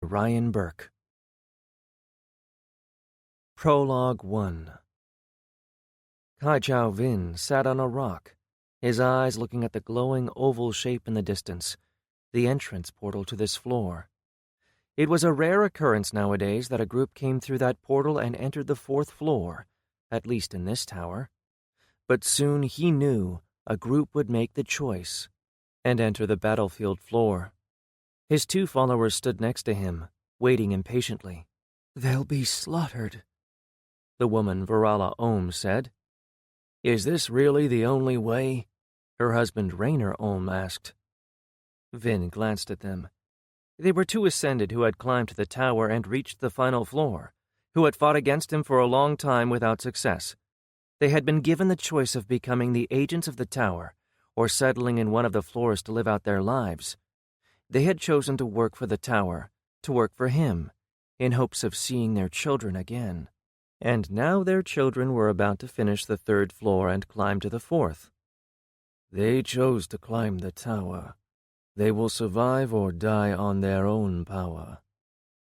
Ryan Burke. Prologue 1. Kai Chao Vin sat on a rock, his eyes looking at the glowing oval shape in the distance, the entrance portal to this floor. It was a rare occurrence nowadays that a group came through that portal and entered the fourth floor, at least in this tower. But soon he knew a group would make the choice and enter the battlefield floor. His two followers stood next to him, waiting impatiently. "They'll be slaughtered," the woman Varala Ohm said. "Is this really the only way?" her husband Rainer Ohm asked. Vin glanced at them. They were two ascended who had climbed to the tower and reached the final floor, who had fought against him for a long time without success. They had been given the choice of becoming the agents of the tower or settling in one of the floors to live out their lives. They had chosen to work for the tower, to work for him, in hopes of seeing their children again. And now their children were about to finish the third floor and climb to the fourth. "They chose to climb the tower. They will survive or die on their own power,"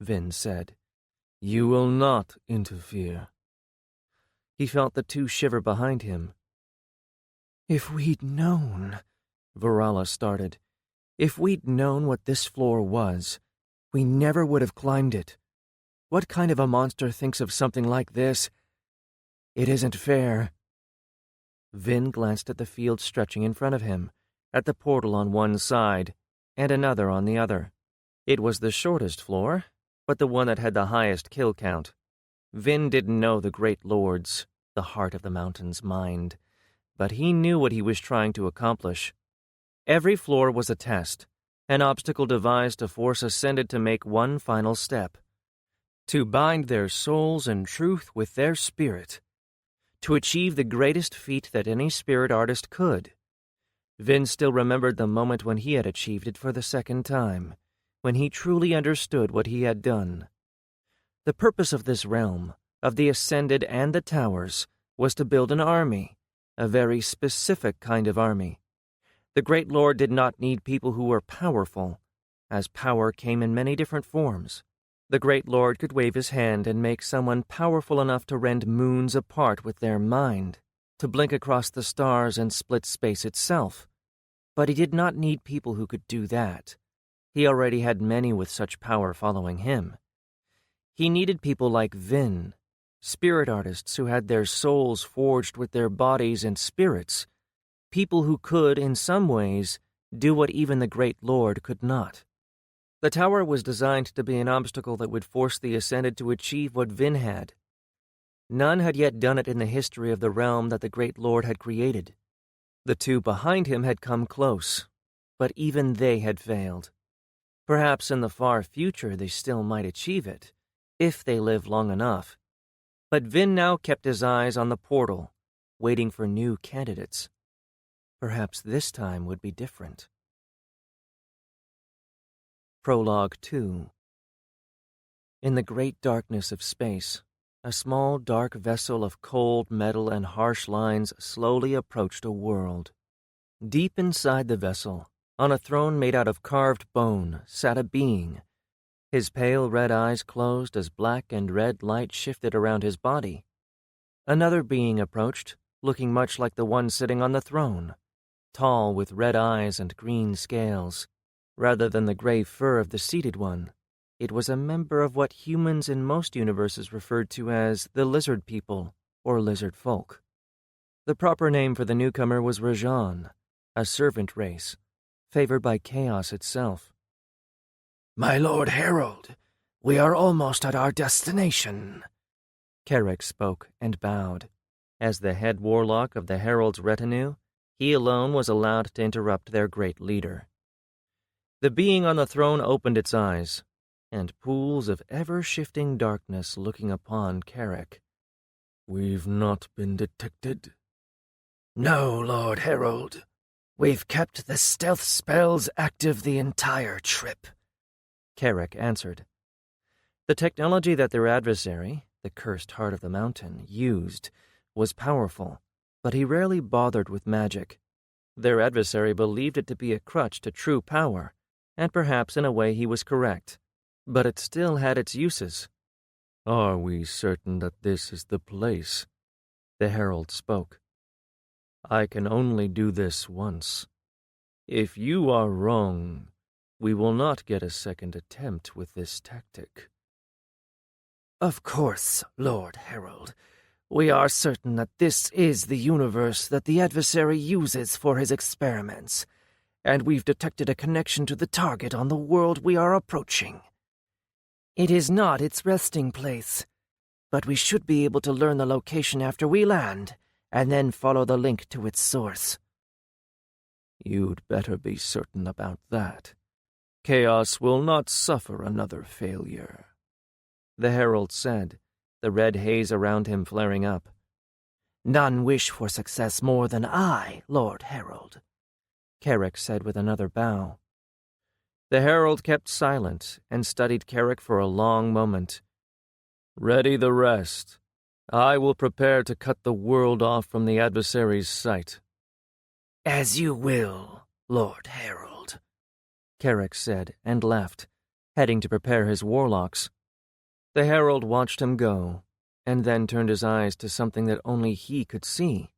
Vin said. "You will not interfere." He felt the two shiver behind him. "If we'd known," Varala started. "If we'd known what this floor was, we never would have climbed it. What kind of a monster thinks of something like this? It isn't fair." Vin glanced at the field stretching in front of him, at the portal on one side, and another on the other. It was the shortest floor, but the one that had the highest kill count. Vin didn't know the great lord's, the heart of the mountain's mind, but he knew what he was trying to accomplish. Every floor was a test, an obstacle devised to force Ascended to make one final step, to bind their souls in truth with their spirit, to achieve the greatest feat that any spirit artist could. Vin still remembered the moment when he had achieved it for the second time, when he truly understood what he had done. The purpose of this realm, of the Ascended and the Towers, was to build an army, a very specific kind of army. The Great Lord did not need people who were powerful, as power came in many different forms. The Great Lord could wave his hand and make someone powerful enough to rend moons apart with their mind, to blink across the stars and split space itself. But he did not need people who could do that. He already had many with such power following him. He needed people like Vin, spirit artists who had their souls forged with their bodies and spirits, people who could, in some ways, do what even the Great Lord could not. The tower was designed to be an obstacle that would force the Ascended to achieve what Vin had. None had yet done it in the history of the realm that the Great Lord had created. The two behind him had come close, but even they had failed. Perhaps in the far future they still might achieve it, if they lived long enough. But Vin now kept his eyes on the portal, waiting for new candidates. Perhaps this time would be different. Prologue 2. In the great darkness of space, a small dark vessel of cold metal and harsh lines slowly approached a world. Deep inside the vessel, on a throne made out of carved bone, sat a being. His pale red eyes closed as black and red light shifted around his body. Another being approached, looking much like the one sitting on the throne, tall with red eyes and green scales. Rather than the gray fur of the seated one, it was a member of what humans in most universes referred to as the lizard people or lizard folk. The proper name for the newcomer was Rajan, a servant race, favored by chaos itself. "My Lord Herald, we are almost at our destination," Carrick spoke and bowed. As the head warlock of the Herald's retinue, he alone was allowed to interrupt their great leader. The being on the throne opened its eyes, and pools of ever-shifting darkness looking upon Carrick. "We've not been detected?" "No, Lord Herald. We've kept the stealth spells active the entire trip," Carrick answered. The technology that their adversary, the cursed heart of the mountain, used was powerful, but he rarely bothered with magic. Their adversary believed it to be a crutch to true power, and perhaps in a way he was correct. but it still had its uses. "Are we certain that this is the place?" The herald spoke. "I can only do this once. If you are wrong, we will not get a second attempt with this tactic." "Of course, Lord Herald. We are certain that this is the universe that the adversary uses for his experiments, and we've detected a connection to the target on the world we are approaching. It is not its resting place, but we should be able to learn the location after we land, and then follow the link to its source." "You'd better be certain about that. Chaos will not suffer another failure," the herald said, the red haze around him flaring up. "None wish for success more than I, Lord Herald," Carrick said with another bow. The herald kept silent and studied Carrick for a long moment. "Ready the rest. I will prepare to cut the world off from the adversary's sight." "As you will, Lord Herald," Carrick said and left, heading to prepare his warlocks. The herald watched him go, and then turned his eyes to something that only he could see.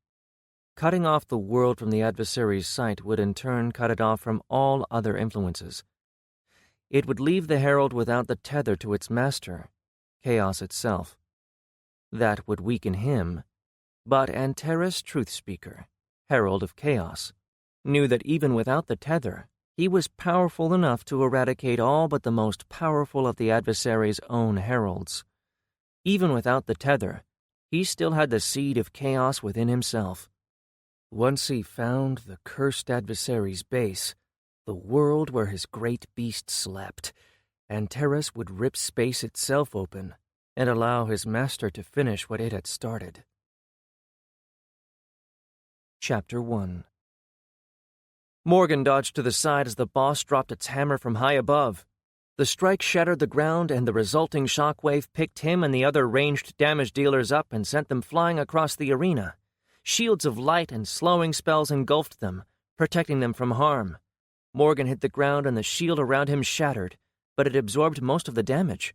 Cutting off the world from the adversary's sight would in turn cut it off from all other influences. It would leave the herald without the tether to its master, chaos itself. That would weaken him, but Antares Truthspeaker, herald of chaos, knew that even without the tether, he was powerful enough to eradicate all but the most powerful of the adversary's own heralds. Even without the tether, he still had the seed of chaos within himself. Once he found the cursed adversary's base, the world where his great beast slept, Antares would rip space itself open and allow his master to finish what it had started. Chapter 1. Morgan dodged to the side as the boss dropped its hammer from high above. The strike shattered the ground, and the resulting shockwave picked him and the other ranged damage dealers up and sent them flying across the arena. Shields of light and slowing spells engulfed them, protecting them from harm. Morgan hit the ground and the shield around him shattered, but it absorbed most of the damage.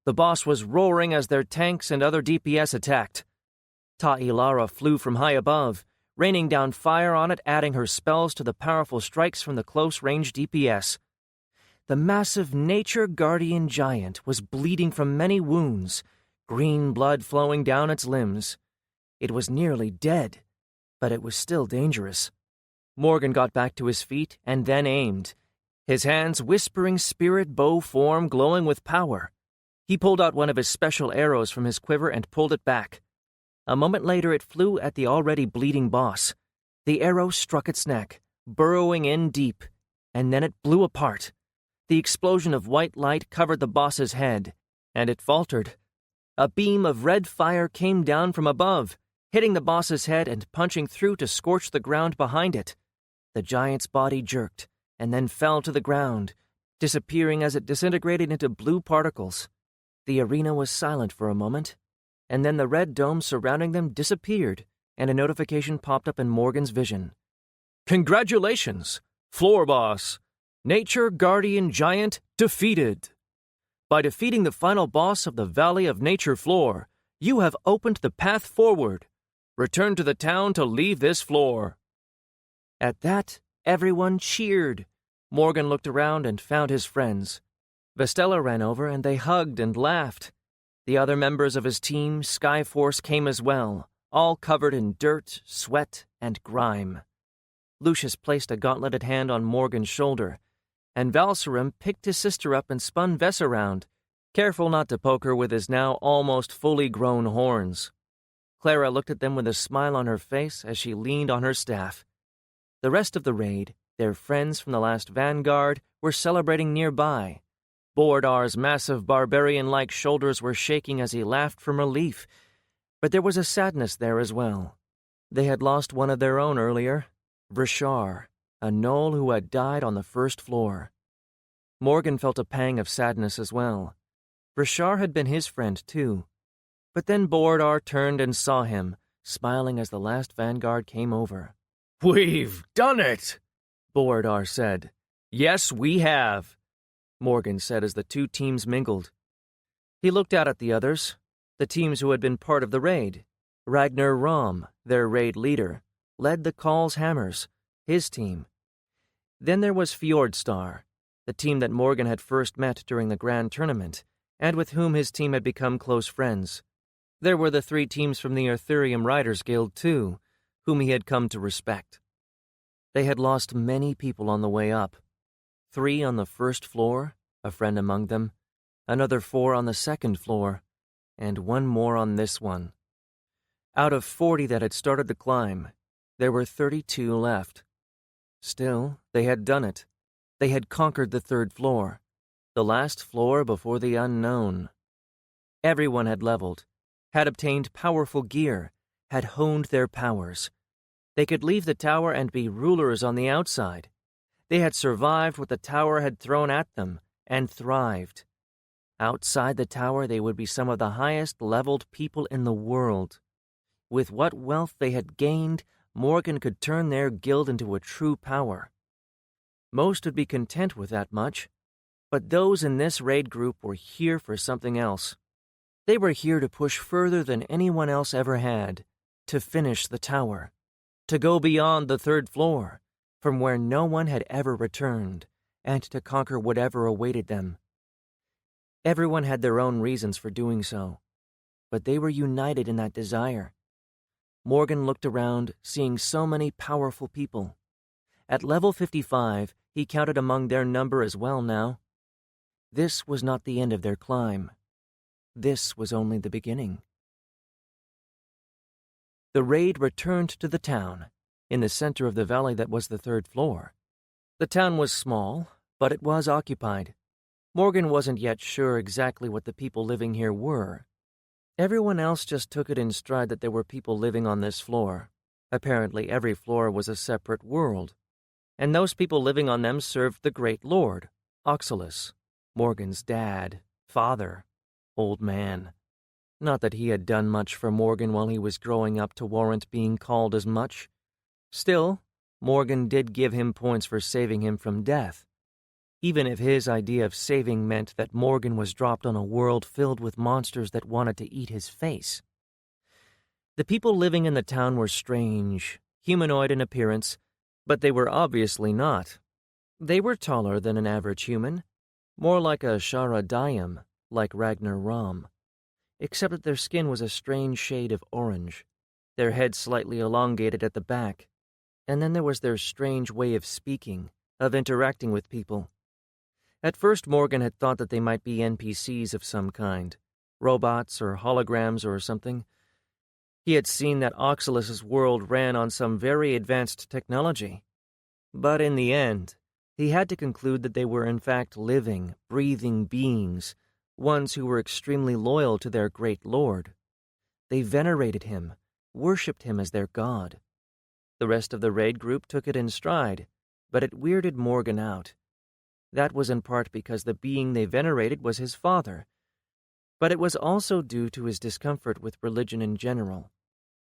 The boss was roaring as their tanks and other DPS attacked. Ta'ilara flew from high above, raining down fire on it, adding her spells to the powerful strikes from the close-range DPS. The massive Nature Guardian giant was bleeding from many wounds, green blood flowing down its limbs. It was nearly dead, but it was still dangerous. Morgan got back to his feet and then aimed, his hands whispering spirit bow form glowing with power. He pulled out one of his special arrows from his quiver and pulled it back. A moment later it flew at the already bleeding boss. The arrow struck its neck, burrowing in deep, and then it blew apart. The explosion of white light covered the boss's head, and it faltered. A beam of red fire came down from above, hitting the boss's head and punching through to scorch the ground behind it. The giant's body jerked, and then fell to the ground, disappearing as it disintegrated into blue particles. The arena was silent for a moment, and then the red dome surrounding them disappeared, and a notification popped up in Morgan's vision. "Congratulations, Floor Boss! Nature Guardian Giant defeated! By defeating the final boss of the Valley of Nature Floor, you have opened the path forward. Return to the town to leave this floor." At that, everyone cheered. Morgan looked around and found his friends. Vestella ran over and they hugged and laughed. The other members of his team, Skyforce, came as well, all covered in dirt, sweat, and grime. Lucius placed a gauntleted hand on Morgan's shoulder, and Valserim picked his sister up and spun Vess around, careful not to poke her with his now almost fully grown horns. Clara looked at them with a smile on her face as she leaned on her staff. The rest of the raid, their friends from the last vanguard, were celebrating nearby. Bordar's massive barbarian-like shoulders were shaking as he laughed from relief, but there was a sadness there as well. They had lost one of their own earlier, Vrishar, a gnoll who had died on the first floor. Morgan felt a pang of sadness as well. Vrishar had been his friend too. But then Bordar turned and saw him, smiling as the last vanguard came over. "We've done it!" Bordar said. "Yes, we have. Morgan said as the two teams mingled. He looked out at the others, the teams who had been part of the raid. Ragnar Rom, their raid leader, led the Call's Hammers, his team. Then there was Fjordstar, the team that Morgan had first met during the Grand Tournament, and with whom his team had become close friends. There were the 3 teams from the Arthurium Riders Guild, too, whom he had come to respect. They had lost many people on the way up. 3 on the first floor, a friend among them, another 4 on the second floor, and 1 more on this one. Out of 40 that had started the climb, there were 32 left. Still, they had done it. They had conquered the 3rd floor, the last floor before the unknown. Everyone had leveled, had obtained powerful gear, had honed their powers. They could leave the tower and be rulers on the outside. They had survived what the tower had thrown at them, and thrived. Outside the tower they would be some of the highest-leveled people in the world. With what wealth they had gained, Morgan could turn their guild into a true power. Most would be content with that much, but those in this raid group were here for something else. They were here to push further than anyone else ever had, to finish the tower, to go beyond the 3rd floor, from where no one had ever returned, and to conquer whatever awaited them. Everyone had their own reasons for doing so, but they were united in that desire. Morgan looked around, seeing so many powerful people. At level 55, he counted among their number as well now. This was not the end of their climb. This was only the beginning. The raid returned to the town, in the center of the valley that was the 3rd floor. The town was small, but it was occupied. Morgan wasn't yet sure exactly what the people living here were. Everyone else just took it in stride that there were people living on this floor. Apparently every floor was a separate world, and those people living on them served the Great Lord, Oxalis, Morgan's dad, father, old man. Not that he had done much for Morgan while he was growing up to warrant being called as much. Still, Morgan did give him points for saving him from death, even if his idea of saving meant that Morgan was dropped on a world filled with monsters that wanted to eat his face. The people living in the town were strange, humanoid in appearance, but they were obviously not. They were taller than an average human, more like a Sharadayam, like Ragnar Rom, except that their skin was a strange shade of orange, their heads slightly elongated at the back, and then there was their strange way of speaking, of interacting with people. At first Morgan had thought that they might be NPCs of some kind, robots or holograms or something. He had seen that Oxalis's world ran on some very advanced technology. But in the end, he had to conclude that they were in fact living, breathing beings, ones who were extremely loyal to their great lord. They venerated him, worshipped him as their god. The rest of the raid group took it in stride, but it weirded Morgan out. That was in part because the being they venerated was his father, but it was also due to his discomfort with religion in general.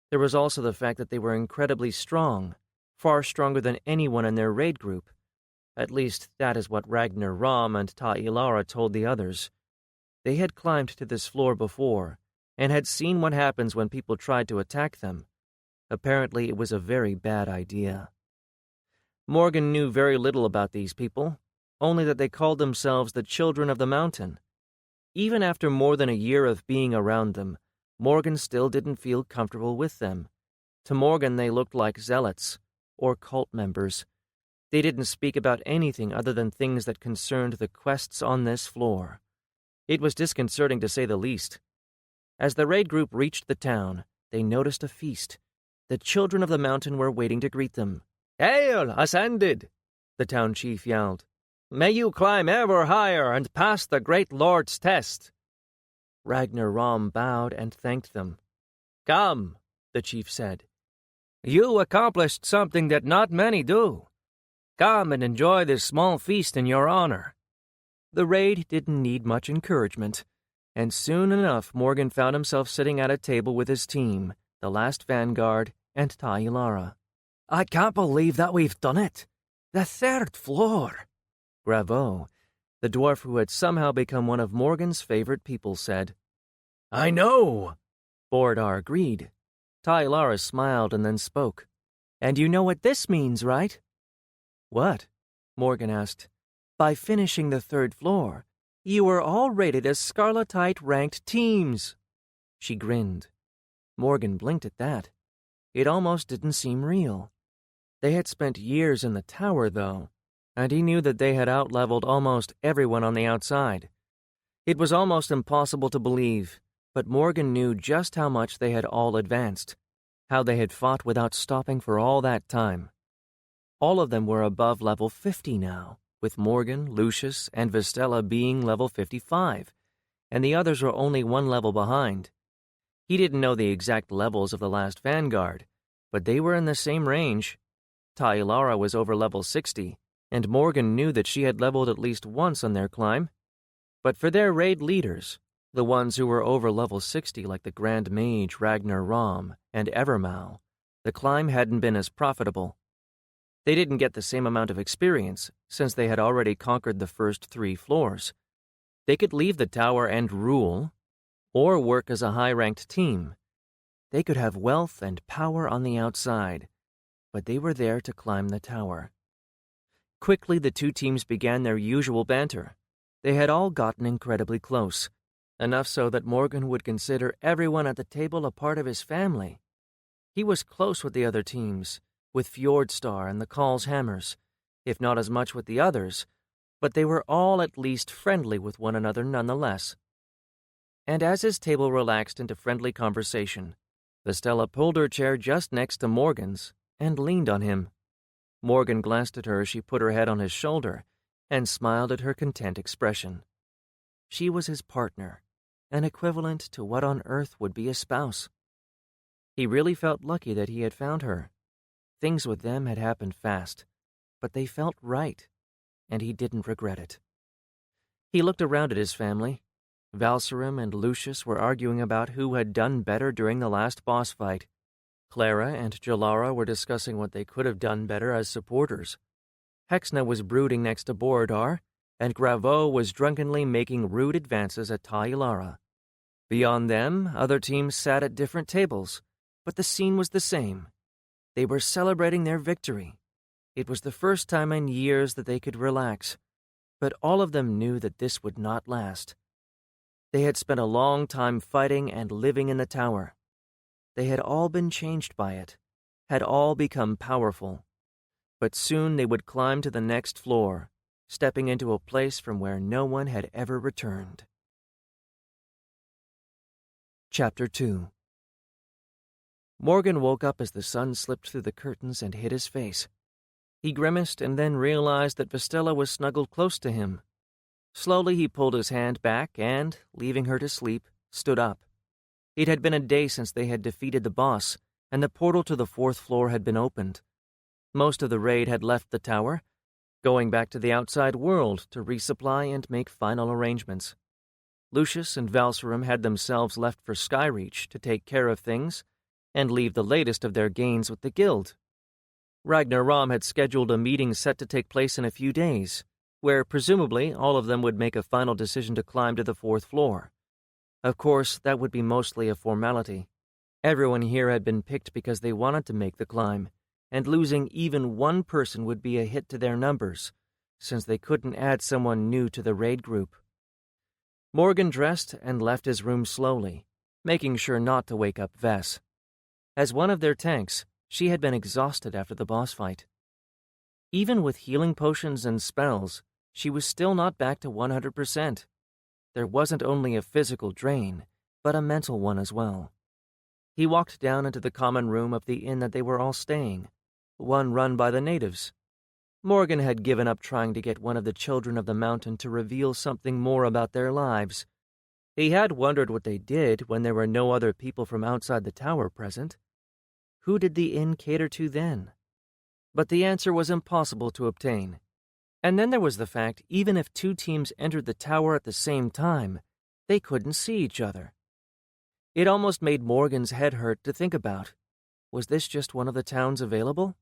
There was also the fact that they were incredibly strong, far stronger than anyone in their raid group. At least that is what Ragnar Rom and Ta Ilara told the others. They had climbed to this floor before, and had seen what happens when people tried to attack them. Apparently it was a very bad idea. Morgan knew very little about these people, only that they called themselves the Children of the Mountain. Even after more than a year of being around them, Morgan still didn't feel comfortable with them. To Morgan they looked like zealots, or cult members. They didn't speak about anything other than things that concerned the quests on this floor. It was disconcerting to say the least. As the raid group reached the town, they noticed a feast. The Children of the Mountain were waiting to greet them. "Hail, Ascended!" the town chief yelled. "May you climb ever higher and pass the great Lord's test." Ragnar Rom bowed and thanked them. "Come," the chief said. "You accomplished something that not many do. Come and enjoy this small feast in your honor." The raid didn't need much encouragement, and soon enough Morgan found himself sitting at a table with his team, the last vanguard, and Ta Ilara. "I can't believe that we've done it. The 3rd floor." Bravo. The dwarf who had somehow become one of Morgan's favorite people said. "I know," Borodar agreed. Tylara smiled and then spoke. "And you know what this means, right?" "What?" Morgan asked. "By finishing the 3rd floor, you were all rated as Scarletite-ranked teams." She grinned. Morgan blinked at that. It almost didn't seem real. They had spent years in the tower, though, and he knew that they had outleveled almost everyone on the outside. It was almost impossible to believe, but Morgan knew just how much they had all advanced, how they had fought without stopping for all that time. All of them were above level 50 now, with Morgan, Lucius, and Vistella being level 55, and the others were only one level behind. He didn't know the exact levels of the last Vanguard, but they were in the same range. Tylara was over level 60, and Morgan knew that she had leveled at least once on their climb. But for their raid leaders, the ones who were over level 60 like the Grand Mage Ragnar Rom and Evermal, the climb hadn't been as profitable. They didn't get the same amount of experience, since they had already conquered the first 3 floors. They could leave the tower and rule, or work as a high-ranked team. They could have wealth and power on the outside, but they were there to climb the tower. Quickly, the 2 teams began their usual banter. They had all gotten incredibly close, enough so that Morgan would consider everyone at the table a part of his family. He was close with the other teams, with Fjordstar and the Call's Hammers, if not as much with the others, but they were all at least friendly with one another nonetheless. And as his table relaxed into friendly conversation, Vistella pulled her chair just next to Morgan's and leaned on him. Morgan glanced at her as she put her head on his shoulder and smiled at her content expression. She was his partner, an equivalent to what on earth would be a spouse. He really felt lucky that he had found her. Things with them had happened fast, but they felt right, and he didn't regret it. He looked around at his family. Valserim and Lucius were arguing about who had done better during the last boss fight. Clara and Jalara were discussing what they could have done better as supporters. Hexna was brooding next to Borodar, and Graveau was drunkenly making rude advances at Tylara. Beyond them, other teams sat at different tables, but the scene was the same. They were celebrating their victory. It was the first time in years that they could relax, but all of them knew that this would not last. They had spent a long time fighting and living in the tower. They had all been changed by it, had all become powerful. But soon they would climb to the next floor, stepping into a place from where no one had ever returned. Chapter 2. Morgan woke up as the sun slipped through the curtains and hit his face. He grimaced and then realized that Vistella was snuggled close to him. Slowly he pulled his hand back and, leaving her to sleep, stood up. It had been a day since they had defeated the boss, and the portal to the 4th floor had been opened. Most of the raid had left the tower, going back to the outside world to resupply and make final arrangements. Lucius and Valserim had themselves left for Skyreach to take care of things and leave the latest of their gains with the guild. Ragnar Rom had scheduled a meeting set to take place in a few days, where presumably all of them would make a final decision to climb to the 4th floor. Of course, that would be mostly a formality. Everyone here had been picked because they wanted to make the climb, and losing even one person would be a hit to their numbers, since they couldn't add someone new to the raid group. Morgan dressed and left his room slowly, making sure not to wake up Vess. As one of their tanks, she had been exhausted after the boss fight. Even with healing potions and spells, she was still not back to 100%. There wasn't only a physical drain, but a mental one as well. He walked down into the common room of the inn that they were all staying, one run by the natives. Morgan had given up trying to get one of the children of the mountain to reveal something more about their lives. He had wondered what they did when there were no other people from outside the tower present. Who did the inn cater to then? But the answer was impossible to obtain. And then there was the fact, even if 2 teams entered the tower at the same time, they couldn't see each other. It almost made Morgan's head hurt to think about. Was this just one of the towns available?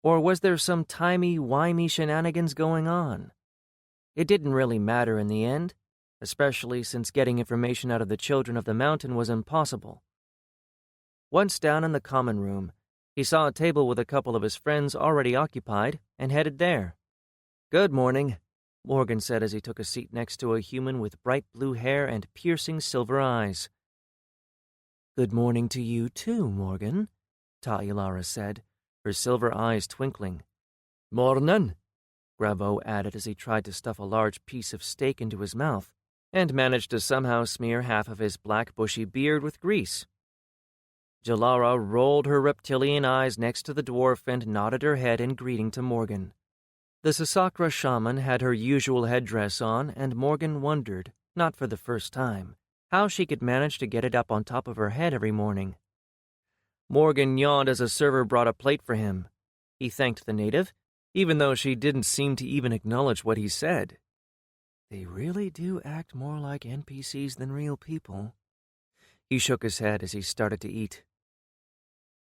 Or was there some timey-wimey shenanigans going on? it didn't really matter in the end, especially since getting information out of the children of the mountain was impossible. Once down in the common room, he saw a table with a couple of his friends already occupied and headed there. "Good morning," Morgan said as he took a seat next to a human with bright blue hair and piercing silver eyes. "Good morning to you too, Morgan," Ta'ilara said, her silver eyes twinkling. "Mornin'," Gravo added as he tried to stuff a large piece of steak into his mouth, and managed to somehow smear half of his black bushy beard with grease. Jalara rolled her reptilian eyes next to the dwarf and nodded her head in greeting to Morgan. The Sasakra shaman had her usual headdress on, and Morgan wondered, not for the first time, how she could manage to get it up on top of her head every morning. Morgan yawned as a server brought a plate for him. He thanked the native, even though she didn't seem to even acknowledge what he said. They really do act more like NPCs than real people. He shook his head as he started to eat.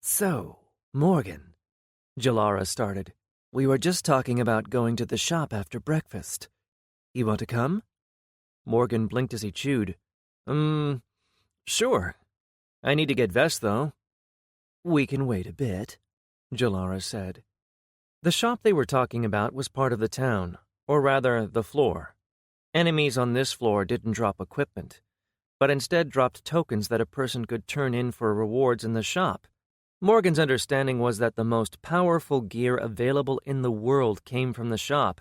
"So, Morgan," Jalara started, "we were just talking about going to the shop after breakfast. You want to come?" Morgan blinked as he chewed. Sure. I need to get vest, though." "We can wait a bit," Jalara said. The shop they were talking about was part of the town, or rather, the floor. Enemies on this floor didn't drop equipment, but instead dropped tokens that a person could turn in for rewards in the shop. Morgan's understanding was that the most powerful gear available in the world came from the shop,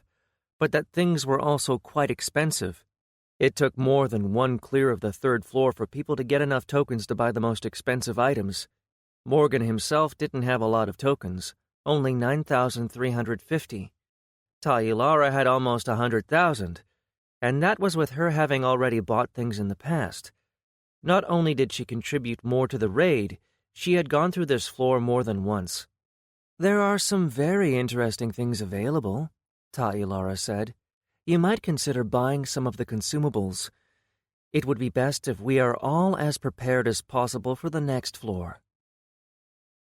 but that things were also quite expensive. It took more than one clear of the third floor for people to get enough tokens to buy the most expensive items. Morgan himself didn't have a lot of tokens, only 9,350. Ta'ilara had almost 100,000, and that was with her having already bought things in the past. Not only did she contribute more to the raid, she had gone through this floor more than once. "There are some very interesting things available," Ta'ilara said. "You might consider buying some of the consumables. It would be best if we are all as prepared as possible for the next floor."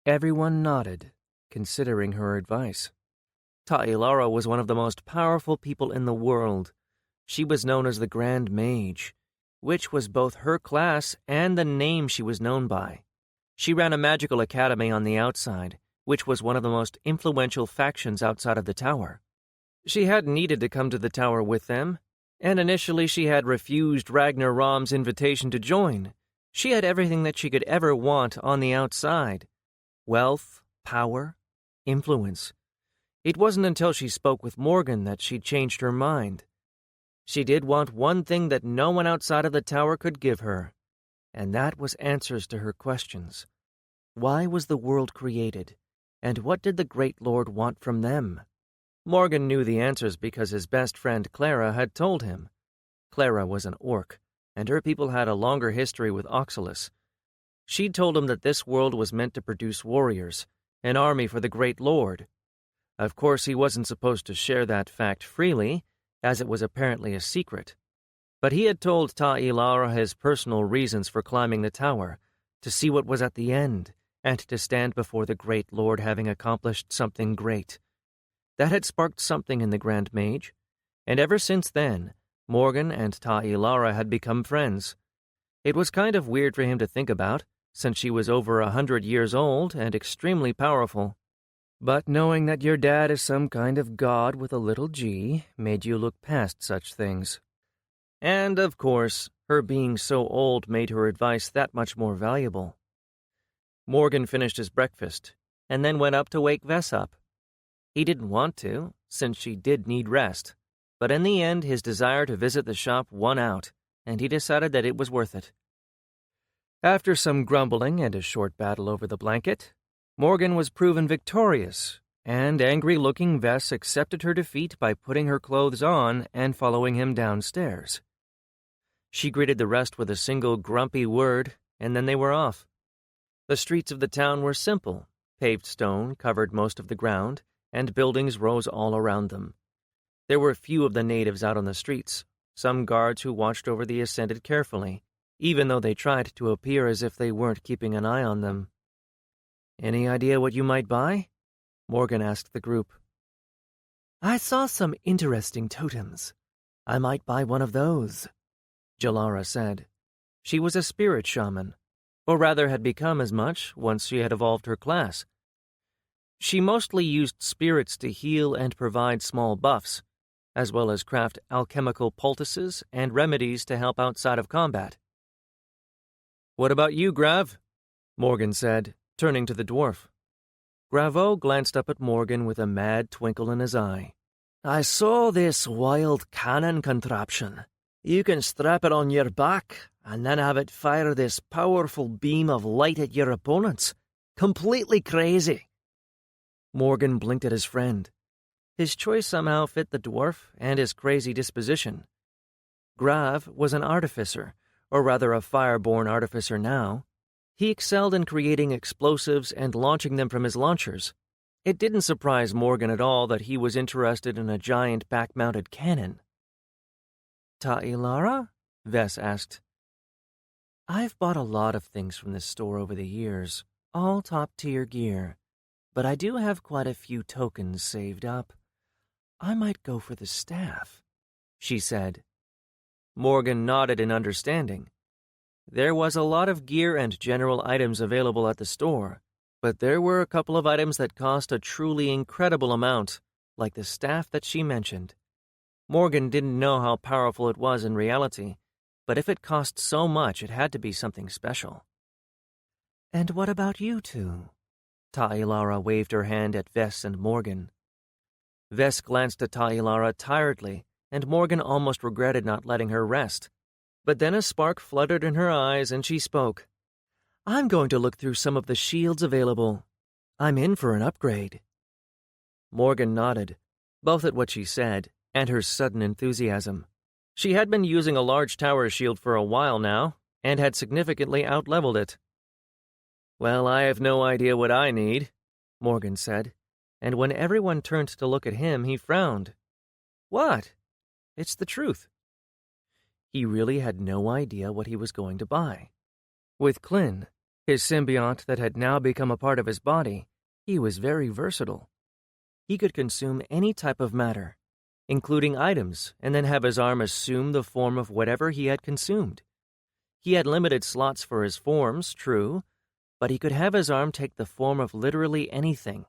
Everyone nodded, considering her advice. Ta'ilara was one of the most powerful people in the world. She was known as the Grand Mage, which was both her class and the name she was known by. She ran a magical academy on the outside, which was one of the most influential factions outside of the tower. She hadn't needed to come to the tower with them, and initially she had refused Ragnar Rom's invitation to join. She had everything that she could ever want on the outside: wealth, power, influence. It wasn't until she spoke with Morgan that she changed her mind. She did want one thing that no one outside of the tower could give her, and that was answers to her questions. Why was the world created, and what did the Great Lord want from them? Morgan knew the answers because his best friend Clara had told him. Clara was an orc, and her people had a longer history with Oxalis. She'd told him that this world was meant to produce warriors, an army for the Great Lord. Of course, he wasn't supposed to share that fact freely, as it was apparently a secret. But he had told Ta'ilara his personal reasons for climbing the tower, to see what was at the end, and to stand before the Great Lord having accomplished something great. That had sparked something in the Grand Mage, and ever since then, Morgan and Ta'ilara had become friends. It was kind of weird for him to think about, since she was over 100 years old and extremely powerful. But knowing that your dad is some kind of god with a little g made you look past such things. And, of course, her being so old made her advice that much more valuable. Morgan finished his breakfast, and then went up to wake Vess up. He didn't want to, since she did need rest, but in the end his desire to visit the shop won out, and he decided that it was worth it. After some grumbling and a short battle over the blanket, Morgan was proven victorious, and angry-looking Vess accepted her defeat by putting her clothes on and following him downstairs. She greeted the rest with a single grumpy word, and then they were off. The streets of the town were simple. Paved stone covered most of the ground, and buildings rose all around them. There were few of the natives out on the streets, some guards who watched over the ascended carefully, even though they tried to appear as if they weren't keeping an eye on them. "Any idea what you might buy?" Morgan asked the group. "I saw some interesting totems," I might buy one of those, Jalara said. She was a spirit shaman, or rather had become as much once she had evolved her class. She mostly used spirits to heal and provide small buffs, as well as craft alchemical poultices and remedies to help outside of combat. "What about you, Grav?" Morgan said, turning to the dwarf. Gravo glanced up at Morgan with a mad twinkle in his eye. "I saw this wild cannon contraption. You can strap it on your back and then have it fire this powerful beam of light at your opponents. Completely crazy." Morgan blinked at his friend. His choice somehow fit the dwarf and his crazy disposition. Grav was an artificer, or rather a fire-born artificer now. He excelled in creating explosives and launching them from his launchers. It didn't surprise Morgan at all that he was interested in a giant back-mounted cannon. "Ta'ilara?" Vess asked. "I've bought a lot of things from this store over the years, all top-tier gear, but I do have quite a few tokens saved up. I might go for the staff," she said. Morgan nodded in understanding. There was a lot of gear and general items available at the store, but there were a couple of items that cost a truly incredible amount, like the staff that she mentioned. Morgan didn't know how powerful it was in reality, but if it cost so much, it had to be something special. "And what about you two?" Ta'ilara waved her hand at Vess and Morgan. Vess glanced at Ta'ilara tiredly, and Morgan almost regretted not letting her rest. But then a spark fluttered in her eyes and she spoke. "I'm going to look through some of the shields available. I'm in for an upgrade." Morgan nodded, both at what she said and her sudden enthusiasm. She had been using a large tower shield for a while now, and had significantly outleveled it. "Well, I have no idea what I need," Morgan said, and when everyone turned to look at him, he frowned. "What?" "It's the truth." He really had no idea what he was going to buy. With Klin, his symbiont that had now become a part of his body, he was very versatile. He could consume any type of matter, including items, and then have his arm assume the form of whatever he had consumed. He had limited slots for his forms, true, but he could have his arm take the form of literally anything,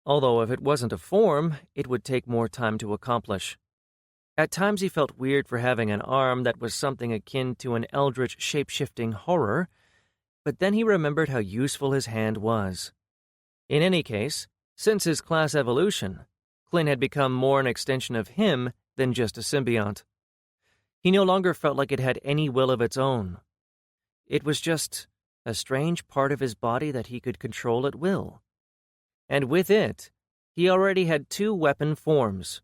although if it wasn't a form, it would take more time to accomplish. At times he felt weird for having an arm that was something akin to an eldritch shape-shifting horror, but then he remembered how useful his hand was. In any case, since his class evolution, Klin had become more an extension of him than just a symbiont. He no longer felt like it had any will of its own. It was just a strange part of his body that he could control at will. And with it, he already had two weapon forms,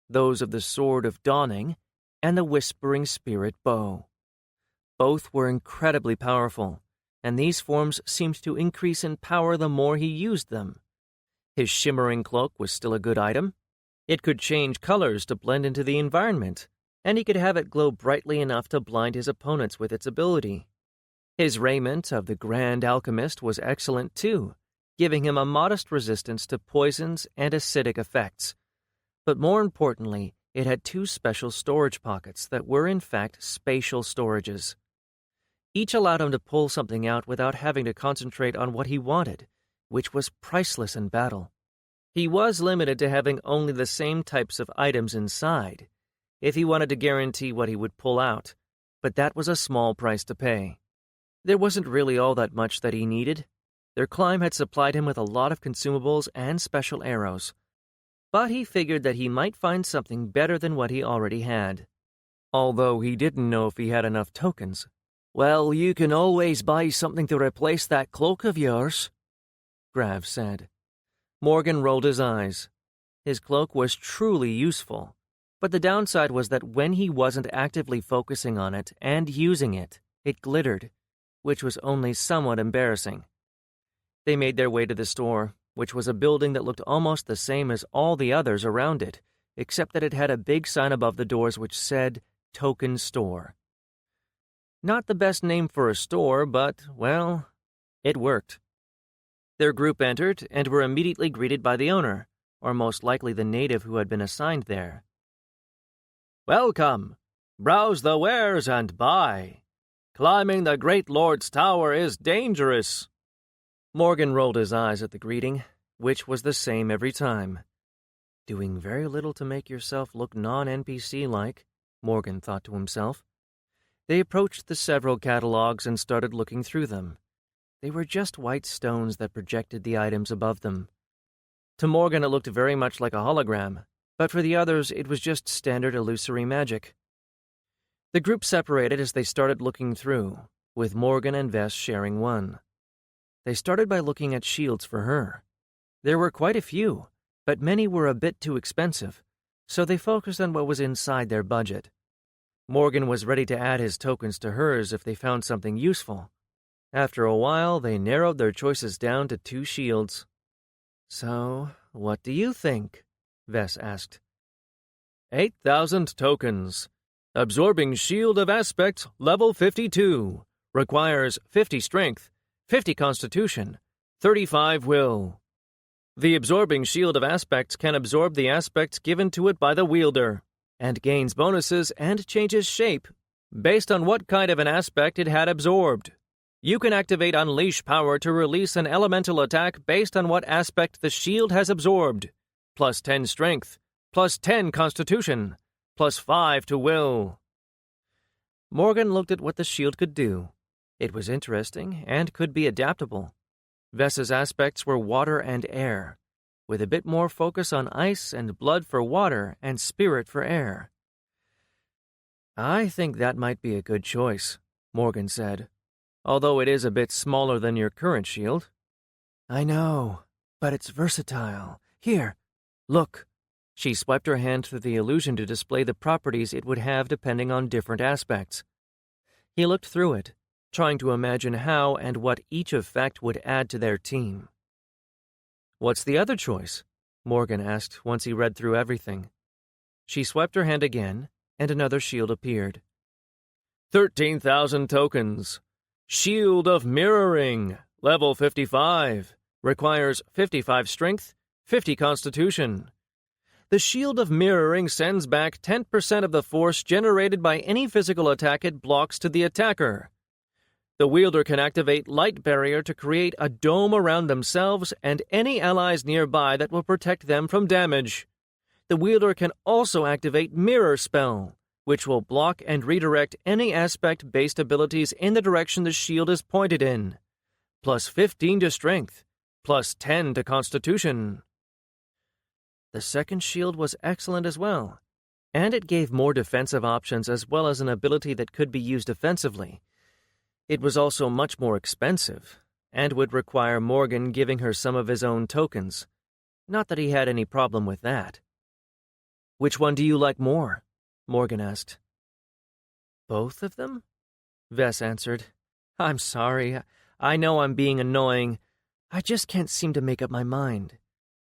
those of the Sword of Dawning and the Whispering Spirit Bow. Both were incredibly powerful, and these forms seemed to increase in power the more he used them. His shimmering cloak was still a good item. It could change colors to blend into the environment, and he could have it glow brightly enough to blind his opponents with its ability. His raiment of the Grand Alchemist was excellent too, giving him a modest resistance to poisons and acidic effects. But more importantly, it had two special storage pockets that were in fact spatial storages. Each allowed him to pull something out without having to concentrate on what he wanted, which was priceless in battle. He was limited to having only the same types of items inside, if he wanted to guarantee what he would pull out, but that was a small price to pay. There wasn't really all that much that he needed. Their climb had supplied him with a lot of consumables and special arrows, but he figured that he might find something better than what he already had. Although he didn't know if he had enough tokens. "Well, you can always buy something to replace that cloak of yours," Grav said. Morgan rolled his eyes. His cloak was truly useful, but the downside was that when he wasn't actively focusing on it and using it, it glittered, which was only somewhat embarrassing. They made their way to the store, which was a building that looked almost the same as all the others around it, except that it had a big sign above the doors which said, "Token Store." Not the best name for a store, but, well, it worked. Their group entered and were immediately greeted by the owner, or most likely the native who had been assigned there. Welcome. Browse the wares and buy. Climbing the great lord's tower is dangerous. Morgan rolled his eyes at the greeting, which was the same every time. Doing very little to make yourself look non-NPC-like, Morgan thought to himself. They approached the several catalogs and started looking through them. They were just white stones that projected the items above them. To Morgan it looked very much like a hologram, but for the others it was just standard illusory magic. The group separated as they started looking through, with Morgan and Vess sharing one. They started by looking at shields for her. There were quite a few, but many were a bit too expensive, so they focused on what was inside their budget. Morgan was ready to add his tokens to hers if they found something useful. After a while, they narrowed their choices down to 2 shields. "So, what do you think?" Vess asked. 8,000 tokens. Absorbing Shield of Aspect, level 52. Requires 50 strength, 50 constitution, 35 will. The Absorbing Shield of Aspects can absorb the aspects given to it by the wielder, and gains bonuses and changes shape based on what kind of an aspect it had absorbed. You can activate Unleash power to release an elemental attack based on what aspect the shield has absorbed. Plus 10 strength, plus 10 constitution, plus 5 to will. Morgan looked at what the shield could do. It was interesting and could be adaptable. Vess's aspects were water and air, with a bit more focus on ice and blood for water and spirit for air. "I think that might be a good choice," Morgan said, "although it is a bit smaller than your current shield." "I know, but it's versatile. Here, look." She swiped her hand through the illusion to display the properties it would have depending on different aspects. He looked through it, trying to imagine how and what each effect would add to their team. "What's the other choice?" Morgan asked once he read through everything. She swiped her hand again, and another shield appeared. 13,000 tokens. Shield of Mirroring, level 55. Requires 55 strength, 50 constitution. The Shield of Mirroring sends back 10% of the force generated by any physical attack it blocks to the attacker. The wielder can activate Light Barrier to create a dome around themselves and any allies nearby that will protect them from damage. The wielder can also activate Mirror Spell, which will block and redirect any aspect-based abilities in the direction the shield is pointed in. Plus 15 to Strength, plus 10 to Constitution. The second shield was excellent as well, and it gave more defensive options as well as an ability that could be used offensively. It was also much more expensive, and would require Morgan giving her some of his own tokens. Not that he had any problem with that. "Which one do you like more?" Morgan asked. "Both of them?" Vess answered. "I'm sorry. I know I'm being annoying. I just can't seem to make up my mind.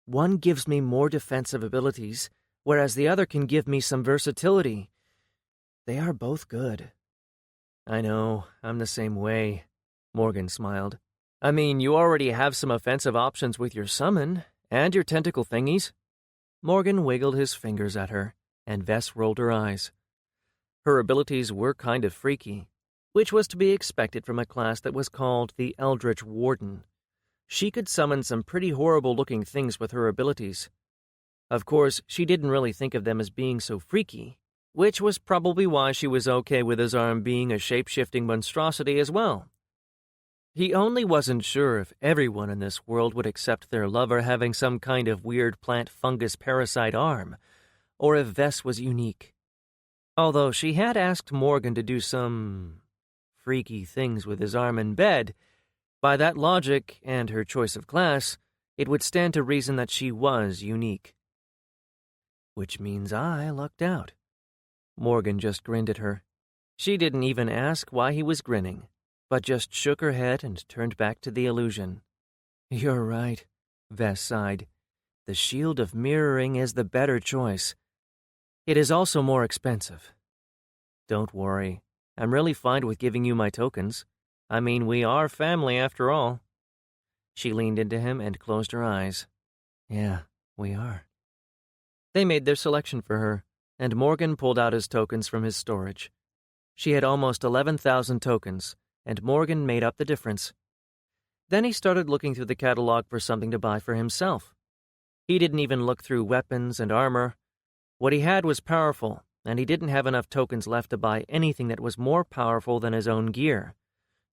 One gives me more defensive abilities, whereas the other can give me some versatility. They are both good." "I know, I'm the same way," Morgan smiled. "I mean, you already have some offensive options with your summon, and your tentacle thingies." Morgan wiggled his fingers at her, and Vess rolled her eyes. Her abilities were kind of freaky, which was to be expected from a class that was called the Eldritch Warden. She could summon some pretty horrible-looking things with her abilities. Of course, she didn't really think of them as being so freaky, which was probably why she was okay with his arm being a shape-shifting monstrosity as well. He only wasn't sure if everyone in this world would accept their lover having some kind of weird plant fungus parasite arm, or if Vess was unique. Although she had asked Morgan to do some freaky things with his arm in bed, by that logic and her choice of class, it would stand to reason that she was unique. Which means I lucked out. Morgan just grinned at her. She didn't even ask why he was grinning, but just shook her head and turned back to the illusion. "You're right," Vess sighed. "The Shield of Mirroring is the better choice. It is also more expensive. Don't worry, I'm really fine with giving you my tokens. I mean, we are family after all." She leaned into him and closed her eyes. "Yeah, we are." They made their selection for her, and Morgan pulled out his tokens from his storage. She had almost 11,000 tokens, and Morgan made up the difference. Then he started looking through the catalog for something to buy for himself. He didn't even look through weapons and armor. What he had was powerful, and he didn't have enough tokens left to buy anything that was more powerful than his own gear.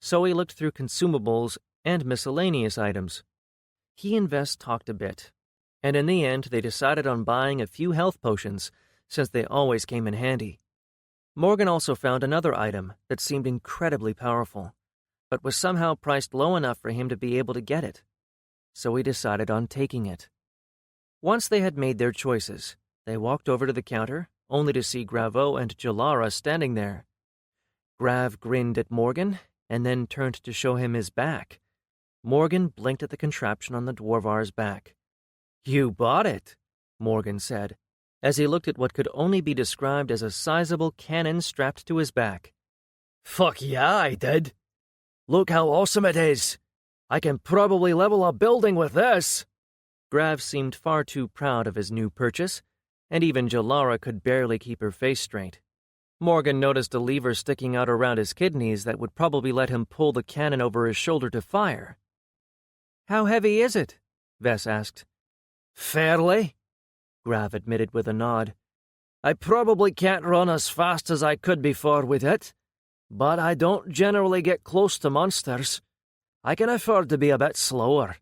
So he looked through consumables and miscellaneous items. He and Vess talked a bit, and in the end they decided on buying a few health potions, since they always came in handy. Morgan also found another item that seemed incredibly powerful, but was somehow priced low enough for him to be able to get it. So he decided on taking it. Once they had made their choices, they walked over to the counter, only to see Graveau and Jalara standing there. Grav grinned at Morgan, and then turned to show him his back. Morgan blinked at the contraption on the Dwarvar's back. "You bought it," Morgan said, as he looked at what could only be described as a sizable cannon strapped to his back. "Fuck yeah, I did. Look how awesome it is. I can probably level a building with this." Grav seemed far too proud of his new purchase, and even Jalara could barely keep her face straight. Morgan noticed a lever sticking out around his kidneys that would probably let him pull the cannon over his shoulder to fire. "How heavy is it?" Vess asked. "Fairly," Grav admitted with a nod. "I probably can't run as fast as I could before with it, but I don't generally get close to monsters. I can afford to be a bit slower."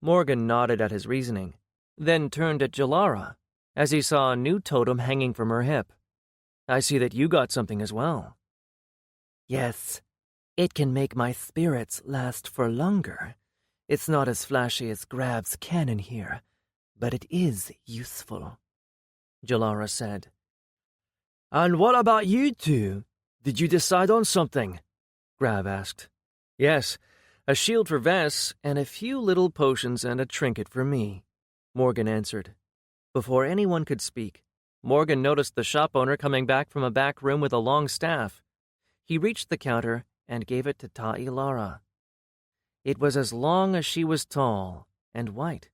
Morgan nodded at his reasoning, then turned at Jalara, as he saw a new totem hanging from her hip. "I see that you got something as well." "Yes, it can make my spirits last for longer. It's not as flashy as Grav's cannon here, but it is useful," Jalara said. "And what about you two? Did you decide on something?" Grav asked. "Yes, a shield for Vess, and a few little potions and a trinket for me," Morgan answered. Before anyone could speak, Morgan noticed the shop owner coming back from a back room with a long staff. He reached the counter and gave it to Ta'ilara. It was as long as she was tall and white,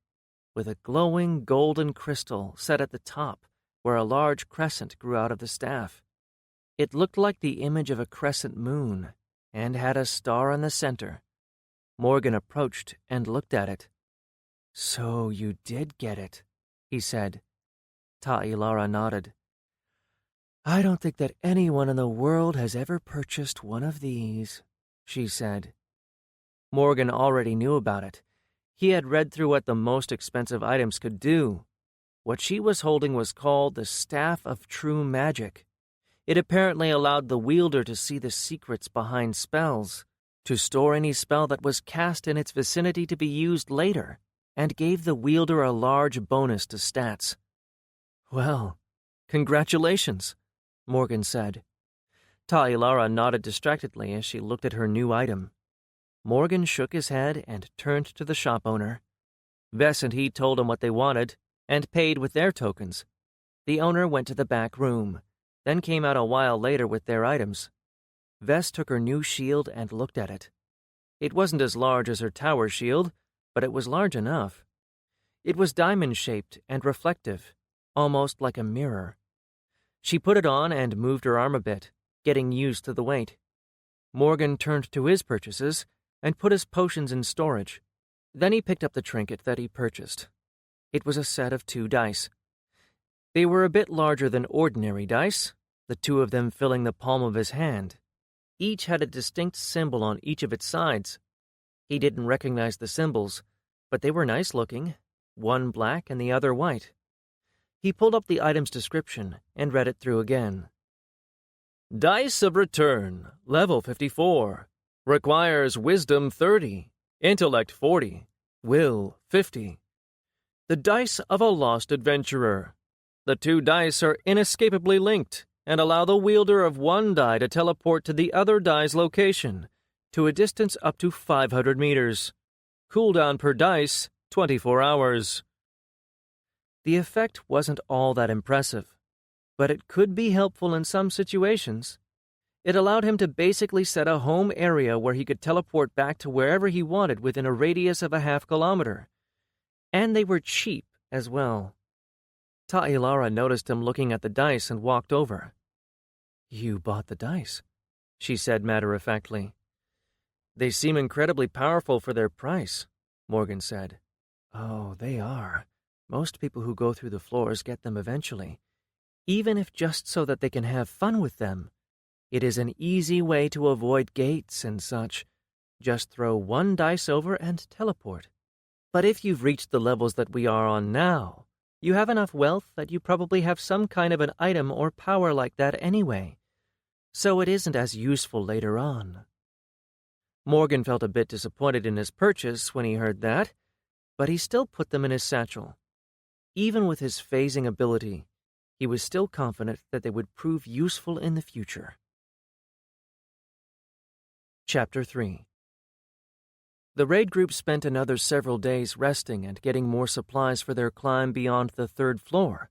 with a glowing golden crystal set at the top where a large crescent grew out of the staff. It looked like the image of a crescent moon and had a star in the center. Morgan approached and looked at it. "So you did get it," he said. Ta'ilara nodded. "I don't think that anyone in the world has ever purchased one of these," she said. Morgan already knew about it. He had read through what the most expensive items could do. What she was holding was called the Staff of True Magic. It apparently allowed the wielder to see the secrets behind spells, to store any spell that was cast in its vicinity to be used later, and gave the wielder a large bonus to stats. "Well, congratulations," Morgan said. Ta'ilara nodded distractedly as she looked at her new item. Morgan shook his head and turned to the shop owner. Vess and he told him what they wanted, and paid with their tokens. The owner went to the back room, then came out a while later with their items. Vess took her new shield and looked at it. It wasn't as large as her tower shield, but it was large enough. It was diamond-shaped and reflective, almost like a mirror. She put it on and moved her arm a bit, getting used to the weight. Morgan turned to his purchases and put his potions in storage. Then he picked up the trinket that he purchased. It was a set of 2 dice. They were a bit larger than ordinary dice, the 2 of them filling the palm of his hand. Each had a distinct symbol on each of its sides. He didn't recognize the symbols, but they were nice-looking, one black and the other white. He pulled up the item's description and read it through again. "Dice of Return, level 54. Requires Wisdom 30, Intellect 40, Will 50. The Dice of a Lost Adventurer. The 2 dice are inescapably linked and allow the wielder of one die to teleport to the other die's location, to a distance up to 500 meters. Cooldown per dice, 24 hours. The effect wasn't all that impressive, but it could be helpful in some situations. It allowed him to basically set a home area where he could teleport back to wherever he wanted within a radius of a half kilometer. And they were cheap as well. Ta'ilara noticed him looking at the dice and walked over. "You bought the dice," she said matter-of-factly. "They seem incredibly powerful for their price," Morgan said. "Oh, they are. Most people who go through the floors get them eventually, even if just so that they can have fun with them. It is an easy way to avoid gates and such. Just throw one dice over and teleport. But if you've reached the levels that we are on now, you have enough wealth that you probably have some kind of an item or power like that anyway, so it isn't as useful later on." Morgan felt a bit disappointed in his purchase when he heard that, but he still put them in his satchel. Even with his phasing ability, he was still confident that they would prove useful in the future. Chapter 3. The raid group spent another several days resting and getting more supplies for their climb beyond the 3rd floor.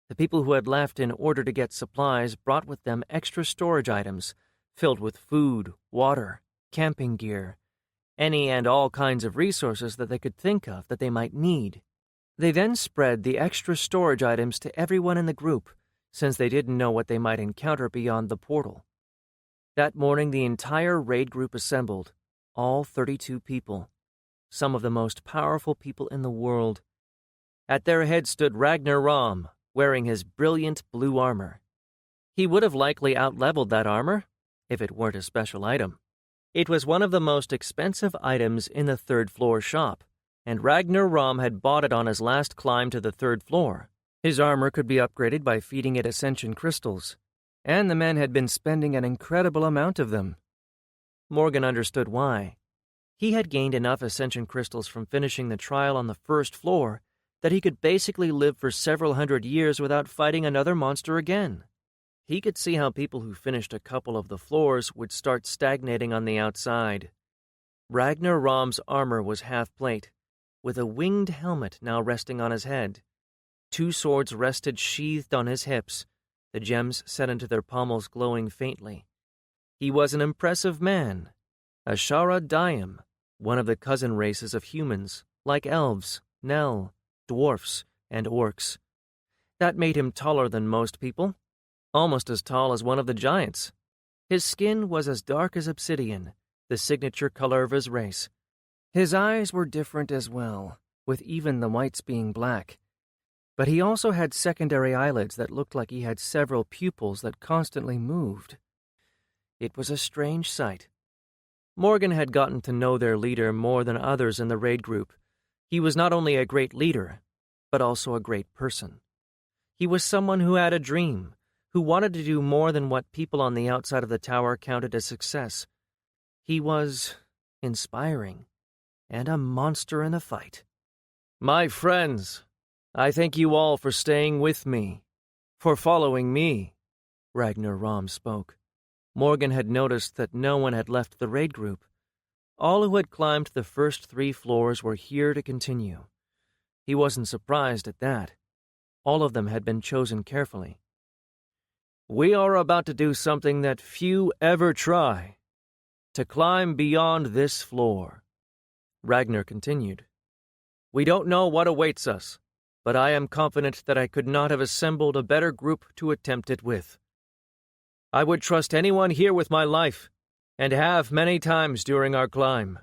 The people who had left in order to get supplies brought with them extra storage items filled with food, water, camping gear, any and all kinds of resources that they could think of that they might need. They then spread the extra storage items to everyone in the group, since they didn't know what they might encounter beyond the portal. That morning, the entire raid group assembled, all 32 people, some of the most powerful people in the world. At their head stood Ragnar Rom, wearing his brilliant blue armor. He would have likely out-leveled that armor, if it weren't a special item. It was one of the most expensive items in the 3rd floor shop, and Ragnar Rom had bought it on his last climb to the 3rd floor. His armor could be upgraded by feeding it ascension crystals, and the man had been spending an incredible amount of them. Morgan understood why. He had gained enough ascension crystals from finishing the trial on the 1st floor that he could basically live for several hundred years without fighting another monster again. He could see how people who finished a couple of the floors would start stagnating on the outside. Ragnar Rom's armor was half-plate, with a winged helmet now resting on his head. 2 swords rested sheathed on his hips, the gems set into their pommels glowing faintly. He was an impressive man, a Shara Dayam, one of the cousin races of humans, like elves, Nell, dwarfs, and orcs. That made him taller than most people, almost as tall as one of the giants. His skin was as dark as obsidian, the signature color of his race. His eyes were different as well, with even the whites being black. But he also had secondary eyelids that looked like he had several pupils that constantly moved. It was a strange sight. Morgan had gotten to know their leader more than others in the raid group. He was not only a great leader, but also a great person. He was someone who had a dream, who wanted to do more than what people on the outside of the tower counted as success. He was inspiring, and a monster in a fight. "My friends, I thank you all for staying with me, for following me," Ragnar Rom spoke. Morgan had noticed that no one had left the raid group. All who had climbed the first 3 floors were here to continue. He wasn't surprised at that. All of them had been chosen carefully. "We are about to do something that few ever try, to climb beyond this floor," Ragnar continued. "We don't know what awaits us, but I am confident that I could not have assembled a better group to attempt it with. I would trust anyone here with my life, and have many times during our climb.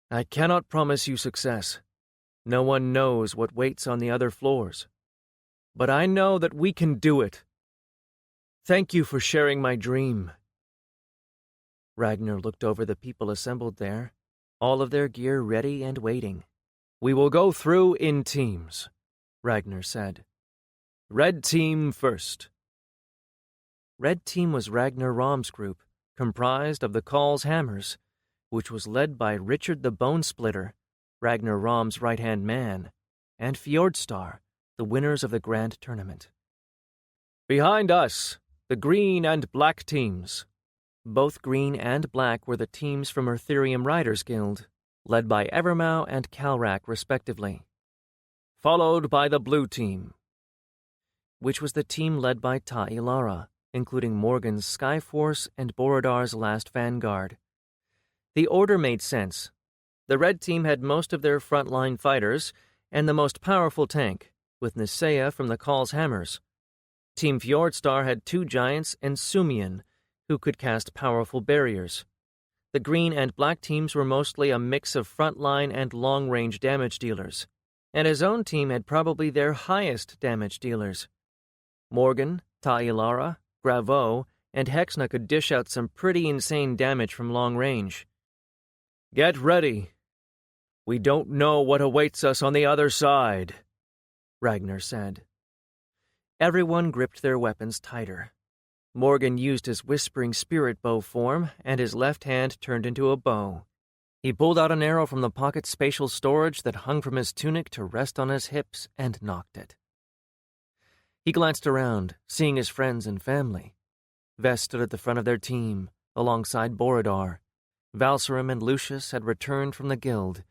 I cannot promise you success. No one knows what waits on the other floors. But I know that we can do it. Thank you for sharing my dream." Ragnar looked over the people assembled there, all of their gear ready and waiting. "We will go through in teams," Ragnar said. "Red team first." Red Team was Ragnar Rom's group, comprised of the Call's Hammers, which was led by Richard the Bone Splitter, Ragnar Rom's right-hand man, and Fjordstar, the winners of the Grand Tournament. Behind us, the Green and Black teams. Both Green and Black were the teams from Eartherium Riders Guild, led by Evermau and Kalrak respectively. Followed by the Blue Team, which was the team led by Ta'ilara, including Morgan's Skyforce and Borodar's Last Vanguard. The order made sense. The Red Team had most of their frontline fighters and the most powerful tank, with Nisea from the Call's Hammers. Team Fjordstar had 2 giants and Sumian, who could cast powerful barriers. The green and black teams were mostly a mix of frontline and long-range damage dealers, and his own team had probably their highest damage dealers. Morgan, Ta'ilara, Gravo, and Hexna could dish out some pretty insane damage from long range. "Get ready. We don't know what awaits us on the other side," Ragnar said. Everyone gripped their weapons tighter. Morgan used his whispering spirit bow form, and his left hand turned into a bow. He pulled out an arrow from the pocket spatial storage that hung from his tunic to rest on his hips and nocked it. He glanced around, seeing his friends and family. Vess stood at the front of their team, alongside Borodar. Valserim and Lucius had returned from the guild,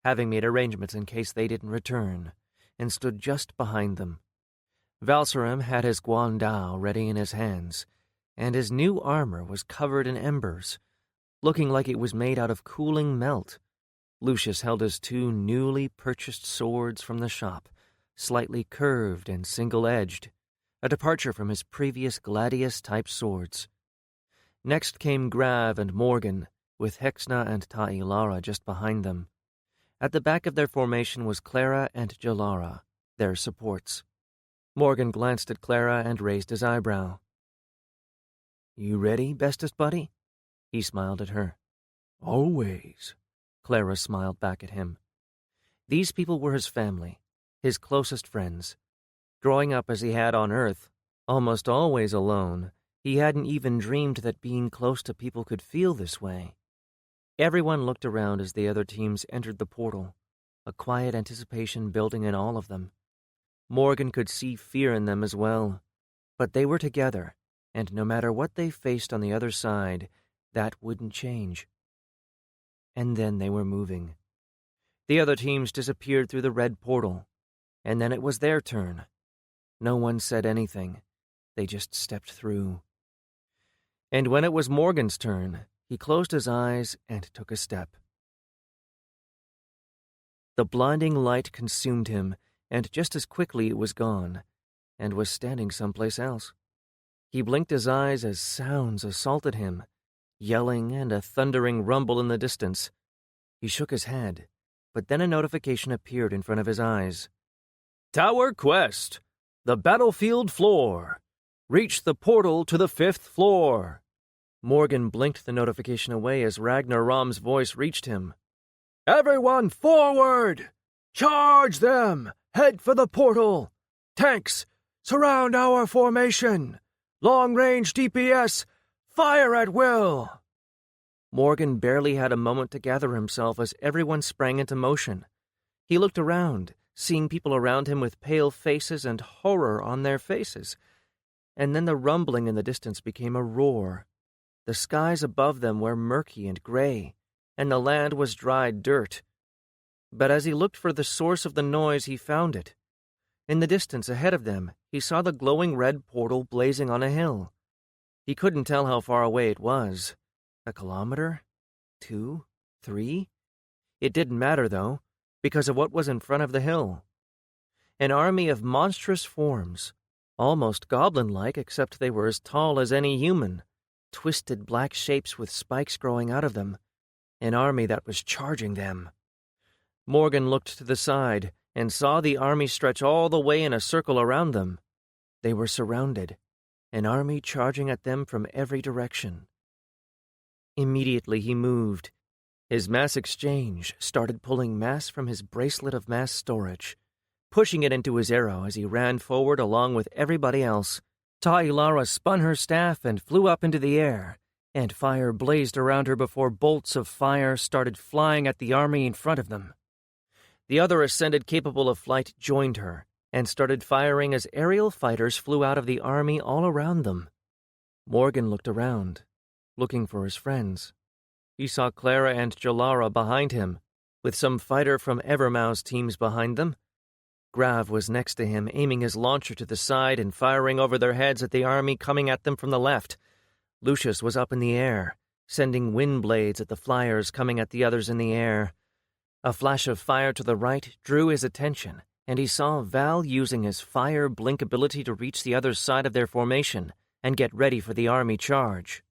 having made arrangements in case they didn't return, and stood just behind them. Valserim had his guandao ready in his hands, and his new armor was covered in embers, looking like it was made out of cooling melt. Lucius held his 2 newly purchased swords from the shop, slightly curved and single-edged, a departure from his previous gladius-type swords. Next came Grav and Morgan, with Hexna and Ta'ilara just behind them. At the back of their formation was Clara and Jalara, their supports. Morgan glanced at Clara and raised his eyebrow. "You ready, bestest buddy?" He smiled at her. "Always," Clara smiled back at him. These people were his family, his closest friends. Growing up as he had on Earth, almost always alone, he hadn't even dreamed that being close to people could feel this way. Everyone looked around as the other teams entered the portal, a quiet anticipation building in all of them. Morgan could see fear in them as well, but they were together, and no matter what they faced on the other side, that wouldn't change. And then they were moving. The other teams disappeared through the red portal, and then it was their turn. No one said anything. They just stepped through. And when it was Morgan's turn, he closed his eyes and took a step. The blinding light consumed him, and just as quickly it was gone, and was standing someplace else. He blinked his eyes as sounds assaulted him, yelling and a thundering rumble in the distance. He shook his head, but then a notification appeared in front of his eyes. "Tower Quest! The battlefield floor! Reach the portal to the 5th floor!" Morgan blinked the notification away as Ragnar Rom's voice reached him. "Everyone forward! Charge them! Head for the portal! Tanks, surround our formation! Long-range DPS, fire at will!" Morgan barely had a moment to gather himself as everyone sprang into motion. He looked around, seeing people around him with pale faces and horror on their faces. And then the rumbling in the distance became a roar. The skies above them were murky and gray, and the land was dried dirt. But as he looked for the source of the noise, he found it. In the distance ahead of them, he saw the glowing red portal blazing on a hill. He couldn't tell how far away it was. 1 kilometer? 2? 3? It didn't matter, though, because of what was in front of the hill. An army of monstrous forms, almost goblin-like except they were as tall as any human, twisted black shapes with spikes growing out of them, an army that was charging them. Morgan looked to the side and saw the army stretch all the way in a circle around them. They were surrounded, an army charging at them from every direction. Immediately he moved. His mass exchange started pulling mass from his bracelet of mass storage, pushing it into his arrow as he ran forward along with everybody else. Ta'ilara spun her staff and flew up into the air, and fire blazed around her before bolts of fire started flying at the army in front of them. The other ascended capable of flight joined her, and started firing as aerial fighters flew out of the army all around them. Morgan looked around, looking for his friends. He saw Clara and Jalara behind him, with some fighter from Evermau's teams behind them. Grav was next to him, aiming his launcher to the side and firing over their heads at the army coming at them from the left. Lucius was up in the air, sending wind blades at the flyers coming at the others in the air. A flash of fire to the right drew his attention, and he saw Val using his fire blink ability to reach the other side of their formation and get ready for the army charge.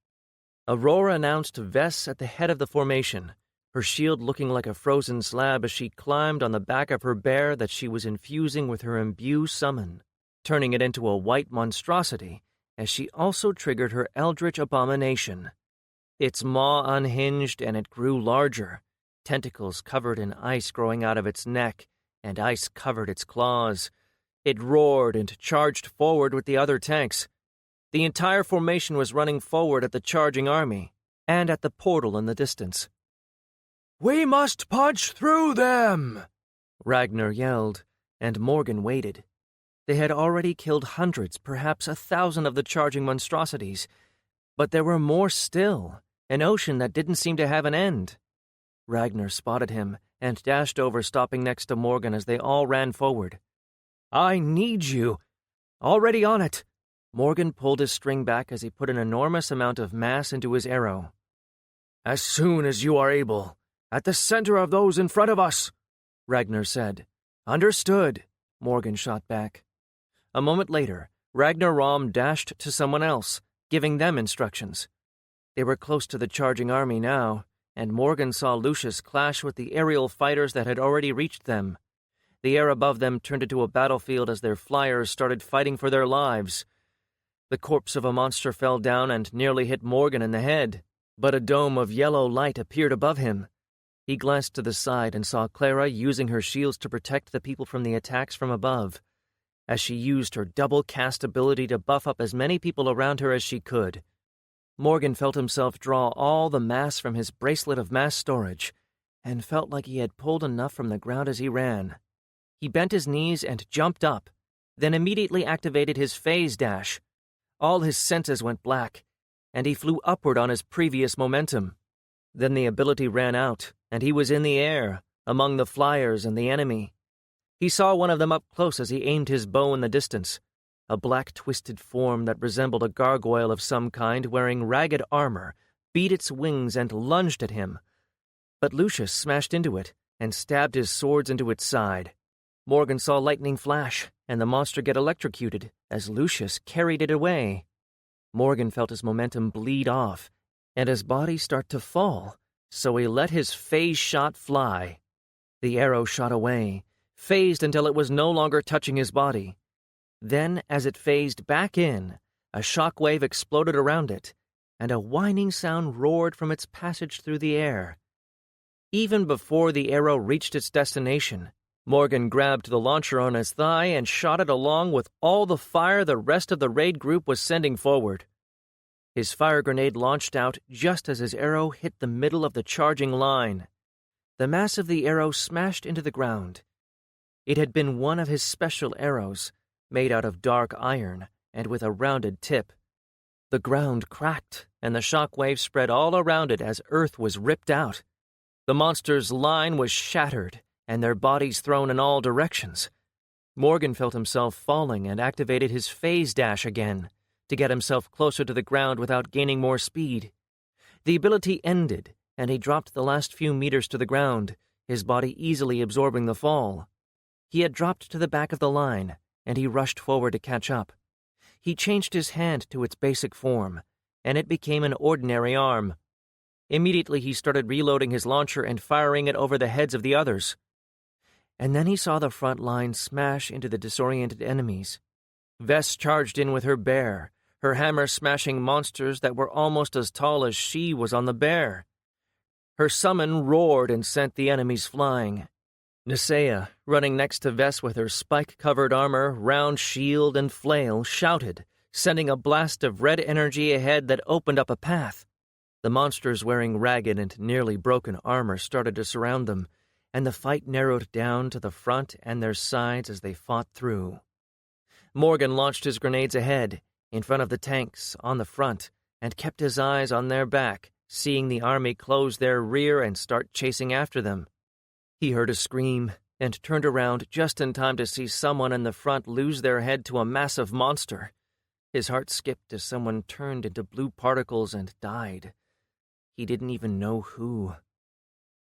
Aurora announced Vess at the head of the formation, her shield looking like a frozen slab as she climbed on the back of her bear that she was infusing with her imbue summon, turning it into a white monstrosity as she also triggered her eldritch abomination. Its maw unhinged and it grew larger, tentacles covered in ice growing out of its neck, and ice covered its claws. It roared and charged forward with the other tanks. The entire formation was running forward at the charging army, and at the portal in the distance. "We must punch through them!" Ragnar yelled, and Morgan waited. They had already killed hundreds, perhaps 1,000 of the charging monstrosities, but there were more still, an ocean that didn't seem to have an end. Ragnar spotted him and dashed over, stopping next to Morgan as they all ran forward. "I need you. Already on it." Morgan pulled his string back as he put an enormous amount of mass into his arrow. "As soon as you are able, at the center of those in front of us," Ragnar said. "Understood," Morgan shot back. A moment later, Ragnar Rom dashed to someone else, giving them instructions. They were close to the charging army now, and Morgan saw Lucius clash with the aerial fighters that had already reached them. The air above them turned into a battlefield as their flyers started fighting for their lives. The corpse of a monster fell down and nearly hit Morgan in the head, but a dome of yellow light appeared above him. He glanced to the side and saw Clara using her shields to protect the people from the attacks from above, as she used her double cast ability to buff up as many people around her as she could. Morgan felt himself draw all the mass from his bracelet of mass storage, and felt like he had pulled enough from the ground as he ran. He bent his knees and jumped up, then immediately activated his phase dash. All his senses went black, and he flew upward on his previous momentum. Then the ability ran out, and he was in the air, among the flyers and the enemy. He saw one of them up close as he aimed his bow in the distance, a black twisted form that resembled a gargoyle of some kind wearing ragged armor, beat its wings and lunged at him. But Lucius smashed into it and stabbed his swords into its side. Morgan saw lightning flash, and the monster get electrocuted as Lucius carried it away. Morgan felt his momentum bleed off, and his body start to fall, so he let his phase shot fly. The arrow shot away, phased until it was no longer touching his body. Then, as it phased back in, a shock wave exploded around it, and a whining sound roared from its passage through the air. Even before the arrow reached its destination, Morgan grabbed the launcher on his thigh and shot it along with all the fire the rest of the raid group was sending forward. His fire grenade launched out just as his arrow hit the middle of the charging line. The mass of the arrow smashed into the ground. It had been one of his special arrows, made out of dark iron and with a rounded tip. The ground cracked, and the shock wave spread all around it as earth was ripped out. The monster's line was shattered, and their bodies thrown in all directions. Morgan felt himself falling and activated his phase dash again to get himself closer to the ground without gaining more speed. The ability ended, and he dropped the last few meters to the ground, his body easily absorbing the fall. He had dropped to the back of the line, and he rushed forward to catch up. He changed his hand to its basic form, and it became an ordinary arm. Immediately he started reloading his launcher and firing it over the heads of the others. And then he saw the front line smash into the disoriented enemies. Vess charged in with her bear, her hammer smashing monsters that were almost as tall as she was on the bear. Her summon roared and sent the enemies flying. Nisea, running next to Vess with her spike-covered armor, round shield, and flail, shouted, sending a blast of red energy ahead that opened up a path. The monsters wearing ragged and nearly broken armor started to surround them, and the fight narrowed down to the front and their sides as they fought through. Morgan launched his grenades ahead, in front of the tanks, on the front, and kept his eyes on their back, seeing the army close their rear and start chasing after them. He heard a scream, and turned around just in time to see someone in the front lose their head to a massive monster. His heart skipped as someone turned into blue particles and died. He didn't even know who.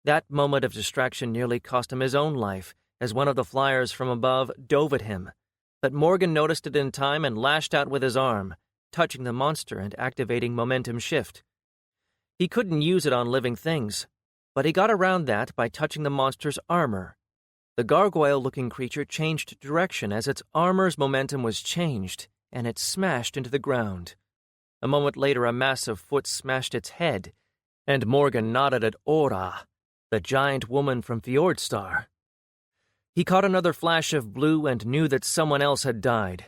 That moment of distraction nearly cost him his own life, as one of the flyers from above dove at him, but Morgan noticed it in time and lashed out with his arm, touching the monster and activating momentum shift. He couldn't use it on living things, but he got around that by touching the monster's armor. The gargoyle-looking creature changed direction as its armor's momentum was changed, and it smashed into the ground. A moment later, a massive foot smashed its head, and Morgan nodded at Ora, the giant woman from Fjordstar. He caught another flash of blue and knew that someone else had died.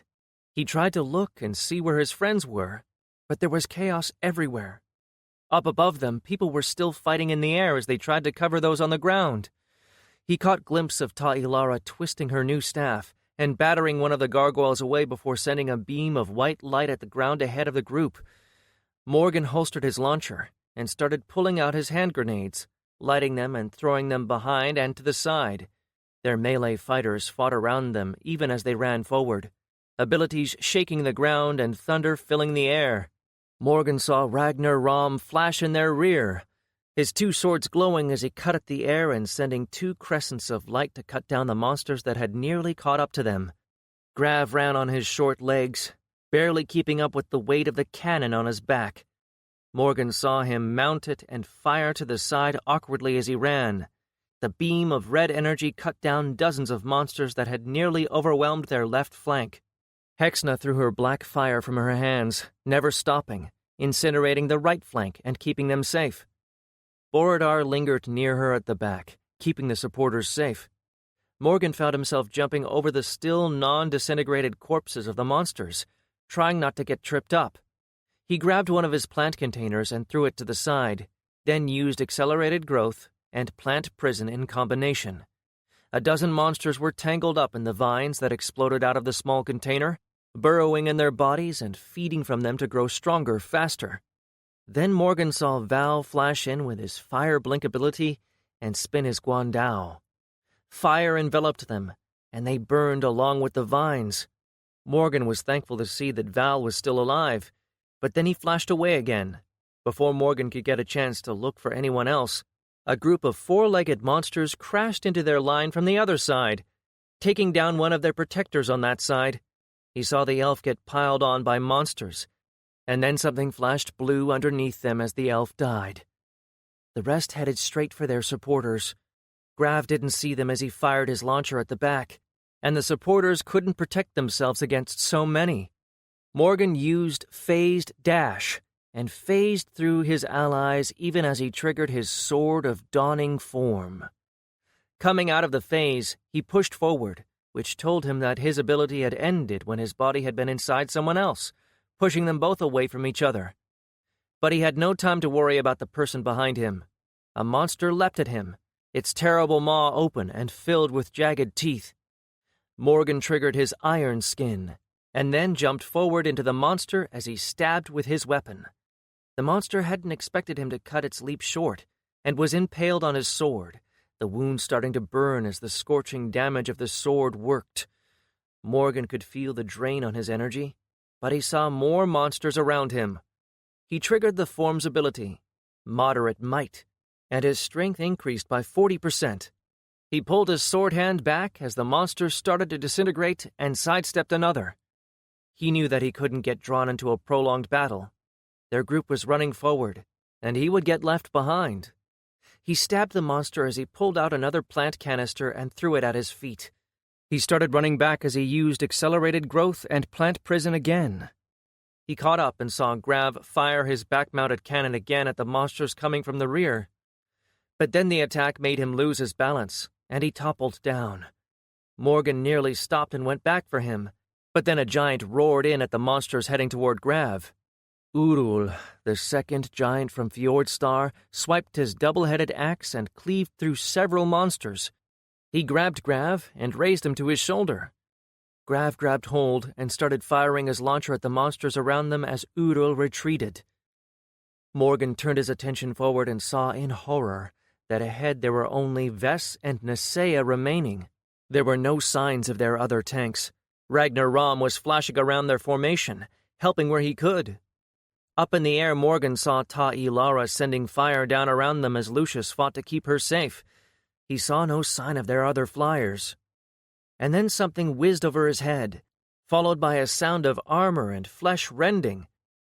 He tried to look and see where his friends were, but there was chaos everywhere. Up above them, people were still fighting in the air as they tried to cover those on the ground. He caught glimpse of Ta'ilara twisting her new staff and battering one of the gargoyles away before sending a beam of white light at the ground ahead of the group. Morgan holstered his launcher and started pulling out his hand grenades, lighting them and throwing them behind and to the side. Their melee fighters fought around them even as they ran forward, abilities shaking the ground and thunder filling the air. Morgan saw Ragnar Rom flash in their rear, his two swords glowing as he cut at the air and sending two crescents of light to cut down the monsters that had nearly caught up to them. Grav ran on his short legs, barely keeping up with the weight of the cannon on his back. Morgan saw him mount it and fire to the side awkwardly as he ran. The beam of red energy cut down dozens of monsters that had nearly overwhelmed their left flank. Hexna threw her black fire from her hands, never stopping, incinerating the right flank and keeping them safe. Borodar lingered near her at the back, keeping the supporters safe. Morgan found himself jumping over the still non-disintegrated corpses of the monsters, trying not to get tripped up. He grabbed one of his plant containers and threw it to the side, then used accelerated growth and plant prison in combination. A dozen monsters were tangled up in the vines that exploded out of the small container, burrowing in their bodies and feeding from them to grow stronger faster. Then Morgan saw Val flash in with his fire blink ability and spin his Guandao. Fire enveloped them, and they burned along with the vines. Morgan was thankful to see that Val was still alive, but then he flashed away again. Before Morgan could get a chance to look for anyone else, a group of four-legged monsters crashed into their line from the other side, taking down one of their protectors on that side. He saw the elf get piled on by monsters, and then something flashed blue underneath them as the elf died. The rest headed straight for their supporters. Grav didn't see them as he fired his launcher at the back, and the supporters couldn't protect themselves against so many. Morgan used Phased Dash, and phased through his allies even as he triggered his Sword of Dawning Form. Coming out of the phase, he pushed forward, which told him that his ability had ended when his body had been inside someone else, pushing them both away from each other. But he had no time to worry about the person behind him. A monster leapt at him, its terrible maw open and filled with jagged teeth. Morgan triggered his Iron Skin, and then jumped forward into the monster as he stabbed with his weapon. The monster hadn't expected him to cut its leap short, and was impaled on his sword, the wound starting to burn as the scorching damage of the sword worked. Morgan could feel the drain on his energy, but he saw more monsters around him. He triggered the form's ability, Moderate Might, and his strength increased by 40%. He pulled his sword hand back as the monster started to disintegrate and sidestepped another. He knew that he couldn't get drawn into a prolonged battle. Their group was running forward, and he would get left behind. He stabbed the monster as he pulled out another plant canister and threw it at his feet. He started running back as he used accelerated growth and plant prison again. He caught up and saw Grav fire his back-mounted cannon again at the monsters coming from the rear. But then the attack made him lose his balance, and he toppled down. Morgan nearly stopped and went back for him, but then a giant roared in at the monsters heading toward Grav. Urul, the second giant from Fjordstar, swiped his double-headed axe and cleaved through several monsters. He grabbed Grav and raised him to his shoulder. Grav grabbed hold and started firing his launcher at the monsters around them as Urul retreated. Morgan turned his attention forward and saw in horror that ahead there were only Vess and Naseya remaining. There were no signs of their other tanks. Ragnar Rom was flashing around their formation, helping where he could. Up in the air, Morgan saw Ta'ilara sending fire down around them as Lucius fought to keep her safe. He saw no sign of their other flyers, and then something whizzed over his head, followed by a sound of armor and flesh rending.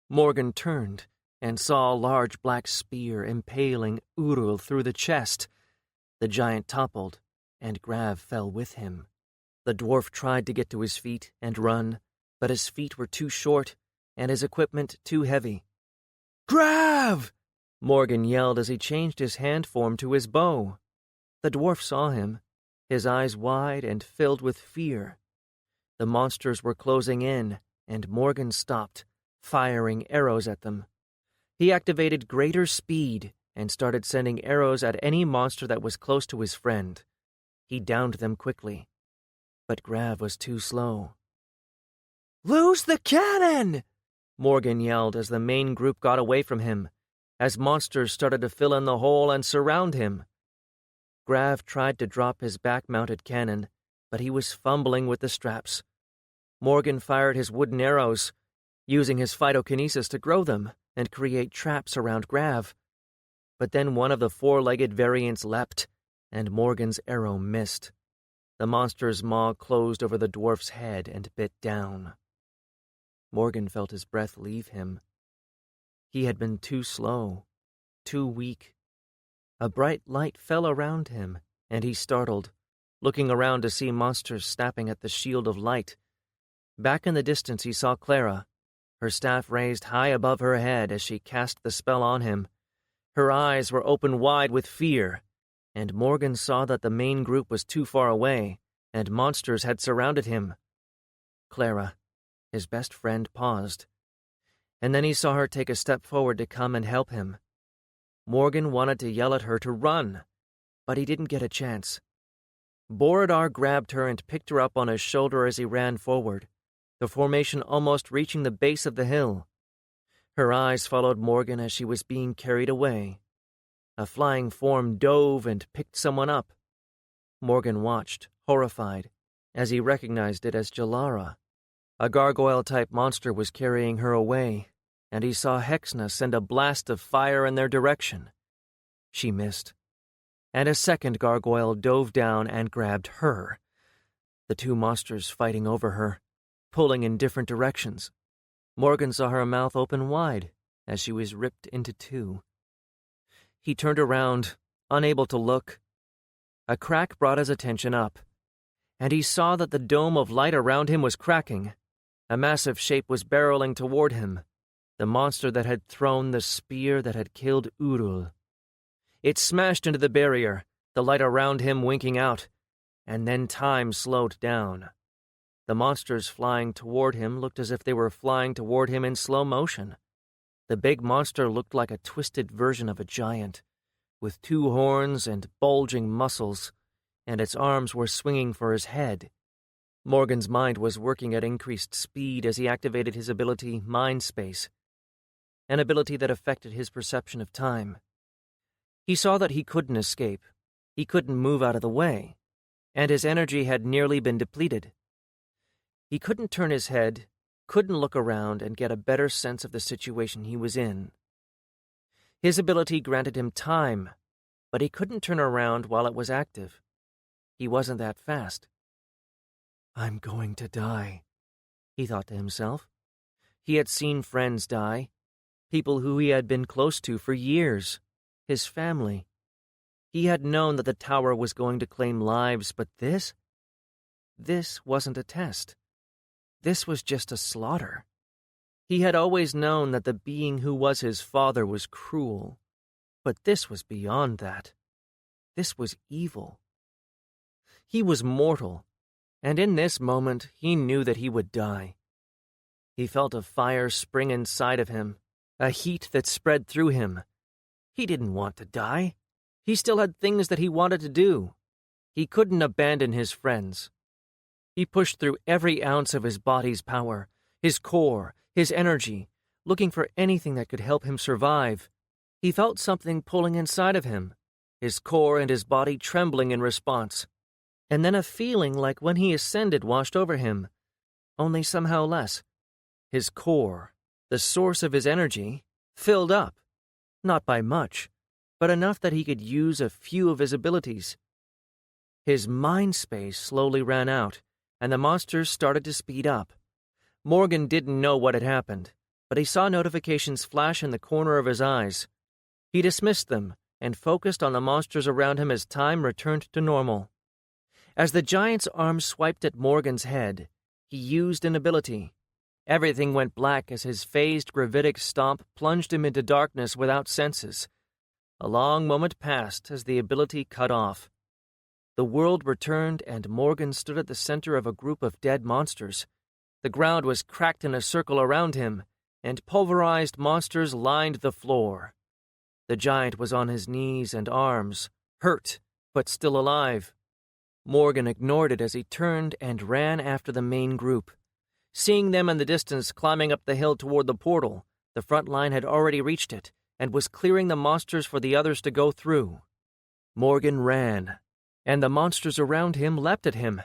Morgan turned and saw a large black spear impaling Urul through the chest. The giant toppled, and Grav fell with him. The dwarf tried to get to his feet and run, but his feet were too short and his equipment too heavy. "Grav!" Morgan yelled as he changed his hand form to his bow. The dwarf saw him, his eyes wide and filled with fear. The monsters were closing in, and Morgan stopped, firing arrows at them. He activated greater speed and started sending arrows at any monster that was close to his friend. He downed them quickly, but Grav was too slow. "Lose the cannon!" Morgan yelled as the main group got away from him, as monsters started to fill in the hole and surround him. Grav tried to drop his back-mounted cannon, but he was fumbling with the straps. Morgan fired his wooden arrows, using his phytokinesis to grow them and create traps around Grav. But then one of the four-legged variants leapt, and Morgan's arrow missed. The monster's maw closed over the dwarf's head and bit down. Morgan felt his breath leave him. He had been too slow, too weak. A bright light fell around him, and he startled, looking around to see monsters snapping at the shield of light. Back in the distance he saw Clara, her staff raised high above her head as she cast the spell on him. Her eyes were open wide with fear, and Morgan saw that the main group was too far away, and monsters had surrounded him. Clara, his best friend, paused, and then he saw her take a step forward to come and help him. Morgan wanted to yell at her to run, but he didn't get a chance. Borodar grabbed her and picked her up on his shoulder as he ran forward, the formation almost reaching the base of the hill. Her eyes followed Morgan as she was being carried away. A flying form dove and picked someone up. Morgan watched, horrified, as he recognized it as Jalara. A gargoyle-type monster was carrying her away, and he saw Hexna send a blast of fire in their direction. She missed, and a second gargoyle dove down and grabbed her. The two monsters fighting over her, pulling in different directions. Morgan saw her mouth open wide as she was ripped into two. He turned around, unable to look. A crack brought his attention up, and he saw that the dome of light around him was cracking. A massive shape was barreling toward him, the monster that had thrown the spear that had killed Urul. It smashed into the barrier, the light around him winking out, and then time slowed down. The monsters flying toward him looked as if they were flying toward him in slow motion. The big monster looked like a twisted version of a giant, with two horns and bulging muscles, and its arms were swinging for his head. Morgan's mind was working at increased speed as he activated his ability Mind Space, an ability that affected his perception of time. He saw that he couldn't escape, he couldn't move out of the way, and his energy had nearly been depleted. He couldn't turn his head, couldn't look around and get a better sense of the situation he was in. His ability granted him time, but he couldn't turn around while it was active. He wasn't that fast. "I'm going to die," he thought to himself. He had seen friends die, people who he had been close to for years, his family. He had known that the tower was going to claim lives, but this wasn't a test. This was just a slaughter. He had always known that the being who was his father was cruel, but this was beyond that. This was evil. He was mortal, and in this moment he knew that he would die. He felt a fire spring inside of him, a heat that spread through him. He didn't want to die. He still had things that he wanted to do. He couldn't abandon his friends. He pushed through every ounce of his body's power, his core, his energy, looking for anything that could help him survive. He felt something pulling inside of him, his core and his body trembling in response. And then a feeling like when he ascended washed over him, only somehow less. His core, the source of his energy, filled up, not by much, but enough that he could use a few of his abilities. His mind space slowly ran out, and the monsters started to speed up. Morgan didn't know what had happened, but he saw notifications flash in the corner of his eyes. He dismissed them and focused on the monsters around him as time returned to normal. As the giant's arm swiped at Morgan's head, he used an ability. Everything went black as his phased gravitic stomp plunged him into darkness without senses. A long moment passed as the ability cut off. The world returned, and Morgan stood at the center of a group of dead monsters. The ground was cracked in a circle around him, and pulverized monsters lined the floor. The giant was on his knees and arms, hurt, but still alive. Morgan ignored it as he turned and ran after the main group. Seeing them in the distance climbing up the hill toward the portal, the front line had already reached it and was clearing the monsters for the others to go through. Morgan ran, and the monsters around him leapt at him.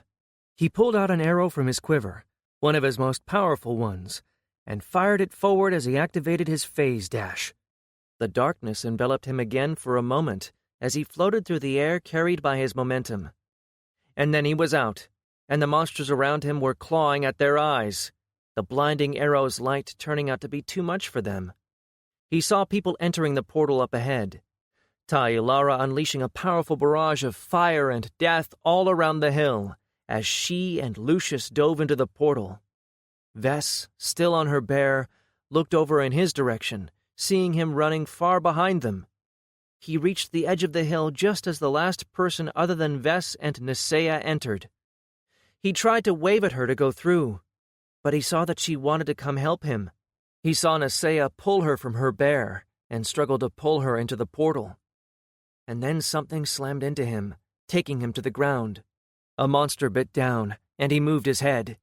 He pulled out an arrow from his quiver, one of his most powerful ones, and fired it forward as he activated his phase dash. The darkness enveloped him again for a moment as he floated through the air carried by his momentum. And then he was out, and the monsters around him were clawing at their eyes, the blinding arrow's light turning out to be too much for them. He saw people entering the portal up ahead, Lara unleashing a powerful barrage of fire and death all around the hill as she and Lucius dove into the portal. Vess, still on her bear, looked over in his direction, seeing him running far behind them. He reached the edge of the hill just as the last person other than Vess and Nisea entered. He tried to wave at her to go through, but he saw that she wanted to come help him. He saw Nisea pull her from her bear and struggle to pull her into the portal. And then something slammed into him, taking him to the ground. A monster bit down, and he moved his head.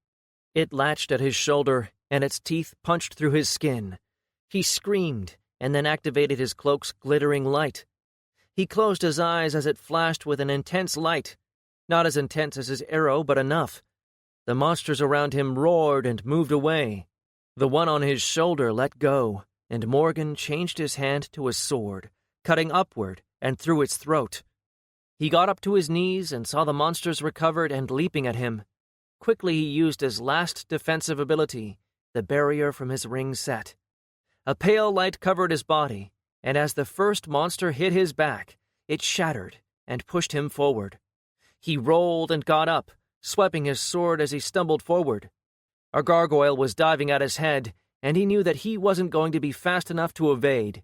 It latched at his shoulder, and its teeth punched through his skin. He screamed, and then activated his cloak's glittering light. He closed his eyes as it flashed with an intense light. Not as intense as his arrow, but enough. The monsters around him roared and moved away. The one on his shoulder let go, and Morgan changed his hand to a sword, cutting upward and through its throat. He got up to his knees and saw the monsters recovered and leaping at him. Quickly he used his last defensive ability, the barrier from his ring set. A pale light covered his body, and as the first monster hit his back, it shattered and pushed him forward. He rolled and got up, swiping his sword as he stumbled forward. A gargoyle was diving at his head, and he knew that he wasn't going to be fast enough to evade.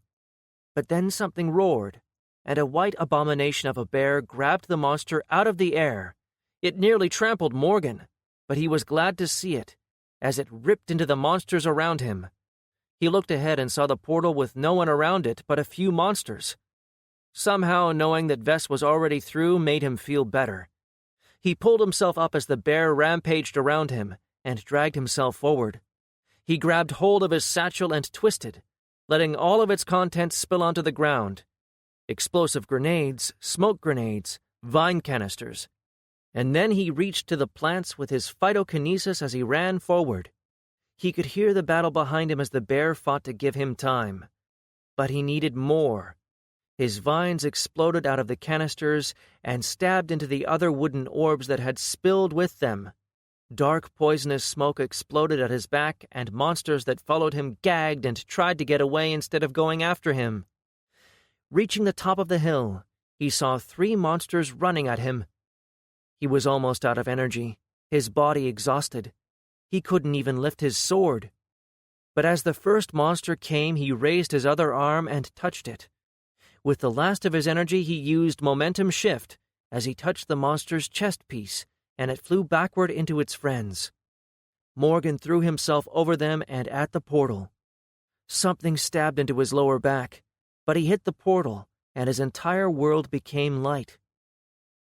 But then something roared, and a white abomination of a bear grabbed the monster out of the air. It nearly trampled Morgan, but he was glad to see it, as it ripped into the monsters around him. He looked ahead and saw the portal with no one around it but a few monsters. Somehow, knowing that Vess was already through made him feel better. He pulled himself up as the bear rampaged around him and dragged himself forward. He grabbed hold of his satchel and twisted, letting all of its contents spill onto the ground. Explosive grenades, smoke grenades, vine canisters. And then he reached to the plants with his phytokinesis as he ran forward. He could hear the battle behind him as the bear fought to give him time. But he needed more. His vines exploded out of the canisters and stabbed into the other wooden orbs that had spilled with them. Dark, poisonous smoke exploded at his back, and monsters that followed him gagged and tried to get away instead of going after him. Reaching the top of the hill, he saw 3 monsters running at him. He was almost out of energy, his body exhausted. He couldn't even lift his sword. But as the first monster came, he raised his other arm and touched it. With the last of his energy, he used momentum shift as he touched the monster's chest piece, and it flew backward into its friends. Morgan threw himself over them and at the portal. Something stabbed into his lower back, but he hit the portal, and his entire world became light.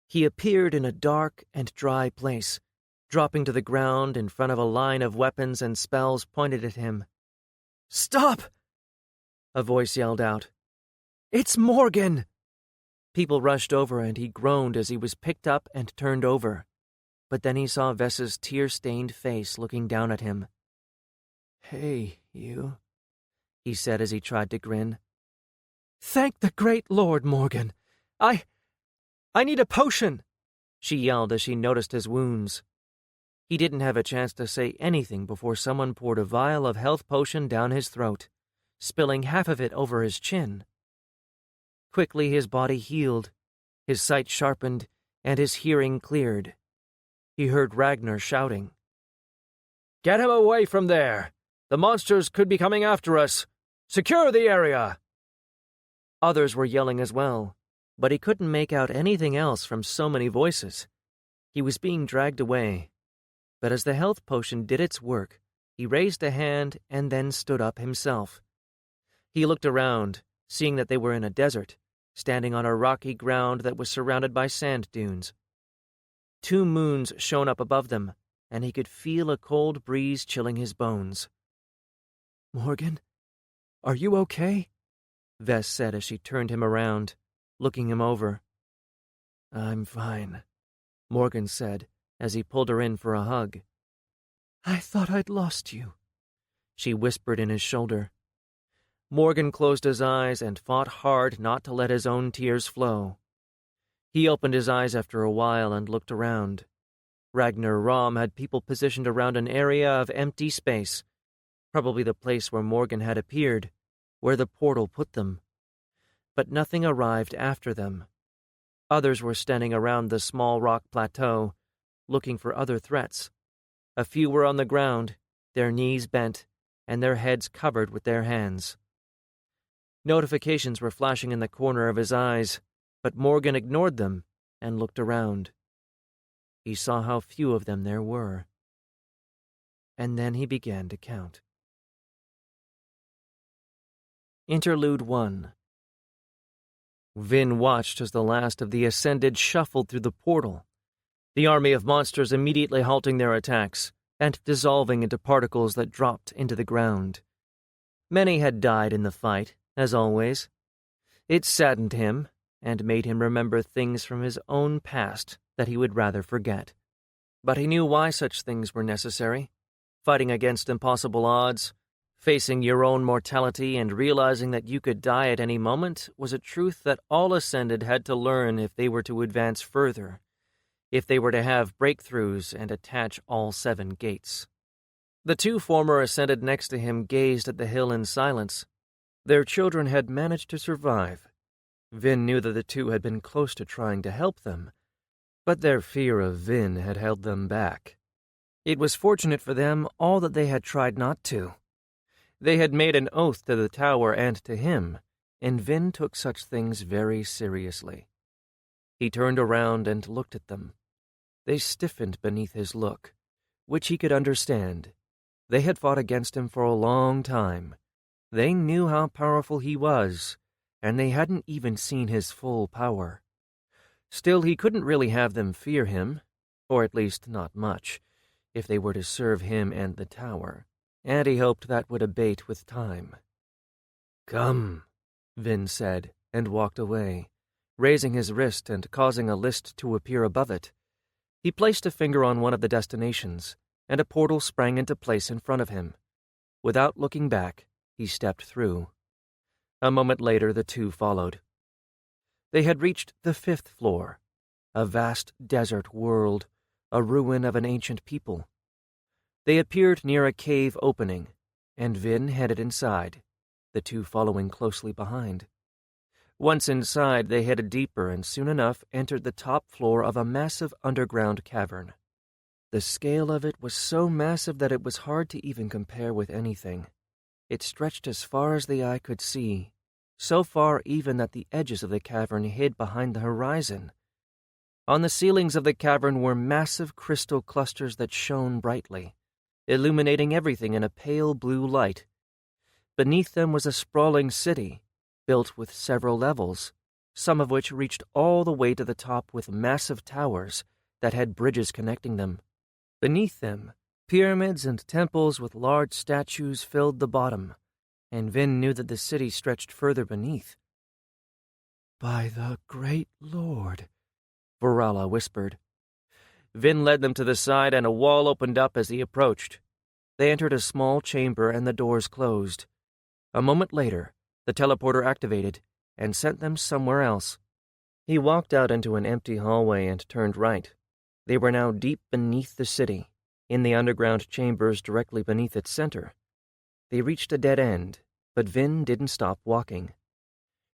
He appeared in a dark and dry place, dropping to the ground in front of a line of weapons and spells pointed at him. "Stop!" a voice yelled out. "It's Morgan!" People rushed over, and he groaned as he was picked up and turned over. But then he saw Vess's tear-stained face looking down at him. "Hey, you," he said as he tried to grin. "Thank the great Lord, Morgan. I need a potion." she yelled as she noticed his wounds. He didn't have a chance to say anything before someone poured a vial of health potion down his throat, spilling half of it over his chin. Quickly his body healed, his sight sharpened, and his hearing cleared. He heard Ragnar shouting, "Get him away from there! The monsters could be coming after us! Secure the area!" Others were yelling as well, but he couldn't make out anything else from so many voices. He was being dragged away, but as the health potion did its work, he raised a hand and then stood up himself. He looked around, seeing that they were in a desert, standing on a rocky ground that was surrounded by sand dunes. 2 moons shone up above them, and he could feel a cold breeze chilling his bones. "Morgan, are you okay?" Vess said as she turned him around, looking him over. "I'm fine," Morgan said as he pulled her in for a hug. "I thought I'd lost you," she whispered in his shoulder. Morgan closed his eyes and fought hard not to let his own tears flow. He opened his eyes after a while and looked around. Ragnar Rom had people positioned around an area of empty space, probably the place where Morgan had appeared, where the portal put them. But nothing arrived after them. Others were standing around the small rock plateau, looking for other threats. A few were on the ground, their knees bent, and their heads covered with their hands. Notifications were flashing in the corner of his eyes, but Morgan ignored them and looked around. He saw how few of them there were. And then he began to count. Interlude 1. Vin watched as the last of the Ascended shuffled through the portal, the army of monsters immediately halting their attacks and dissolving into particles that dropped into the ground. Many had died in the fight, as always. It saddened him and made him remember things from his own past that he would rather forget. But he knew why such things were necessary. Fighting against impossible odds, facing your own mortality and realizing that you could die at any moment was a truth that all Ascended had to learn if they were to advance further, if they were to have breakthroughs and attach all 7 gates. The 2 former Ascended next to him gazed at the hill in silence. Their children had managed to survive. Vin knew that the 2 had been close to trying to help them, but their fear of Vin had held them back. It was fortunate for them all that they had tried not to. They had made an oath to the tower and to him, and Vin took such things very seriously. He turned around and looked at them. They stiffened beneath his look, which he could understand. They had fought against him for a long time. They knew how powerful he was, and they hadn't even seen his full power. Still, he couldn't really have them fear him, or at least not much, if they were to serve him and the tower, and he hoped that would abate with time. "Come," Vin said, and walked away, raising his wrist and causing a list to appear above it. He placed a finger on one of the destinations, and a portal sprang into place in front of him. Without looking back, he stepped through. A moment later, the 2 followed. They had reached the 5th floor, a vast desert world, a ruin of an ancient people. They appeared near a cave opening, and Vin headed inside, the 2 following closely behind. Once inside, they headed deeper and soon enough entered the top floor of a massive underground cavern. The scale of it was so massive that it was hard to even compare with anything. It stretched as far as the eye could see, so far even that the edges of the cavern hid behind the horizon. On the ceilings of the cavern were massive crystal clusters that shone brightly, illuminating everything in a pale blue light. Beneath them was a sprawling city, built with several levels, some of which reached all the way to the top with massive towers that had bridges connecting them. Beneath them, pyramids and temples with large statues filled the bottom, and Vin knew that the city stretched further beneath. "By the great Lord," Varala whispered. Vin led them to the side and a wall opened up as he approached. They entered a small chamber and the doors closed. A moment later, the teleporter activated and sent them somewhere else. He walked out into an empty hallway and turned right. They were now deep beneath the city, in the underground chambers directly beneath its center. They reached a dead end, but Vin didn't stop walking.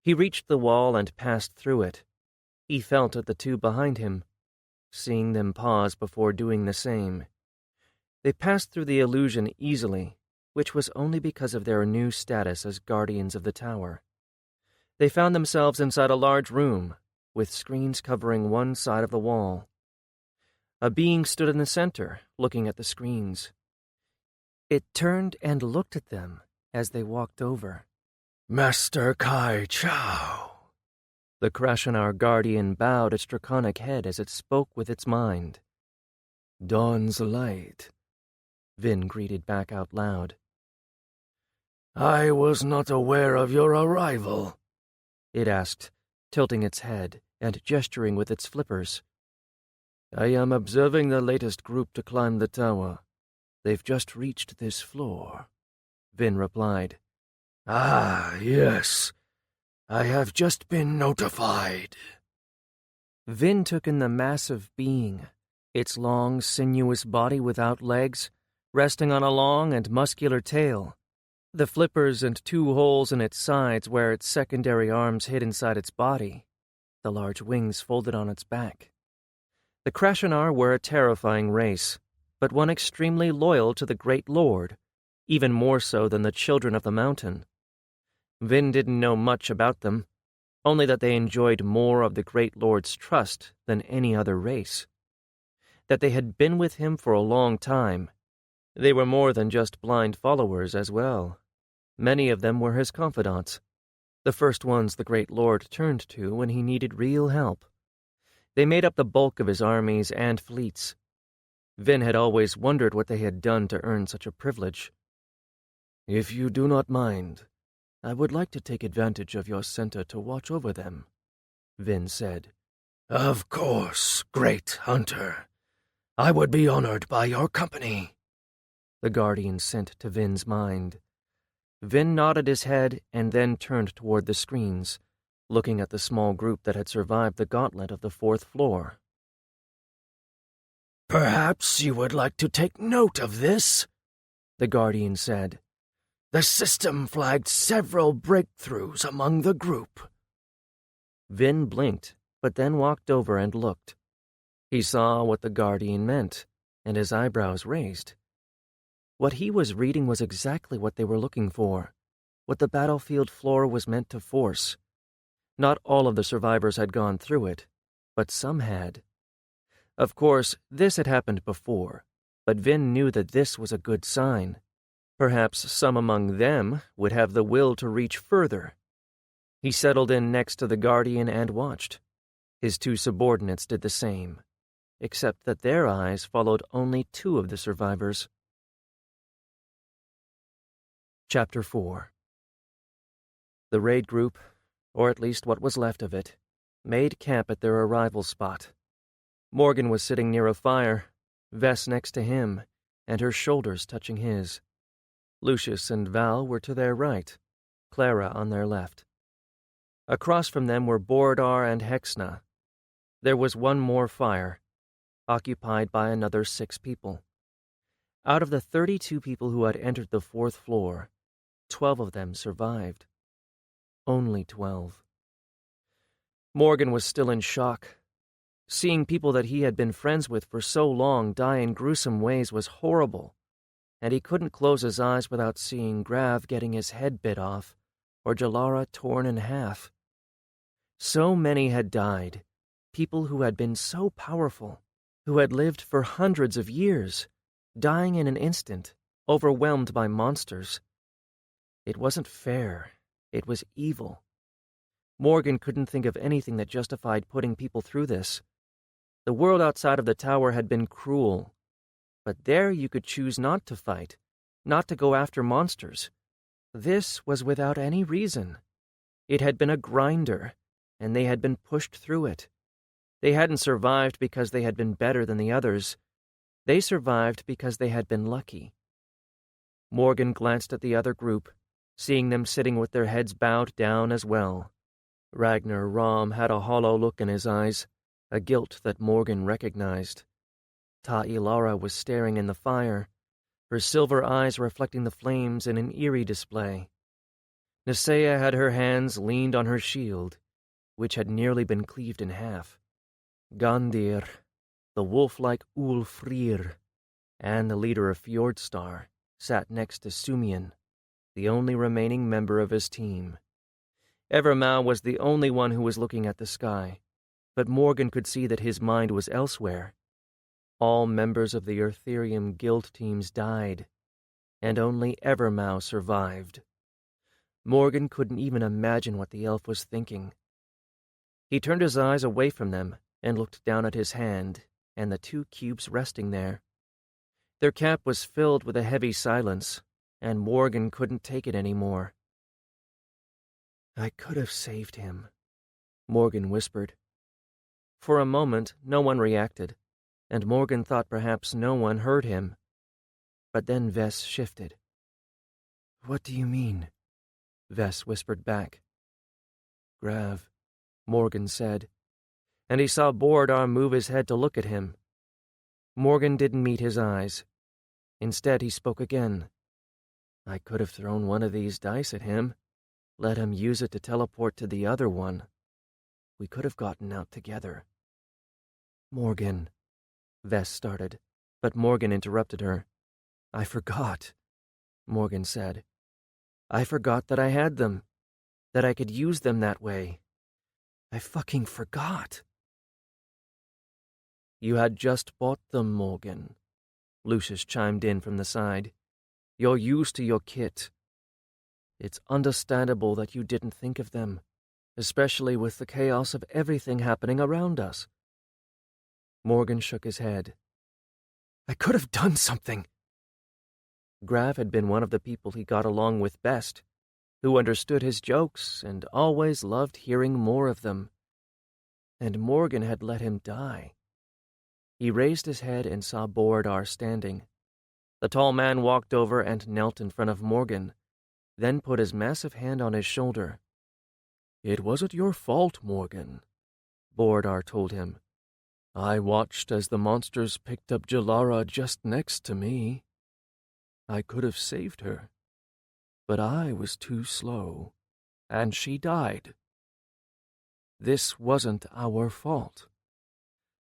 He reached the wall and passed through it. He felt at the two behind him, seeing them pause before doing the same. They passed through the illusion easily, which was only because of their new status as guardians of the tower. They found themselves inside a large room, with screens covering one side of the wall. A being stood in the center, looking at the screens. It turned and looked at them as they walked over. Master Kai Chao. The Krashenar guardian bowed its draconic head as it spoke with its mind. Dawn's light, Vin greeted back out loud. I was not aware of your arrival, it asked, tilting its head and gesturing with its flippers. I am observing the latest group to climb the tower. They've just reached this floor, Vin replied. Ah, yes. I have just been notified. Vin took in the massive being, its long, sinuous body without legs, resting on a long and muscular tail, the flippers and two holes in its sides where its secondary arms hid inside its body, the large wings folded on its back. The Krashenar were a terrifying race, but one extremely loyal to the Great Lord, even more so than the Children of the Mountain. Vin didn't know much about them, only that they enjoyed more of the Great Lord's trust than any other race. That they had been with him for a long time. They were more than just blind followers as well. Many of them were his confidants, the first ones the Great Lord turned to when he needed real help. They made up the bulk of his armies and fleets. Vin had always wondered what they had done to earn such a privilege. If you do not mind, I would like to take advantage of your center to watch over them, Vin said. Of course, great hunter. I would be honored by your company, the guardian sent to Vin's mind. Vin nodded his head and then turned toward the screens, looking at the small group that had survived the gauntlet of the 4th floor. Perhaps you would like to take note of this, the guardian said. The system flagged several breakthroughs among the group. Vin blinked, but then walked over and looked. He saw what the guardian meant, and his eyebrows raised. What he was reading was exactly what they were looking for, what the battlefield floor was meant to force. Not all of the survivors had gone through it, but some had. Of course, this had happened before, but Vin knew that this was a good sign. Perhaps some among them would have the will to reach further. He settled in next to the guardian and watched. His two subordinates did the same, except that their eyes followed only 2 of the survivors. Chapter 4. The raid group, or at least what was left of it, made camp at their arrival spot. Morgan was sitting near a fire, Vess next to him, and her shoulders touching his. Lucius and Val were to their right, Clara on their left. Across from them were Borodar and Hexna. There was one more fire, occupied by another 6 people. Out of the 32 people who had entered the 4th floor, 12 of them survived. Only 12. Morgan was still in shock. Seeing people that he had been friends with for so long die in gruesome ways was horrible, and he couldn't close his eyes without seeing Grav getting his head bit off, or Jalara torn in half. So many had died, people who had been so powerful, who had lived for hundreds of years, dying in an instant, overwhelmed by monsters. It wasn't fair. It was evil. Morgan couldn't think of anything that justified putting people through this. The world outside of the tower had been cruel, but there you could choose not to fight, not to go after monsters. This was without any reason. It had been a grinder, and they had been pushed through it. They hadn't survived because they had been better than the others. They survived because they had been lucky. Morgan glanced at the other group, seeing them sitting with their heads bowed down as well. Ragnar Rom had a hollow look in his eyes, a guilt that Morgan recognized. Ta Ilara was staring in the fire, her silver eyes reflecting the flames in an eerie display. Nisea had her hands leaned on her shield, which had nearly been cleaved in half. Gandir, the wolf-like Ulfrir, and the leader of Fjordstar, sat next to Sumian, the only remaining member of his team. Evermau was the only one who was looking at the sky, but Morgan could see that his mind was elsewhere. All members of the Eartherium guild teams died, and only Evermau survived. Morgan couldn't even imagine what the elf was thinking. He turned his eyes away from them and looked down at his hand and the two cubes resting there. Their camp was filled with a heavy silence, and Morgan couldn't take it anymore. "I could have saved him," Morgan whispered. For a moment, no one reacted, and Morgan thought perhaps no one heard him. But then Vess shifted. "What do you mean?" Vess whispered back. "Grav," Morgan said, and he saw Borodar move his head to look at him. Morgan didn't meet his eyes. Instead, he spoke again. "I could have thrown one of these dice at him, let him use it to teleport to the other one. We could have gotten out together." "Morgan," Vess started, but Morgan interrupted her. "I forgot," Morgan said. "I forgot that I had them, that I could use them that way. I fucking forgot." "You had just bought them, Morgan," Lucius chimed in from the side. "You're used to your kit. It's understandable that you didn't think of them, especially with the chaos of everything happening around us." Morgan shook his head. "I could have done something." Grav had been one of the people he got along with best, who understood his jokes and always loved hearing more of them. And Morgan had let him die. He raised his head and saw Borodar standing. The tall man walked over and knelt in front of Morgan, then put his massive hand on his shoulder. "It wasn't your fault, Morgan," Borodar told him. "I watched as the monsters picked up Jalara just next to me. I could have saved her, but I was too slow, and she died. This wasn't our fault.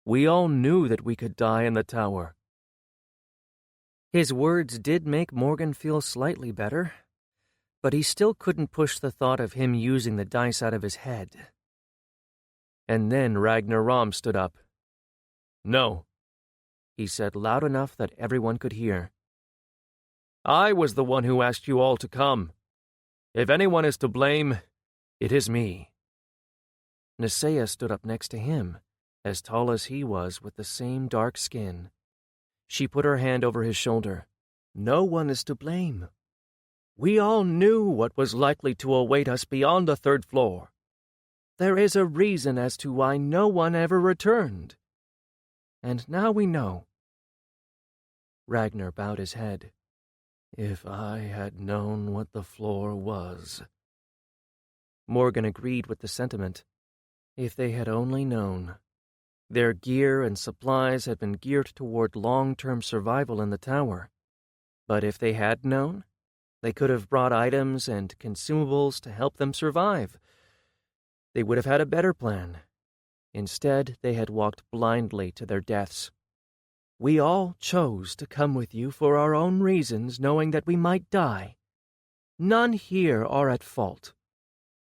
We all knew that we could die in the tower." His words did make Morgan feel slightly better, but he still couldn't push the thought of him using the dice out of his head. And then Ragnar Rom stood up. "No," he said loud enough that everyone could hear. "I was the one who asked you all to come. If anyone is to blame, it is me." Nisea stood up next to him, as tall as he was with the same dark skin. She put her hand over his shoulder. "No one is to blame. We all knew what was likely to await us beyond the 3rd floor. There is a reason as to why no one ever returned. And now we know." Ragnar bowed his head. "If I had known what the floor was." Morgan agreed with the sentiment. If they had only known. Their gear and supplies had been geared toward long-term survival in the tower. But if they had known, they could have brought items and consumables to help them survive. They would have had a better plan. Instead, they had walked blindly to their deaths. "We all chose to come with you for our own reasons, knowing that we might die. None here are at fault,"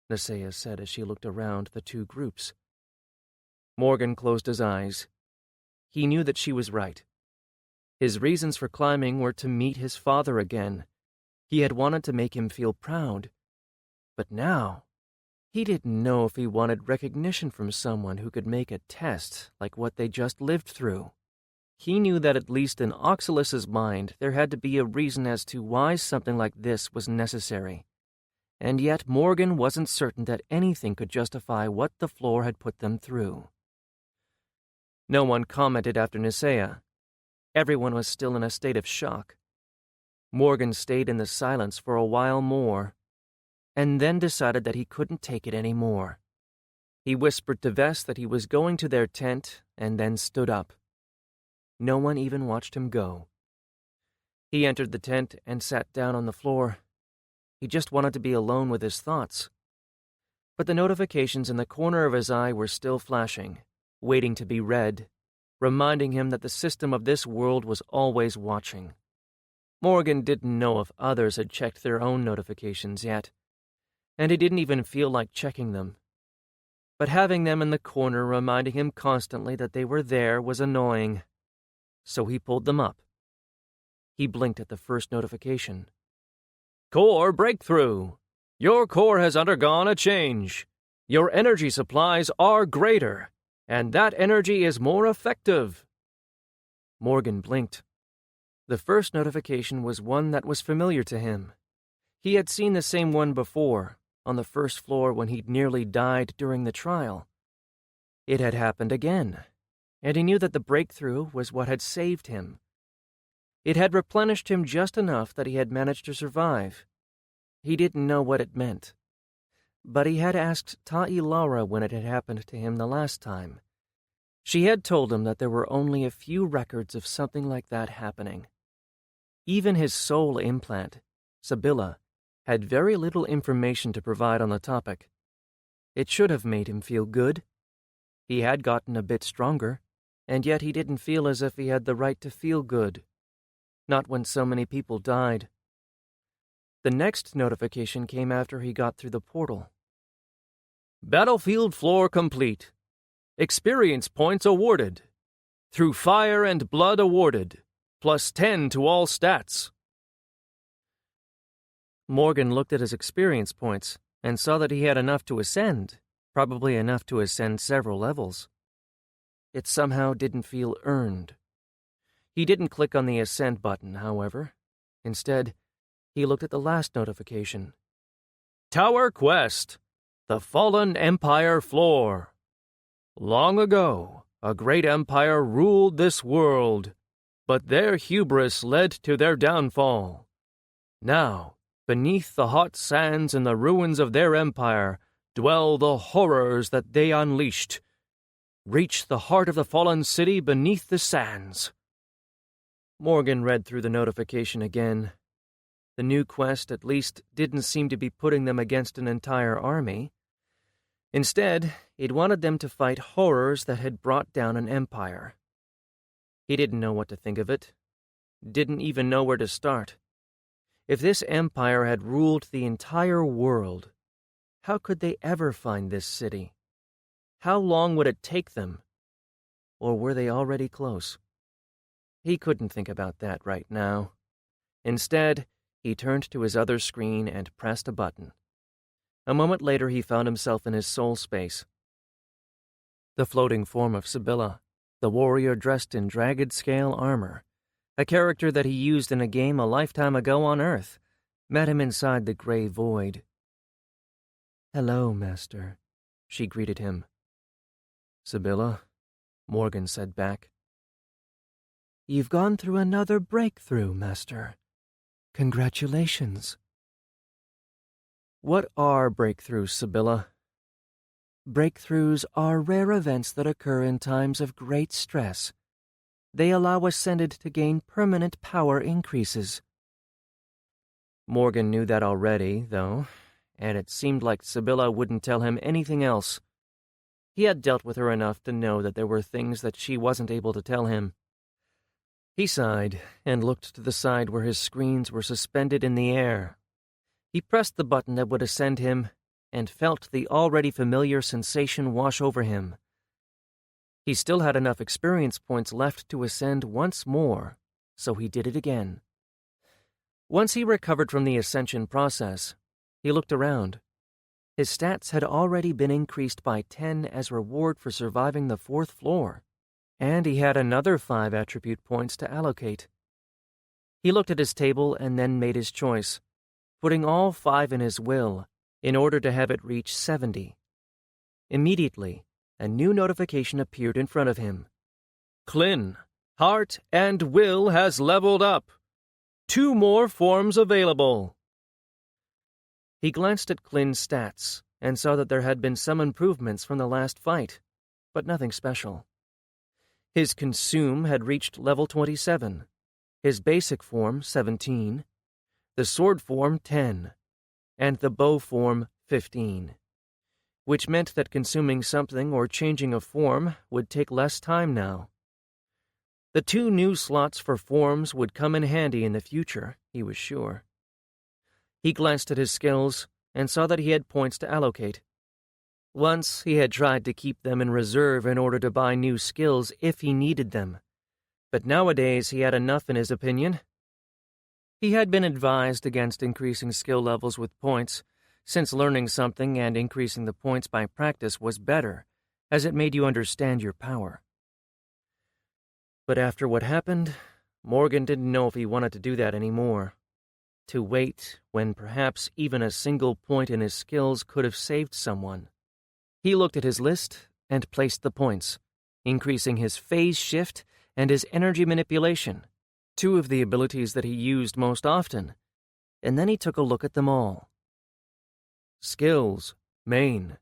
Nisea said as she looked around the two groups. Morgan closed his eyes. He knew that she was right. His reasons for climbing were to meet his father again. He had wanted to make him feel proud. But now, he didn't know if he wanted recognition from someone who could make a test like what they just lived through. He knew that at least in Oxalus's mind there had to be a reason as to why something like this was necessary. And yet Morgan wasn't certain that anything could justify what the floor had put them through. No one commented after Nisea. Everyone was still in a state of shock. Morgan stayed in the silence for a while more, and then decided that he couldn't take it any more. He whispered to Vess that he was going to their tent and then stood up. No one even watched him go. He entered the tent and sat down on the floor. He just wanted to be alone with his thoughts. But the notifications in the corner of his eye were still flashing, waiting to be read, reminding him that the system of this world was always watching. Morgan didn't know if others had checked their own notifications yet, and he didn't even feel like checking them. But having them in the corner reminding him constantly that they were there was annoying, so he pulled them up. He blinked at the first notification. Core breakthrough! Your core has undergone a change. Your energy supplies are greater, and that energy is more effective. Morgan blinked. The first notification was one that was familiar to him. He had seen the same one before, on the first floor when he'd nearly died during the trial. It had happened again, and he knew that the breakthrough was what had saved him. It had replenished him just enough that he had managed to survive. He didn't know what it meant, but he had asked Ta'i Lara when it had happened to him the last time. She had told him that there were only a few records of something like that happening. Even his soul implant, Sibylla, had very little information to provide on the topic. It should have made him feel good. He had gotten a bit stronger, and yet he didn't feel as if he had the right to feel good. Not when so many people died. The next notification came after he got through the portal. Battlefield floor complete. Experience points awarded. Through fire and blood awarded. +10 to all stats. Morgan looked at his experience points and saw that he had enough to ascend, probably enough to ascend several levels. It somehow didn't feel earned. He didn't click on the ascend button, however. Instead, he looked at the last notification. Tower Quest, the Fallen Empire Floor. Long ago, a great empire ruled this world, but their hubris led to their downfall. Now, beneath the hot sands and the ruins of their empire, dwell the horrors that they unleashed. Reach the heart of the fallen city beneath the sands. Morgan read through the notification again. The new quest at least didn't seem to be putting them against an entire army. Instead, it wanted them to fight horrors that had brought down an empire. He didn't know what to think of it. Didn't even know where to start. If this empire had ruled the entire world, how could they ever find this city? How long would it take them? Or were they already close? He couldn't think about that right now. Instead, he turned to his other screen and pressed a button. A moment later, he found himself in his soul space. The floating form of Sibylla, the warrior dressed in dragon-scale armor, a character that he used in a game a lifetime ago on Earth, met him inside the gray void. "Hello, Master," she greeted him. "Sibylla," Morgan said back. "You've gone through another breakthrough, Master. Congratulations." "What are breakthroughs, Sibylla?" "Breakthroughs are rare events that occur in times of great stress. They allow Ascended to gain permanent power increases." Morgan knew that already, though, and it seemed like Sibylla wouldn't tell him anything else. He had dealt with her enough to know that there were things that she wasn't able to tell him. He sighed and looked to the side where his screens were suspended in the air. He pressed the button that would ascend him and felt the already familiar sensation wash over him. He still had enough experience points left to ascend once more, so he did it again. Once he recovered from the ascension process, he looked around. His stats had already been increased by 10 as reward for surviving the 4th floor, and he had another 5 attribute points to allocate. He looked at his table and then made his choice, putting all 5 in his will in order to have it reach 70. Immediately, a new notification appeared in front of him. Klin, Heart and Will has leveled up. 2 more forms available. He glanced at Klin's stats and saw that there had been some improvements from the last fight, but nothing special. His consume had reached level 27, his basic form 17, the sword form 10, and the bow form 15, which meant that consuming something or changing a form would take less time now. The 2 new slots for forms would come in handy in the future, he was sure. He glanced at his skills and saw that he had points to allocate. Once he had tried to keep them in reserve in order to buy new skills if he needed them, but nowadays he had enough in his opinion. He had been advised against increasing skill levels with points, since learning something and increasing the points by practice was better, as it made you understand your power. But after what happened, Morgan didn't know if he wanted to do that anymore. To wait when perhaps even a single point in his skills could have saved someone. He looked at his list and placed the points, increasing his phase shift and his energy manipulation, 2 of the abilities that he used most often, and then he took a look at them all. Skills, main.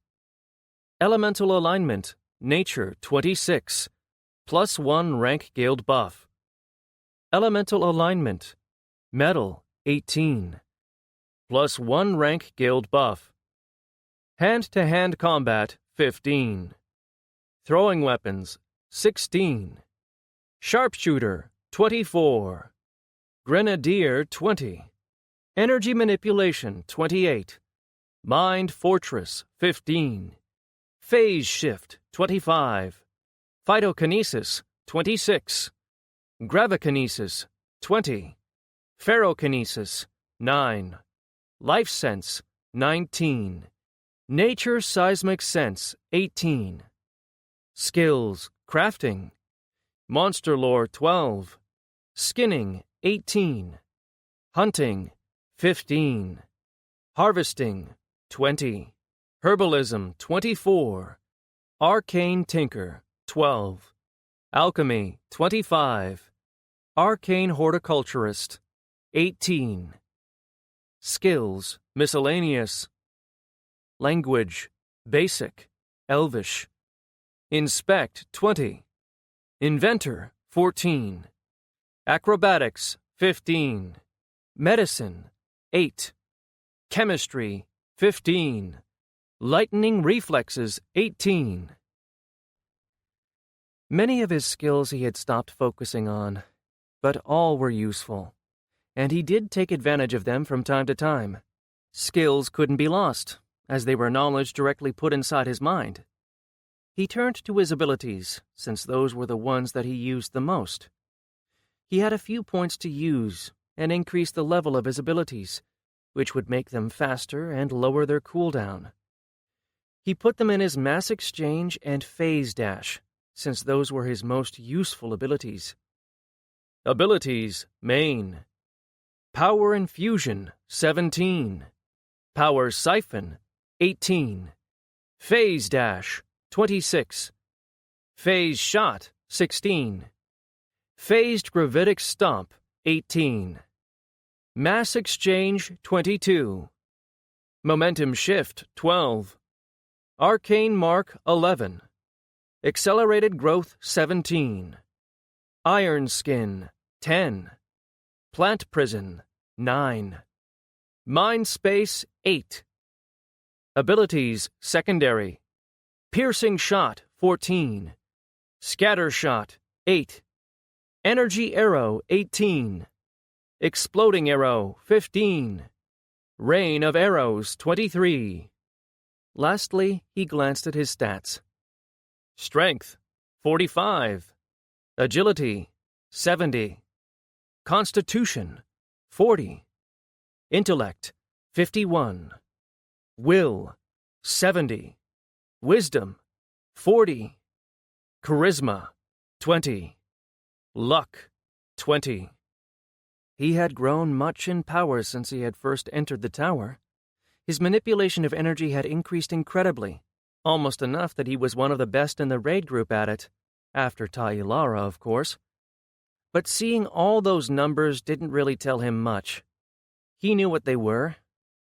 Elemental alignment, nature 26, +1 rank guild buff. Elemental alignment, metal 18, +1 rank guild buff. Hand-to-hand combat 15. Throwing weapons 16. Sharpshooter 24. Grenadier 20. Energy manipulation 28. Mind fortress 15. Phase shift 25. Phytokinesis 26. Gravikinesis 20. Ferrokinesis 9. Life sense 19. Nature seismic sense 18. Skills crafting. Monster lore 12. Skinning 18. Hunting 15. Harvesting 20. Herbalism 24. Arcane tinker 12. Alchemy 25. Arcane horticulturist 18. Skills miscellaneous. Language basic, Elvish. Inspect 20. Inventor 14. Acrobatics 15. Medicine 8. Chemistry 15. Lightning reflexes 18. Many of his skills he had stopped focusing on, but all were useful, and he did take advantage of them from time to time. Skills couldn't be lost, as they were knowledge directly put inside his mind. He turned to his abilities, since those were the ones that he used the most. He had a few points to use and increase the level of his abilities, which would make them faster and lower their cooldown. He put them in his Mass Exchange and Phase Dash, since those were his most useful abilities. Abilities main. Power Infusion 17. Power Siphon 18. Phase Dash 26. Phase Shot 16. Phased Gravitic Stomp 18. Mass Exchange 22. Momentum Shift 12. Arcane Mark 11. Accelerated Growth 17. Iron Skin 10. Plant Prison 9. Mind Space 8. Abilities Secondary. Piercing Shot 14. Scatter Shot 8. Energy Arrow 18. Exploding Arrow 15. Rain of Arrows 23. Lastly, he glanced at his stats. Strength 45. Agility 70. Constitution 40. Intellect 51. Will 70. Wisdom 40. Charisma 20. Luck 20. He had grown much in power since he had first entered the tower. His manipulation of energy had increased incredibly, almost enough that he was one of the best in the raid group at it, after Ta'ilara, of course. But seeing all those numbers didn't really tell him much. He knew what they were,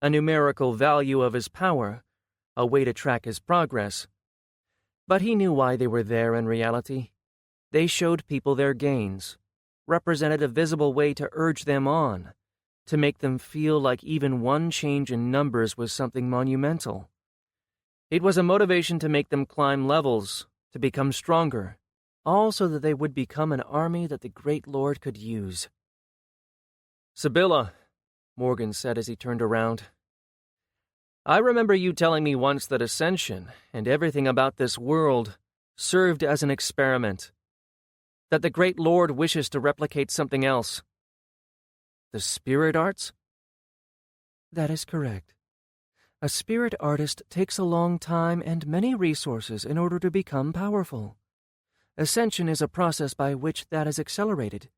a numerical value of his power, a way to track his progress. But he knew why they were there in reality. They showed people their gains, represented a visible way to urge them on, to make them feel like even one change in numbers was something monumental. It was a motivation to make them climb levels, to become stronger, all so that they would become an army that the Great Lord could use. "Sibylla," Morgan said as he turned around, "I remember you telling me once that ascension and everything about this world served as an experiment, that the Great Lord wishes to replicate something else. The spirit arts?" That is correct. A spirit artist takes a long time and many resources in order to become powerful. Ascension is a process by which that is accelerated.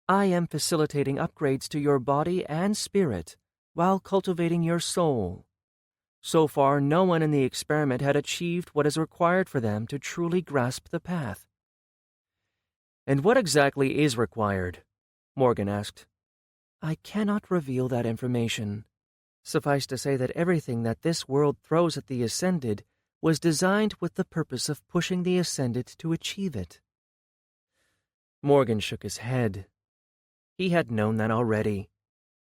I am facilitating upgrades to your body and spirit while cultivating your soul. So far, no one in the experiment had achieved what is required for them to truly grasp the path. "And what exactly is required?" Morgan asked. I cannot reveal that information. Suffice to say that everything that this world throws at the Ascended was designed with the purpose of pushing the Ascended to achieve it. Morgan shook his head. He had known that already.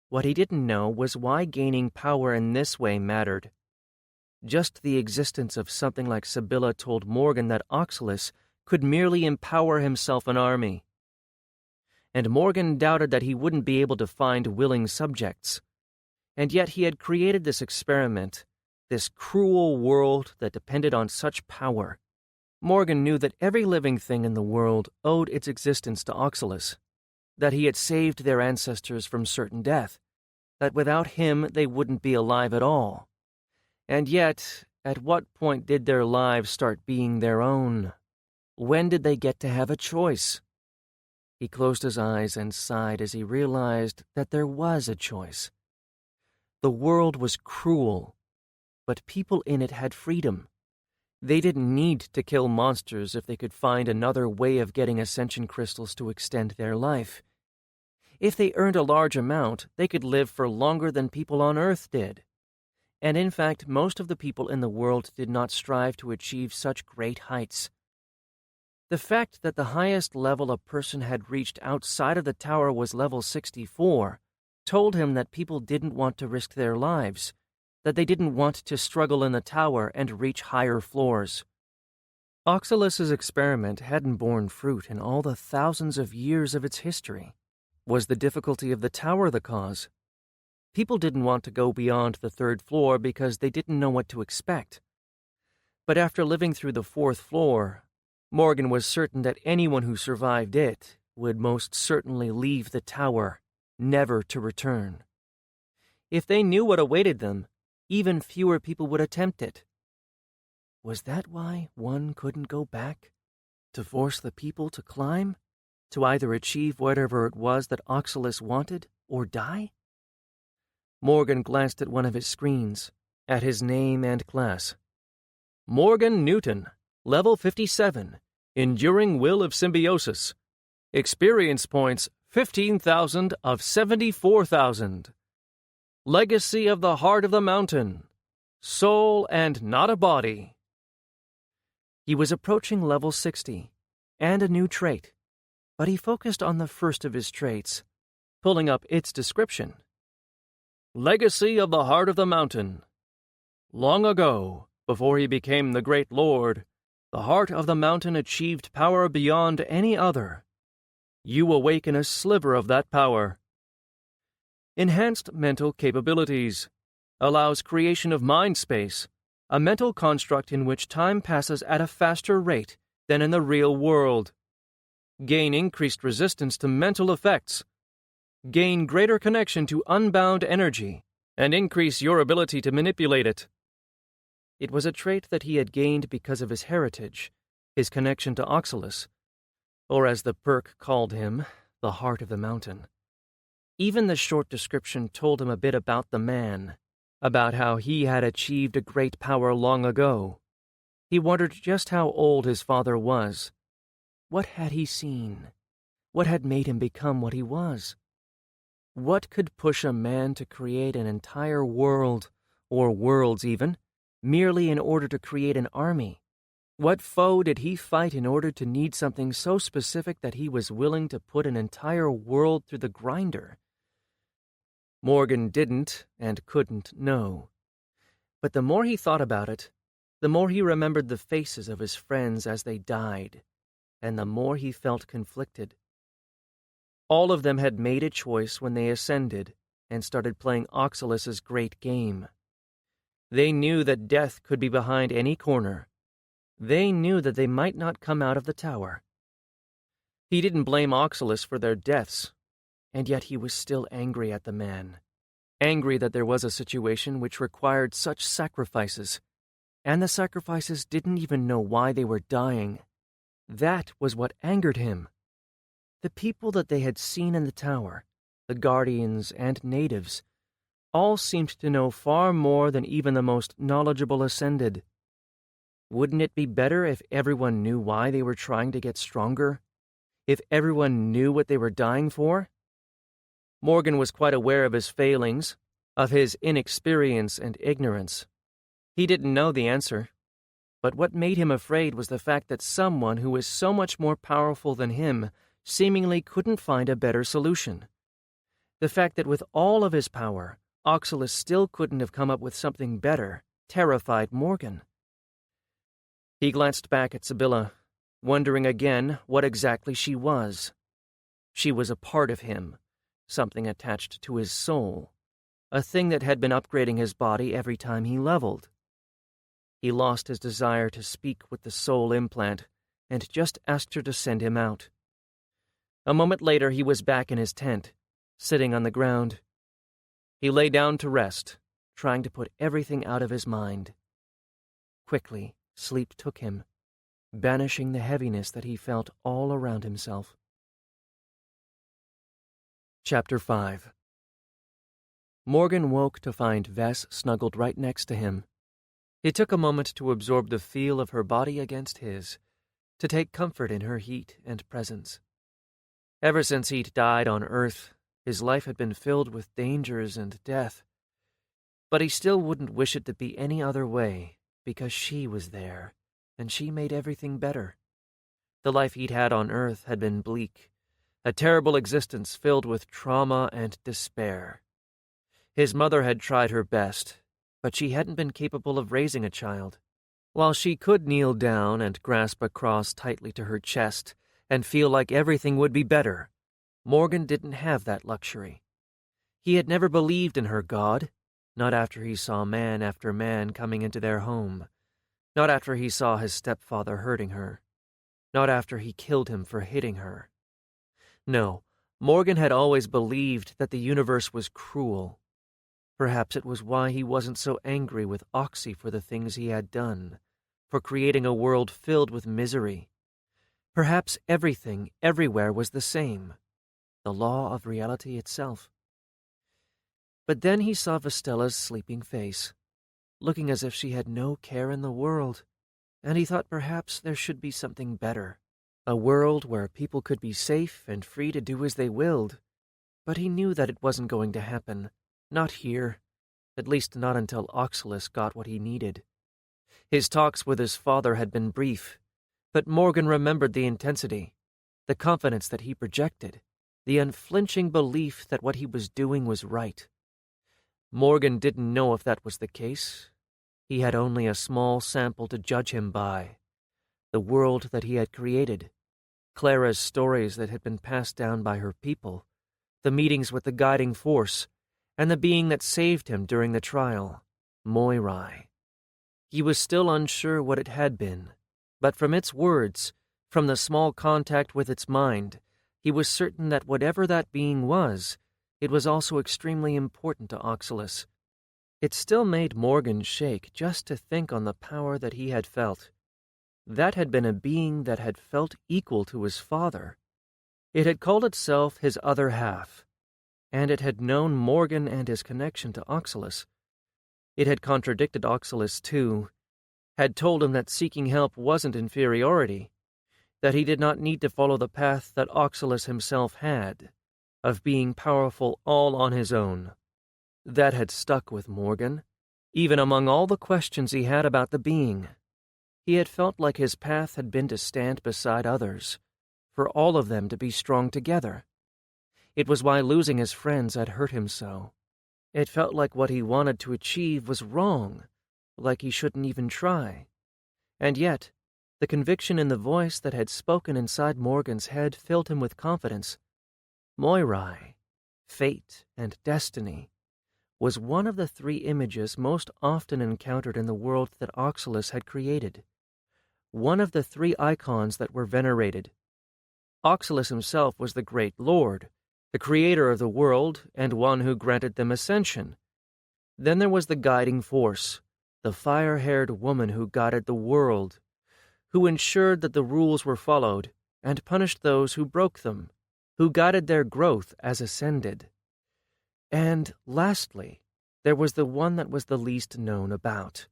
What he didn't know was why gaining power in this way mattered. Just the existence of something like Sibylla told Morgan that Oxalis could merely empower himself an army. And Morgan doubted that he wouldn't be able to find willing subjects. And yet he had created this experiment, this cruel world that depended on such power. Morgan knew that every living thing in the world owed its existence to Oxalis, that he had saved their ancestors from certain death, that without him they wouldn't be alive at all. And yet, at what point did their lives start being their own? When did they get to have a choice? He closed his eyes and sighed as he realized that there was a choice. The world was cruel, but people in it had freedom. They didn't need to kill monsters if they could find another way of getting ascension crystals to extend their life. If they earned a large amount, they could live for longer than people on Earth did. And in fact, most of the people in the world did not strive to achieve such great heights. The fact that the highest level a person had reached outside of the tower was level 64 told him that people didn't want to risk their lives, that they didn't want to struggle in the tower and reach higher floors. Oxalis's experiment hadn't borne fruit in all the thousands of years of its history. Was the difficulty of the tower the cause? People didn't want to go beyond the 3rd floor because they didn't know what to expect. But after living through the 4th floor, Morgan was certain that anyone who survived it would most certainly leave the tower, never to return. If they knew what awaited them, even fewer people would attempt it. Was that why one couldn't go back? To force the people to climb? To either achieve whatever it was that Oxalis wanted, or die? Morgan glanced at one of his screens, at his name and class. Morgan Newton, level 57, Enduring Will of Symbiosis. Experience points 15,000 of 74,000. Legacy of the Heart of the Mountain. Soul and not a body. He was approaching level 60, and a new trait, but he focused on the first of his traits, pulling up its description. Legacy of the Heart of the Mountain. Long ago, before he became the Great Lord, the Heart of the Mountain achieved power beyond any other. You awaken a sliver of that power. Enhanced mental capabilities. Allows creation of mind space, a mental construct in which time passes at a faster rate than in the real world. Gain increased resistance to mental effects. Gain greater connection to unbound energy, and increase your ability to manipulate it. It was a trait that he had gained because of his heritage, his connection to Oxalis, or as the perk called him, the Heart of the Mountain. Even the short description told him a bit about the man, about how he had achieved a great power long ago. He wondered just how old his father was. What had he seen? What had made him become what he was? What could push a man to create an entire world, or worlds even, merely in order to create an army? What foe did he fight in order to need something so specific that he was willing to put an entire world through the grinder? Morgan didn't and couldn't know. But the more he thought about it, the more he remembered the faces of his friends as they died, and the more he felt conflicted. All of them had made a choice when they ascended and started playing Oxalus's great game. They knew that death could be behind any corner. They knew that they might not come out of the tower. He didn't blame Oxalus for their deaths, and yet he was still angry at the man. Angry that there was a situation which required such sacrifices, and the sacrifices didn't even know why they were dying. That was what angered him. The people that they had seen in the tower, the guardians and natives, all seemed to know far more than even the most knowledgeable ascended. Wouldn't it be better if everyone knew why they were trying to get stronger? If everyone knew what they were dying for? Morgan was quite aware of his failings, of his inexperience and ignorance. He didn't know the answer, but what made him afraid was the fact that someone who was so much more powerful than him seemingly couldn't find a better solution. The fact that with all of his power, Oxalus still couldn't have come up with something better terrified Morgan. He glanced back at Sibylla, wondering again what exactly she was. She was a part of him, something attached to his soul, a thing that had been upgrading his body every time he leveled. He lost his desire to speak with the soul implant and just asked her to send him out. A moment later, he was back in his tent, sitting on the ground. He lay down to rest, trying to put everything out of his mind. Quickly, sleep took him, banishing the heaviness that he felt all around himself. Chapter 5. Morgan woke to find Vess snuggled right next to him. He took a moment to absorb the feel of her body against his, to take comfort in her heat and presence. Ever since he'd died on Earth, his life had been filled with dangers and death. But he still wouldn't wish it to be any other way, because she was there, and she made everything better. The life he'd had on Earth had been bleak, a terrible existence filled with trauma and despair. His mother had tried her best, but she hadn't been capable of raising a child. While she could kneel down and grasp a cross tightly to her chest and feel like everything would be better, Morgan didn't have that luxury. He had never believed in her God, not after he saw man after man coming into their home, not after he saw his stepfather hurting her, not after he killed him for hitting her. No, Morgan had always believed that the universe was cruel. Perhaps it was why he wasn't so angry with Oxy for the things he had done, for creating a world filled with misery. Perhaps everything, everywhere was the same, the law of reality itself. But then he saw Vestella's sleeping face, looking as if she had no care in the world, and he thought perhaps there should be something better, a world where people could be safe and free to do as they willed. But he knew that it wasn't going to happen, not here, at least not until Oxalus got what he needed. His talks with his father had been brief, but Morgan remembered the intensity, the confidence that he projected, the unflinching belief that what he was doing was right. Morgan didn't know if that was the case. He had only a small sample to judge him by, the world that he had created, Clara's stories that had been passed down by her people, the meetings with the guiding force, and the being that saved him during the trial, Moirai. He was still unsure what it had been, but from its words, from the small contact with its mind, he was certain that whatever that being was, it was also extremely important to Oxalus. It still made Morgan shake just to think on the power that he had felt. That had been a being that had felt equal to his father. It had called itself his other half, and it had known Morgan and his connection to Oxalus. It had contradicted Oxalus, too, had told him that seeking help wasn't inferiority, that he did not need to follow the path that Oxalus himself had, of being powerful all on his own. That had stuck with Morgan. Even among all the questions he had about the being, he had felt like his path had been to stand beside others, for all of them to be strong together. It was why losing his friends had hurt him so. It felt like what he wanted to achieve was wrong, like he shouldn't even try. And yet, the conviction in the voice that had spoken inside Morgan's head filled him with confidence. Moirai, fate, and destiny, was one of the three images most often encountered in the world that Oxalis had created. One of the three icons that were venerated. Oxalis himself was the Great Lord, the creator of the world and one who granted them ascension. Then there was the guiding force, the fire-haired woman who guided the world, who ensured that the rules were followed and punished those who broke them, who guided their growth as ascended. And lastly, there was the one that was the least known about.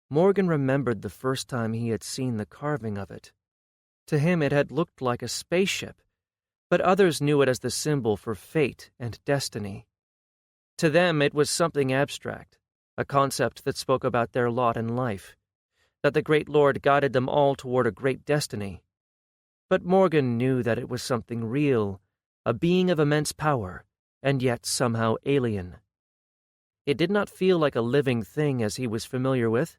Morgan remembered the first time he had seen the carving of it. To him it had looked like a spaceship, but others knew it as the symbol for fate and destiny. To them it was something abstract, a concept that spoke about their lot in life, that the Great Lord guided them all toward a great destiny. But Morgan knew that it was something real, a being of immense power, and yet somehow alien. It did not feel like a living thing as he was familiar with.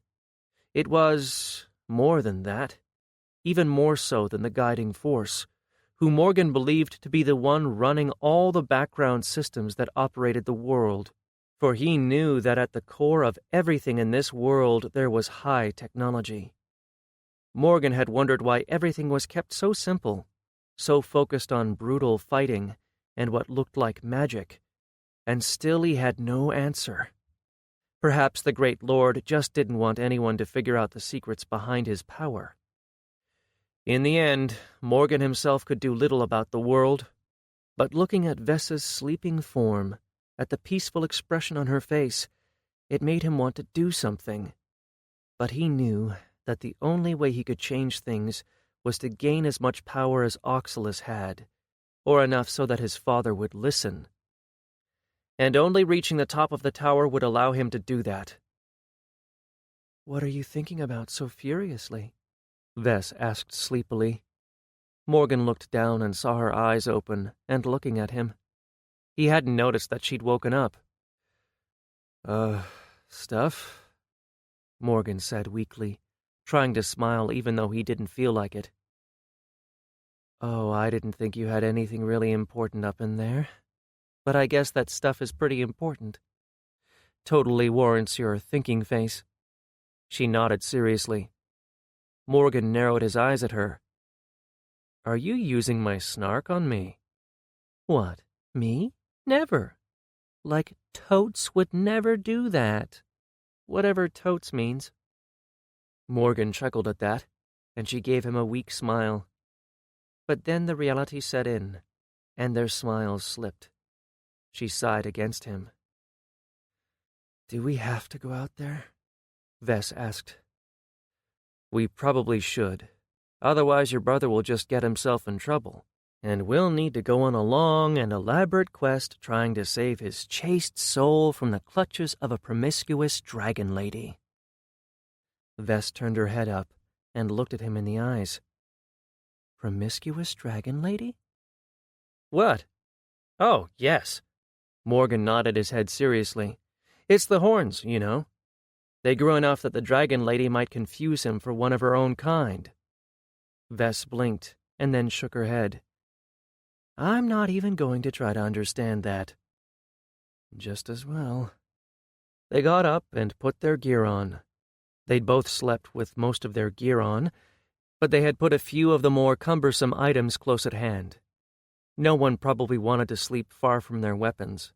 It was more than that, even more so than the guiding force, who Morgan believed to be the one running all the background systems that operated the world, for he knew that at the core of everything in this world there was high technology. Morgan had wondered why everything was kept so simple, so focused on brutal fighting and what looked like magic, and still he had no answer. Perhaps the Great Lord just didn't want anyone to figure out the secrets behind his power. In the end, Morgan himself could do little about the world, but looking at Vessa's sleeping form, at the peaceful expression on her face, it made him want to do something. But he knew that the only way he could change things was to gain as much power as Oxalis had, or enough so that his father would listen. And only reaching the top of the tower would allow him to do that. "What are you thinking about so furiously?" Vess asked sleepily. Morgan looked down and saw her eyes open and looking at him. He hadn't noticed that she'd woken up. Stuff," Morgan said weakly, trying to smile even though he didn't feel like it. "Oh, I didn't think you had anything really important up in there. But I guess that stuff is pretty important. Totally warrants your thinking face." She nodded seriously. Morgan narrowed his eyes at her. "Are you using my snark on me?" "What, me? Never. Like totes would never do that. Whatever totes means." Morgan chuckled at that, and she gave him a weak smile. But then the reality set in, and their smiles slipped. She sighed against him. "Do we have to go out there?" Vess asked. "We probably should. Otherwise your brother will just get himself in trouble, and we'll need to go on a long and elaborate quest trying to save his chaste soul from the clutches of a promiscuous dragon lady." Vess turned her head up and looked at him in the eyes. "Promiscuous dragon lady?" "What? Oh, yes." Morgan nodded his head seriously. "It's the horns, you know. They grew enough that the dragon lady might confuse him for one of her own kind." Vess blinked and then shook her head. "I'm not even going to try to understand that." "Just as well." They got up and put their gear on. They'd both slept with most of their gear on, but they had put a few of the more cumbersome items close at hand. No one probably wanted to sleep far from their weapons.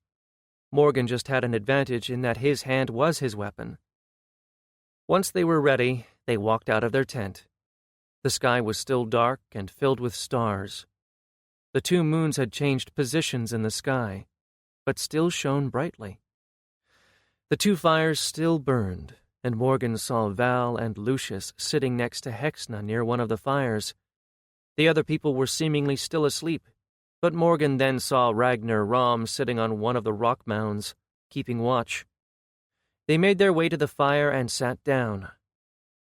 Morgan just had an advantage in that his hand was his weapon. Once they were ready, they walked out of their tent. The sky was still dark and filled with stars. The two moons had changed positions in the sky, but still shone brightly. The two fires still burned, and Morgan saw Val and Lucius sitting next to Hexna near one of the fires. The other people were seemingly still asleep, but Morgan then saw Ragnar Rom sitting on one of the rock mounds, keeping watch. They made their way to the fire and sat down.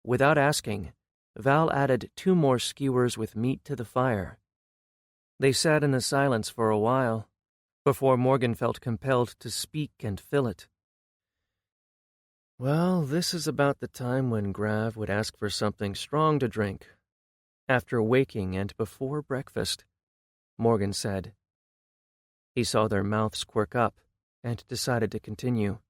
Without asking, Val added 2 more skewers with meat to the fire. They sat in the silence for a while, before Morgan felt compelled to speak and fill it. Well, this is about the time when Grav would ask for something strong to drink, after waking and before breakfast, Morgan said. He saw their mouths quirk up and decided to continue.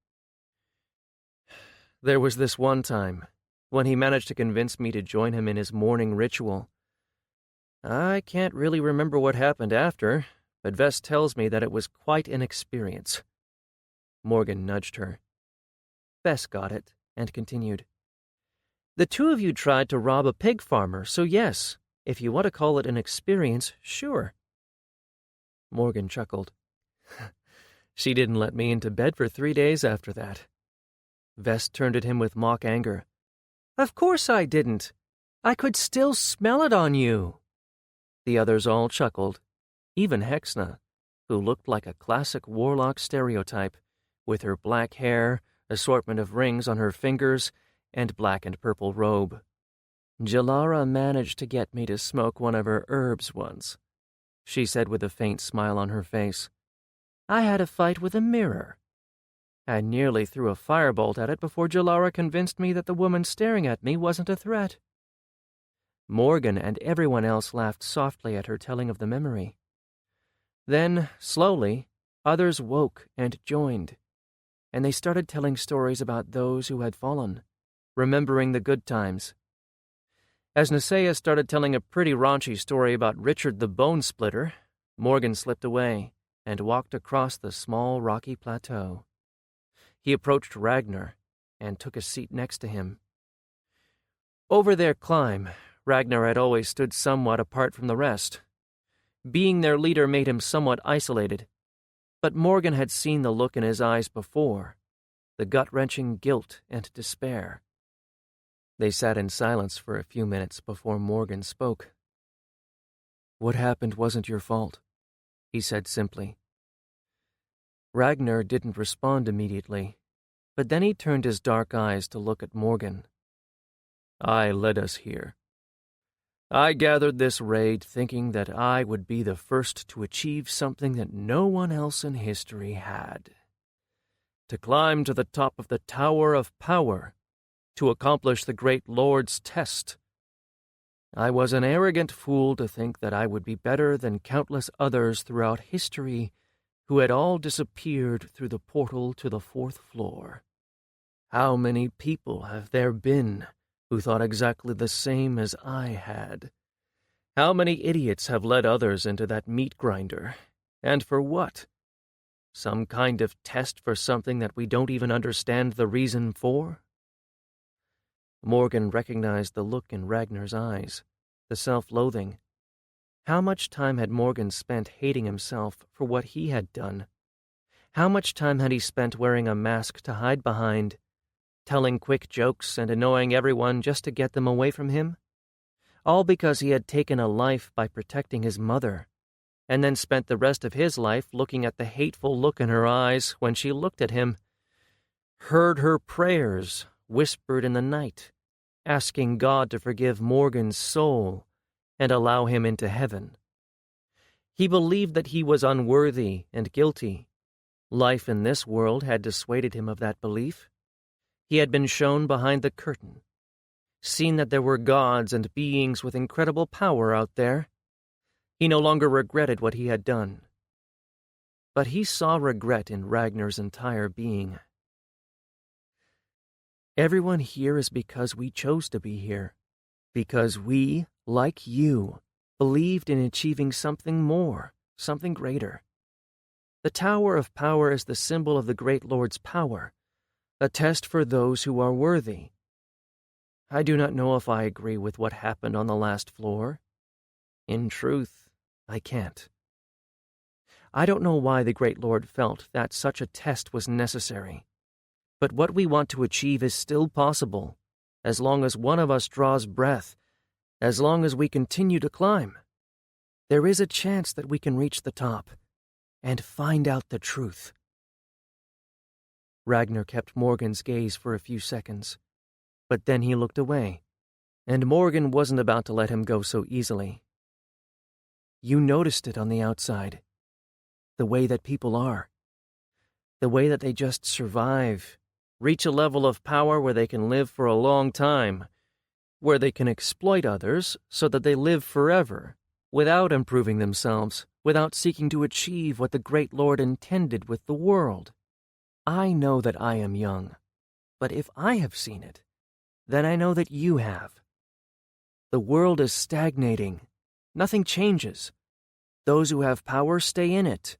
There was this one time when he managed to convince me to join him in his morning ritual. I can't really remember what happened after, but Vess tells me that it was quite an experience. Morgan nudged her. Vess got it and continued. The 2 of you tried to rob a pig farmer, so yes, if you want to call it an experience, sure. Morgan chuckled. She didn't let me into bed for 3 days after that. Vess turned at him with mock anger. Of course I didn't. I could still smell it on you. The others all chuckled, even Hexna, who looked like a classic warlock stereotype, with her black hair, assortment of rings on her fingers, and black and purple robe. Jalara managed to get me to smoke one of her herbs once, she said with a faint smile on her face. I had a fight with a mirror. I nearly threw a firebolt at it before Jalara convinced me that the woman staring at me wasn't a threat. Morgan and everyone else laughed softly at her telling of the memory. Then, slowly, others woke and joined, and they started telling stories about those who had fallen, remembering the good times. As Naseya started telling a pretty raunchy story about Richard the Bone Splitter, Morgan slipped away and walked across the small rocky plateau. He approached Ragnar and took a seat next to him. Over their climb, Ragnar had always stood somewhat apart from the rest. Being their leader made him somewhat isolated, but Morgan had seen the look in his eyes before, the gut-wrenching guilt and despair. They sat in silence for a few minutes before Morgan spoke. What happened wasn't your fault, he said simply. Ragnar didn't respond immediately, but then he turned his dark eyes to look at Morgan. I led us here. I gathered this raid thinking that I would be the first to achieve something that no one else in history had. To climb to the top of the Tower of Power, to accomplish the Great Lord's test. I was an arrogant fool to think that I would be better than countless others throughout history who had all disappeared through the portal to the 4th floor. How many people have there been who thought exactly the same as I had? How many idiots have led others into that meat grinder? And for what? Some kind of test for something that we don't even understand the reason for? Morgan recognized the look in Ragnar's eyes, the self-loathing. How much time had Morgan spent hating himself for what he had done? How much time had he spent wearing a mask to hide behind, telling quick jokes and annoying everyone just to get them away from him? All because he had taken a life by protecting his mother, and then spent the rest of his life looking at the hateful look in her eyes when she looked at him, heard her prayers whispered in the night, asking God to forgive Morgan's soul and allow him into heaven. He believed that he was unworthy and guilty. Life in this world had dissuaded him of that belief. He had been shown behind the curtain, seen that there were gods and beings with incredible power out there. He no longer regretted what he had done. But he saw regret in Ragnar's entire being. Everyone here is because we chose to be here. Because we, like you, believed in achieving something more, something greater. The Tower of Power is the symbol of the Great Lord's power, a test for those who are worthy. I do not know if I agree with what happened on the last floor. In truth, I can't. I don't know why the Great Lord felt that such a test was necessary. But what we want to achieve is still possible, as long as one of us draws breath, as long as we continue to climb. There is a chance that we can reach the top and find out the truth. Ragnar kept Morgan's gaze for a few seconds, but then he looked away, and Morgan wasn't about to let him go so easily. You noticed it on the outside, the way that people are, the way that they just survive, reach a level of power where they can live for a long time, where they can exploit others so that they live forever, without improving themselves, without seeking to achieve what the great Lord intended with the world. I know that I am young, but if I have seen it, then I know that you have. The world is stagnating. Nothing changes. Those who have power stay in it.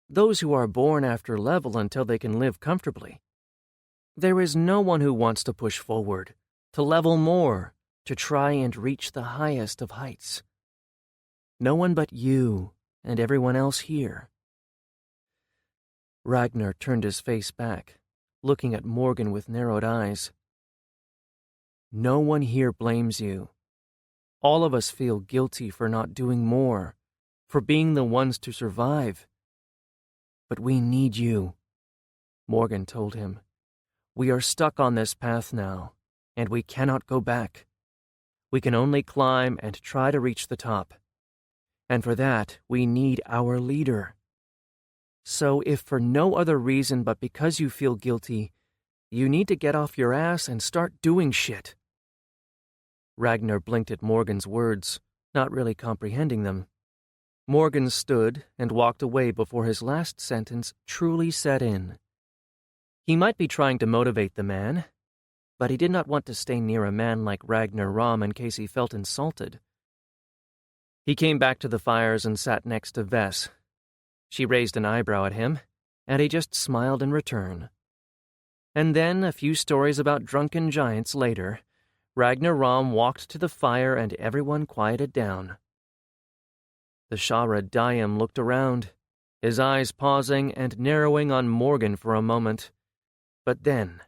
Those who are born after level until they can live comfortably. There is no one who wants to push forward, to level more, to try and reach the highest of heights. No one but you and everyone else here. Ragnar turned his face back, looking at Morgan with narrowed eyes. No one here blames you. All of us feel guilty for not doing more, for being the ones to survive. But we need you, Morgan told him. We are stuck on this path now, and we cannot go back. We can only climb and try to reach the top. And for that, we need our leader. So if for no other reason but because you feel guilty, you need to get off your ass and start doing shit. Ragnar blinked at Morgan's words, not really comprehending them. Morgan stood and walked away before his last sentence truly set in. He might be trying to motivate the man, but he did not want to stay near a man like Ragnar Rom in case he felt insulted. He came back to the fires and sat next to Vess. She raised an eyebrow at him, and he just smiled in return. And then, a few stories about drunken giants later, Ragnar Rom walked to the fire and everyone quieted down. The Shara Dayam looked around, his eyes pausing and narrowing on Morgan for a moment. But then,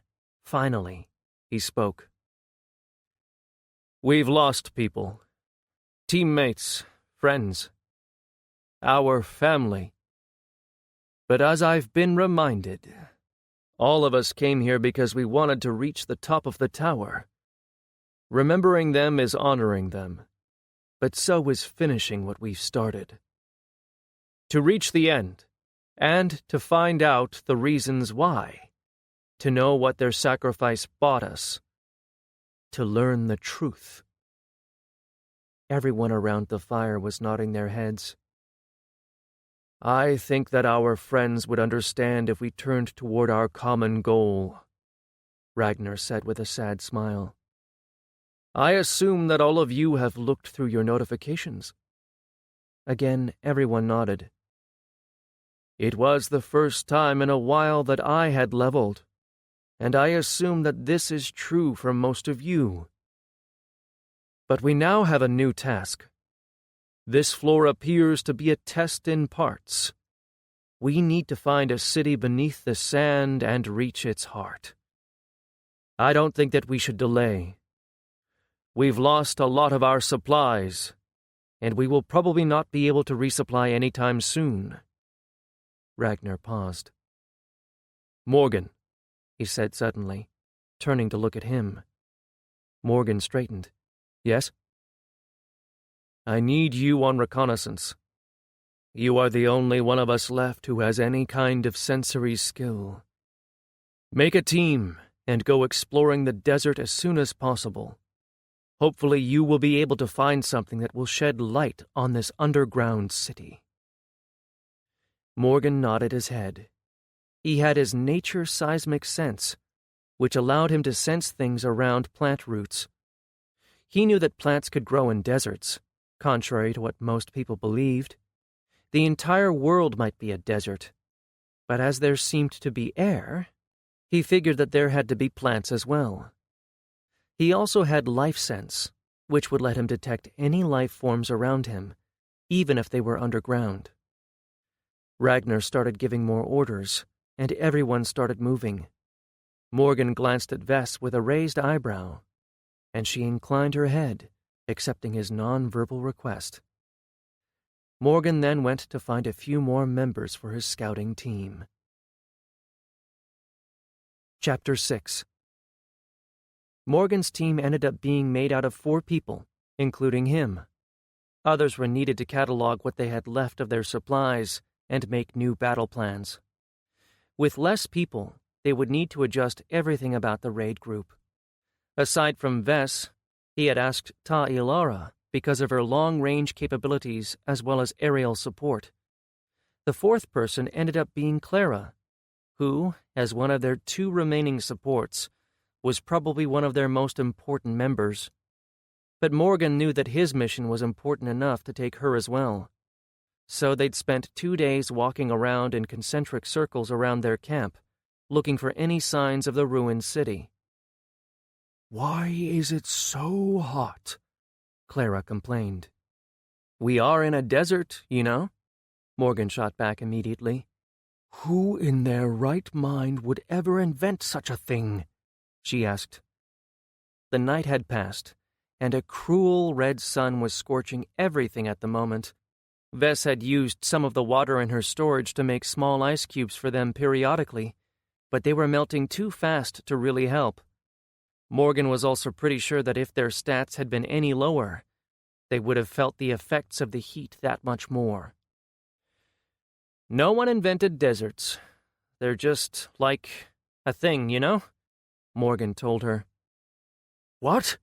finally, he spoke. We've lost people. Teammates, friends. Our family. But as I've been reminded, all of us came here because we wanted to reach the top of the tower. Remembering them is honoring them, but so is finishing what we've started. To reach the end, and to find out the reasons why, to know what their sacrifice bought us, to learn the truth. Everyone around the fire was nodding their heads. I think that our friends would understand if we turned toward our common goal, Ragnar said with a sad smile. I assume that all of you have looked through your notifications. Again, everyone nodded. It was the first time in a while that I had leveled, and I assume that this is true for most of you. But we now have a new task. This floor appears to be a test in parts. We need to find a city beneath the sand and reach its heart. I don't think that we should delay. We've lost a lot of our supplies, and we will probably not be able to resupply anytime soon. Ragnar paused. Morgan, he said suddenly, turning to look at him. Morgan straightened. Yes? I need you on reconnaissance. You are the only one of us left who has any kind of sensory skill. Make a team and go exploring the desert as soon as possible. Hopefully you will be able to find something that will shed light on this underground city. Morgan nodded his head. He had his nature seismic sense, which allowed him to sense things around plant roots. He knew that plants could grow in deserts, contrary to what most people believed. The entire world might be a desert, but as there seemed to be air, he figured that there had to be plants as well. He also had life sense, which would let him detect any life forms around him, even if they were underground. Ragnar started giving more orders, and everyone started moving. Morgan glanced at Vess with a raised eyebrow, and she inclined her head, accepting his non-verbal request. Morgan then went to find a few more members for his scouting team. Chapter 6. Morgan's team ended up being made out of 4 people, including him. Others were needed to catalog what they had left of their supplies and make new battle plans. With less people, they would need to adjust everything about the raid group. Aside from Vess, he had asked Ta Ilara because of her long-range capabilities as well as aerial support. The 4th person ended up being Clara, who, as one of their 2 remaining supports, was probably one of their most important members. But Morgan knew that his mission was important enough to take her as well. So they'd spent 2 days walking around in concentric circles around their camp, looking for any signs of the ruined city. "Why is it so hot?" Clara complained. "We are in a desert, you know," Morgan shot back immediately. "Who in their right mind would ever invent such a thing?" she asked. The night had passed, and a cruel red sun was scorching everything at the moment. Vess had used some of the water in her storage to make small ice cubes for them periodically, but they were melting too fast to really help. Morgan was also pretty sure that if their stats had been any lower, they would have felt the effects of the heat that much more. "No one invented deserts. They're just like a thing, you know?" Morgan told her. "What?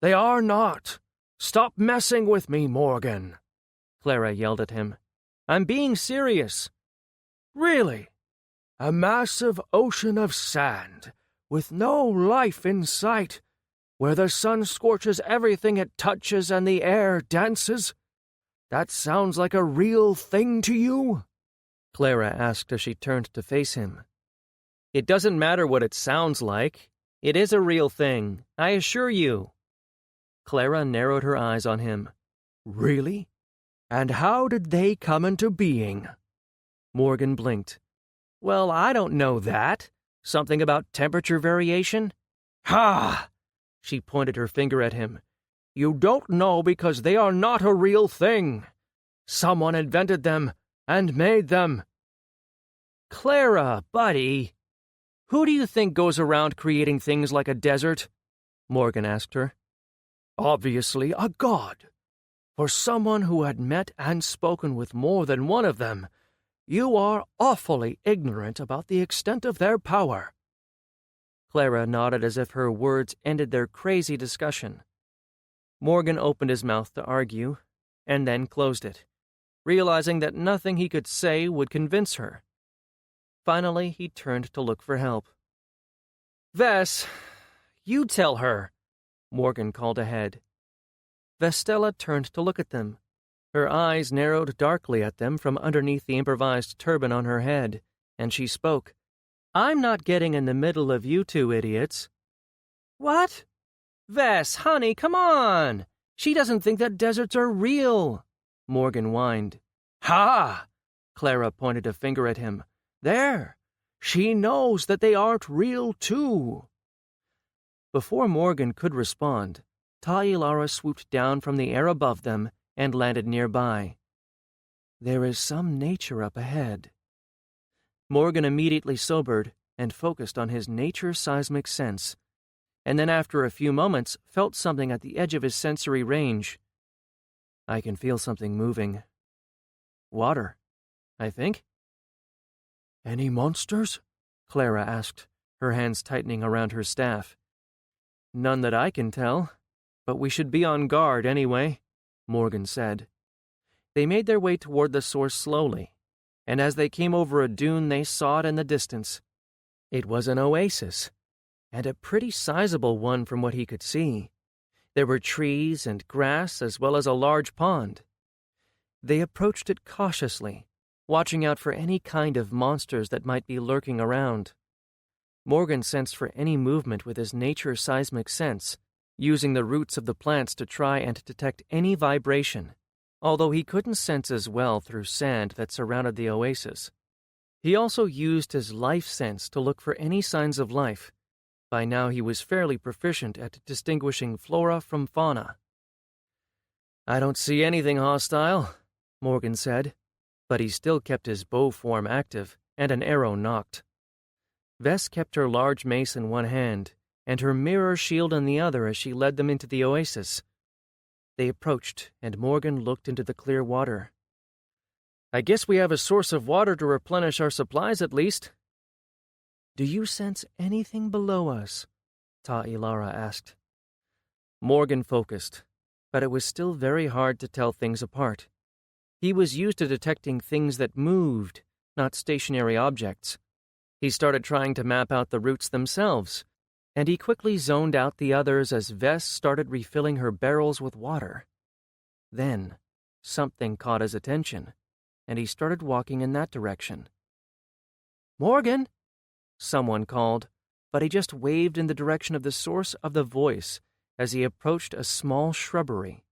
They are not. Stop messing with me, Morgan," Clara yelled at him. "I'm being serious." "Really? A massive ocean of sand, with no life in sight, where the sun scorches everything it touches and the air dances? That sounds like a real thing to you?" Clara asked as she turned to face him. "It doesn't matter what it sounds like. It is a real thing, I assure you." Clara narrowed her eyes on him. "Really? And how did they come into being?" Morgan blinked. "Well, I don't know that. Something about temperature variation?" "Ha!" She pointed her finger at him. "You don't know because they are not a real thing. Someone invented them and made them." "Clara, buddy, who do you think goes around creating things like a desert?" Morgan asked her. "Obviously a god. For someone who had met and spoken with more than one of them, you are awfully ignorant about the extent of their power." Clara nodded as if her words ended their crazy discussion. Morgan opened his mouth to argue, and then closed it, realizing that nothing he could say would convince her. Finally, he turned to look for help. "Vess, you tell her," Morgan called ahead. Vestella turned to look at them. Her eyes narrowed darkly at them from underneath the improvised turban on her head, and she spoke. "I'm not getting in the middle of you 2 idiots." "What?" "Vess, honey, come on! She doesn't think that deserts are real," Morgan whined. "Ha!" Clara pointed a finger at him. "There! She knows that they aren't real, too." Before Morgan could respond, Ta Ilara swooped down from the air above them and landed nearby. "There is some nature up ahead." Morgan immediately sobered and focused on his nature seismic sense, and then after a few moments felt something at the edge of his sensory range. "I can feel something moving. Water, I think." "Any monsters?" Clara asked, her hands tightening around her staff. "None that I can tell, but we should be on guard anyway," Morgan said. They made their way toward the source slowly, and as they came over a dune they saw it in the distance. It was an oasis, and a pretty sizable one from what he could see. There were trees and grass as well as a large pond. They approached it cautiously, watching out for any kind of monsters that might be lurking around. Morgan sensed for any movement with his nature seismic sense, using the roots of the plants to try and detect any vibration, although he couldn't sense as well through sand that surrounded the oasis. He also used his life sense to look for any signs of life. By now he was fairly proficient at distinguishing flora from fauna. "I don't see anything hostile," Morgan said, but he still kept his bow form active and an arrow nocked. Vess kept her large mace in one hand and her mirror shield in the other as she led them into the oasis. They approached, and Morgan looked into the clear water. "I guess we have a source of water to replenish our supplies at least." "Do you sense anything below us?" Ta'ilara asked. Morgan focused, but it was still very hard to tell things apart. He was used to detecting things that moved, not stationary objects. He started trying to map out the routes themselves, and he quickly zoned out the others as Vess started refilling her barrels with water. Then, something caught his attention, and he started walking in that direction. "Morgan!" someone called, but he just waved in the direction of the source of the voice as he approached a small shrubbery.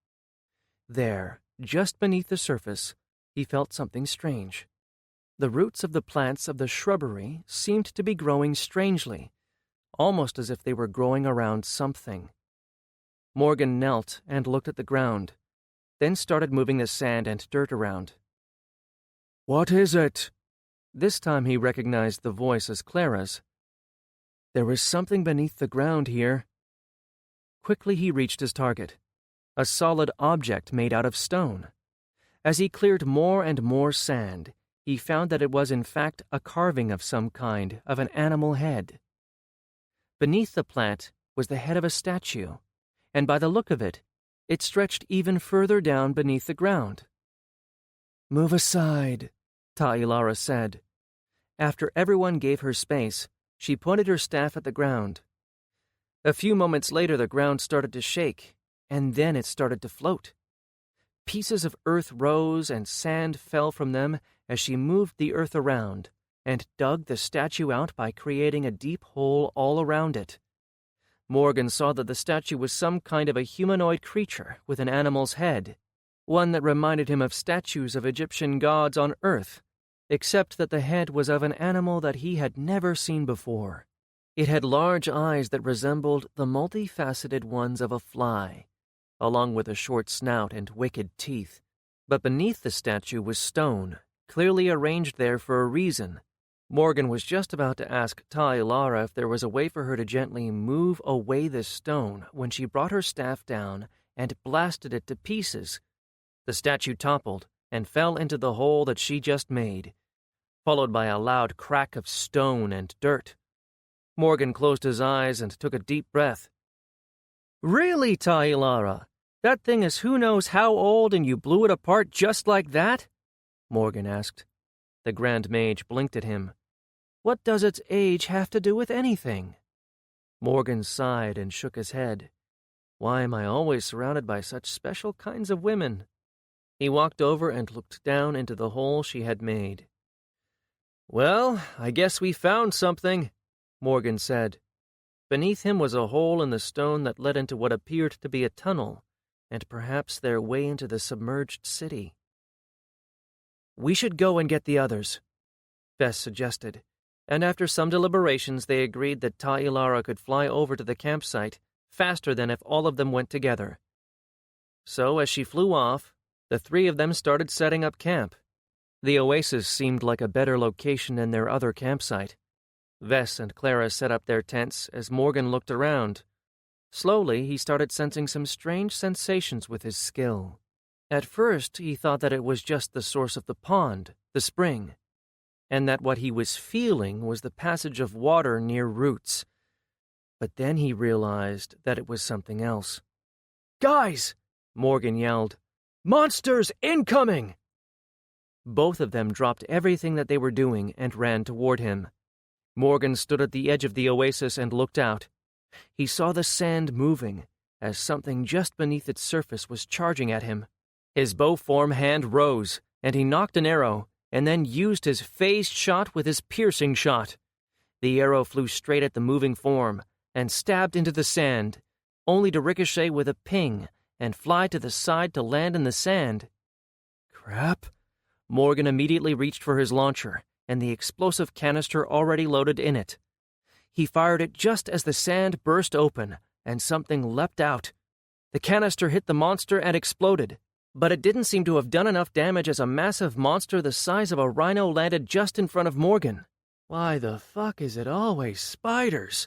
There, just beneath the surface, he felt something strange. The roots of the plants of the shrubbery seemed to be growing strangely, almost as if they were growing around something. Morgan knelt and looked at the ground, then started moving the sand and dirt around. "What is it?" This time he recognized the voice as Clara's. "There is something beneath the ground here." Quickly he reached his target, a solid object made out of stone. As he cleared more and more sand, he found that it was in fact a carving of some kind of an animal head. Beneath the plant was the head of a statue, and by the look of it, it stretched even further down beneath the ground. "Move aside," Ta'ilara said. After everyone gave her space, she pointed her staff at the ground. A few moments later, the ground started to shake, and then it started to float. Pieces of earth rose and sand fell from them as she moved the earth around and dug the statue out by creating a deep hole all around it. Morgan saw that the statue was some kind of a humanoid creature with an animal's head, one that reminded him of statues of Egyptian gods on Earth, except that the head was of an animal that he had never seen before. It had large eyes that resembled the multifaceted ones of a fly, along with a short snout and wicked teeth. But beneath the statue was stone, clearly arranged there for a reason. Morgan was just about to ask Ta'ilara if there was a way for her to gently move away this stone when she brought her staff down and blasted it to pieces. The statue toppled and fell into the hole that she just made, followed by a loud crack of stone and dirt. Morgan closed his eyes and took a deep breath. "Really, Ta'ilara? That thing is who knows how old and you blew it apart just like that?" Morgan asked. The Grand Mage blinked at him. "What does its age have to do with anything?" Morgan sighed and shook his head. "Why am I always surrounded by such special kinds of women?" He walked over and looked down into the hole she had made. "Well, I guess we found something," Morgan said. Beneath him was a hole in the stone that led into what appeared to be a tunnel, and perhaps their way into the submerged city. "We should go and get the others," Vess suggested, and after some deliberations they agreed that Ta'ilara could fly over to the campsite faster than if all of them went together. So as she flew off, the three of them started setting up camp. The oasis seemed like a better location than their other campsite. Vess and Clara set up their tents as Morgan looked around. Slowly, he started sensing some strange sensations with his skill. At first, he thought that it was just the source of the pond, the spring, and that what he was feeling was the passage of water near roots. But then he realized that it was something else. "Guys!" Morgan yelled. "Monsters incoming!" Both of them dropped everything that they were doing and ran toward him. Morgan stood at the edge of the oasis and looked out. He saw the sand moving, as something just beneath its surface was charging at him. His bow-form hand rose, and he nocked an arrow, and then used his phased shot with his piercing shot. The arrow flew straight at the moving form, and stabbed into the sand, only to ricochet with a ping and fly to the side to land in the sand. Crap! Morgan immediately reached for his launcher, and the explosive canister already loaded in it. He fired it just as the sand burst open, and something leapt out. The canister hit the monster and exploded, but it didn't seem to have done enough damage as a massive monster the size of a rhino landed just in front of Morgan. Why the fuck is it always spiders?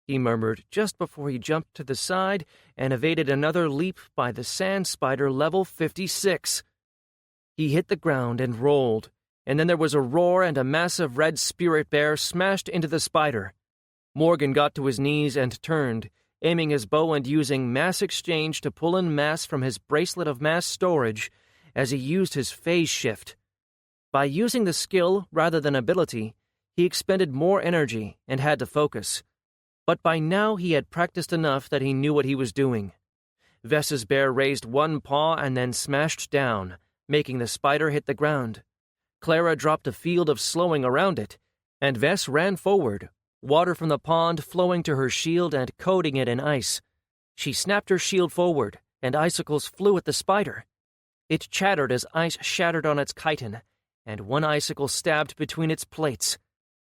He murmured just before he jumped to the side and evaded another leap by the sand spider level 56. He hit the ground and rolled, and then there was a roar and a massive red spirit bear smashed into the spider. Morgan got to his knees and turned, aiming his bow and using mass exchange to pull in mass from his bracelet of mass storage as he used his phase shift. By using the skill rather than ability, he expended more energy and had to focus. But by now he had practiced enough that he knew what he was doing. Vess's bear raised one paw and then smashed down, making the spider hit the ground. Clara dropped a field of slowing around it, and Vess ran forward, water from the pond flowing to her shield and coating it in ice. She snapped her shield forward, and icicles flew at the spider. It chattered as ice shattered on its chitin, and one icicle stabbed between its plates.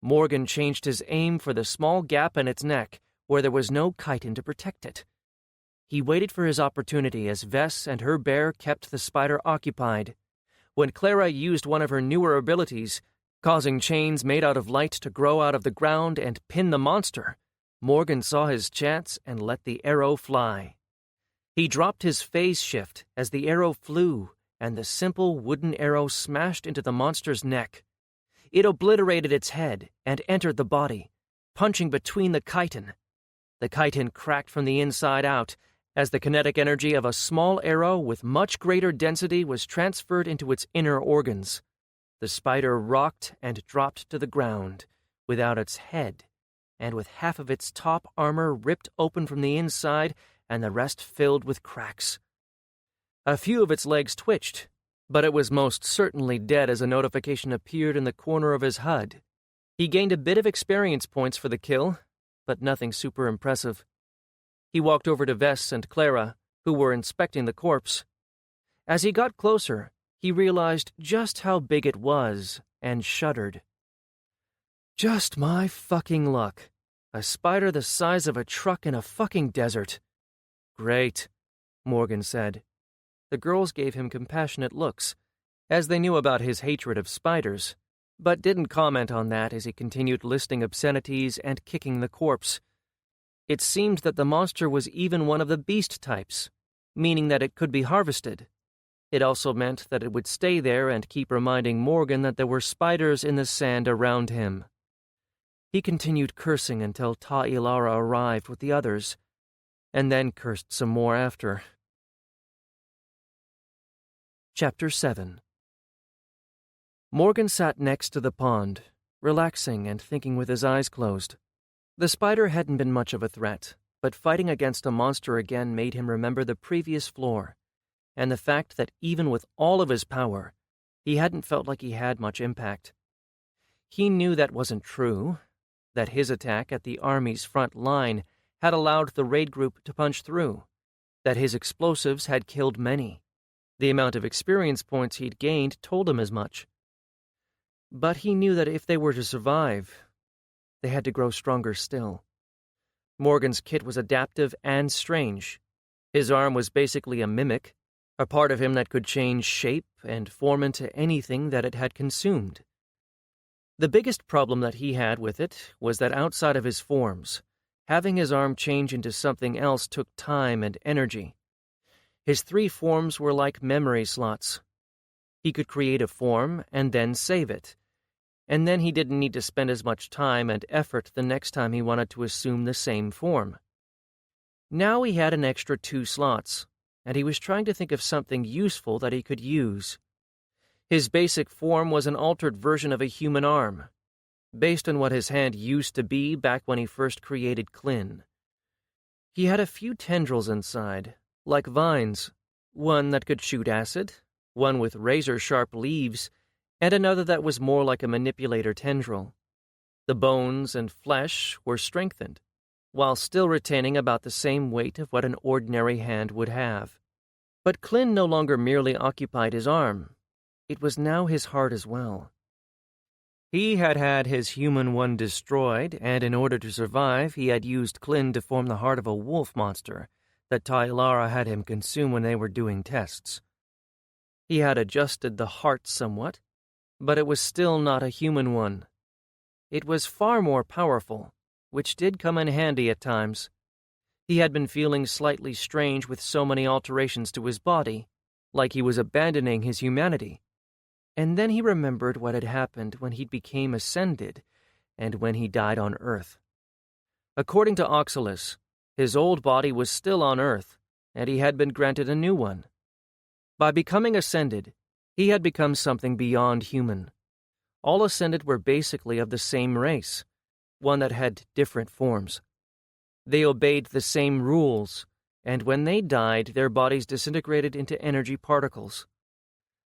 Morgan changed his aim for the small gap in its neck, where there was no chitin to protect it. He waited for his opportunity as Vess and her bear kept the spider occupied. When Clara used one of her newer abilities, causing chains made out of light to grow out of the ground and pin the monster, Morgan saw his chance and let the arrow fly. He dropped his phase shift as the arrow flew, and the simple wooden arrow smashed into the monster's neck. It obliterated its head and entered the body, punching between the chitin. The chitin cracked from the inside out as the kinetic energy of a small arrow with much greater density was transferred into its inner organs. The spider rocked and dropped to the ground, without its head, and with half of its top armor ripped open from the inside and the rest filled with cracks. A few of its legs twitched, but it was most certainly dead as a notification appeared in the corner of his HUD. He gained a bit of experience points for the kill, but nothing super impressive. He walked over to Vess and Clara, who were inspecting the corpse. As he got closer, he realized just how big it was and shuddered. Just my fucking luck. A spider the size of a truck in a fucking desert. Great, Morgan said. The girls gave him compassionate looks, as they knew about his hatred of spiders, but didn't comment on that as he continued listing obscenities and kicking the corpse. It seemed that the monster was even one of the beast types, meaning that it could be harvested. It also meant that it would stay there and keep reminding Morgan that there were spiders in the sand around him. He continued cursing until Ta Ilara arrived with the others, and then cursed some more after. Chapter 7. Morgan sat next to the pond, relaxing and thinking with his eyes closed. The spider hadn't been much of a threat, but fighting against a monster again made him remember the previous floor, and the fact that even with all of his power, he hadn't felt like he had much impact. He knew that wasn't true, that his attack at the army's front line had allowed the raid group to punch through, that his explosives had killed many. The amount of experience points he'd gained told him as much. But he knew that if they were to survive, they had to grow stronger still. Morgan's kit was adaptive and strange. His arm was basically a mimic, a part of him that could change shape and form into anything that it had consumed. The biggest problem that he had with it was that outside of his forms, having his arm change into something else took time and energy. His 3 forms were like memory slots. He could create a form and then save it, and then he didn't need to spend as much time and effort the next time he wanted to assume the same form. Now he had an extra 2 slots, and he was trying to think of something useful that he could use. His basic form was an altered version of a human arm, based on what his hand used to be back when he first created Klin. He had a few tendrils inside, like vines, one that could shoot acid, one with razor-sharp leaves, and another that was more like a manipulator tendril. The bones and flesh were strengthened, while still retaining about the same weight of what an ordinary hand would have. But Klin no longer merely occupied his arm. It was now his heart as well. He had had his human one destroyed, and in order to survive, he had used Klin to form the heart of a wolf monster that Ta Ilara had him consume when they were doing tests. He had adjusted the heart somewhat, but it was still not a human one. It was far more powerful, which did come in handy at times. He had been feeling slightly strange with so many alterations to his body, like he was abandoning his humanity. And then he remembered what had happened when he became ascended and when he died on Earth. According to Oxalis, his old body was still on Earth, and he had been granted a new one. By becoming ascended, he had become something beyond human. All ascended were basically of the same race, one that had different forms. They obeyed the same rules, and when they died, their bodies disintegrated into energy particles.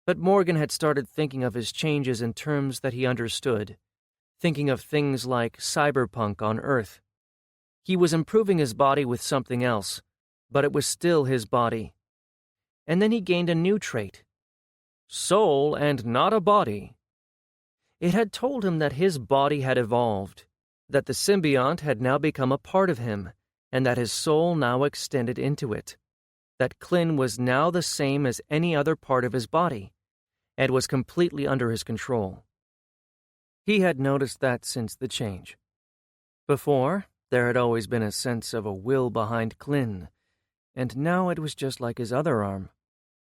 But Morgan had started thinking of his changes in terms that he understood, thinking of things like cyberpunk on Earth. He was improving his body with something else, but it was still his body. And then he gained a new trait. Soul and not a body. It had told him that his body had evolved, that the symbiont had now become a part of him, and that his soul now extended into it, that Klin was now the same as any other part of his body, and was completely under his control. He had noticed that since the change. Before, there had always been a sense of a will behind Klin, and now it was just like his other arm,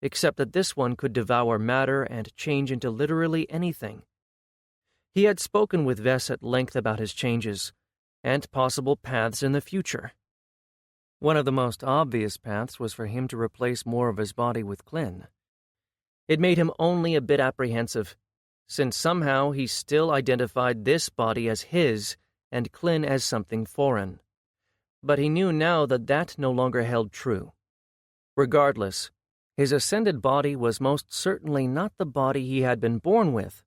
except that this one could devour matter and change into literally anything. He had spoken with Vess at length about his changes, and possible paths in the future. One of the most obvious paths was for him to replace more of his body with Klin. It made him only a bit apprehensive, since somehow he still identified this body as his and Klin as something foreign. But he knew now that that no longer held true. Regardless, his ascended body was most certainly not the body he had been born with.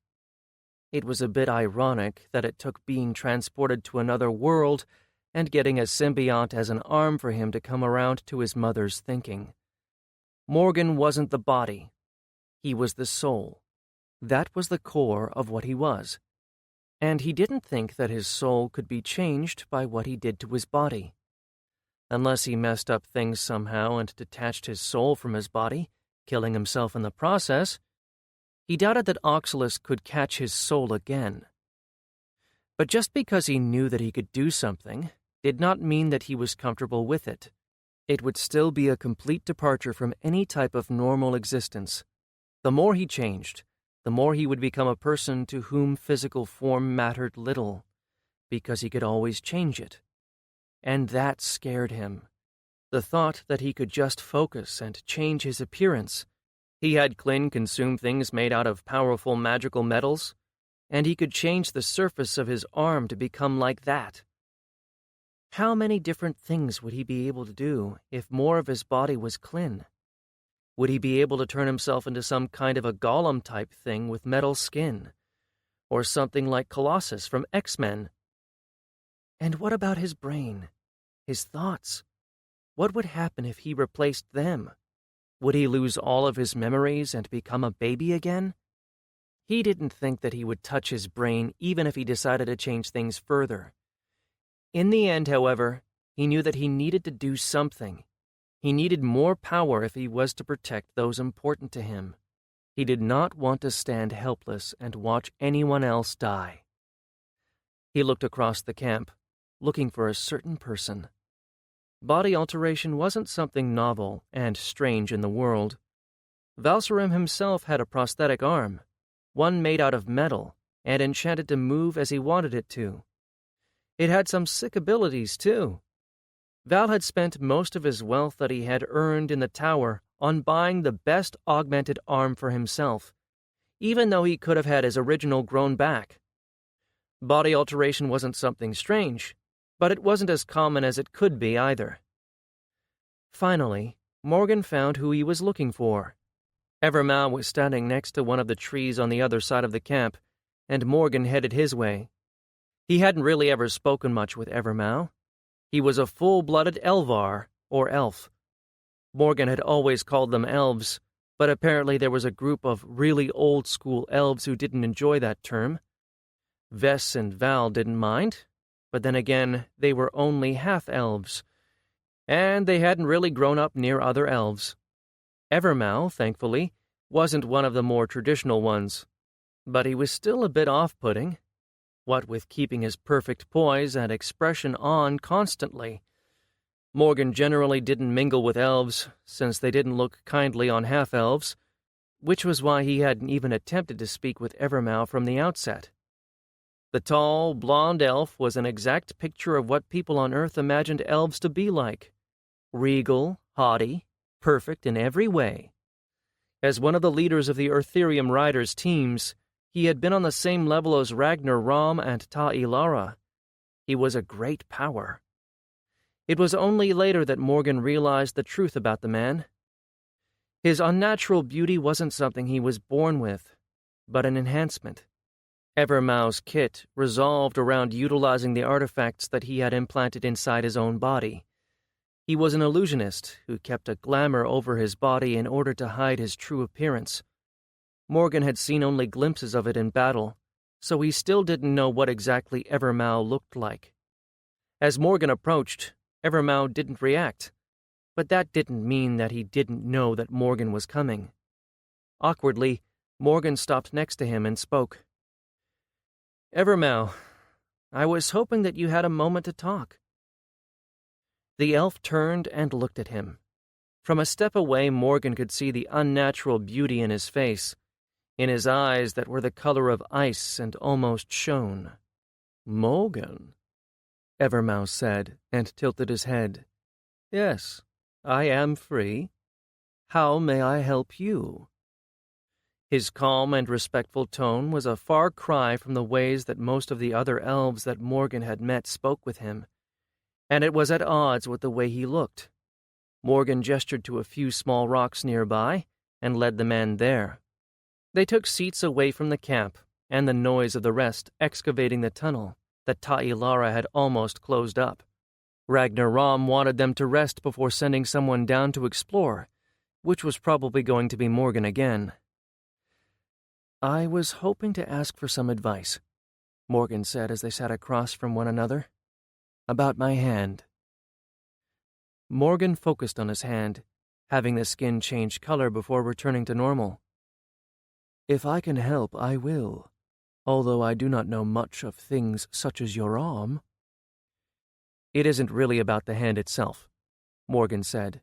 It was a bit ironic that it took being transported to another world and getting a symbiont as an arm for him to come around to his mother's thinking. Morgan wasn't the body. He was the soul. That was the core of what he was. And he didn't think that his soul could be changed by what he did to his body. Unless he messed up things somehow and detached his soul from his body, killing himself in the process, he doubted that Oxalis could catch his soul again. But just because he knew that he could do something did not mean that he was comfortable with it. It would still be a complete departure from any type of normal existence. The more he changed, the more he would become a person to whom physical form mattered little, because he could always change it. And that scared him. The thought that he could just focus and change his appearance. He had Klin consume things made out of powerful magical metals, and he could change the surface of his arm to become like that. How many different things would he be able to do if more of his body was Klin? Would he be able to turn himself into some kind of a golem-type thing with metal skin? Or something like Colossus from X-Men? And what about his brain? His thoughts? What would happen if he replaced them? Would he lose all of his memories and become a baby again? He didn't think that he would touch his brain even if he decided to change things further. In the end, however, he knew that he needed to do something. He needed more power if he was to protect those important to him. He did not want to stand helpless and watch anyone else die. He looked across the camp, looking for a certain person. Body alteration wasn't something novel and strange in the world. Valserim himself had a prosthetic arm, one made out of metal and enchanted to move as he wanted it to. It had some sick abilities, too. Val had spent most of his wealth that he had earned in the tower on buying the best augmented arm for himself, even though he could have had his original grown back. Body alteration wasn't something strange, but it wasn't as common as it could be either. Finally, Morgan found who he was looking for. Evermau was standing next to one of the trees on the other side of the camp, and Morgan headed his way. He hadn't really ever spoken much with Evermau. He was a full-blooded Elvar, or elf. Morgan had always called them elves, but apparently there was a group of really old-school elves who didn't enjoy that term. Vess and Val didn't mind, but then again, they were only half-elves, and they hadn't really grown up near other elves. Evermau, thankfully, wasn't one of the more traditional ones, but he was still a bit off-putting. what with keeping his perfect poise and expression on constantly. Morgan generally didn't mingle with elves, since they didn't look kindly on half-elves, which was why he hadn't even attempted to speak with Evermow from the outset. The tall, blonde elf was an exact picture of what people on Earth imagined elves to be like. Regal, haughty, perfect in every way. As one of the leaders of the Eartherium Riders teams, he had been on the same level as Ragnar Rom and Ta Ilara. He was a great power. It was only later that Morgan realized the truth about the man. His unnatural beauty wasn't something he was born with, but an enhancement. Evermow's kit resolved around utilizing the artifacts that he had implanted inside his own body. He was an illusionist who kept a glamour over his body in order to hide his true appearance. Morgan had seen only glimpses of it in battle, so he still didn't know what exactly Evermow looked like. As Morgan approached, Evermow didn't react, but that didn't mean that he didn't know that Morgan was coming. Awkwardly, Morgan stopped next to him and spoke. "Evermow, I was hoping that you had a moment to talk." The elf turned and looked at him. From a step away, Morgan could see the unnatural beauty in his face, in his eyes that were the color of ice and almost shone. "Morgan," Evermow said, and tilted his head. "Yes, I am free. How may I help you?" His calm and respectful tone was a far cry from the ways that most of the other elves that Morgan had met spoke with him, and it was at odds with the way he looked. Morgan gestured to a few small rocks nearby and led the men there. They took seats away from the camp and the noise of the rest excavating the tunnel that Ta Ilara had almost closed up. Ragnar Rom wanted them to rest before sending someone down to explore, which was probably going to be Morgan again. "I was hoping to ask for some advice," Morgan said as they sat across from one another. "About my hand." Morgan focused on his hand, having the skin change color before returning to normal. "If I can help, I will, although I do not know much of things such as your arm." "It isn't really about the hand itself," Morgan said.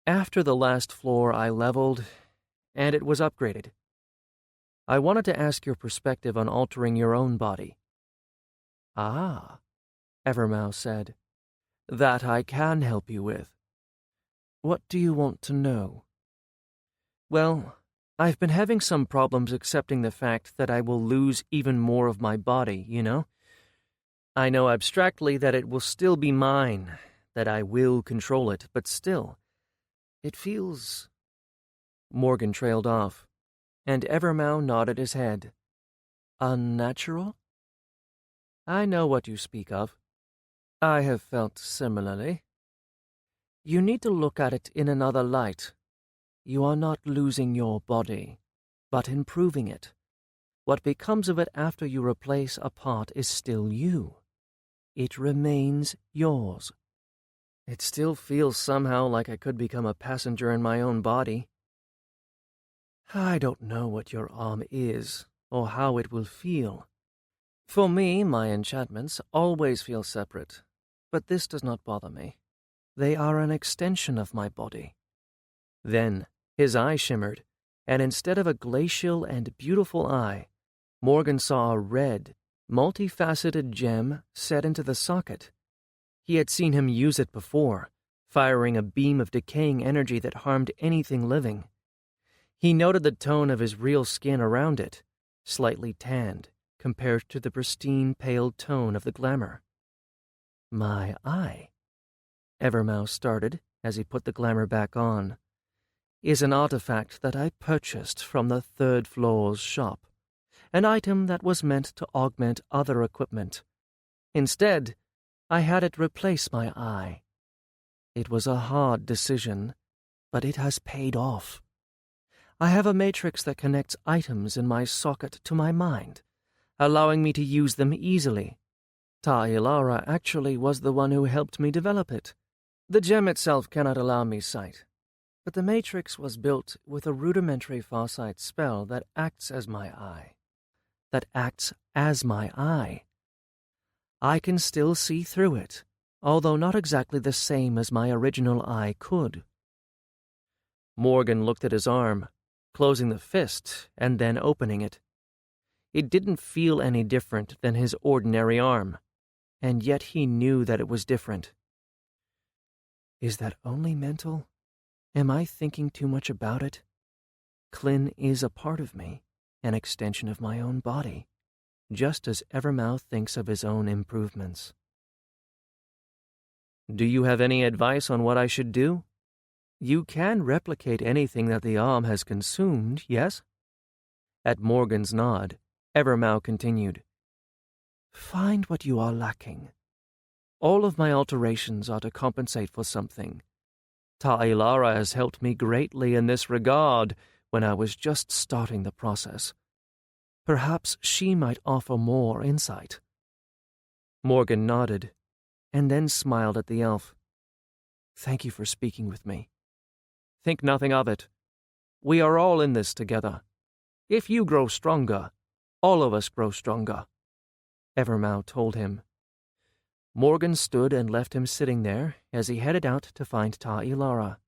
"After the last floor I leveled, and it was upgraded. I wanted to ask your perspective on altering your own body." "Ah," Evermow said. "That I can help you with. What do you want to know?" "Well, I've been having some problems accepting the fact that I will lose even more of my body, you know? I know abstractly that it will still be mine, that I will control it, but still, it feels—" Morgan trailed off, and Evermow nodded his head. "Unnatural?" "I know what you speak of. I have felt similarly. You need to look at it in another light. You are not losing your body, but improving it. What becomes of it after you replace a part is still you. It remains yours." "It still feels somehow like I could become a passenger in my own body." "I don't know what your arm is, or how it will feel. For me, my enchantments always feel separate, but this does not bother me. They are an extension of my body." Then his eye shimmered, and instead of a glacial and beautiful eye, Morgan saw a red, multifaceted gem set into the socket. He had seen him use it before, firing a beam of decaying energy that harmed anything living. He noted the tone of his real skin around it, slightly tanned compared to the pristine pale tone of the glamour. "My eye," Evermow started as he put the glamour back on, "is an artifact that I purchased from the third floor's shop, an item that was meant to augment other equipment. Instead, I had it replace my eye. It was a hard decision, but it has paid off. I have a matrix that connects items in my socket to my mind, allowing me to use them easily. Ta Ilara actually was the one who helped me develop it. The gem itself cannot allow me sight, but the matrix was built with a rudimentary farsight spell that acts as my eye. that acts as my eye. I can still see through it, although not exactly the same as my original eye could. Morgan looked at his arm, closing the fist and then opening it. It didn't feel any different than his ordinary arm, and yet he knew that it was different. Is that only mental? Am I thinking too much about it? Klin is a part of me, an extension of my own body, just as Evermouth thinks of his own improvements. Do you have any advice on what I should do? You can replicate anything that the Alm has consumed, yes? At Morgan's nod, Evermouth continued. Find what you are lacking. All of my alterations are to compensate for something. Ta'ilara has helped me greatly in this regard when I was just starting the process. Perhaps she might offer more insight. Morgan nodded, and then smiled at the elf. Thank you for speaking with me. Think nothing of it. We are all in this together. If you grow stronger, all of us grow stronger, Evermouth told him. Morgan stood and left him sitting there as he headed out to find Ta'ilara.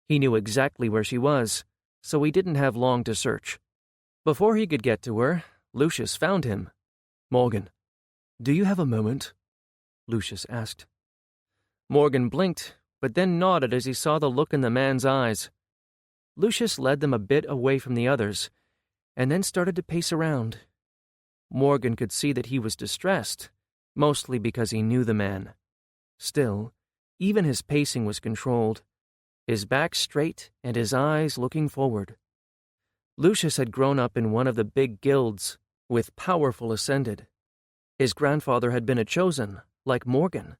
He knew exactly where she was, so he didn't have long to search. Before he could get to her, Lucius found him. Morgan, do you have a moment? Lucius asked. Morgan blinked, but then nodded as he saw the look in the man's eyes. Lucius led them a bit away from the others, and then started to pace around. Morgan could see that he was distressed, mostly because he knew the man. Still, even his pacing was controlled, his back straight and his eyes looking forward. Lucius had grown up in one of the big guilds, with powerful ascended. His grandfather had been a chosen, like Morgan,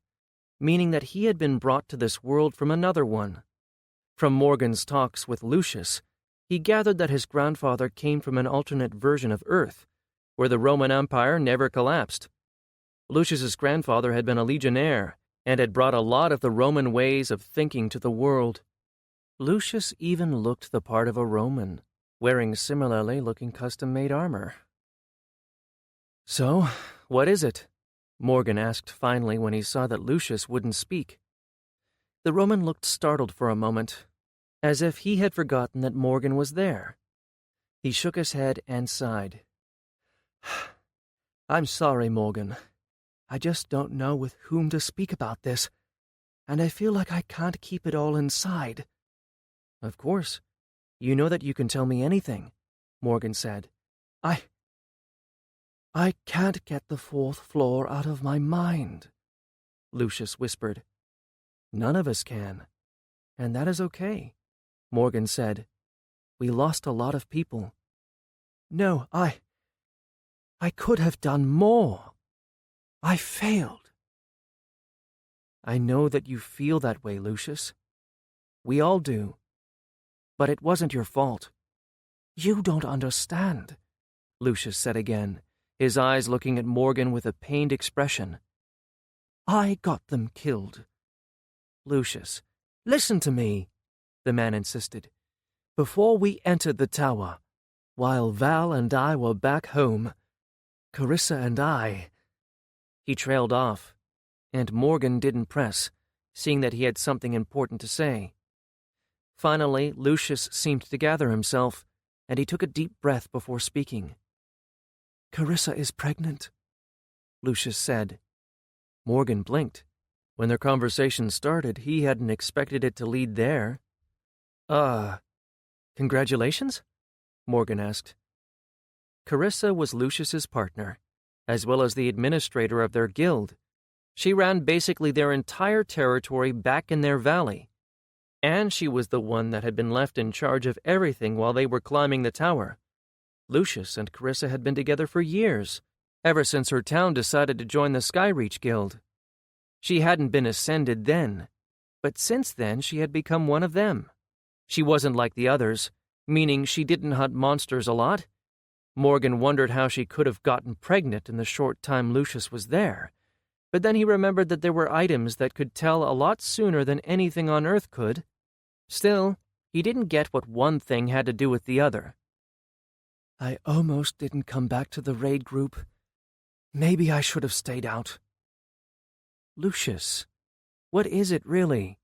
meaning that he had been brought to this world from another one. From Morgan's talks with Lucius, he gathered that his grandfather came from an alternate version of Earth, where the Roman Empire never collapsed. Lucius's grandfather had been a legionnaire and had brought a lot of the Roman ways of thinking to the world. Lucius even looked the part of a Roman, wearing similarly looking custom-made armor. So, what is it? Morgan asked finally when he saw that Lucius wouldn't speak. The Roman looked startled for a moment, as if he had forgotten that Morgan was there. He shook his head and sighed. I'm sorry, Morgan. I just don't know with whom to speak about this, and I feel like I can't keep it all inside. Of course. You know that you can tell me anything, Morgan said. I can't get the fourth floor out of my mind, Lucius whispered. None of us can, and that is okay, Morgan said. We lost a lot of people. No, I could have done more. I failed. I know that you feel that way, Lucius. We all do. But it wasn't your fault. You don't understand, Lucius said again, his eyes looking at Morgan with a pained expression. I got them killed. Lucius, listen to me, the man insisted. Before we entered the tower, while Val and I were back home, Carissa and I... He trailed off, and Morgan didn't press, seeing that he had something important to say. Finally, Lucius seemed to gather himself, and he took a deep breath before speaking. Carissa is pregnant, Lucius said. Morgan blinked. When their conversation started, he hadn't expected it to lead there. Congratulations? Morgan asked. Carissa was Lucius's partner, as well as the administrator of their guild. She ran basically their entire territory back in their valley, and she was the one that had been left in charge of everything while they were climbing the tower. Lucius and Carissa had been together for years, ever since her town decided to join the Skyreach Guild. She hadn't been ascended then, but since then she had become one of them. She wasn't like the others, meaning she didn't hunt monsters a lot. Morgan wondered how she could have gotten pregnant in the short time Lucius was there, but then he remembered that there were items that could tell a lot sooner than anything on Earth could. Still, he didn't get what one thing had to do with the other. I almost didn't come back to the raid group. Maybe I should have stayed out. Lucius, what is it really?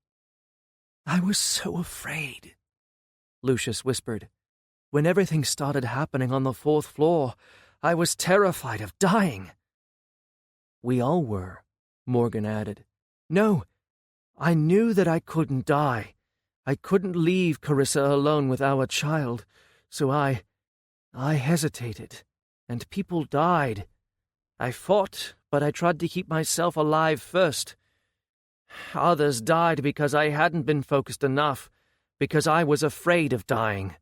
I was so afraid, Lucius whispered. When everything started happening on the 4th floor, I was terrified of dying. We all were, Morgan added. No, I knew that I couldn't die. I couldn't leave Carissa alone with our child, so I hesitated, and people died. I fought, but I tried to keep myself alive first. Others died because I hadn't been focused enough, because I was afraid of dying.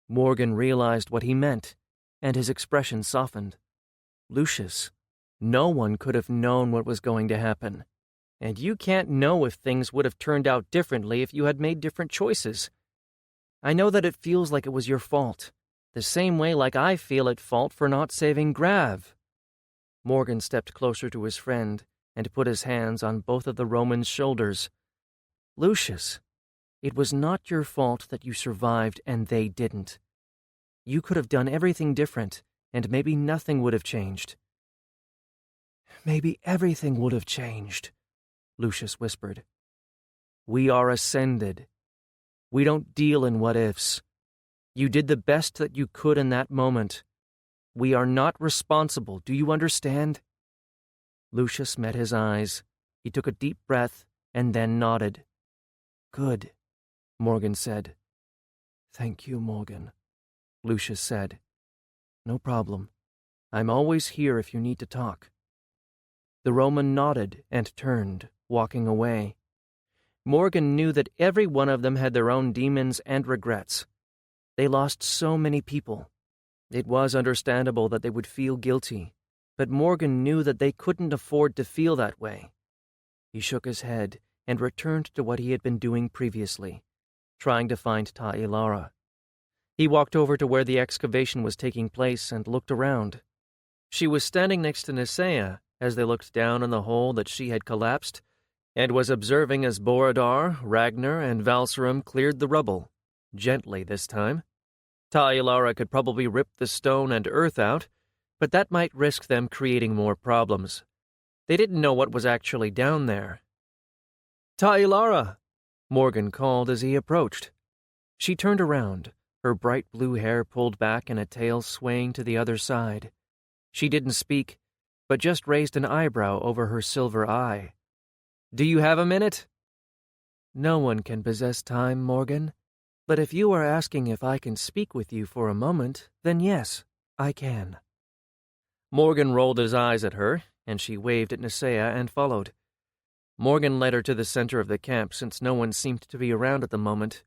Morgan realized what he meant, and his expression softened. Lucius, no one could have known what was going to happen, and you can't know if things would have turned out differently if you had made different choices. I know that it feels like it was your fault, the same way like I feel at fault for not saving Grav. Morgan stepped closer to his friend and put his hands on both of the Roman's shoulders. Lucius, it was not your fault that you survived and they didn't. You could have done everything different, and maybe nothing would have changed. Maybe everything would have changed, Lucius whispered. We are ascended. We don't deal in what-ifs. You did the best that you could in that moment. We are not responsible, do you understand? Lucius met his eyes. He took a deep breath and then nodded. Good, Morgan said. Thank you, Morgan, Lucius said. No problem. I'm always here if you need to talk. The Roman nodded and turned, walking away. Morgan knew that every one of them had their own demons and regrets. They lost so many people. It was understandable that they would feel guilty, but Morgan knew that they couldn't afford to feel that way. He shook his head and returned to what he had been doing previously, trying to find Ta'ilara. He walked over to where the excavation was taking place and looked around. She was standing next to Nisea as they looked down on the hole that she had collapsed, and was observing as Borodar, Ragnar, and Valserum cleared the rubble, gently this time. Ta'ilara could probably rip the stone and earth out, but that might risk them creating more problems. They didn't know what was actually down there. "Ta'ilara!" Morgan called as he approached. She turned around, her bright blue hair pulled back and a tail swaying to the other side. She didn't speak, but just raised an eyebrow over her silver eye. "Do you have a minute?" "No one can possess time, Morgan. But if you are asking if I can speak with you for a moment, then yes, I can." Morgan rolled his eyes at her, and she waved at Nisea and followed. Morgan led her to the center of the camp since no one seemed to be around at the moment.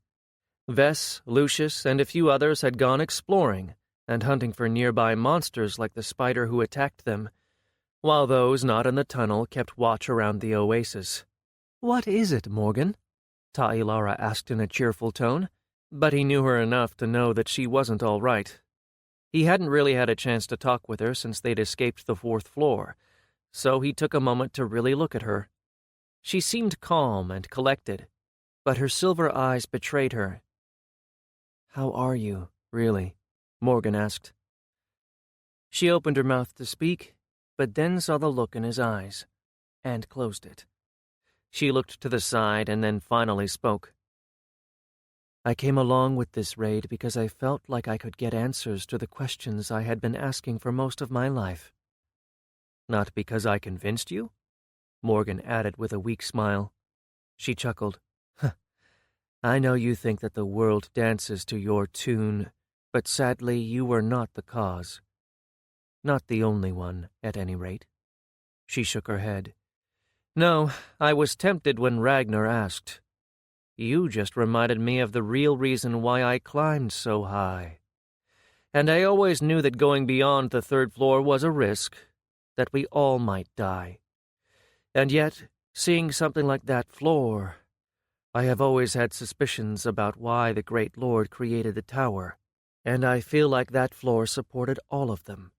Vess, Lucius, and a few others had gone exploring and hunting for nearby monsters like the spider who attacked them, while those not in the tunnel kept watch around the oasis. "What is it, Morgan?" Ta'ilara asked in a cheerful tone, but he knew her enough to know that she wasn't all right. He hadn't really had a chance to talk with her since they'd escaped the 4th floor, so he took a moment to really look at her. She seemed calm and collected, but her silver eyes betrayed her. "How are you, really?" Morgan asked. She opened her mouth to speak, but then saw the look in his eyes, and closed it. She looked to the side and then finally spoke. "I came along with this raid because I felt like I could get answers to the questions I had been asking for most of my life." "Not because I convinced you?" Morgan added with a weak smile. She chuckled. "I know you think that the world dances to your tune, but sadly you were not the cause. Not the only one, at any rate." She shook her head. "No, I was tempted when Ragnar asked. You just reminded me of the real reason why I climbed so high. And I always knew that going beyond the 3rd floor was a risk, that we all might die. And yet, seeing something like that floor, I have always had suspicions about why the Great Lord created the tower, and I feel like that floor supported all of them."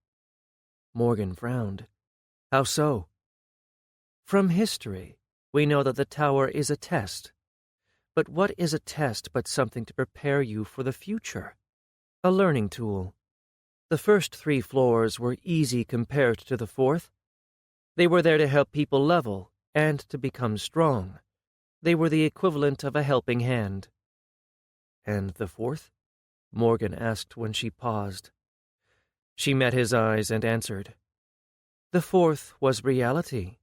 Morgan frowned. "How so?" "From history, we know that the tower is a test. But what is a test but something to prepare you for the future? A learning tool, The first 3 floors were easy compared to the 4th. They were there to help people level and to become strong. They were the equivalent of a helping hand. And the 4th? Morgan asked when she paused. She met his eyes and answered. The 4th was reality.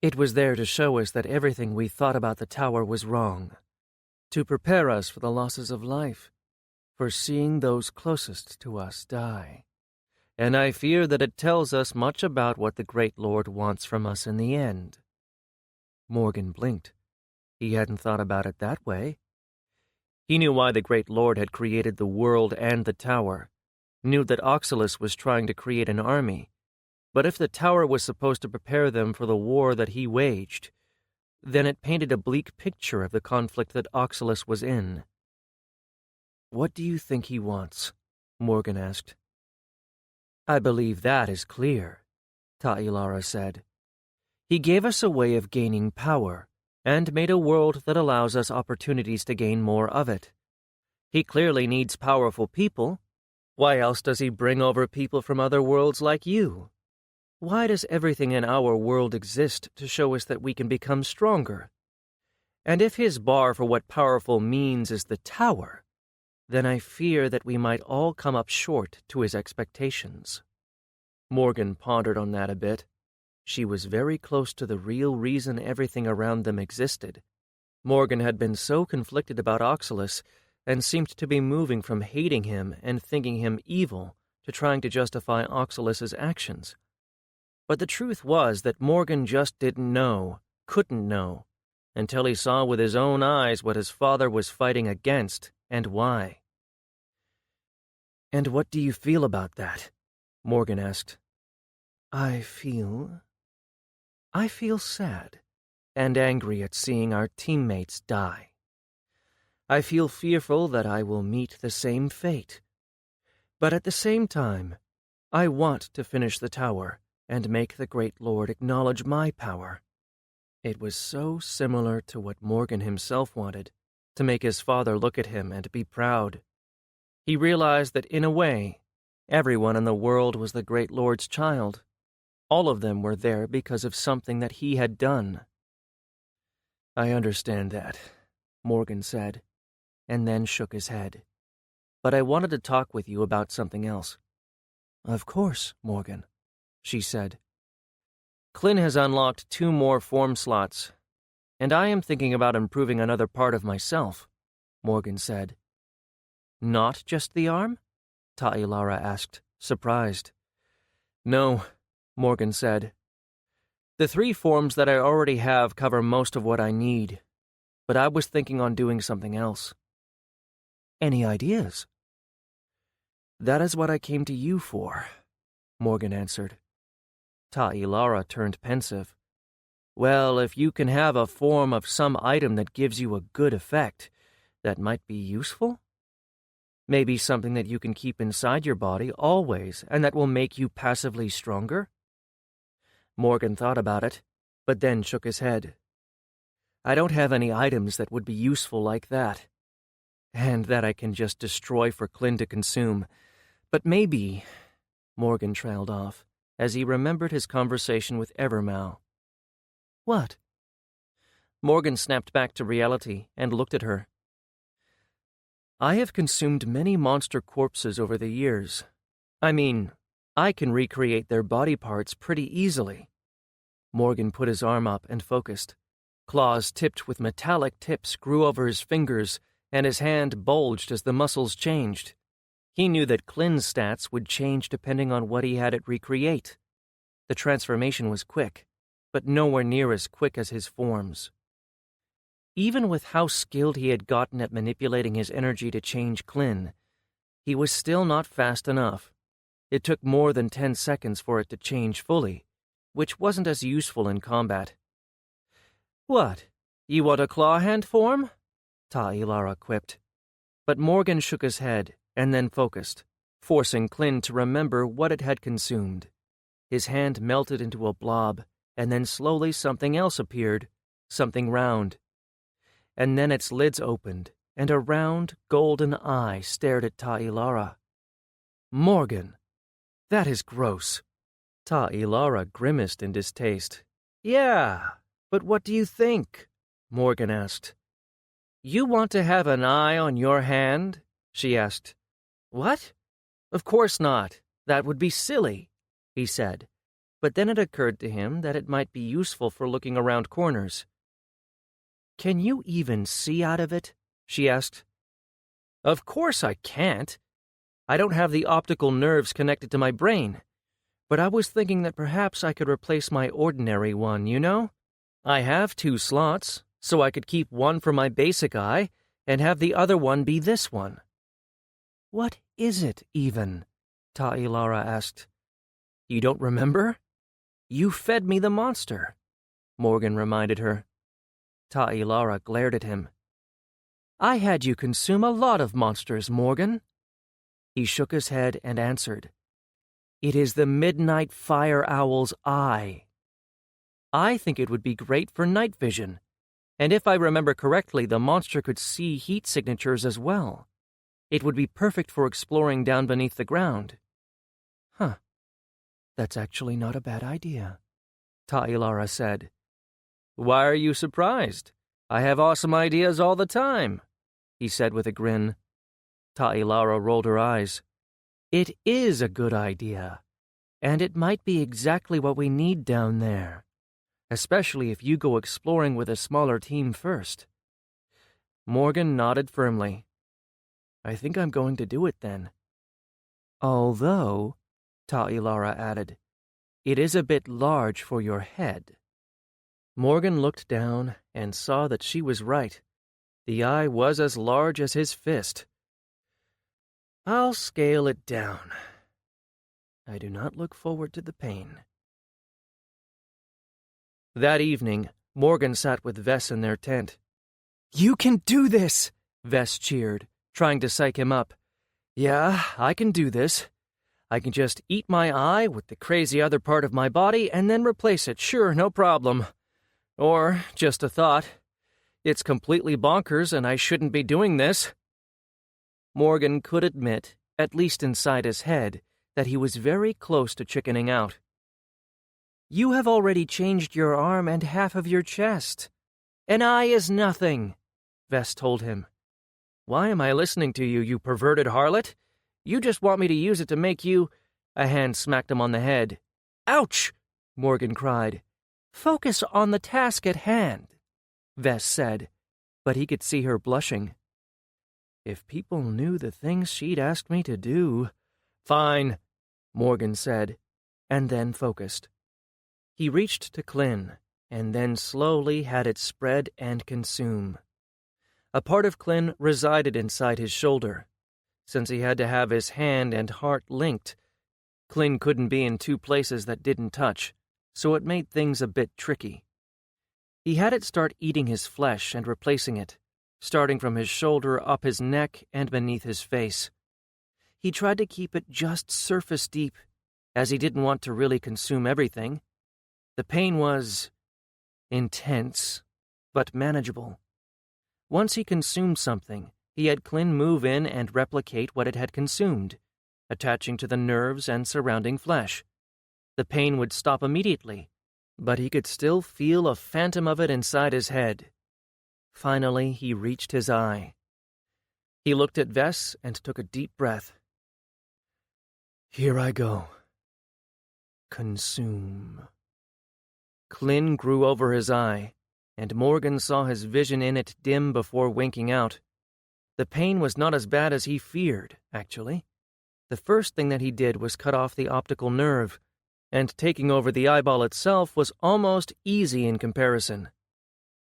It was there to show us that everything we thought about the tower was wrong, to prepare us for the losses of life, for seeing those closest to us die. And I fear that it tells us much about what the Great Lord wants from us in the end. Morgan blinked. He hadn't thought about it that way. He knew why the Great Lord had created the world and the tower, knew that Oxylus was trying to create an army, but if the tower was supposed to prepare them for the war that he waged, then it painted a bleak picture of the conflict that Oxylus was in. What do you think he wants? Morgan asked. I believe that is clear, Ta'ilara said. He gave us a way of gaining power, and made a world that allows us opportunities to gain more of it. He clearly needs powerful people. Why else does he bring over people from other worlds like you? Why does everything in our world exist to show us that we can become stronger? And if his bar for what powerful means is the tower, then I fear that we might all come up short to his expectations. Morgan pondered on that a bit. She was very close to the real reason everything around them existed. Morgan had been so conflicted about Oxylus and seemed to be moving from hating him and thinking him evil to trying to justify Oxylus's actions. But the truth was that Morgan just didn't know, couldn't know, until he saw with his own eyes what his father was fighting against and why. And what do you feel about that? Morgan asked. I feel sad and angry at seeing our teammates die. I feel fearful that I will meet the same fate. But at the same time, I want to finish the tower and make the Great Lord acknowledge my power. It was so similar to what Morgan himself wanted, to make his father look at him and be proud. He realized that in a way, everyone in the world was the Great Lord's child. All of them were there because of something that he had done. I understand that, Morgan said, and then shook his head. But I wanted to talk with you about something else. Of course, Morgan, she said. Clin has unlocked 2 more form slots, and I am thinking about improving another part of myself, Morgan said. Not just the arm? Ta'ilara asked, surprised. No, Morgan said. The 3 forms that I already have cover most of what I need, but I was thinking on doing something else. Any ideas? That is what I came to you for, Morgan answered. Ta'ilara turned pensive. Well, if you can have a form of some item that gives you a good effect, that might be useful? Maybe something that you can keep inside your body always and that will make you passively stronger? Morgan thought about it, but then shook his head. I don't have any items that would be useful like that, and that I can just destroy for Clin to consume. But maybe, Morgan trailed off, as he remembered his conversation with Evermal. What? Morgan snapped back to reality and looked at her. I have consumed many monster corpses over the years. I mean, I can recreate their body parts pretty easily. Morgan put his arm up and focused. Claws tipped with metallic tips grew over his fingers, and his hand bulged as the muscles changed. He knew that Clin's stats would change depending on what he had it recreate. The transformation was quick, but nowhere near as quick as his forms. Even with how skilled he had gotten at manipulating his energy to change Clin, he was still not fast enough. It took more than 10 seconds for it to change fully, which wasn't as useful in combat. What, you want a claw hand form? Ta'ilara quipped. But Morgan shook his head and then focused, forcing Clin to remember what it had consumed. His hand melted into a blob, and then slowly something else appeared, something round. And then its lids opened, and a round, golden eye stared at Ta'ilara. Morgan, That is gross. Ilara grimaced in distaste. Yeah, but what do you think? Morgan asked. You want to have an eye on your hand? She asked. What? Of course not. That would be silly, he said. But then it occurred to him that it might be useful for looking around corners. Can you even see out of it? She asked. Of course I can't. I don't have the optical nerves connected to my brain. But I was thinking that perhaps I could replace my ordinary one, you know? I have 2 slots, so I could keep one for my basic eye and have the other one be this one. What is it, even? Ilara asked. You don't remember? You fed me the monster, Morgan reminded her. Ilara glared at him. I had you consume a lot of monsters, Morgan. He shook his head and answered. It is the midnight fire owl's eye. I think it would be great for night vision, and if I remember correctly, the monster could see heat signatures as well. It would be perfect for exploring down beneath the ground. Huh. That's actually not a bad idea, Ilara said. Why are you surprised? I have awesome ideas all the time, he said with a grin. Ilara rolled her eyes. It is a good idea, and it might be exactly what we need down there, especially if you go exploring with a smaller team first. Morgan nodded firmly. I think I'm going to do it then. Although, Ilara added, it is a bit large for your head. Morgan looked down and saw that she was right. The eye was as large as his fist. I'll scale it down. I do not look forward to the pain. That evening, Morgan sat with Vess in their tent. You can do this, Vess cheered, trying to psych him up. Yeah, I can do this. I can just eat my eye with the crazy other part of my body and then replace it. Sure, no problem. Or, just a thought. It's completely bonkers and I shouldn't be doing this. Morgan could admit, at least inside his head, that he was very close to chickening out. You have already changed your arm and half of your chest. An eye is nothing, Vess told him. Why am I listening to you, you perverted harlot? You just want me to use it to make you— A hand smacked him on the head. Ouch! Morgan cried. Focus on the task at hand, Vess said, but he could see her blushing. If people knew the things she'd asked me to do— Fine, Morgan said, and then focused. He reached to Klin, and then slowly had it spread and consume. A part of Klin resided inside his shoulder. Since he had to have his hand and heart linked, Klin couldn't be in 2 places that didn't touch, so it made things a bit tricky. He had it start eating his flesh and replacing it, starting from his shoulder up his neck and beneath his face. He tried to keep it just surface deep, as he didn't want to really consume everything. The pain was intense, but manageable. Once he consumed something, he had Klin move in and replicate what it had consumed, attaching to the nerves and surrounding flesh. The pain would stop immediately, but he could still feel a phantom of it inside his head. Finally, he reached his eye. He looked at Vess and took a deep breath. Here I go. Consume. Klin grew over his eye, and Morgan saw his vision in it dim before winking out. The pain was not as bad as he feared, actually. The first thing that he did was cut off the optical nerve, and taking over the eyeball itself was almost easy in comparison.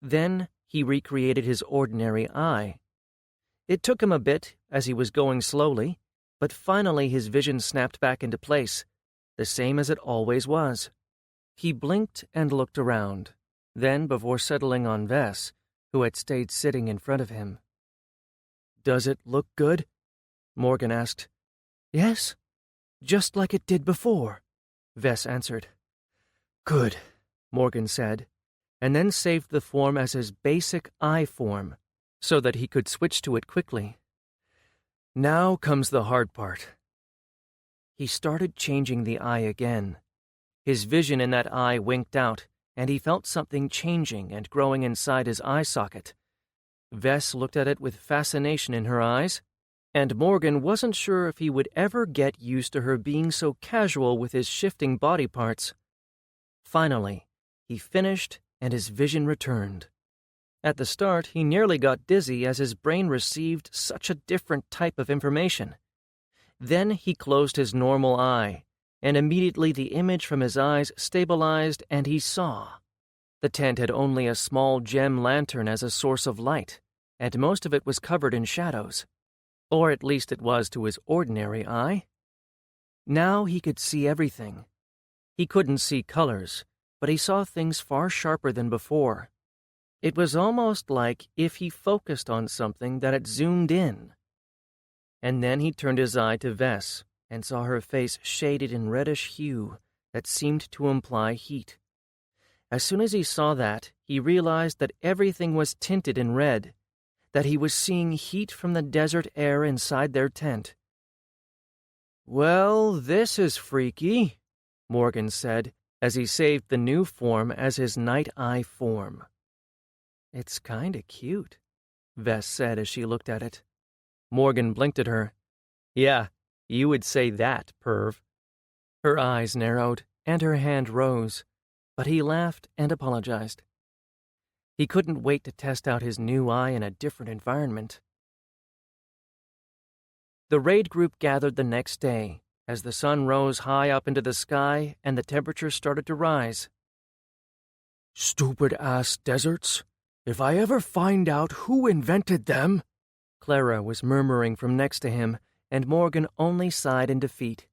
Then he recreated his ordinary eye. It took him a bit, as he was going slowly, but finally his vision snapped back into place, the same as it always was. He blinked and looked around, then before settling on Vess, who had stayed sitting in front of him. Does it look good? Morgan asked. Yes, just like it did before, Vess answered. Good, Morgan said, and then saved the form as his basic eye form, so that he could switch to it quickly. Now comes the hard part. he started changing the eye again. His vision in that eye winked out, and he felt something changing and growing inside his eye socket. Vess looked at it with fascination in her eyes, and Morgan wasn't sure if he would ever get used to her being so casual with his shifting body parts. Finally, he finished and his vision returned. At the start, he nearly got dizzy as his brain received such a different type of information. Then he closed his normal eye, and immediately the image from his eyes stabilized and he saw. The tent had only a small gem lantern as a source of light, and most of it was covered in shadows. Or at least it was to his ordinary eye. Now he could see everything. He couldn't see colors, but he saw things far sharper than before. It was almost like if he focused on something that it zoomed in. And then he turned his eye to Vess and saw her face shaded in reddish hue that seemed to imply heat. As soon as he saw that, he realized that everything was tinted in red, that he was seeing heat from the desert air inside their tent. "Well, this is freaky," Morgan said as he saved the new form as his night eye form. "It's kinda cute," Vess said as she looked at it. Morgan blinked at her. "Yeah, you would say that, perv." Her eyes narrowed, and her hand rose, but he laughed and apologized. He couldn't wait to test out his new eye in a different environment. The raid group gathered the next day, as the sun rose high up into the sky and the temperature started to rise. "Stupid-ass deserts. If I ever find out who invented them," Clara was murmuring from next to him, and Morgan only sighed in defeat.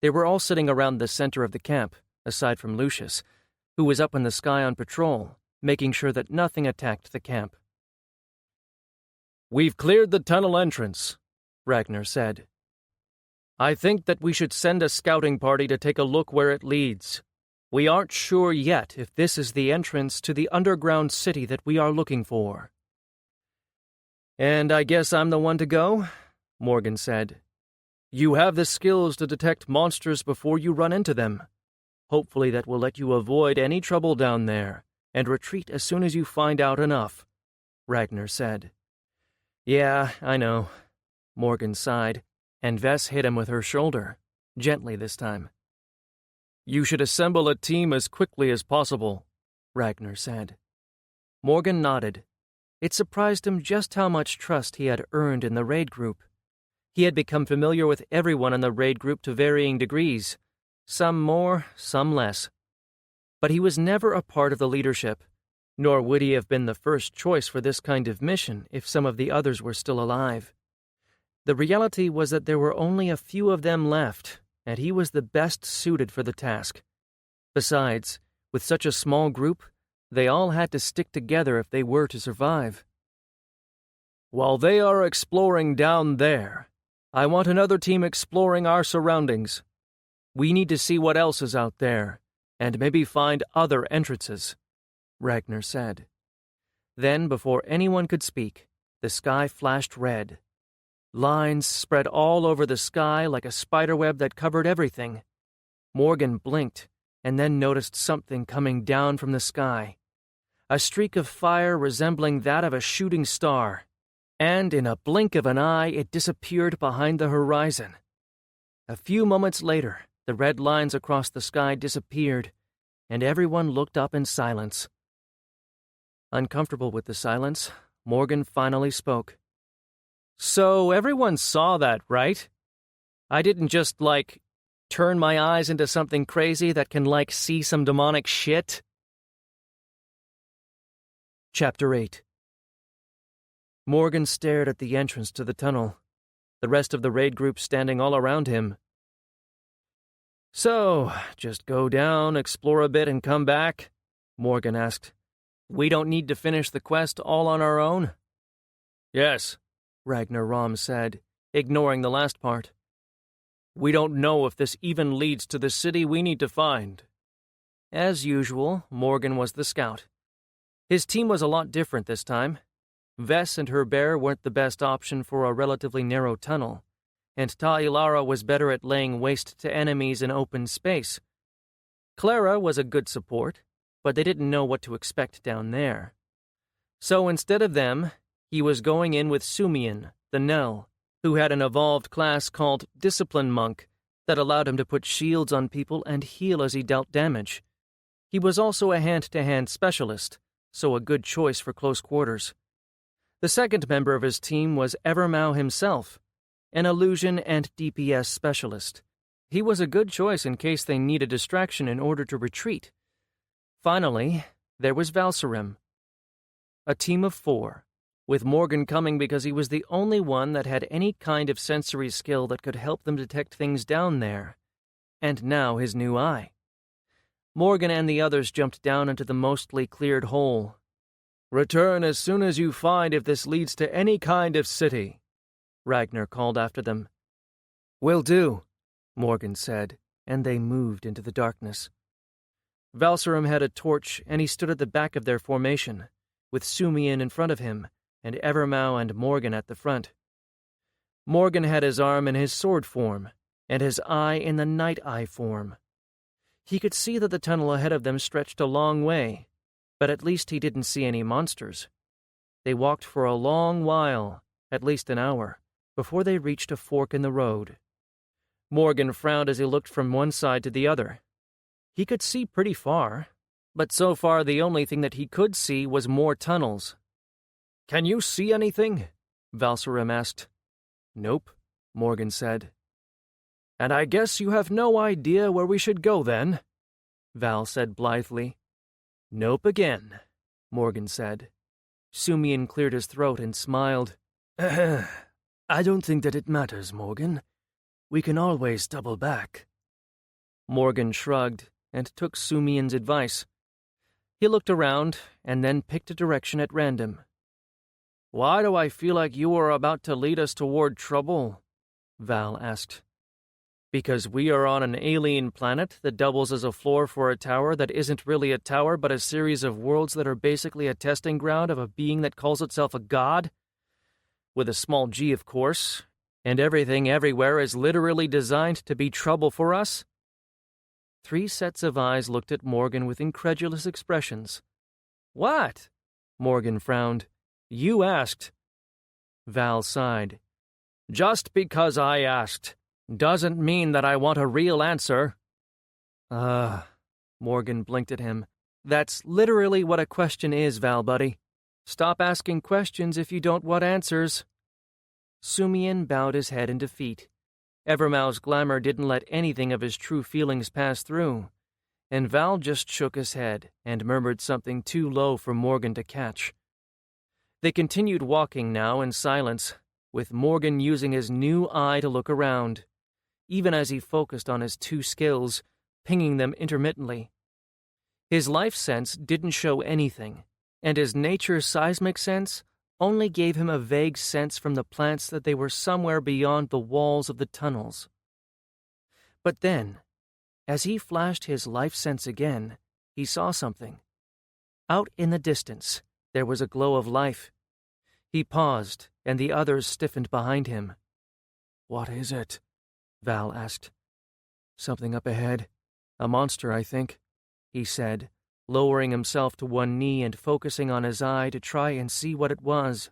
They were all sitting around the center of the camp, aside from Lucius, who was up in the sky on patrol, making sure that nothing attacked the camp. "We've cleared the tunnel entrance," Ragnar said. "I think that we should send a scouting party to take a look where it leads. We aren't sure yet if this is the entrance to the underground city that we are looking for." "And I guess I'm the one to go?" Morgan said. "You have the skills to detect monsters before you run into them. Hopefully that will let you avoid any trouble down there, and retreat as soon as you find out enough," Ragnar said. "Yeah, I know," Morgan sighed, and Vess hit him with her shoulder, gently this time. "You should assemble a team as quickly as possible," Ragnar said. Morgan nodded. It surprised him just how much trust he had earned in the raid group. He had become familiar with everyone in the raid group to varying degrees, some more, some less. But he was never a part of the leadership, nor would he have been the first choice for this kind of mission if some of the others were still alive. The reality was that there were only a few of them left, and he was the best suited for the task. Besides, with such a small group, they all had to stick together if they were to survive. "While they are exploring down there, I want another team exploring our surroundings. We need to see what else is out there, and maybe find other entrances," Ragnar said. Then, before anyone could speak, the sky flashed red. Lines spread all over the sky like a spiderweb that covered everything. Morgan blinked, and then noticed something coming down from the sky. A streak of fire resembling that of a shooting star, and in a blink of an eye it disappeared behind the horizon. A few moments later, the red lines across the sky disappeared, and everyone looked up in silence. Uncomfortable with the silence, Morgan finally spoke. "So everyone saw that, right? I didn't just, turn my eyes into something crazy that can, see some demonic shit?" Chapter 8. Morgan stared at the entrance to the tunnel, the rest of the raid group standing all around him. "So, just go down, explore a bit, and come back?" Morgan asked. "We don't need to finish the quest all on our own?" "Yes," Ragnar Rom said, ignoring the last part. "We don't know if this even leads to the city we need to find." As usual, Morgan was the scout. His team was a lot different this time. Vess and her bear weren't the best option for a relatively narrow tunnel, and Ta'ilara was better at laying waste to enemies in open space. Clara was a good support, but they didn't know what to expect down there. So instead of them, he was going in with Sumian, the Nell, who had an evolved class called Discipline Monk that allowed him to put shields on people and heal as he dealt damage. He was also a hand-to-hand specialist, so a good choice for close quarters. The second member of his team was Evermau himself, an illusion and DPS specialist. He was a good choice in case they needed distraction in order to retreat. Finally, there was Valsarim. A team of 4, with Morgan coming because he was the only one that had any kind of sensory skill that could help them detect things down there, and now his new eye. Morgan and the others jumped down into the mostly cleared hole. "Return as soon as you find if this leads to any kind of city," Ragnar called after them. "Will do," Morgan said, and they moved into the darkness. Valsarim had a torch, and he stood at the back of their formation, with Sumian in front of him, and Evermau and Morgan at the front. Morgan had his arm in his sword form, and his eye in the night eye form. He could see that the tunnel ahead of them stretched a long way, but at least he didn't see any monsters. They walked for a long while, at least an hour, before they reached a fork in the road. Morgan frowned as he looked from one side to the other. He could see pretty far, but so far the only thing that he could see was more tunnels. "Can you see anything?" Valsarim asked. "Nope," Morgan said. "And I guess you have no idea where we should go then?" Val said blithely. "Nope again," Morgan said. Sumian cleared his throat and smiled. "I don't think that it matters, Morgan. We can always double back." Morgan shrugged and took Sumian's advice. He looked around and then picked a direction at random. "Why do I feel like you are about to lead us toward trouble?" Val asked. "Because we are on an alien planet that doubles as a floor for a tower that isn't really a tower but a series of worlds that are basically a testing ground of a being that calls itself a god? With a small g, of course, and everything everywhere is literally designed to be trouble for us?" 3 sets of eyes looked at Morgan with incredulous expressions. "What?" Morgan frowned. "You asked." Val sighed. "Just because I asked doesn't mean that I want a real answer." Morgan blinked at him. "That's literally what a question is, Val, buddy. Stop asking questions if you don't want answers." Sumian bowed his head in defeat. Evermau's glamour didn't let anything of his true feelings pass through, and Val just shook his head and murmured something too low for Morgan to catch. They continued walking now in silence, with Morgan using his new eye to look around, even as he focused on his 2 skills, pinging them intermittently. His life sense didn't show anything, and his nature seismic sense only gave him a vague sense from the plants that they were somewhere beyond the walls of the tunnels. But then, as he flashed his life sense again, he saw something. Out in the distance, there was a glow of life. He paused, and the others stiffened behind him. "What is it?" Val asked. "Something up ahead. A monster, I think," he said, lowering himself to one knee and focusing on his eye to try and see what it was.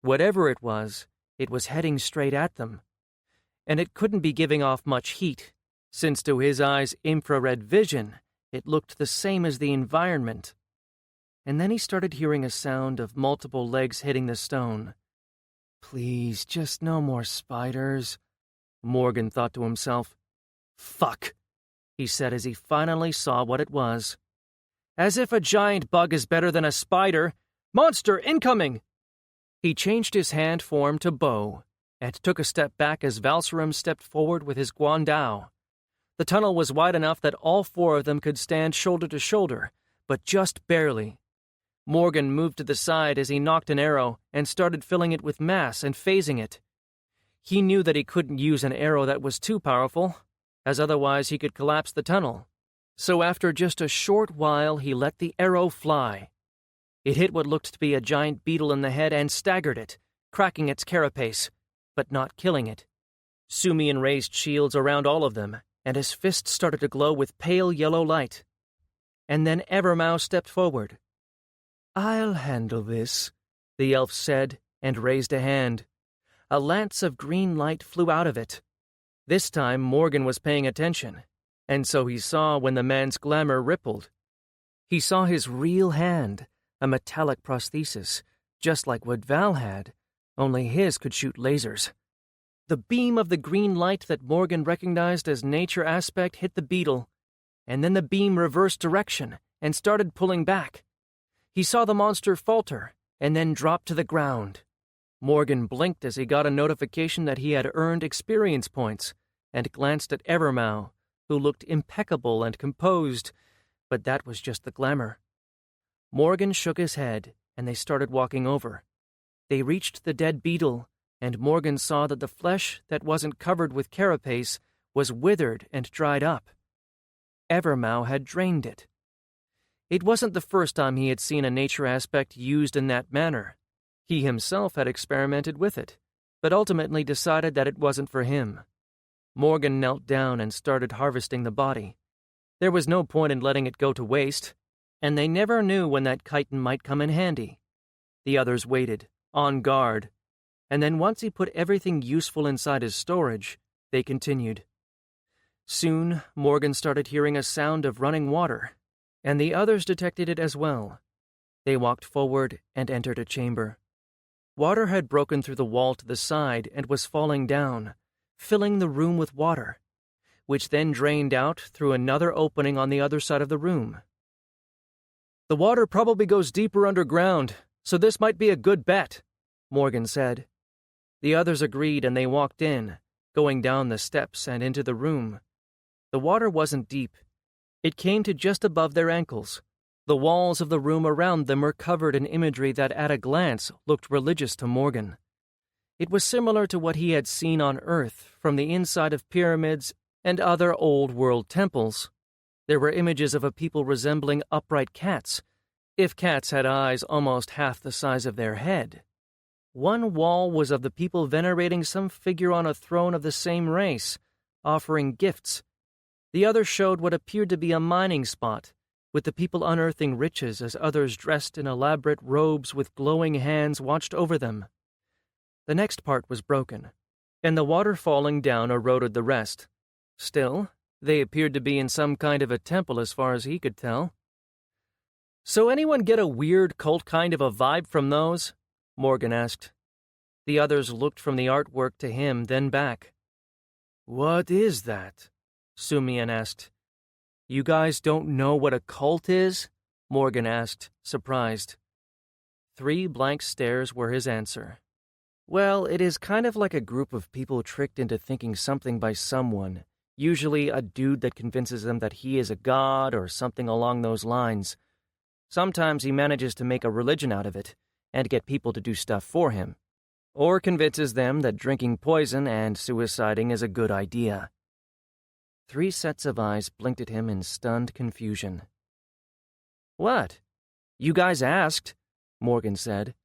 Whatever it was heading straight at them. And it couldn't be giving off much heat, since to his eye's infrared vision, it looked the same as the environment. And then he started hearing a sound of multiple legs hitting the stone. "Please, just no more spiders," Morgan thought to himself. "Fuck," he said as he finally saw what it was. "As if a giant bug is better than a spider! Monster incoming!" He changed his hand form to bow, and took a step back as Valsarim stepped forward with his guandao. The tunnel was wide enough that all 4 of them could stand shoulder to shoulder, but just barely. Morgan moved to the side as he knocked an arrow and started filling it with mass and phasing it. He knew that he couldn't use an arrow that was too powerful, as otherwise he could collapse the tunnel. So after just a short while, he let the arrow fly. It hit what looked to be a giant beetle in the head and staggered it, cracking its carapace, but not killing it. Sumian raised shields around all of them, and his fists started to glow with pale yellow light. And then Evermow stepped forward. "I'll handle this," the elf said, and raised a hand. A lance of green light flew out of it. This time Morgan was paying attention, and so he saw when the man's glamour rippled. He saw his real hand, a metallic prosthesis, just like what Val had, only his could shoot lasers. The beam of the green light that Morgan recognized as nature aspect hit the beetle, and then the beam reversed direction and started pulling back. He saw the monster falter and then drop to the ground. Morgan blinked as he got a notification that he had earned experience points and glanced at Evermow, who looked impeccable and composed, but that was just the glamour. Morgan shook his head, and they started walking over. They reached the dead beetle, and Morgan saw that the flesh that wasn't covered with carapace was withered and dried up. Evermow had drained it. It wasn't the first time he had seen a nature aspect used in that manner. He himself had experimented with it, but ultimately decided that it wasn't for him. Morgan knelt down and started harvesting the body. There was no point in letting it go to waste, and they never knew when that chitin might come in handy. The others waited, on guard, and then once he put everything useful inside his storage, they continued. Soon, Morgan started hearing a sound of running water, and the others detected it as well. They walked forward and entered a chamber. Water had broken through the wall to the side and was falling down, filling the room with water, which then drained out through another opening on the other side of the room. "The water probably goes deeper underground, so this might be a good bet," Morgan said. The others agreed and they walked in, going down the steps and into the room. The water wasn't deep. It came to just above their ankles. The walls of the room around them were covered in imagery that at a glance looked religious to Morgan. It was similar to what he had seen on Earth from the inside of pyramids and other old-world temples. There were images of a people resembling upright cats, if cats had eyes almost half the size of their head. One wall was of the people venerating some figure on a throne of the same race, offering gifts. The other showed what appeared to be a mining spot, with the people unearthing riches as others dressed in elaborate robes with glowing hands watched over them. The next part was broken, and the water falling down eroded the rest. Still, they appeared to be in some kind of a temple as far as he could tell. "So anyone get a weird cult kind of a vibe from those?" Morgan asked. The others looked from the artwork to him, then back. "What is that?" Sumian asked. "You guys don't know what a cult is?" Morgan asked, surprised. 3 blank stares were his answer. "Well, it is kind of like a group of people tricked into thinking something by someone, usually a dude that convinces them that he is a god or something along those lines. Sometimes he manages to make a religion out of it and get people to do stuff for him, or convinces them that drinking poison and suiciding is a good idea." 3 sets of eyes blinked at him in stunned confusion. "What? You guys asked," Morgan said.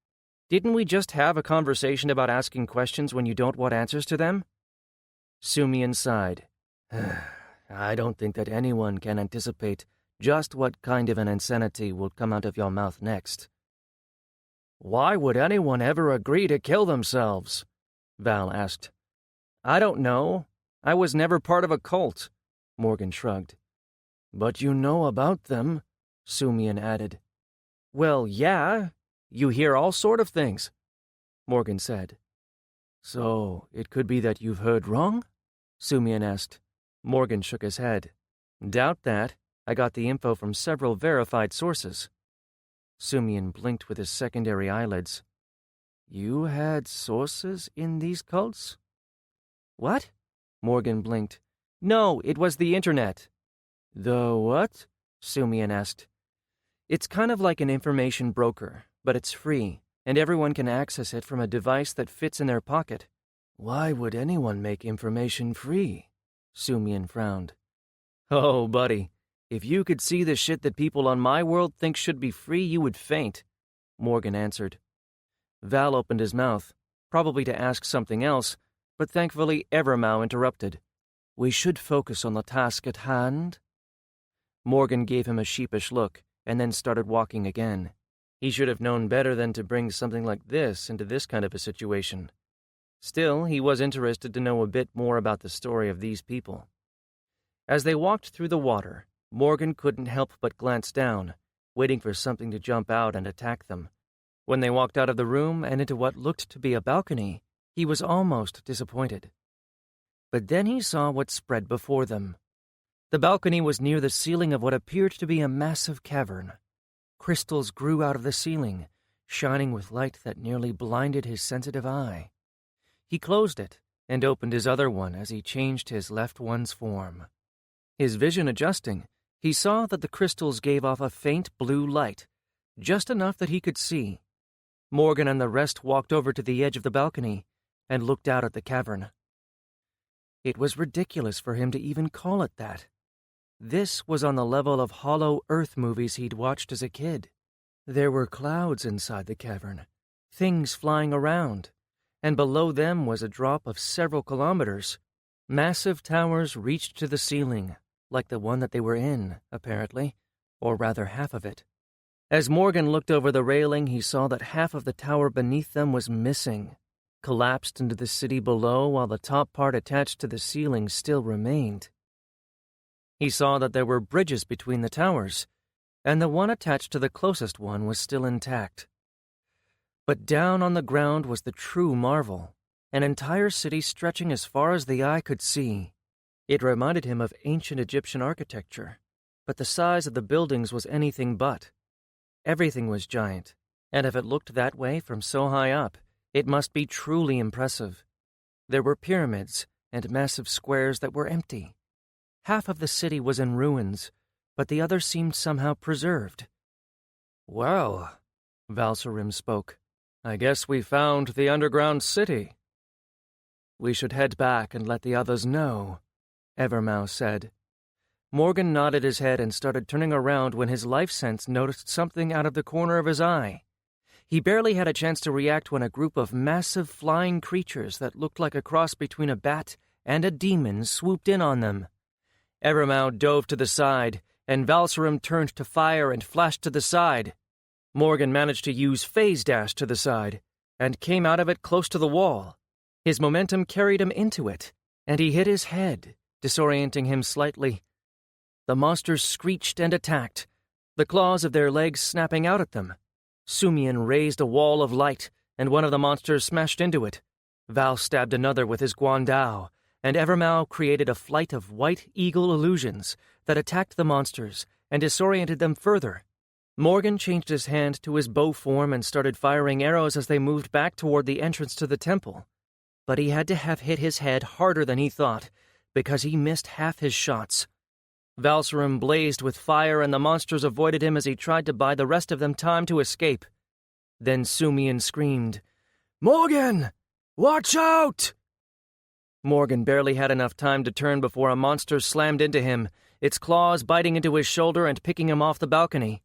"Didn't we just have a conversation about asking questions when you don't want answers to them?" Sumian sighed. "I don't think that anyone can anticipate just what kind of an insanity will come out of your mouth next." "Why would anyone ever agree to kill themselves?" Val asked. "I don't know. I was never part of a cult," Morgan shrugged. "But you know about them," Sumian added. "Well, yeah. You hear all sort of things," Morgan said. "So it could be that you've heard wrong?" Sumian asked. Morgan shook his head. "Doubt that. I got the info from several verified sources." Sumian blinked with his secondary eyelids. "You had sources in these cults?" "What?" Morgan blinked. "No, it was the internet." "The what?" Sumian asked. "It's kind of like an information broker, but it's free, and everyone can access it from a device that fits in their pocket." "Why would anyone make information free?" Sumian frowned. "Oh, buddy, if you could see the shit that people on my world think should be free, you would faint," Morgan answered. Val opened his mouth, probably to ask something else, but thankfully Evermow interrupted. "We should focus on the task at hand." Morgan gave him a sheepish look, and then started walking again. He should have known better than to bring something like this into this kind of a situation. Still, he was interested to know a bit more about the story of these people. As they walked through the water, Morgan couldn't help but glance down, waiting for something to jump out and attack them. When they walked out of the room and into what looked to be a balcony, he was almost disappointed. But then he saw what spread before them. The balcony was near the ceiling of what appeared to be a massive cavern. Crystals grew out of the ceiling, shining with light that nearly blinded his sensitive eye. He closed it and opened his other one as he changed his left one's form. His vision adjusting, he saw that the crystals gave off a faint blue light, just enough that he could see. Morgan and the rest walked over to the edge of the balcony and looked out at the cavern. It was ridiculous for him to even call it that. This was on the level of Hollow Earth movies he'd watched as a kid. There were clouds inside the cavern, things flying around, and below them was a drop of several kilometers. Massive towers reached to the ceiling, like the one that they were in, apparently, or rather half of it. As Morgan looked over the railing, he saw that half of the tower beneath them was missing, collapsed into the city below while the top part attached to the ceiling still remained. He saw that there were bridges between the towers, and the one attached to the closest one was still intact. But down on the ground was the true marvel, an entire city stretching as far as the eye could see. It reminded him of ancient Egyptian architecture, but the size of the buildings was anything but. Everything was giant, and if it looked that way from so high up, it must be truly impressive. There were pyramids and massive squares that were empty. Half of the city was in ruins, but the other seemed somehow preserved. "Well," Valserim spoke, "I guess we found the underground city." "We should head back and let the others know," Evermow said. Morgan nodded his head and started turning around when his life sense noticed something out of the corner of his eye. He barely had a chance to react when a group of massive flying creatures that looked like a cross between a bat and a demon swooped in on them. Evermow dove to the side, and Valserim turned to fire and flashed to the side. Morgan managed to use phase dash to the side, and came out of it close to the wall. His momentum carried him into it, and he hit his head, disorienting him slightly. The monsters screeched and attacked, the claws of their legs snapping out at them. Sumian raised a wall of light, and one of the monsters smashed into it. Val stabbed another with his guandao, and Evermow created a flight of white eagle illusions that attacked the monsters and disoriented them further. Morgan changed his hand to his bow form and started firing arrows as they moved back toward the entrance to the temple. But he had to have hit his head harder than he thought, because he missed half his shots. Valserim blazed with fire, and the monsters avoided him as he tried to buy the rest of them time to escape. Then Sumian screamed, "Morgan! Watch out!" Morgan barely had enough time to turn before a monster slammed into him, its claws biting into his shoulder and picking him off the balcony.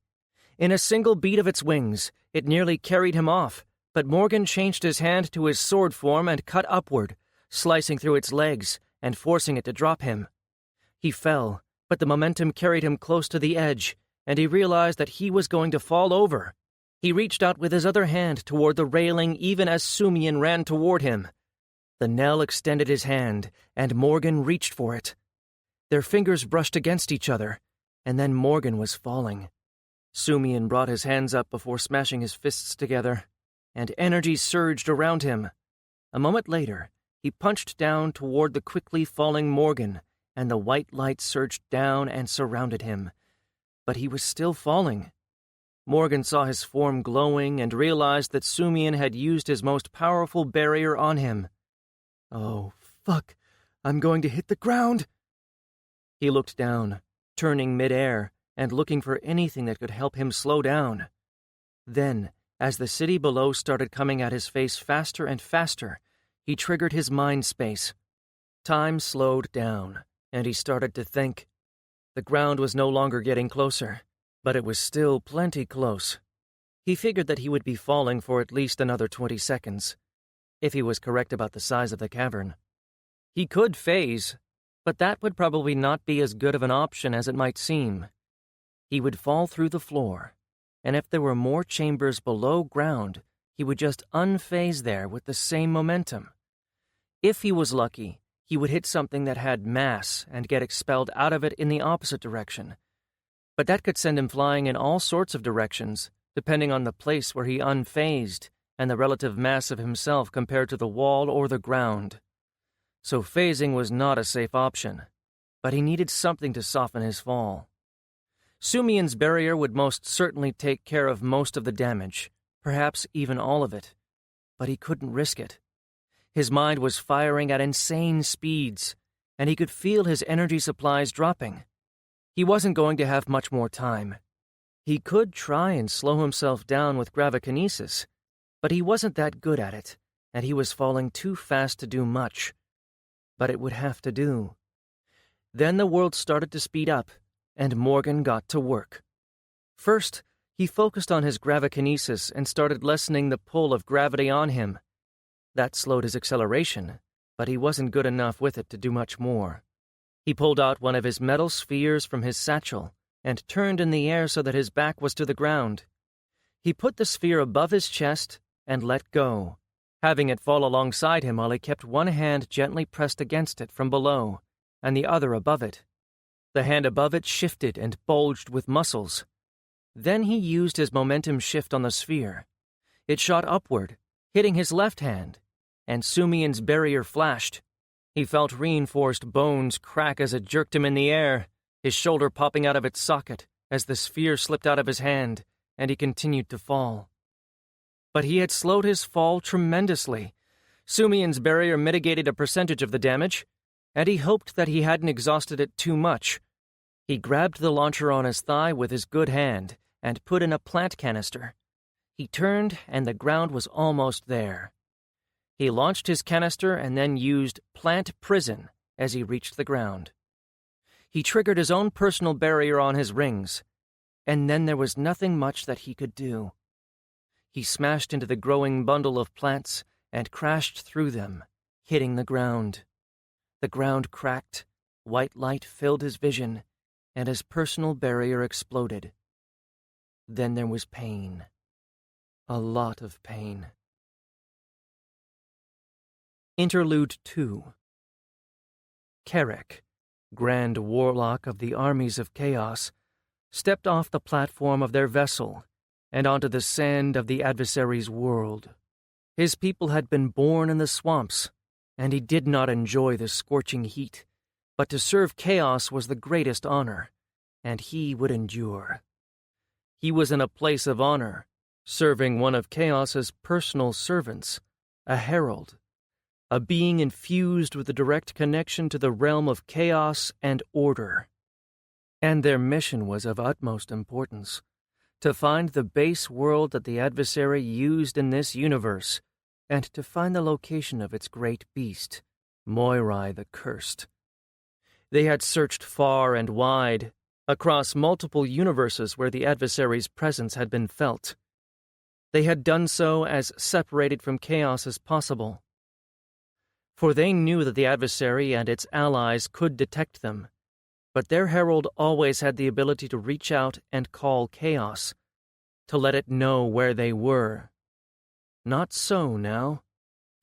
In a single beat of its wings, it nearly carried him off, but Morgan changed his hand to his sword form and cut upward, slicing through its legs and forcing it to drop him. He fell, but the momentum carried him close to the edge, and he realized that he was going to fall over. He reached out with his other hand toward the railing even as Sumian ran toward him. The Nell extended his hand, and Morgan reached for it. Their fingers brushed against each other, and then Morgan was falling. Sumian brought his hands up before smashing his fists together, and energy surged around him. A moment later, he punched down toward the quickly falling Morgan, and the white light surged down and surrounded him. But he was still falling. Morgan saw his form glowing and realized that Sumian had used his most powerful barrier on him. "Oh, fuck, I'm going to hit the ground." He looked down, turning midair and looking for anything that could help him slow down. Then, as the city below started coming at his face faster and faster, he triggered his mind space. Time slowed down, and he started to think. The ground was no longer getting closer, but it was still plenty close. He figured that he would be falling for at least another 20 seconds. If he was correct about the size of the cavern, He could phase, but that would probably not be as good of an option as it might seem. He would fall through the floor, and if there were more chambers below ground, he would just unphase there with the same momentum. If he was lucky, he would hit something that had mass and get expelled out of it in the opposite direction. But that could send him flying in all sorts of directions, depending on the place where he unphased and the relative mass of himself compared to the wall or the ground. So phasing was not a safe option, but he needed something to soften his fall. Sumian's barrier would most certainly take care of most of the damage, perhaps even all of it, but he couldn't risk it. His mind was firing at insane speeds, and he could feel his energy supplies dropping. He wasn't going to have much more time. He could try and slow himself down with gravikinesis, but he wasn't that good at it, and he was falling too fast to do much. But it would have to do. Then the world started to speed up, and Morgan got to work. First, he focused on his gravikinesis and started lessening the pull of gravity on him. That slowed his acceleration, but he wasn't good enough with it to do much more. He pulled out one of his metal spheres from his satchel and turned in the air so that his back was to the ground. He put the sphere above his chest and let go, having it fall alongside him while he kept one hand gently pressed against it from below and the other above it. The hand above it shifted and bulged with muscles. Then he used his momentum shift on the sphere. It shot upward, hitting his left hand, and Sumian's barrier flashed. He felt reinforced bones crack as it jerked him in the air, his shoulder popping out of its socket as the sphere slipped out of his hand, and he continued to fall. But he had slowed his fall tremendously. Sumian's barrier mitigated a percentage of the damage, and he hoped that he hadn't exhausted it too much. He grabbed the launcher on his thigh with his good hand and put in a plant canister. He turned, and the ground was almost there. He launched his canister and then used Plant Prison as he reached the ground. He triggered his own personal barrier on his rings, and then there was nothing much that he could do. He smashed into the growing bundle of plants and crashed through them, hitting the ground. The ground cracked, white light filled his vision, and his personal barrier exploded. Then there was pain. A lot of pain. Interlude 2. Carrick, Grand Warlock of the Armies of Chaos, stepped off the platform of their vessel and onto the sand of the adversary's world. His people had been born in the swamps, and he did not enjoy the scorching heat, but to serve Chaos was the greatest honor, and he would endure. He was in a place of honor, serving one of Chaos's personal servants, a herald, a being infused with a direct connection to the realm of chaos and order. And their mission was of utmost importance, to find the base world that the adversary used in this universe, and to find the location of its great beast, Moirai the Cursed. They had searched far and wide, across multiple universes where the adversary's presence had been felt. They had done so as separated from chaos as possible. For they knew that the adversary and its allies could detect them, but their herald always had the ability to reach out and call chaos, to let it know where they were. Not so now.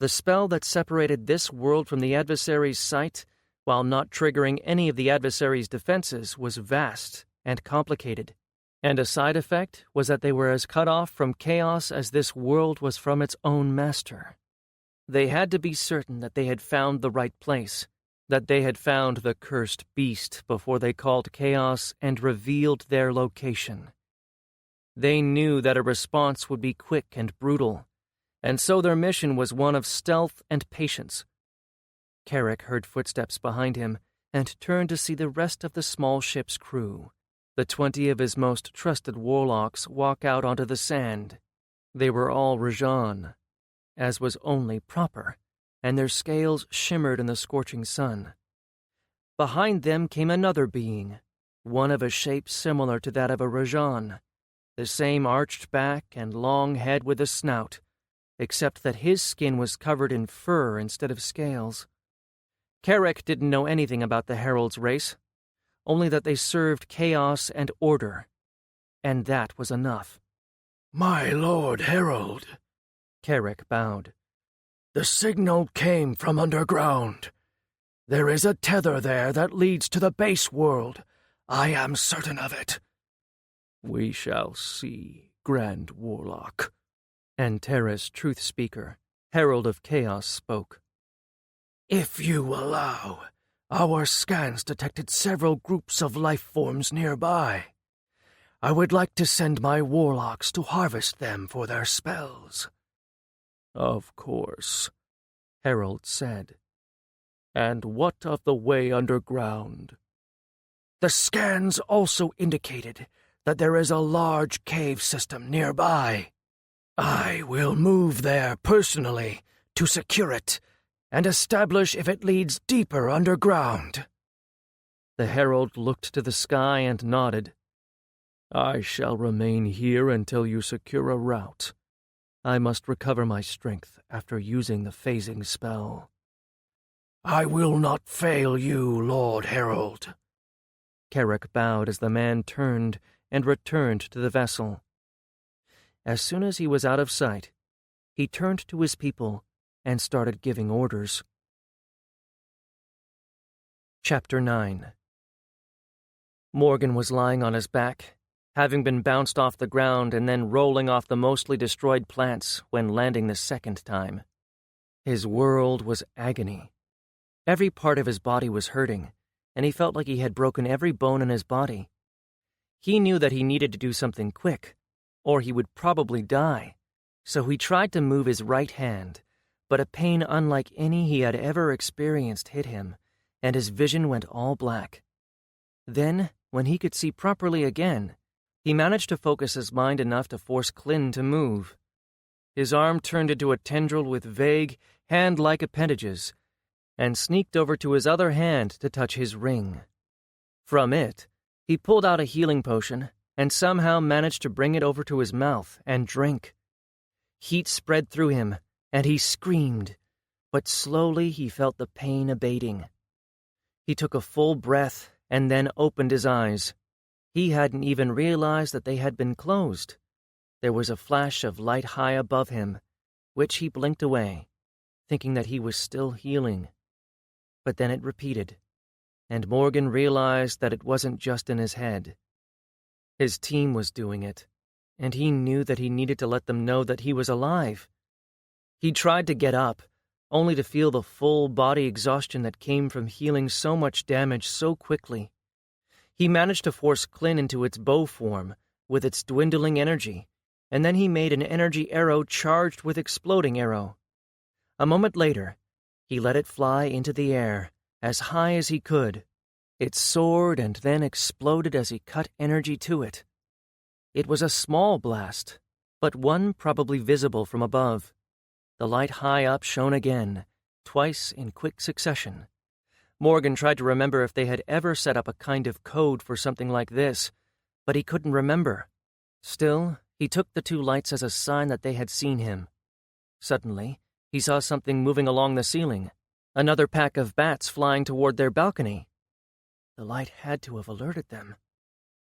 The spell that separated this world from the adversary's sight, while not triggering any of the adversary's defenses, was vast and complicated. And a side effect was that they were as cut off from chaos as this world was from its own master. They had to be certain that they had found the right place, that they had found the cursed beast before they called chaos and revealed their location. They knew that a response would be quick and brutal, and so their mission was one of stealth and patience. Carrick heard footsteps behind him and turned to see the rest of the small ship's crew. The 20 of his most trusted warlocks walk out onto the sand. They were all Rajan, as was only proper, and their scales shimmered in the scorching sun. Behind them came another being, one of a shape similar to that of a Rajan, the same arched back and long head with a snout, except that his skin was covered in fur instead of scales. Carrick didn't know anything about the Herald's race, only that they served chaos and order, and that was enough. "My Lord Herald," Carrick bowed. "The signal came from underground. There is a tether there that leads to the base world. I am certain of it." "We shall see, Grand Warlock." And Terra's truth speaker, Herald of Chaos, spoke. "If you allow, our scans detected several groups of life forms nearby. I would like to send my warlocks to harvest them for their spells." "Of course," Herald said. "And what of the way underground?" "The scans also indicated that there is a large cave system nearby. I will move there personally to secure it and establish if it leads deeper underground." The Herald looked to the sky and nodded. "I shall remain here until you secure a route. I must recover my strength after using the phasing spell." "I will not fail you, Lord Herald." Carrick bowed as the man turned and returned to the vessel. As soon as he was out of sight, he turned to his people and started giving orders. Chapter 9. Morgan was lying on his back, having been bounced off the ground and then rolling off the mostly destroyed plants when landing the second time. His world was agony. Every part of his body was hurting, and he felt like he had broken every bone in his body. He knew that he needed to do something quick, or he would probably die, so he tried to move his right hand, but a pain unlike any he had ever experienced hit him, and his vision went all black. Then, when he could see properly again, he managed to focus his mind enough to force Klin to move. His arm turned into a tendril with vague, hand-like appendages, and sneaked over to his other hand to touch his ring. From it, he pulled out a healing potion and somehow managed to bring it over to his mouth and drink. Heat spread through him, and he screamed, but slowly he felt the pain abating. He took a full breath and then opened his eyes. He hadn't even realized that they had been closed. There was a flash of light high above him, which he blinked away, thinking that he was still healing. But then it repeated, and Morgan realized that it wasn't just in his head. His team was doing it, and he knew that he needed to let them know that he was alive. He tried to get up, only to feel the full body exhaustion that came from healing so much damage so quickly. He managed to force Klin into its bow form, with its dwindling energy, and then he made an energy arrow charged with exploding arrow. A moment later, he let it fly into the air, as high as he could. It soared and then exploded as he cut energy to it. It was a small blast, but one probably visible from above. The light high up shone again, twice in quick succession. Morgan tried to remember if they had ever set up a kind of code for something like this, but he couldn't remember. Still, he took the two lights as a sign that they had seen him. Suddenly, he saw something moving along the ceiling, another pack of bats flying toward their balcony. The light had to have alerted them.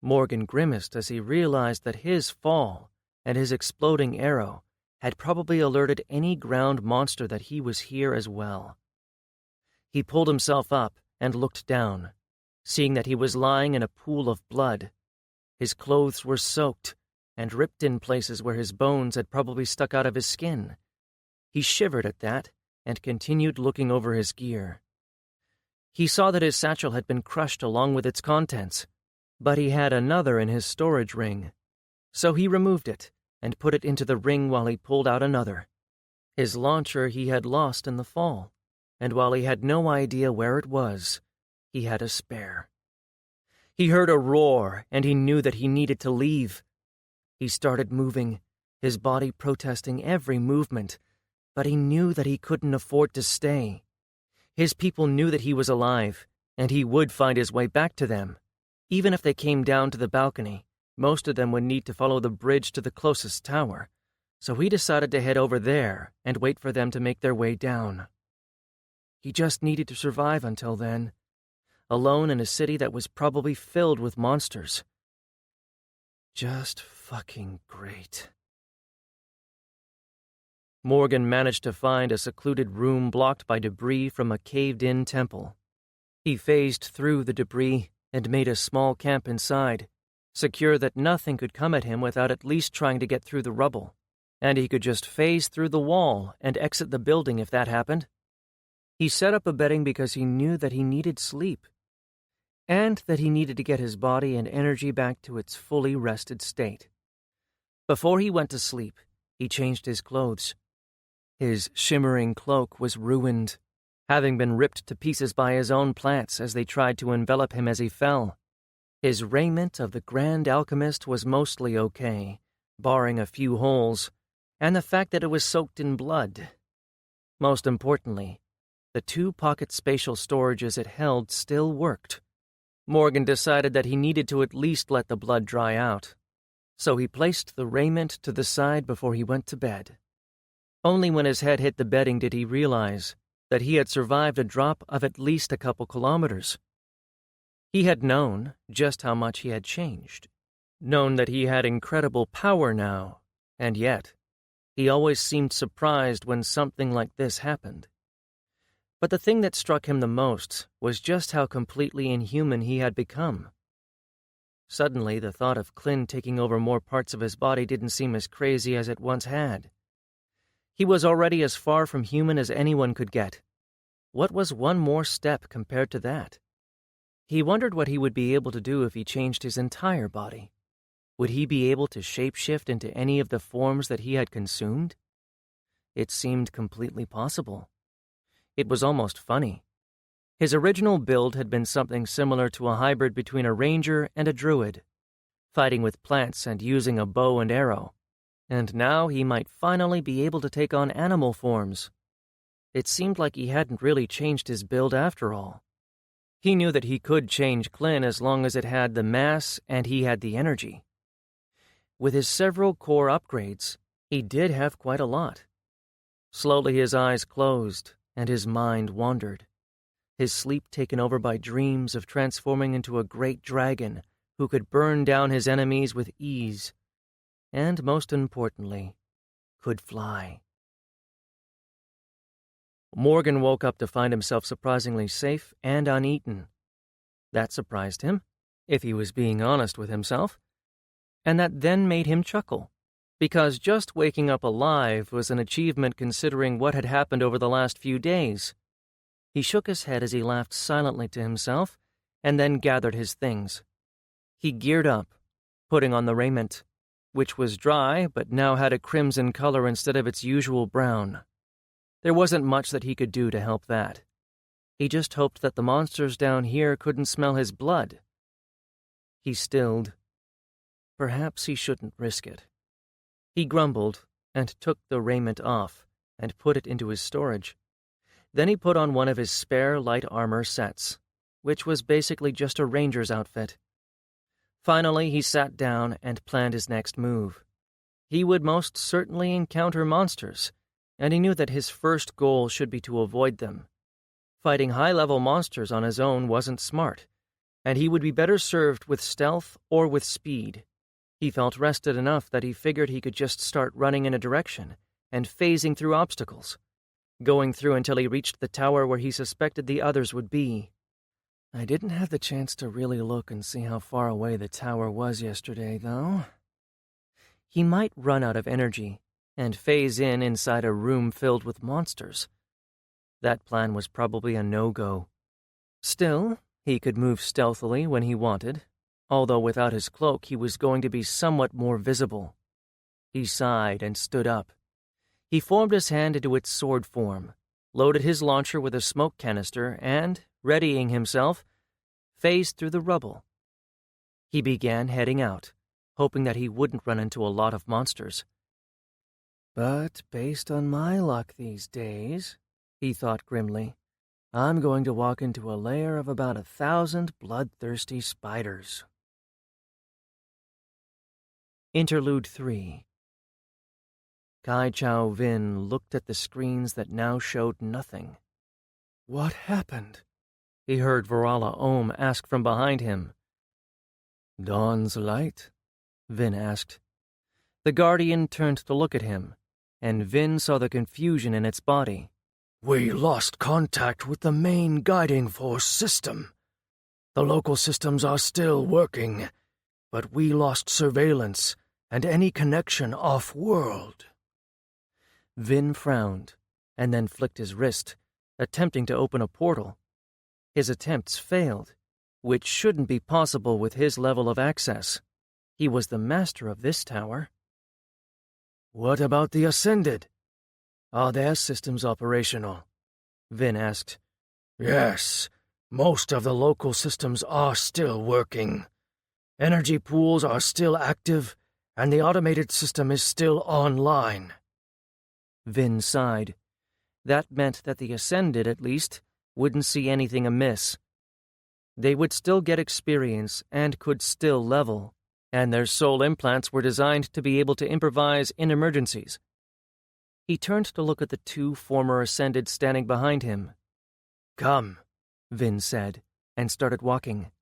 Morgan grimaced as he realized that his fall and his exploding arrow had probably alerted any ground monster that he was here as well. He pulled himself up and looked down, seeing that he was lying in a pool of blood. His clothes were soaked and ripped in places where his bones had probably stuck out of his skin. He shivered at that and continued looking over his gear. He saw that his satchel had been crushed along with its contents, but he had another in his storage ring. So he removed it and put it into the ring while he pulled out another. His launcher he had lost in the fall, and while he had no idea where it was, he had a spare. He heard a roar, and he knew that he needed to leave. He started moving, his body protesting every movement, but he knew that he couldn't afford to stay. His people knew that he was alive, and he would find his way back to them. Even if they came down to the balcony, most of them would need to follow the bridge to the closest tower, so he decided to head over there and wait for them to make their way down. He just needed to survive until then, alone in a city that was probably filled with monsters. Just fucking great. Morgan managed to find a secluded room blocked by debris from a caved-in temple. He phased through the debris and made a small camp inside, secure that nothing could come at him without at least trying to get through the rubble, and he could just phase through the wall and exit the building if that happened. He set up a bedding because he knew that he needed sleep, and that he needed to get his body and energy back to its fully rested state. Before he went to sleep, he changed his clothes. His shimmering cloak was ruined, having been ripped to pieces by his own plants as they tried to envelop him as he fell. His raiment of the Grand Alchemist was mostly okay, barring a few holes, and the fact that it was soaked in blood. Most importantly, the 2 pocket spatial storages it held still worked. Morgan decided that he needed to at least let the blood dry out, so he placed the raiment to the side before he went to bed. Only when his head hit the bedding did he realize that he had survived a drop of at least a couple kilometers. He had known just how much he had changed, known that he had incredible power now, and yet he always seemed surprised when something like this happened. But the thing that struck him the most was just how completely inhuman he had become. Suddenly, the thought of Clint taking over more parts of his body didn't seem as crazy as it once had. He was already as far from human as anyone could get. What was one more step compared to that? He wondered what he would be able to do if he changed his entire body. Would he be able to shapeshift into any of the forms that he had consumed? It seemed completely possible. It was almost funny. His original build had been something similar to a hybrid between a ranger and a druid, fighting with plants and using a bow and arrow. And now he might finally be able to take on animal forms. It seemed like he hadn't really changed his build after all. He knew that he could change Clint as long as it had the mass and he had the energy. With his several core upgrades, he did have quite a lot. Slowly his eyes closed and his mind wandered, his sleep taken over by dreams of transforming into a great dragon who could burn down his enemies with ease, and most importantly, could fly. Morgan woke up to find himself surprisingly safe and uneaten. That surprised him, if he was being honest with himself, and that then made him chuckle, because just waking up alive was an achievement considering what had happened over the last few days. He shook his head as he laughed silently to himself, and then gathered his things. He geared up, putting on the raiment, which was dry but now had a crimson color instead of its usual brown. There wasn't much that he could do to help that. He just hoped that the monsters down here couldn't smell his blood. He stilled. Perhaps he shouldn't risk it. He grumbled and took the raiment off and put it into his storage. Then he put on one of his spare light armor sets, which was basically just a ranger's outfit. Finally, he sat down and planned his next move. He would most certainly encounter monsters, and he knew that his first goal should be to avoid them. Fighting high-level monsters on his own wasn't smart, and he would be better served with stealth or with speed. He felt rested enough that he figured he could just start running in a direction and phasing through obstacles, going through until he reached the tower where he suspected the others would be. I didn't have the chance to really look and see how far away the tower was yesterday, though. He might run out of energy and phase in inside a room filled with monsters. That plan was probably a no-go. Still, he could move stealthily when he wanted, although without his cloak he was going to be somewhat more visible. He sighed and stood up. He formed his hand into its sword form, loaded his launcher with a smoke canister, and, readying himself, phased through the rubble. He began heading out, hoping that he wouldn't run into a lot of monsters. But based on my luck these days, he thought grimly, I'm going to walk into a lair of about 1,000 bloodthirsty spiders. Interlude 3. Kai Chow Vin looked at the screens that now showed nothing. What happened? He heard Varala Ohm ask from behind him. Dawn's light? Vin asked. The Guardian turned to look at him, and Vin saw the confusion in its body. We lost contact with the main guiding force system. The local systems are still working, but we lost surveillance and any connection off-world. Vin frowned, and then flicked his wrist, attempting to open a portal. His attempts failed, which shouldn't be possible with his level of access. He was the master of this tower. What about the Ascended? Are their systems operational? Vin asked. Yes, most of the local systems are still working. Energy pools are still active, and the automated system is still online. Vin sighed. That meant that the Ascended, at least, wouldn't see anything amiss. They would still get experience and could still level, and their soul implants were designed to be able to improvise in emergencies. He turned to look at the two former Ascended standing behind him. Come, Vin said, and started walking.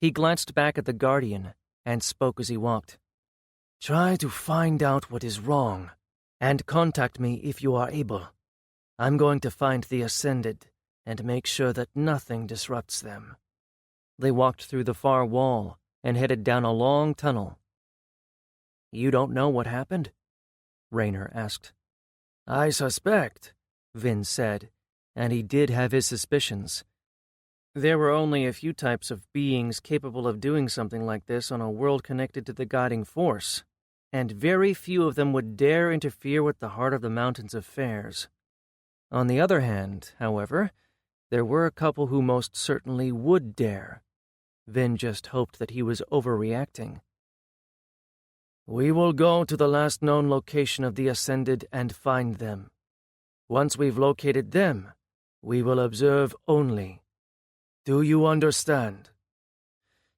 He glanced back at the Guardian and spoke as he walked. Try to find out what is wrong, and contact me if you are able. I'm going to find the Ascended and make sure that nothing disrupts them. They walked through the far wall and headed down a long tunnel. You don't know what happened? Raynor asked. I suspect, Vin said, and he did have his suspicions. There were only a few types of beings capable of doing something like this on a world connected to the guiding force, and very few of them would dare interfere with the heart of the mountain's affairs. On the other hand, however, there were a couple who most certainly would dare. Vin just hoped that he was overreacting. We will go to the last known location of the Ascended and find them. Once we've located them, we will observe only. Do you understand?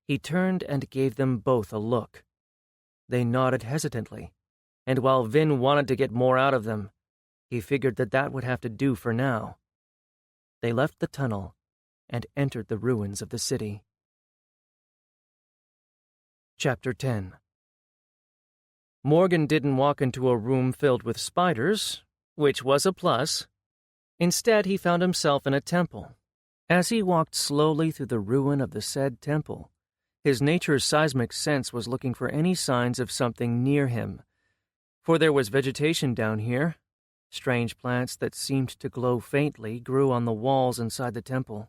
He turned and gave them both a look. They nodded hesitantly, and while Vin wanted to get more out of them, he figured that that would have to do for now. They left the tunnel and entered the ruins of the city. Chapter 10. Morgan didn't walk into a room filled with spiders, which was a plus. Instead, he found himself in a temple. As he walked slowly through the ruin of the said temple, his nature's seismic sense was looking for any signs of something near him. For there was vegetation down here. Strange plants that seemed to glow faintly grew on the walls inside the temple.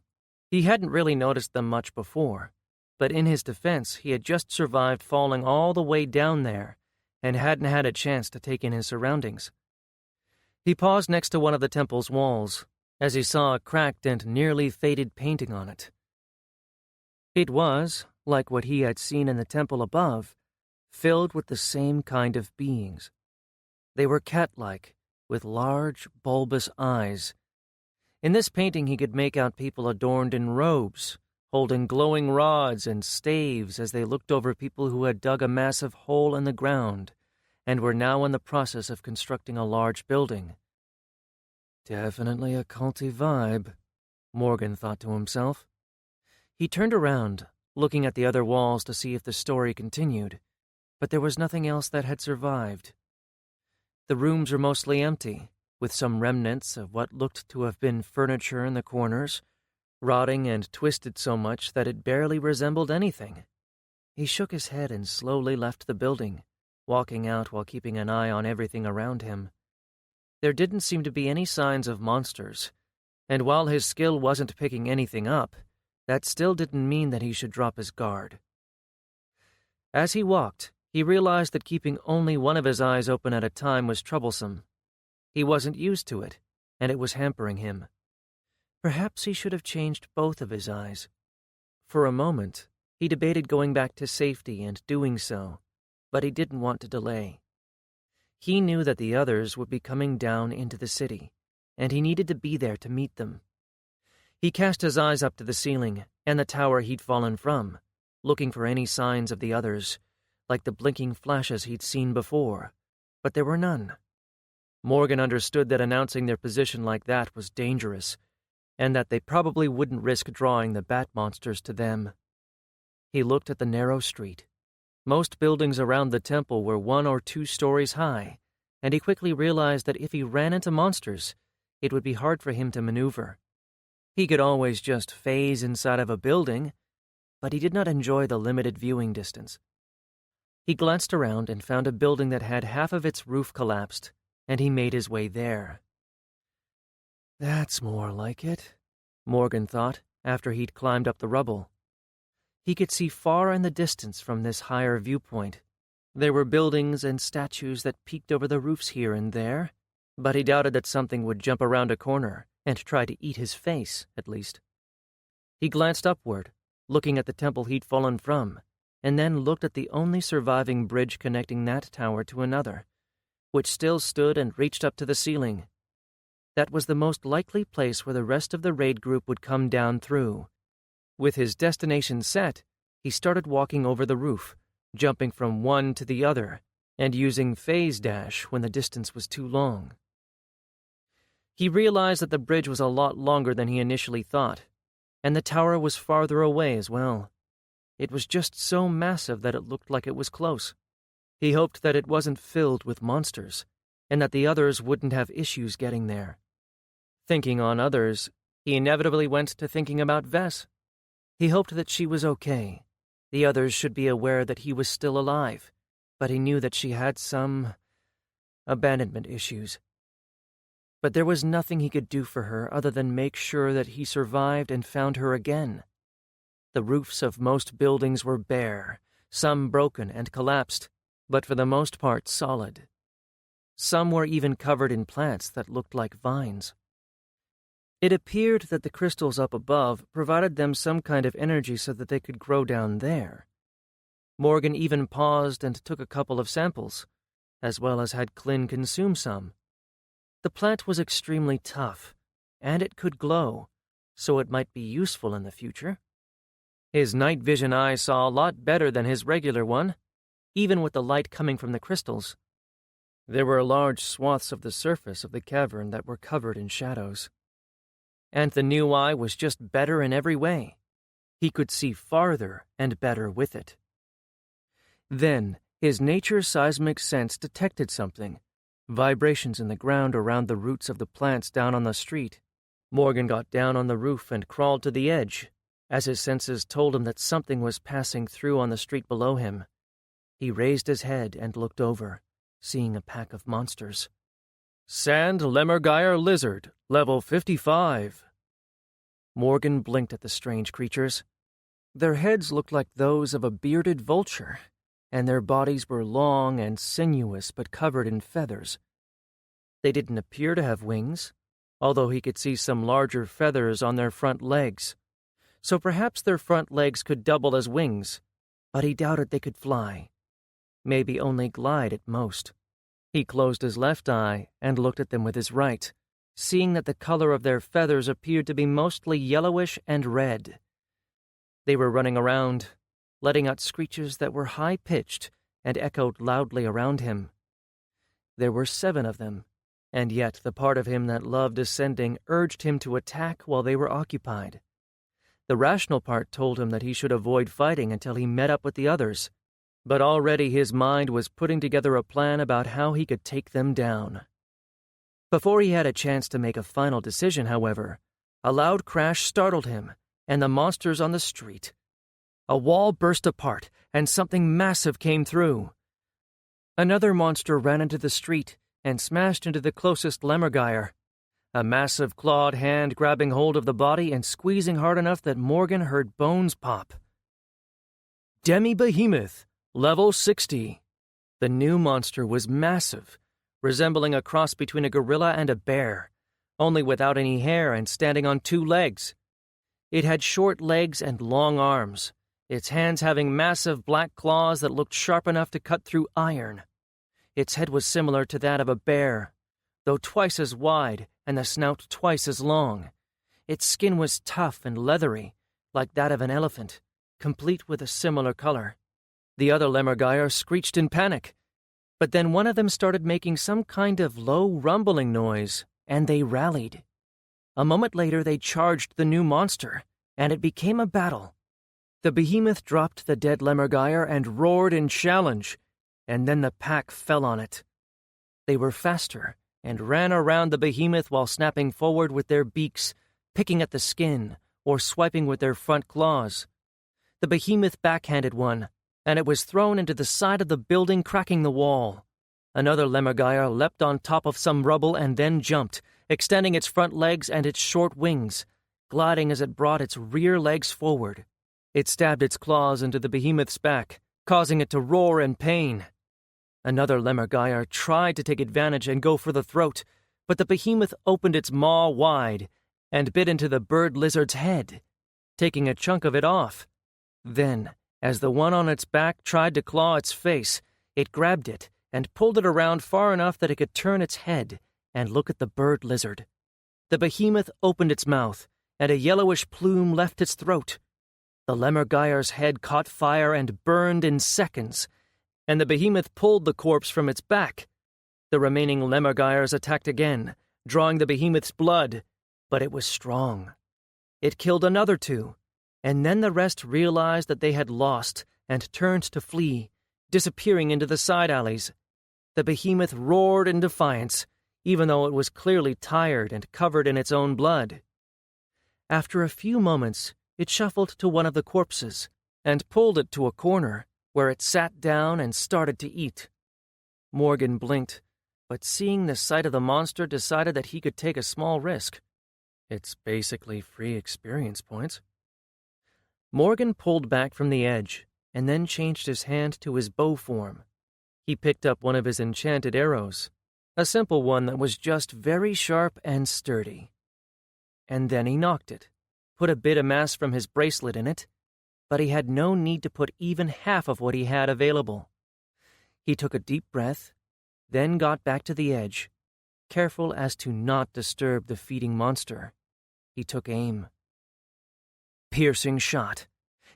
He hadn't really noticed them much before, but in his defense, he had just survived falling all the way down there and hadn't had a chance to take in his surroundings. He paused next to one of the temple's walls as he saw a cracked and nearly faded painting on it. It was, like what he had seen in the temple above, filled with the same kind of beings. They were cat-like, with large, bulbous eyes. In this painting he could make out people adorned in robes, holding glowing rods and staves as they looked over people who had dug a massive hole in the ground and were now in the process of constructing a large building. Definitely a culty vibe, Morgan thought to himself. He turned around, looking at the other walls to see if the story continued, but there was nothing else that had survived. The rooms were mostly empty, with some remnants of what looked to have been furniture in the corners, rotting and twisted so much that it barely resembled anything. He shook his head and slowly left the building, walking out while keeping an eye on everything around him. There didn't seem to be any signs of monsters, and while his skill wasn't picking anything up, that still didn't mean that he should drop his guard. As he walked, he realized that keeping only one of his eyes open at a time was troublesome. He wasn't used to it, and it was hampering him. Perhaps he should have changed both of his eyes. For a moment, he debated going back to safety and doing so, but he didn't want to delay. He knew that the others would be coming down into the city, and he needed to be there to meet them. He cast his eyes up to the ceiling and the tower he'd fallen from, looking for any signs of the others, like the blinking flashes he'd seen before, but there were none. Morgan understood that announcing their position like that was dangerous, and that they probably wouldn't risk drawing the bat monsters to them. He looked at the narrow street. Most buildings around the temple were 1 or 2 stories high, and he quickly realized that if he ran into monsters, it would be hard for him to maneuver. He could always just phase inside of a building, but he did not enjoy the limited viewing distance. He glanced around and found a building that had half of its roof collapsed, and he made his way there. "That's more like it," Morgan thought after he'd climbed up the rubble. He could see far in the distance from this higher viewpoint. There were buildings and statues that peeked over the roofs here and there, but he doubted that something would jump around a corner and try to eat his face, at least. He glanced upward, looking at the temple he'd fallen from, and then looked at the only surviving bridge connecting that tower to another, which still stood and reached up to the ceiling. That was the most likely place where the rest of the raid group would come down through. With his destination set, he started walking over the roof, jumping from one to the other, and using phase dash when the distance was too long. He realized that the bridge was a lot longer than he initially thought, and the tower was farther away as well. It was just so massive that it looked like it was close. He hoped that it wasn't filled with monsters, and that the others wouldn't have issues getting there. Thinking on others, he inevitably went to thinking about Vess. He hoped that she was okay. The others should be aware that he was still alive, but he knew that she had some abandonment issues. But there was nothing he could do for her other than make sure that he survived and found her again. The roofs of most buildings were bare, some broken and collapsed, but for the most part solid. Some were even covered in plants that looked like vines. It appeared that the crystals up above provided them some kind of energy so that they could grow down there. Morgan even paused and took a couple of samples, as well as had Clint consume some. The plant was extremely tough, and it could glow, so it might be useful in the future. His night vision eye saw a lot better than his regular one, even with the light coming from the crystals. There were large swaths of the surface of the cavern that were covered in shadows. And the new eye was just better in every way. He could see farther and better with it. Then, his nature seismic sense detected something, vibrations in the ground around the roots of the plants down on the street. Morgan got down on the roof and crawled to the edge, as his senses told him that something was passing through on the street below him. He raised his head and looked over, seeing a pack of monsters. "Sand Lemmergeier Lizard, level 55. Morgan blinked at the strange creatures. Their heads looked like those of a bearded vulture, and their bodies were long and sinuous but covered in feathers. They didn't appear to have wings, although he could see some larger feathers on their front legs, so perhaps their front legs could double as wings, but he doubted they could fly. Maybe only glide at most. He closed his left eye and looked at them with his right, seeing that the color of their feathers appeared to be mostly yellowish and red. They were running around, letting out screeches that were high-pitched and echoed loudly around him. There were 7 of them, and yet the part of him that loved ascending urged him to attack while they were occupied. The rational part told him that he should avoid fighting until he met up with the others, but already his mind was putting together a plan about how he could take them down. Before he had a chance to make a final decision, however, a loud crash startled him and the monsters on the street. A wall burst apart, and something massive came through. Another monster ran into the street and smashed into the closest Lemmergeier, a massive clawed hand grabbing hold of the body and squeezing hard enough that Morgan heard bones pop. Demi-Behemoth, level 60. The new monster was massive, resembling a cross between a gorilla and a bear, only without any hair and standing on 2 legs. It had short legs and long arms, its hands having massive black claws that looked sharp enough to cut through iron. Its head was similar to that of a bear, though twice as wide and the snout twice as long. Its skin was tough and leathery, like that of an elephant, complete with a similar color. The other Lemmergeier screeched in panic, but then one of them started making some kind of low rumbling noise, and they rallied. A moment later, they charged the new monster, and it became a battle. The behemoth dropped the dead Lemmergeyer and roared in challenge, and then the pack fell on it. They were faster and ran around the behemoth while snapping forward with their beaks, picking at the skin, or swiping with their front claws. The behemoth backhanded one, and it was thrown into the side of the building, cracking the wall. Another Lemmergeyer leapt on top of some rubble and then jumped, extending its front legs and its short wings, gliding as it brought its rear legs forward. It stabbed its claws into the behemoth's back, causing it to roar in pain. Another Lemmergeyer tried to take advantage and go for the throat, but the behemoth opened its maw wide and bit into the bird lizard's head, taking a chunk of it off. Then, as the one on its back tried to claw its face, it grabbed it and pulled it around far enough that it could turn its head and look at the bird lizard. The behemoth opened its mouth, and a yellowish plume left its throat. The Lemmergeyer's head caught fire and burned in seconds, and the behemoth pulled the corpse from its back. The remaining Lemmergeyers attacked again, drawing the behemoth's blood, but it was strong. It killed another two, and then the rest realized that they had lost and turned to flee, disappearing into the side alleys. The behemoth roared in defiance, even though it was clearly tired and covered in its own blood. After a few moments, it shuffled to one of the corpses and pulled it to a corner, where it sat down and started to eat. Morgan blinked, but seeing the sight of the monster, decided that he could take a small risk. It's basically free experience points. Morgan pulled back from the edge, and then changed his hand to his bow form. He picked up one of his enchanted arrows, a simple one that was just very sharp and sturdy. And then he nocked it, put a bit of mass from his bracelet in it, but he had no need to put even half of what he had available. He took a deep breath, then got back to the edge, careful as to not disturb the feeding monster. He took aim. Piercing shot.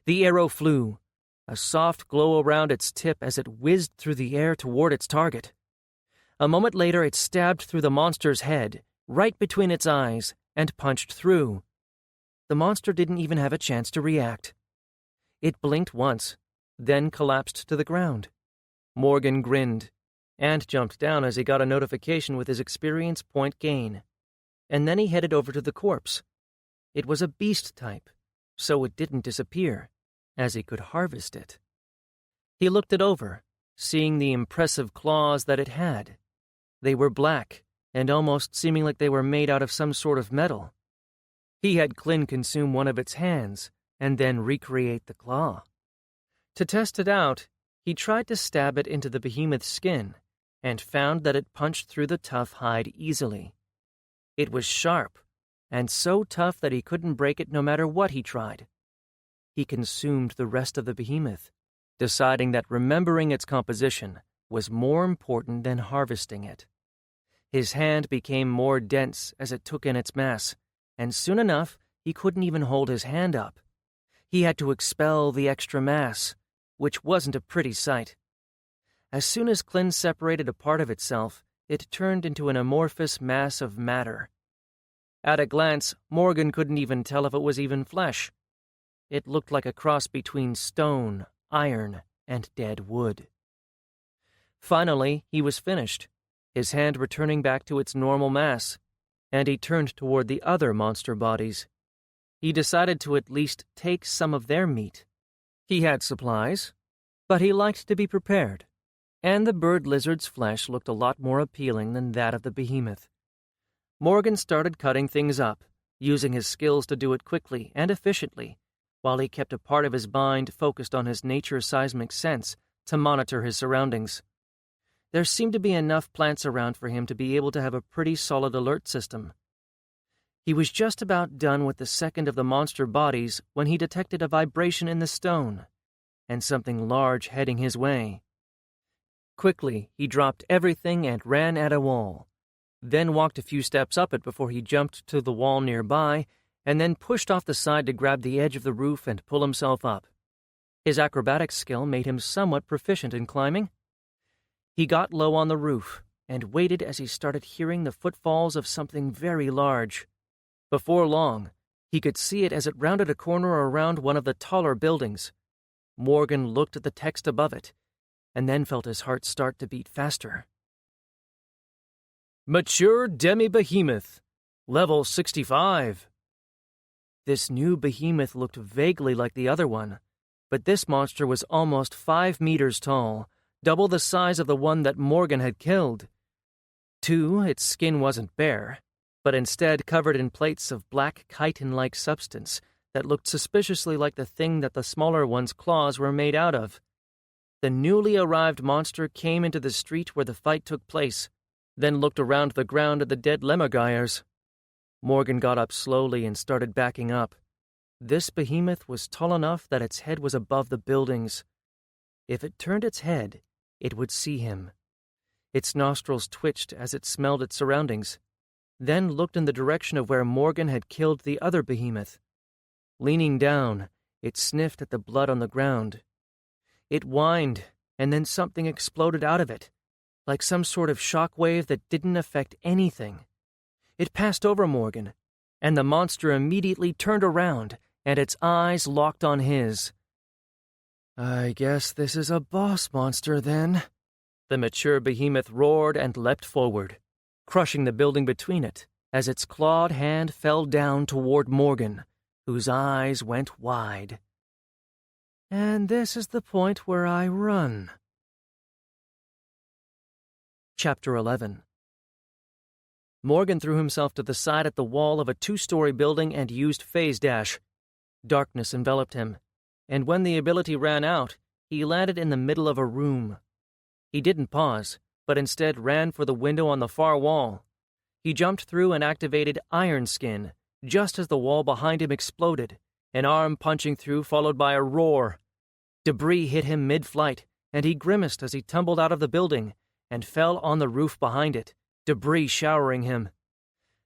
The arrow flew, a soft glow around its tip as it whizzed through the air toward its target. A moment later, it stabbed through the monster's head, right between its eyes, and punched through. The monster didn't even have a chance to react. It blinked once, then collapsed to the ground. Morgan grinned, and jumped down as he got a notification with his experience point gain. And then he headed over to the corpse. It was a beast type, so it didn't disappear, as he could harvest it. He looked it over, seeing the impressive claws that it had. They were black, and almost seeming like they were made out of some sort of metal. He had Clint consume one of its hands, and then recreate the claw. To test it out, he tried to stab it into the behemoth's skin, and found that it punched through the tough hide easily. It was sharp, and so tough that he couldn't break it no matter what he tried. He consumed the rest of the behemoth, deciding that remembering its composition was more important than harvesting it. His hand became more dense as it took in its mass, and soon enough he couldn't even hold his hand up. He had to expel the extra mass, which wasn't a pretty sight. As soon as Clint separated a part of itself, it turned into an amorphous mass of matter. At a glance, Morgan couldn't even tell if it was even flesh. It looked like a cross between stone, iron, and dead wood. Finally, he was finished, his hand returning back to its normal mass, and he turned toward the other monster bodies. He decided to at least take some of their meat. He had supplies, but he liked to be prepared, and the bird lizard's flesh looked a lot more appealing than that of the behemoth. Morgan started cutting things up, using his skills to do it quickly and efficiently, while he kept a part of his mind focused on his nature seismic sense to monitor his surroundings. There seemed to be enough plants around for him to be able to have a pretty solid alert system. He was just about done with the second of the monster bodies when he detected a vibration in the stone, and something large heading his way. Quickly, he dropped everything and ran at a wall, then walked a few steps up it before he jumped to the wall nearby, and then pushed off the side to grab the edge of the roof and pull himself up. His acrobatics skill made him somewhat proficient in climbing. He got low on the roof and waited as he started hearing the footfalls of something very large. Before long, he could see it as it rounded a corner around one of the taller buildings. Morgan looked at the text above it, and then felt his heart start to beat faster. Mature Demi-Behemoth, level 65. This new behemoth looked vaguely like the other one, but this monster was almost 5 meters tall, double the size of the one that Morgan had killed. Too, its skin wasn't bare, but instead covered in plates of black chitin-like substance that looked suspiciously like the thing that the smaller one's claws were made out of. The newly arrived monster came into the street where the fight took place, then looked around the ground at the dead lemurgyres. Morgan got up slowly and started backing up. This behemoth was tall enough that its head was above the buildings. If it turned its head, it would see him. Its nostrils twitched as it smelled its surroundings, then looked in the direction of where Morgan had killed the other behemoth. Leaning down, it sniffed at the blood on the ground. It whined, and then something exploded out of it, like some sort of shock wave that didn't affect anything. It passed over Morgan, and the monster immediately turned around, and its eyes locked on his. I guess this is a boss monster, then. The mature behemoth roared and leapt forward, crushing the building between it as its clawed hand fell down toward Morgan, whose eyes went wide. And this is the point where I run. Chapter 11. Morgan threw himself to the side at the wall of a 2-story building and used phase dash. Darkness enveloped him, and when the ability ran out, he landed in the middle of a room. He didn't pause, but instead ran for the window on the far wall. He jumped through and activated Iron Skin, just as the wall behind him exploded, an arm punching through followed by a roar. Debris hit him mid-flight, and he grimaced as he tumbled out of the building and fell on the roof behind it, debris showering him.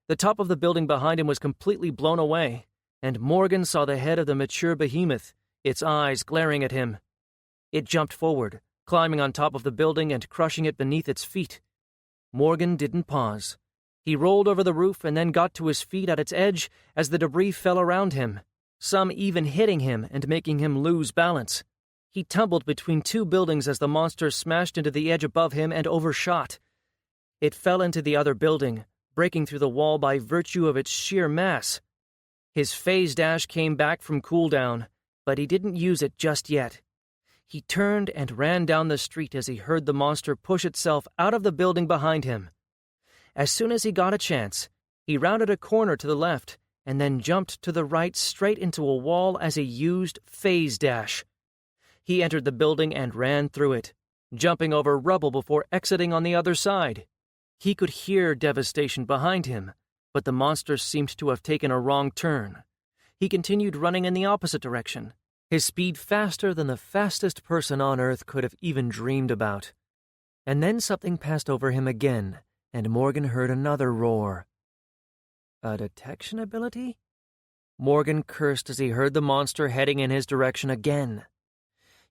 The top of the building behind him was completely blown away, and Morgan saw the head of the mature behemoth, its eyes glaring at him. It jumped forward, climbing on top of the building and crushing it beneath its feet. Morgan didn't pause. He rolled over the roof and then got to his feet at its edge as the debris fell around him, some even hitting him and making him lose balance. He tumbled between 2 buildings as the monster smashed into the edge above him and overshot. It fell into the other building, breaking through the wall by virtue of its sheer mass. His phase dash came back from cooldown, but he didn't use it just yet. He turned and ran down the street as he heard the monster push itself out of the building behind him. As soon as he got a chance, he rounded a corner to the left and then jumped to the right straight into a wall as he used phase dash. He entered the building and ran through it, jumping over rubble before exiting on the other side. He could hear devastation behind him, but the monster seemed to have taken a wrong turn. He continued running in the opposite direction, his speed faster than the fastest person on Earth could have even dreamed about. And then something passed over him again, and Morgan heard another roar. A detection ability? Morgan cursed as he heard the monster heading in his direction again.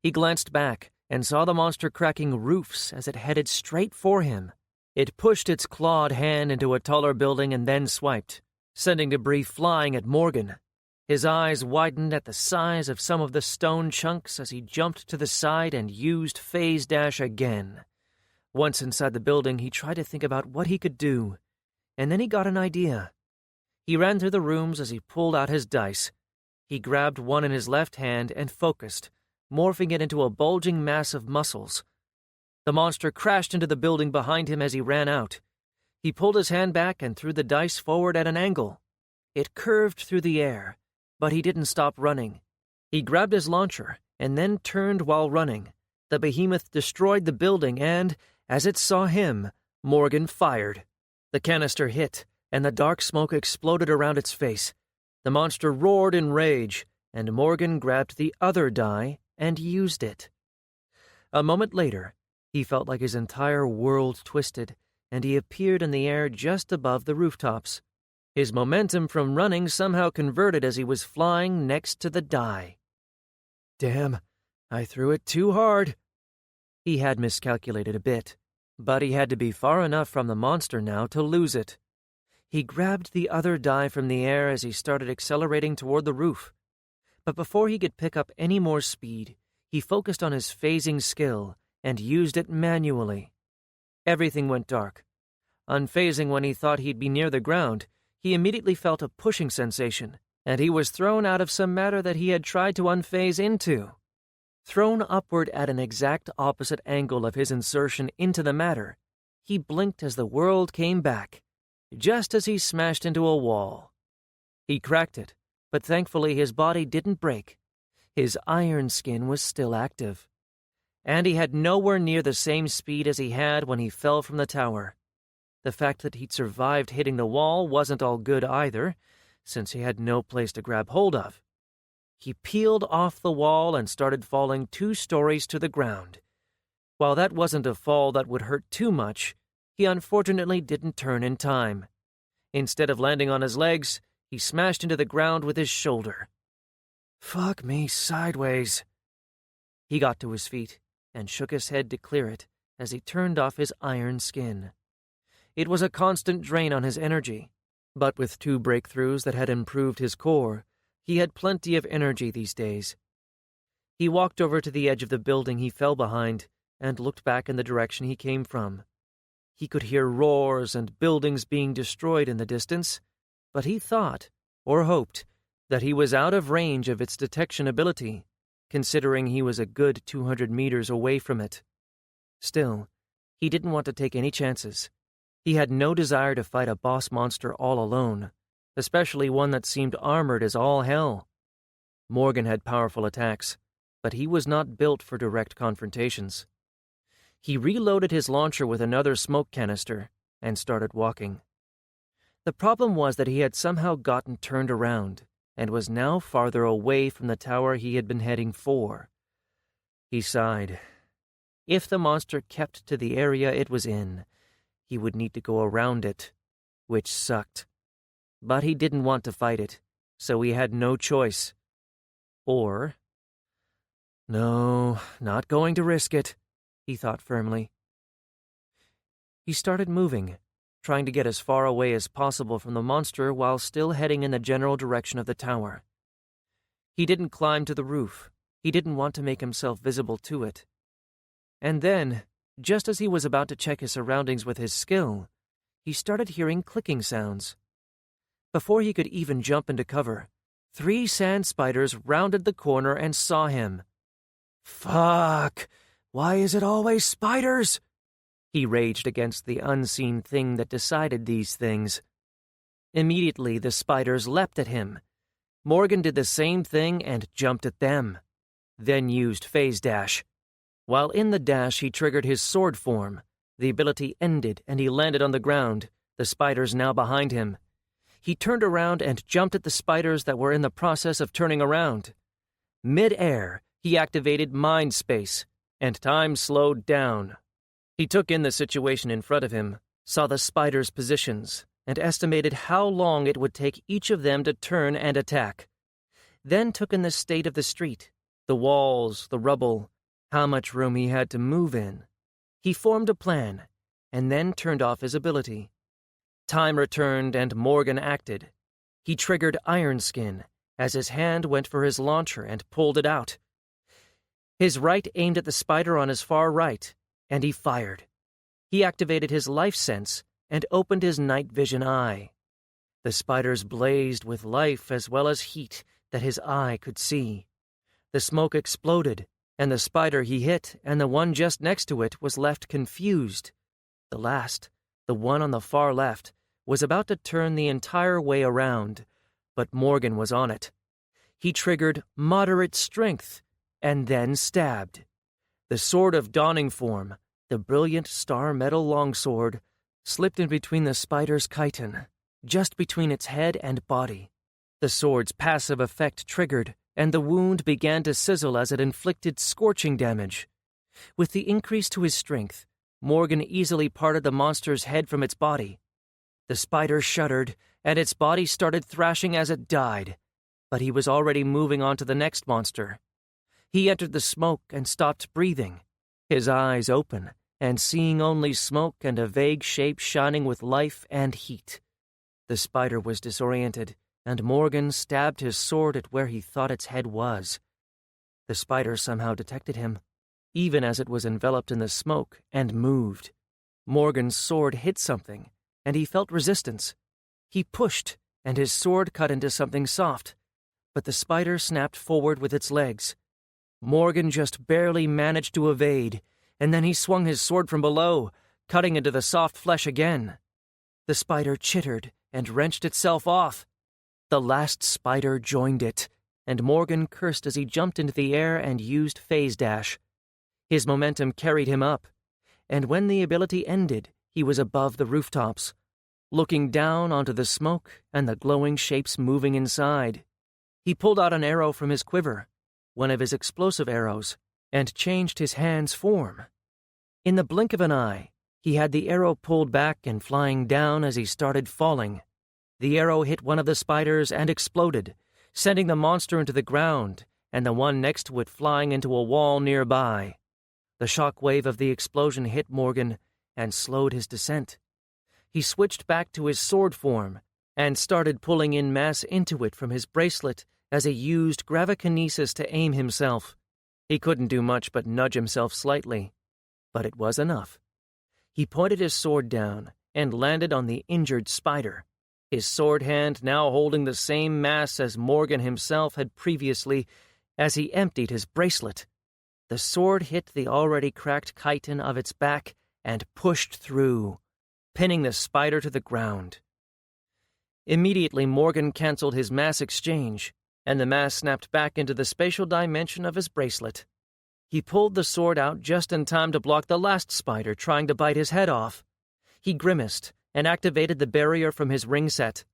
He glanced back and saw the monster cracking roofs as it headed straight for him. It pushed its clawed hand into a taller building and then swiped, sending debris flying at Morgan. His eyes widened at the size of some of the stone chunks as he jumped to the side and used phase dash again. Once inside the building, he tried to think about what he could do, and then he got an idea. He ran through the rooms as he pulled out his dice. He grabbed one in his left hand and focused, morphing it into a bulging mass of muscles. The monster crashed into the building behind him as he ran out. He pulled his hand back and threw the dice forward at an angle. It curved through the air, but he didn't stop running. He grabbed his launcher and then turned while running. The behemoth destroyed the building and, as it saw him, Morgan fired. The canister hit, and the dark smoke exploded around its face. The monster roared in rage, and Morgan grabbed the other die and used it. A moment later, he felt like his entire world twisted, and he appeared in the air just above the rooftops. His momentum from running somehow converted as he was flying next to the die. Damn, I threw it too hard. He had miscalculated a bit, but he had to be far enough from the monster now to lose it. He grabbed the other die from the air as he started accelerating toward the roof. But before he could pick up any more speed, he focused on his phasing skill and used it manually. Everything went dark. Unphasing when he thought he'd be near the ground, he immediately felt a pushing sensation, and he was thrown out of some matter that he had tried to unphase into. Thrown upward at an exact opposite angle of his insertion into the matter, he blinked as the world came back, just as he smashed into a wall. He cracked it, but thankfully his body didn't break. His iron skin was still active. And he had nowhere near the same speed as he had when he fell from the tower. The fact that he'd survived hitting the wall wasn't all good either, since he had no place to grab hold of. He peeled off the wall and started falling 2 stories to the ground. While that wasn't a fall that would hurt too much, he unfortunately didn't turn in time. Instead of landing on his legs, he smashed into the ground with his shoulder. Fuck me sideways. He got to his feet and shook his head to clear it as he turned off his iron skin. It was a constant drain on his energy, but with 2 breakthroughs that had improved his core, he had plenty of energy these days. He walked over to the edge of the building he fell behind and looked back in the direction he came from. He could hear roars and buildings being destroyed in the distance, but he thought, or hoped, that he was out of range of its detection ability, considering he was a good 200 meters away from it. Still, he didn't want to take any chances. He had no desire to fight a boss monster all alone, especially one that seemed armored as all hell. Morgan had powerful attacks, but he was not built for direct confrontations. He reloaded his launcher with another smoke canister and started walking. The problem was that he had somehow gotten turned around and was now farther away from the tower he had been heading for. He sighed. If the monster kept to the area it was in, he would need to go around it, which sucked. But he didn't want to fight it, so he had no choice. Or, no, not going to risk it, he thought firmly. He started moving, trying to get as far away as possible from the monster while still heading in the general direction of the tower. He didn't climb to the roof. He didn't want to make himself visible to it. And then, just as he was about to check his surroundings with his skill, he started hearing clicking sounds. Before he could even jump into cover, 3 sand spiders rounded the corner and saw him. Fuck! Why is it always spiders? He raged against the unseen thing that decided these things. Immediately, the spiders leapt at him. Morgan did the same thing and jumped at them, then used phase dash. While in the dash, he triggered his sword form. The ability ended and he landed on the ground, the spiders now behind him. He turned around and jumped at the spiders that were in the process of turning around. Mid-air, he activated mind space, and time slowed down. He took in the situation in front of him, saw the spiders' positions, and estimated how long it would take each of them to turn and attack. Then took in the state of the street, the walls, the rubble, how much room he had to move in. He formed a plan, and then turned off his ability. Time returned and Morgan acted. He triggered Iron Skin as his hand went for his launcher and pulled it out. His right aimed at the spider on his far right, and he fired. He activated his life sense and opened his night vision eye. The spiders blazed with life as well as heat that his eye could see. The smoke exploded, and the spider he hit and the one just next to it was left confused. The last, the one on the far left, was about to turn the entire way around, but Morgan was on it. He triggered moderate strength, and then stabbed. The sword of dawning form, the brilliant star metal longsword, slipped in between the spider's chitin, just between its head and body. The sword's passive effect triggered, and the wound began to sizzle as it inflicted scorching damage. With the increase to his strength, Morgan easily parted the monster's head from its body. The spider shuddered, and its body started thrashing as it died, but he was already moving on to the next monster. He entered the smoke and stopped breathing, his eyes open and seeing only smoke and a vague shape shining with life and heat. The spider was disoriented, and Morgan stabbed his sword at where he thought its head was. The spider somehow detected him, even as it was enveloped in the smoke, and moved. Morgan's sword hit something, and he felt resistance. He pushed, and his sword cut into something soft, but the spider snapped forward with its legs. Morgan just barely managed to evade, and then he swung his sword from below, cutting into the soft flesh again. The spider chittered and wrenched itself off. The last spider joined it, and Morgan cursed as he jumped into the air and used phase dash. His momentum carried him up, and when the ability ended, he was above the rooftops, looking down onto the smoke and the glowing shapes moving inside. He pulled out an arrow from his quiver, one of his explosive arrows, and changed his hand's form. In the blink of an eye, he had the arrow pulled back and flying down as he started falling. The arrow hit one of the spiders and exploded, sending the monster into the ground and the one next to it flying into a wall nearby. The shock wave of the explosion hit Morgan and slowed his descent. He switched back to his sword form and started pulling in mass into it from his bracelet as he used gravikinesis to aim himself. He couldn't do much but nudge himself slightly, but it was enough. He pointed his sword down and landed on the injured spider, his sword hand now holding the same mass as Morgan himself had previously as he emptied his bracelet. The sword hit the already cracked chitin of its back and pushed through, pinning the spider to the ground. Immediately, Morgan canceled his mass exchange, and the mass snapped back into the spatial dimension of his bracelet. He pulled the sword out just in time to block the last spider trying to bite his head off. He grimaced and activated the barrier from his ring set,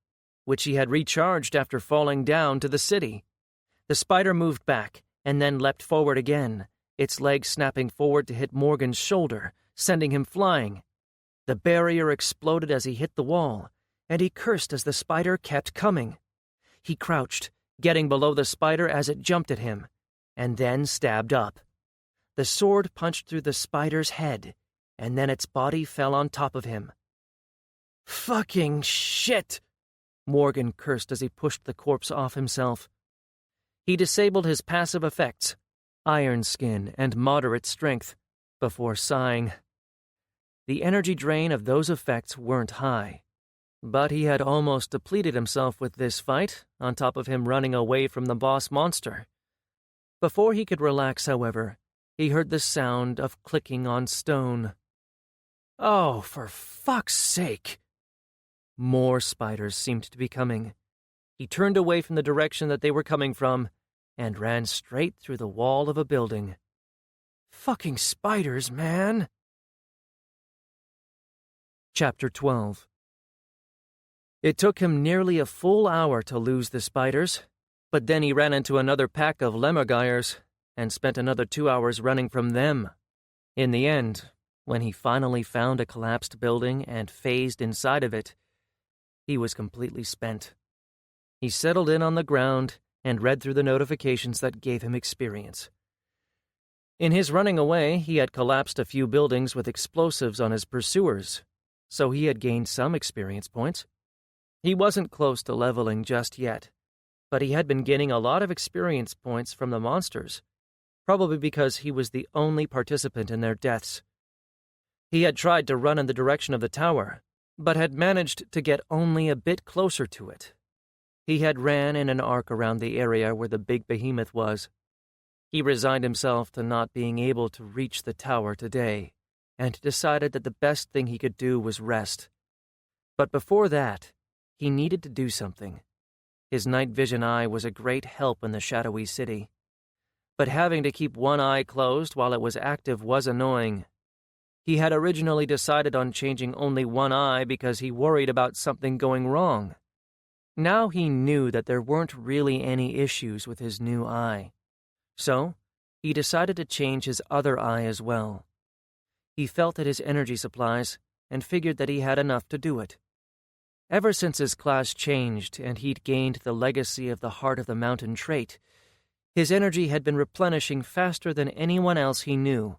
which he had recharged after falling down to the city. The spider moved back and then leapt forward again, its legs snapping forward to hit Morgan's shoulder, sending him flying. The barrier exploded as he hit the wall, and he cursed as the spider kept coming. He crouched, getting below the spider as it jumped at him, and then stabbed up. The sword punched through the spider's head, and then its body fell on top of him. "Fucking shit!" Morgan cursed as he pushed the corpse off himself. He disabled his passive effects, iron skin and moderate strength, before sighing. The energy drain of those effects weren't high, but he had almost depleted himself with this fight, on top of him running away from the boss monster. Before he could relax, however, he heard the sound of clicking on stone. Oh, for fuck's sake! More spiders seemed to be coming. He turned away from the direction that they were coming from and ran straight through the wall of a building. Fucking spiders, man! Chapter 12. It took him nearly a full hour to lose the spiders, but then he ran into another pack of lemurgyres and spent another 2 hours running from them. In the end, when he finally found a collapsed building and phased inside of it, he was completely spent. He settled in on the ground and read through the notifications that gave him experience. In his running away, he had collapsed a few buildings with explosives on his pursuers, so he had gained some experience points. He wasn't close to leveling just yet, but he had been gaining a lot of experience points from the monsters, probably because he was the only participant in their deaths. He had tried to run in the direction of the tower, but had managed to get only a bit closer to it. He had ran in an arc around the area where the big behemoth was. He resigned himself to not being able to reach the tower today, and decided that the best thing he could do was rest. But before that, he needed to do something. His night vision eye was a great help in the shadowy city, but having to keep one eye closed while it was active was annoying. He had originally decided on changing only one eye because he worried about something going wrong. Now he knew that there weren't really any issues with his new eye. So, he decided to change his other eye as well. He felt at his energy supplies and figured that he had enough to do it. Ever since his class changed and he'd gained the legacy of the Heart of the Mountain trait, his energy had been replenishing faster than anyone else he knew,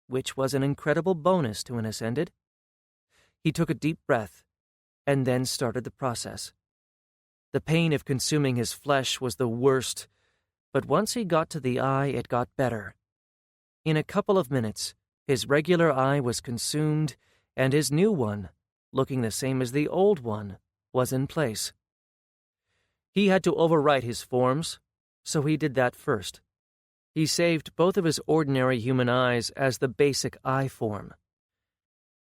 which was an incredible bonus to an Ascended. He took a deep breath and then started the process. The pain of consuming his flesh was the worst, but once he got to the eye, it got better. In a couple of minutes, his regular eye was consumed, and his new one, looking the same as the old one, was in place. He had to overwrite his forms, so he did that first. He saved both of his ordinary human eyes as the basic eye form,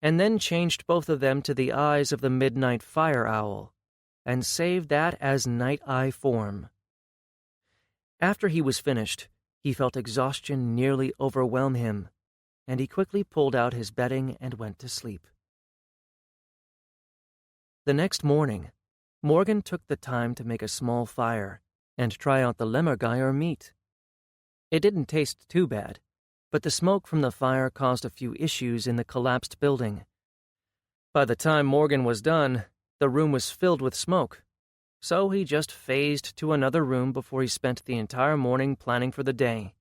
and then changed both of them to the eyes of the midnight fire owl, and saved that as night eye form. After he was finished, he felt exhaustion nearly overwhelm him, and he quickly pulled out his bedding and went to sleep. The next morning, Morgan took the time to make a small fire and try out the lemmergeier meat. It didn't taste too bad, but the smoke from the fire caused a few issues in the collapsed building. By the time Morgan was done, the room was filled with smoke, so he just phased to another room before he spent the entire morning planning for the day.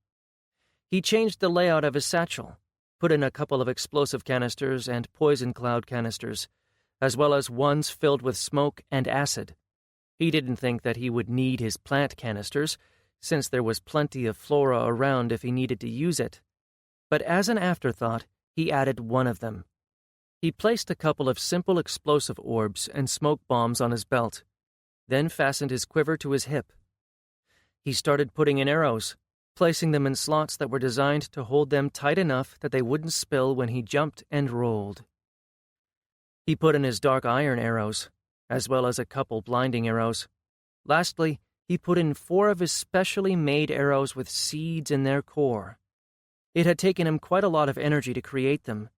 He changed the layout of his satchel, put in a couple of explosive canisters and poison cloud canisters, as well as ones filled with smoke and acid. He didn't think that he would need his plant canisters, since there was plenty of flora around if he needed to use it. But as an afterthought, he added one of them. He placed a couple of simple explosive orbs and smoke bombs on his belt, then fastened his quiver to his hip. He started putting in arrows, placing them in slots that were designed to hold them tight enough that they wouldn't spill when he jumped and rolled. He put in his dark iron arrows, as well as a couple blinding arrows. Lastly, he put in 4 of his specially made arrows with seeds in their core. It had taken him quite a lot of energy to create them,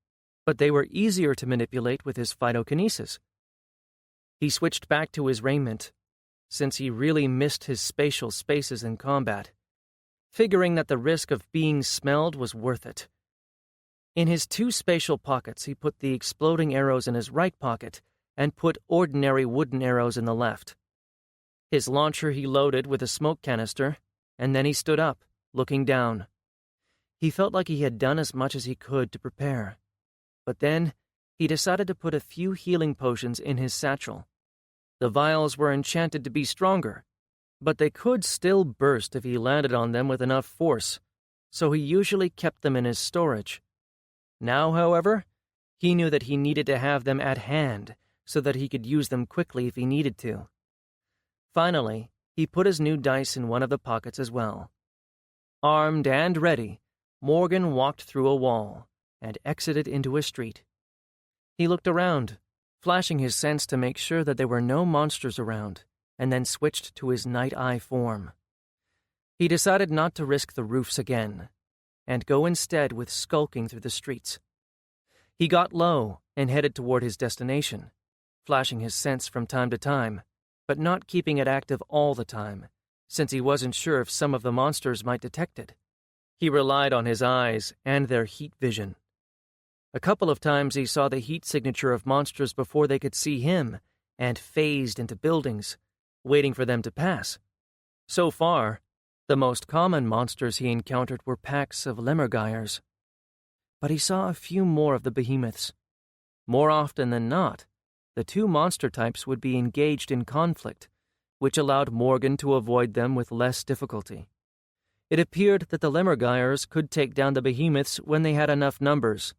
but they were easier to manipulate with his phytokinesis. He switched back to his raiment, since he really missed his spatial spaces in combat, figuring that the risk of being smelled was worth it. In his 2 spatial pockets, he put the exploding arrows in his right pocket and put ordinary wooden arrows in the left. His launcher he loaded with a smoke canister, and then he stood up, looking down. He felt like he had done as much as he could to prepare. But then, he decided to put a few healing potions in his satchel. The vials were enchanted to be stronger, but they could still burst if he landed on them with enough force, so he usually kept them in his storage. Now, however, he knew that he needed to have them at hand so that he could use them quickly if he needed to. Finally, he put his new dice in one of the pockets as well. Armed and ready, Morgan walked through a wall and exited into a street. He looked around, flashing his sense to make sure that there were no monsters around, and then switched to his night eye form. He decided not to risk the roofs again, and go instead with skulking through the streets. He got low and headed toward his destination, flashing his sense from time to time, but not keeping it active all the time, since he wasn't sure if some of the monsters might detect it. He relied on his eyes and their heat vision. A couple of times he saw the heat signature of monsters before they could see him, and phased into buildings, waiting for them to pass. So far, the most common monsters he encountered were packs of lemmergeiers. But he saw a few more of the behemoths. More often than not, the 2 monster types would be engaged in conflict, which allowed Morgan to avoid them with less difficulty. It appeared that the lemmergeiers could take down the behemoths when they had enough numbers,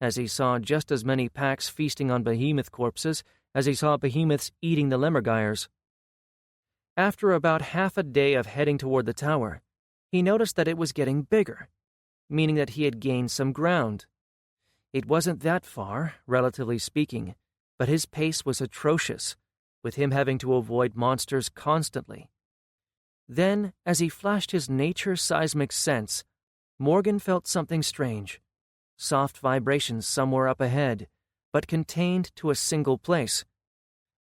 as he saw just as many packs feasting on behemoth corpses as he saw behemoths eating the lemmergeiers. After about half a day of heading toward the tower, he noticed that it was getting bigger, meaning that he had gained some ground. It wasn't that far, relatively speaking, but his pace was atrocious, with him having to avoid monsters constantly. Then, as he flashed his nature seismic sense, Morgan felt something strange. Soft vibrations somewhere up ahead, but contained to a single place.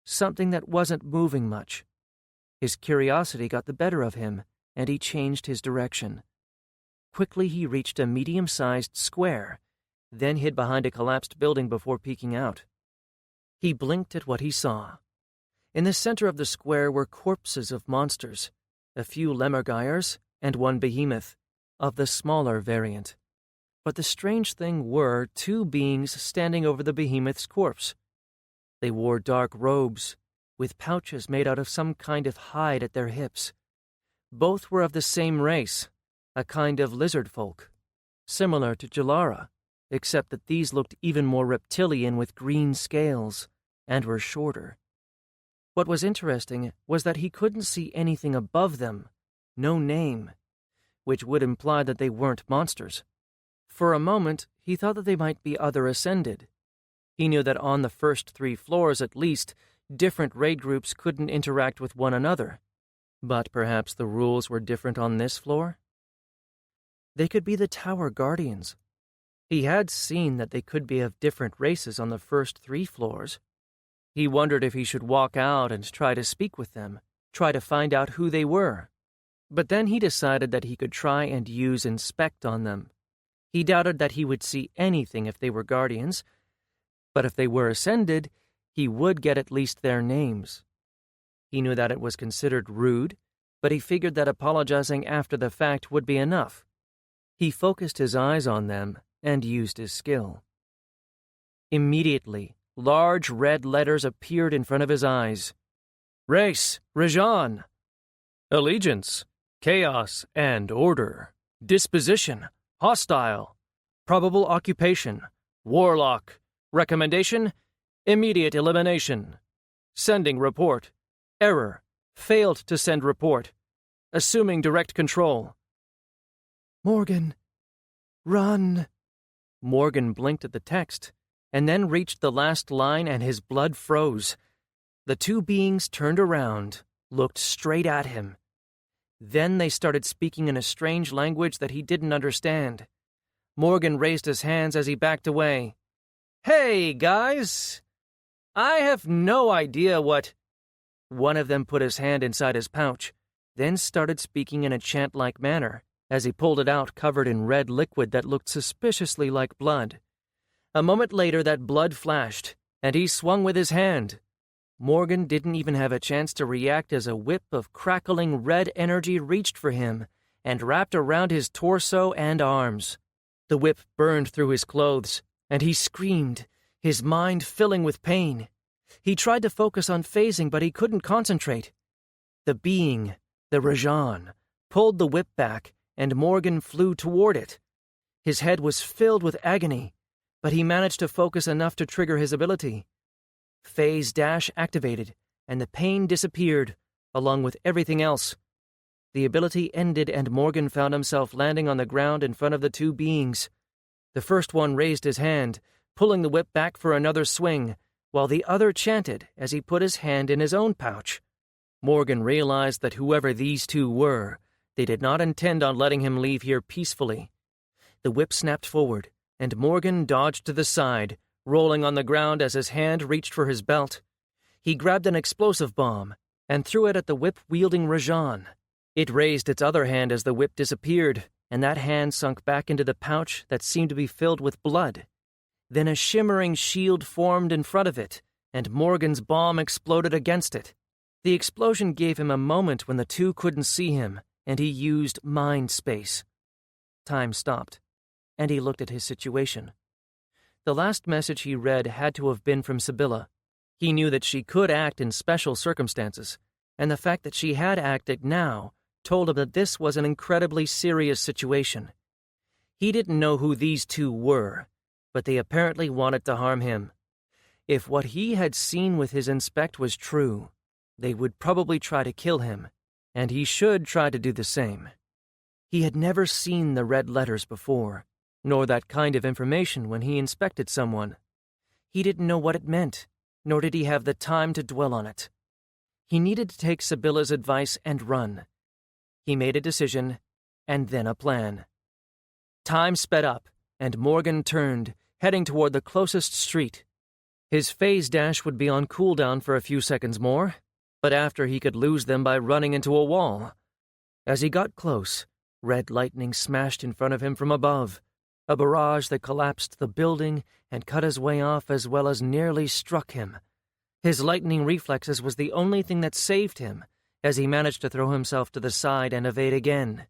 Something that wasn't moving much. His curiosity got the better of him, and he changed his direction. Quickly he reached a medium-sized square, then hid behind a collapsed building before peeking out. He blinked at what he saw. In the center of the square were corpses of monsters, a few lemmergeiers, and 1 behemoth, of the smaller variant. But the strange thing were 2 beings standing over the behemoth's corpse. They wore dark robes, with pouches made out of some kind of hide at their hips. Both were of the same race, a kind of lizard folk, similar to Jalara, except that these looked even more reptilian with green scales, and were shorter. What was interesting was that he couldn't see anything above them, no name, which would imply that they weren't monsters. For a moment, he thought that they might be other ascended. He knew that on the first 3 floors at least, different raid groups couldn't interact with one another. But perhaps the rules were different on this floor? They could be the Tower Guardians. He had seen that they could be of different races on the first 3 floors. He wondered if he should walk out and try to speak with them, try to find out who they were. But then he decided that he could try and use Inspect on them. He doubted that he would see anything if they were Guardians, but if they were Ascended, he would get at least their names. He knew that it was considered rude, but he figured that apologizing after the fact would be enough. He focused his eyes on them and used his skill. Immediately, large red letters appeared in front of his eyes. Race, Rajan. Allegiance, chaos and order. Disposition, hostile. Probable occupation, warlock. Recommendation, immediate elimination. Sending report. Error. Failed to send report. Assuming direct control. Morgan, run. Morgan blinked at the text, and then reached the last line and his blood froze. The 2 beings turned around, looked straight at him. Then they started speaking in a strange language that he didn't understand. Morgan raised his hands as he backed away. Hey, guys! I have no idea what... One of them put his hand inside his pouch, then started speaking in a chant-like manner, as he pulled it out covered in red liquid that looked suspiciously like blood. A moment later that blood flashed, and he swung with his hand. Morgan didn't even have a chance to react as a whip of crackling red energy reached for him and wrapped around his torso and arms. The whip burned through his clothes, and he screamed, his mind filling with pain. He tried to focus on phasing, but he couldn't concentrate. The being, the Rajan, pulled the whip back, and Morgan flew toward it. His head was filled with agony, but he managed to focus enough to trigger his ability. Phase Dash activated, and the pain disappeared, along with everything else. The ability ended, and Morgan found himself landing on the ground in front of the 2 beings. The first one raised his hand, pulling the whip back for another swing, while the other chanted as he put his hand in his own pouch. Morgan realized that whoever these 2 were, they did not intend on letting him leave here peacefully. The whip snapped forward, and Morgan dodged to the side, rolling on the ground as his hand reached for his belt. He grabbed an explosive bomb and threw it at the whip-wielding Rajan. It raised its other hand as the whip disappeared, and that hand sunk back into the pouch that seemed to be filled with blood. Then a shimmering shield formed in front of it, and Morgan's bomb exploded against it. The explosion gave him a moment when the 2 couldn't see him, and he used mind space. Time stopped, and he looked at his situation. The last message he read had to have been from Sibylla. He knew that she could act in special circumstances, and the fact that she had acted now told him that this was an incredibly serious situation. He didn't know who these 2 were, but they apparently wanted to harm him. If what he had seen with his Inspect was true, they would probably try to kill him, and he should try to do the same. He had never seen the red letters before, nor that kind of information when he inspected someone. He didn't know what it meant, nor did he have the time to dwell on it. He needed to take Sibylla's advice and run. He made a decision, and then a plan. Time sped up, and Morgan turned, heading toward the closest street. His phase dash would be on cooldown for a few seconds more, but after he could lose them by running into a wall. As he got close, red lightning smashed in front of him from above, a barrage that collapsed the building and cut his way off as well as nearly struck him. His lightning reflexes was the only thing that saved him, as he managed to throw himself to the side and evade again.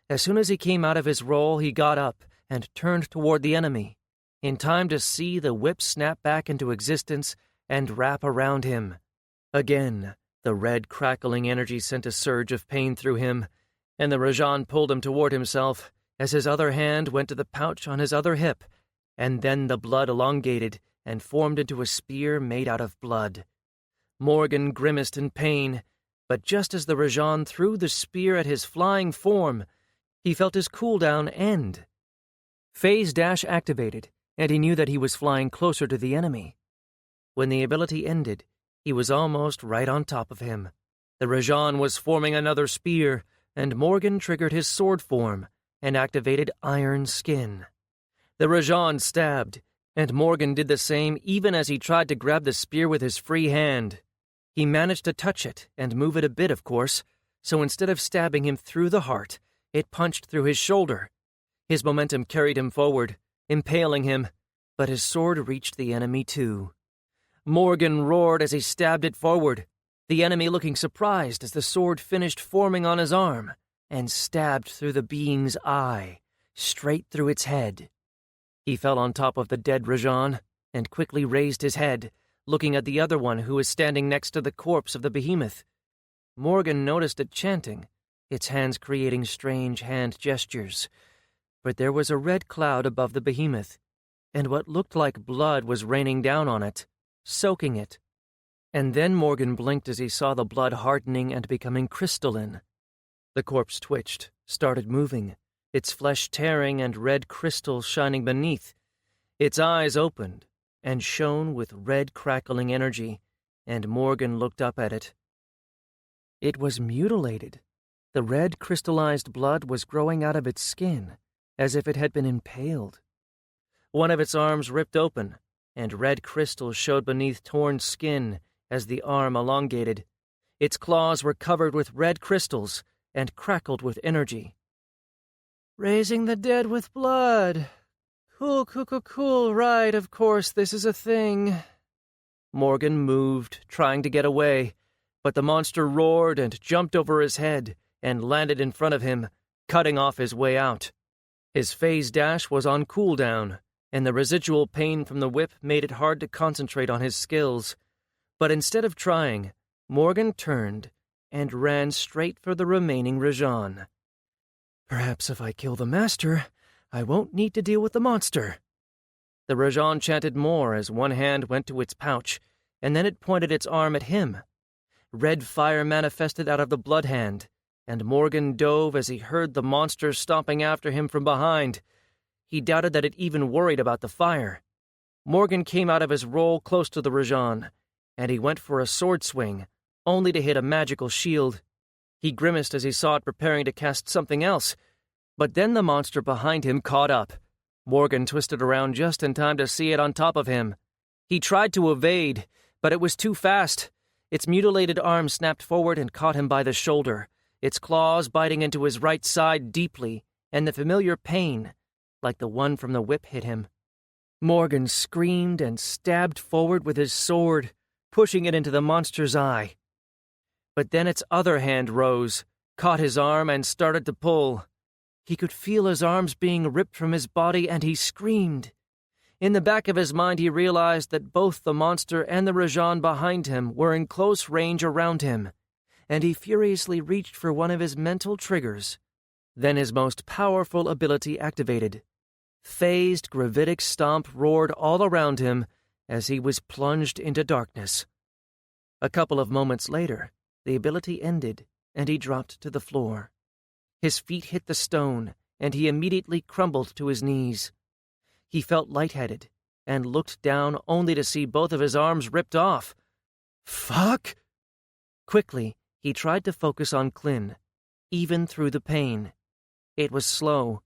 As soon as he came out of his roll, he got up and turned toward the enemy, in time to see the whip snap back into existence and wrap around him. Again, the red crackling energy sent a surge of pain through him, and the Rajan pulled him toward himself as his other hand went to the pouch on his other hip, and then the blood elongated and formed into a spear made out of blood. Morgan grimaced in pain, but just as the Rajan threw the spear at his flying form, he felt his cooldown end. Phase Dash activated, and he knew that he was flying closer to the enemy. When the ability ended, he was almost right on top of him. The Rajan was forming another spear, and Morgan triggered his sword form and activated Iron Skin. The Rajan stabbed, and Morgan did the same even as he tried to grab the spear with his free hand. He managed to touch it and move it a bit, of course, so instead of stabbing him through the heart, it punched through his shoulder. His momentum carried him forward, impaling him, but his sword reached the enemy too. Morgan roared as he stabbed it forward, the enemy looking surprised as the sword finished forming on his arm and stabbed through the being's eye, straight through its head. He fell on top of the dead Rajan and quickly raised his head, looking at the other one who was standing next to the corpse of the behemoth. Morgan noticed it chanting, its hands creating strange hand gestures. But there was a red cloud above the behemoth, and what looked like blood was raining down on it, soaking it. And then Morgan blinked as he saw the blood hardening and becoming crystalline. The corpse twitched, started moving, its flesh tearing and red crystal shining beneath. Its eyes opened and shone with red crackling energy, and Morgan looked up at it. It was mutilated. The red crystallized blood was growing out of its skin, as if it had been impaled. One of its arms ripped open, and red crystal showed beneath torn skin as the arm elongated. Its claws were covered with red crystals and crackled with energy. "Raising the dead with blood. Cool, right, of course this is a thing." Morgan moved, trying to get away, but the monster roared and jumped over his head and landed in front of him, cutting off his way out. His phase dash was on cooldown, and the residual pain from the whip made it hard to concentrate on his skills. But instead of trying, Morgan turned and ran straight for the remaining Rajan. "Perhaps if I kill the master, I won't need to deal with the monster." The Rajan chanted more as one hand went to its pouch, and then it pointed its arm at him. Red fire manifested out of the blood hand, and Morgan dove as he heard the monster stomping after him from behind. He doubted that it even worried about the fire. Morgan came out of his roll close to the Rajan, and he went for a sword swing, only to hit a magical shield. He grimaced as he saw it preparing to cast something else, but then the monster behind him caught up. Morgan twisted around just in time to see it on top of him. He tried to evade, but it was too fast. Its mutilated arm snapped forward and caught him by the shoulder, its claws biting into his right side deeply, and the familiar pain, like the one from the whip, hit him. Morgan screamed and stabbed forward with his sword, pushing it into the monster's eye. But then its other hand rose, caught his arm, and started to pull. He could feel his arms being ripped from his body, and he screamed. In the back of his mind, he realized that both the monster and the Rajan behind him were in close range around him, and he furiously reached for one of his mental triggers. Then his most powerful ability activated. Phased gravitic stomp roared all around him as he was plunged into darkness. A couple of moments later, the ability ended, and he dropped to the floor. His feet hit the stone, and he immediately crumbled to his knees. He felt lightheaded, and looked down only to see both of his arms ripped off. Fuck! Quickly, he tried to focus on Klin, even through the pain. It was slow,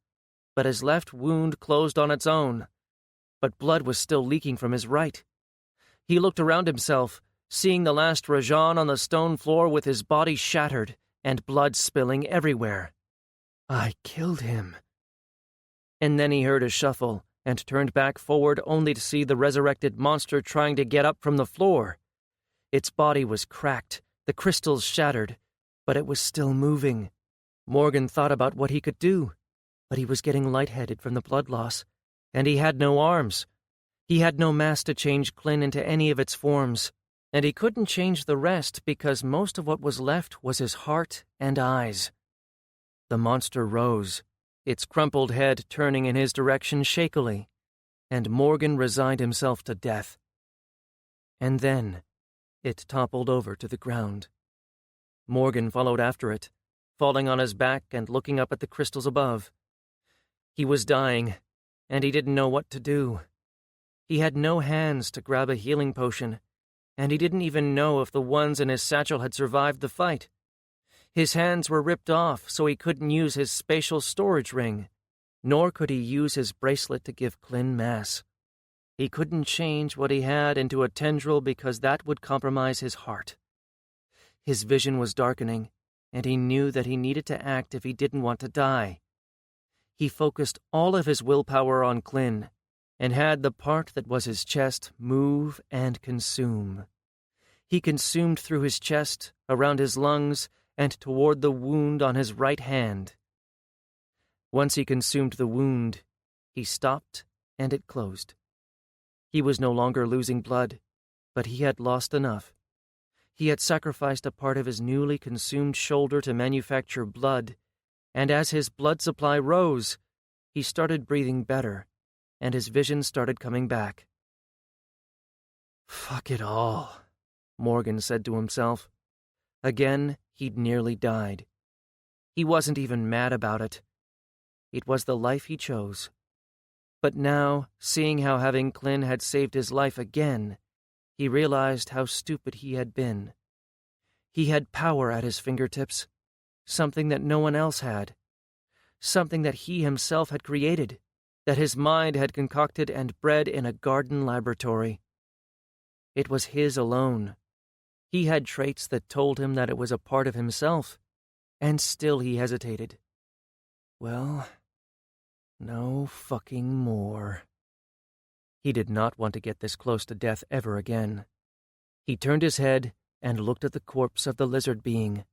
but his left wound closed on its own. But blood was still leaking from his right. He looked around himself, seeing the last Rajan on the stone floor with his body shattered and blood spilling everywhere. I killed him. And then he heard a shuffle and turned back forward only to see the resurrected monster trying to get up from the floor. Its body was cracked, the crystals shattered, but it was still moving. Morgan thought about what he could do, but he was getting lightheaded from the blood loss, and he had no arms. He had no mass to change Klin into any of its forms, and he couldn't change the rest because most of what was left was his heart and eyes. The monster rose, its crumpled head turning in his direction shakily, and Morgan resigned himself to death. And then it toppled over to the ground. Morgan followed after it, falling on his back and looking up at the crystals above. He was dying, and he didn't know what to do. He had no hands to grab a healing potion, and he didn't even know if the ones in his satchel had survived the fight. His hands were ripped off, so he couldn't use his spatial storage ring, nor could he use his bracelet to give Klin mass. He couldn't change what he had into a tendril because that would compromise his heart. His vision was darkening, and he knew that he needed to act if he didn't want to die. He focused all of his willpower on Klin, and had the part that was his chest move and consume. He consumed through his chest, around his lungs, and toward the wound on his right hand. Once he consumed the wound, he stopped, and it closed. He was no longer losing blood, but he had lost enough. He had sacrificed a part of his newly consumed shoulder to manufacture blood, and as his blood supply rose, he started breathing better, and his vision started coming back. "Fuck it all," Morgan said to himself. Again, he'd nearly died. He wasn't even mad about it. It was the life he chose. But now, seeing how having Klin had saved his life again, he realized how stupid he had been. He had power at his fingertips, something that no one else had, something that he himself had created, that his mind had concocted and bred in a garden laboratory. It was his alone. He had traits that told him that it was a part of himself, and still he hesitated. Well, no fucking more. He did not want to get this close to death ever again. He turned his head and looked at the corpse of the lizard being.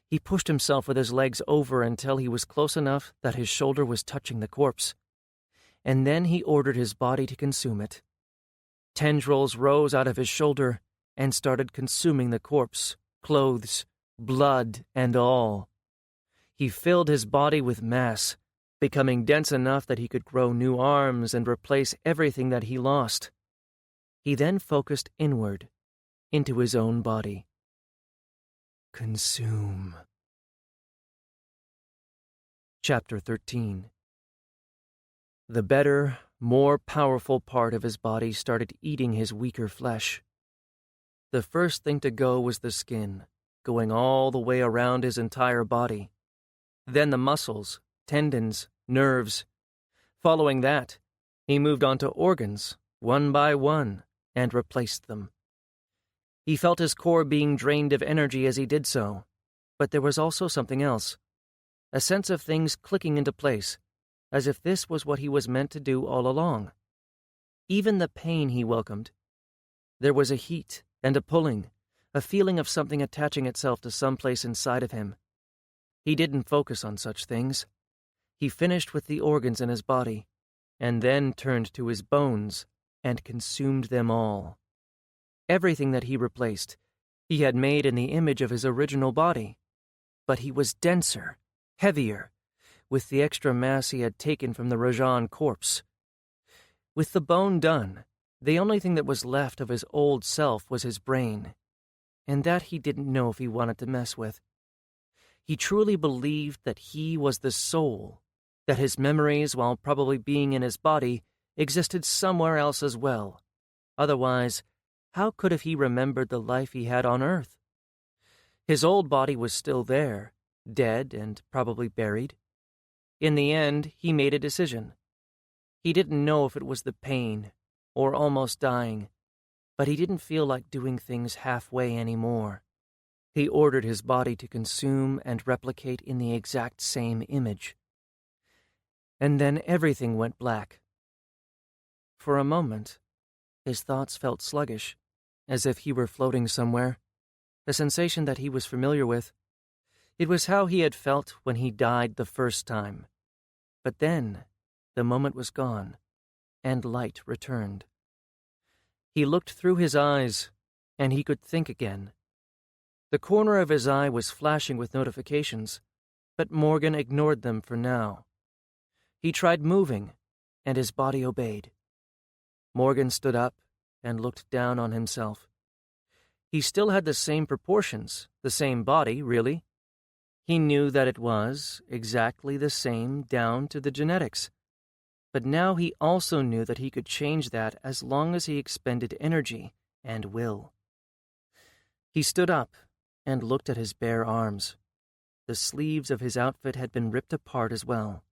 He pushed himself with his legs over until he was close enough that his shoulder was touching the corpse. And then he ordered his body to consume it. Tendrils rose out of his shoulder and started consuming the corpse, clothes, blood, and all. He filled his body with mass, becoming dense enough that he could grow new arms and replace everything that he lost. He then focused inward, into his own body. Consume. Chapter 13. The better, more powerful part of his body started eating his weaker flesh. The first thing to go was the skin, going all the way around his entire body. Then the muscles, tendons, nerves. Following that, he moved on to organs, one by one, and replaced them. He felt his core being drained of energy as he did so, but there was also something else, a sense of things clicking into place, as if this was what he was meant to do all along. Even the pain he welcomed. There was a heat and a pulling, a feeling of something attaching itself to some place inside of him. He didn't focus on such things. He finished with the organs in his body, and then turned to his bones and consumed them all. Everything that he replaced, he had made in the image of his original body, but he was denser, heavier, with the extra mass he had taken from the Rajan corpse. With the bone done, the only thing that was left of his old self was his brain, and that he didn't know if he wanted to mess with. He truly believed that he was the soul, that his memories, while probably being in his body, existed somewhere else as well. Otherwise, how could have he remembered the life he had on Earth? His old body was still there, dead and probably buried. In the end, he made a decision. He didn't know if it was the pain, or almost dying, but he didn't feel like doing things halfway anymore. He ordered his body to consume and replicate in the exact same image. And then everything went black. For a moment, his thoughts felt sluggish, as if he were floating somewhere, a sensation that he was familiar with. It was how he had felt when he died the first time. But then, the moment was gone, and light returned. He looked through his eyes, and he could think again. The corner of his eye was flashing with notifications, but Morgan ignored them for now. He tried moving, and his body obeyed. Morgan stood up and looked down on himself. He still had the same proportions, the same body, really. He knew that it was exactly the same down to the genetics. But now he also knew that he could change that as long as he expended energy and will. He stood up and looked at his bare arms. The sleeves of his outfit had been ripped apart as well.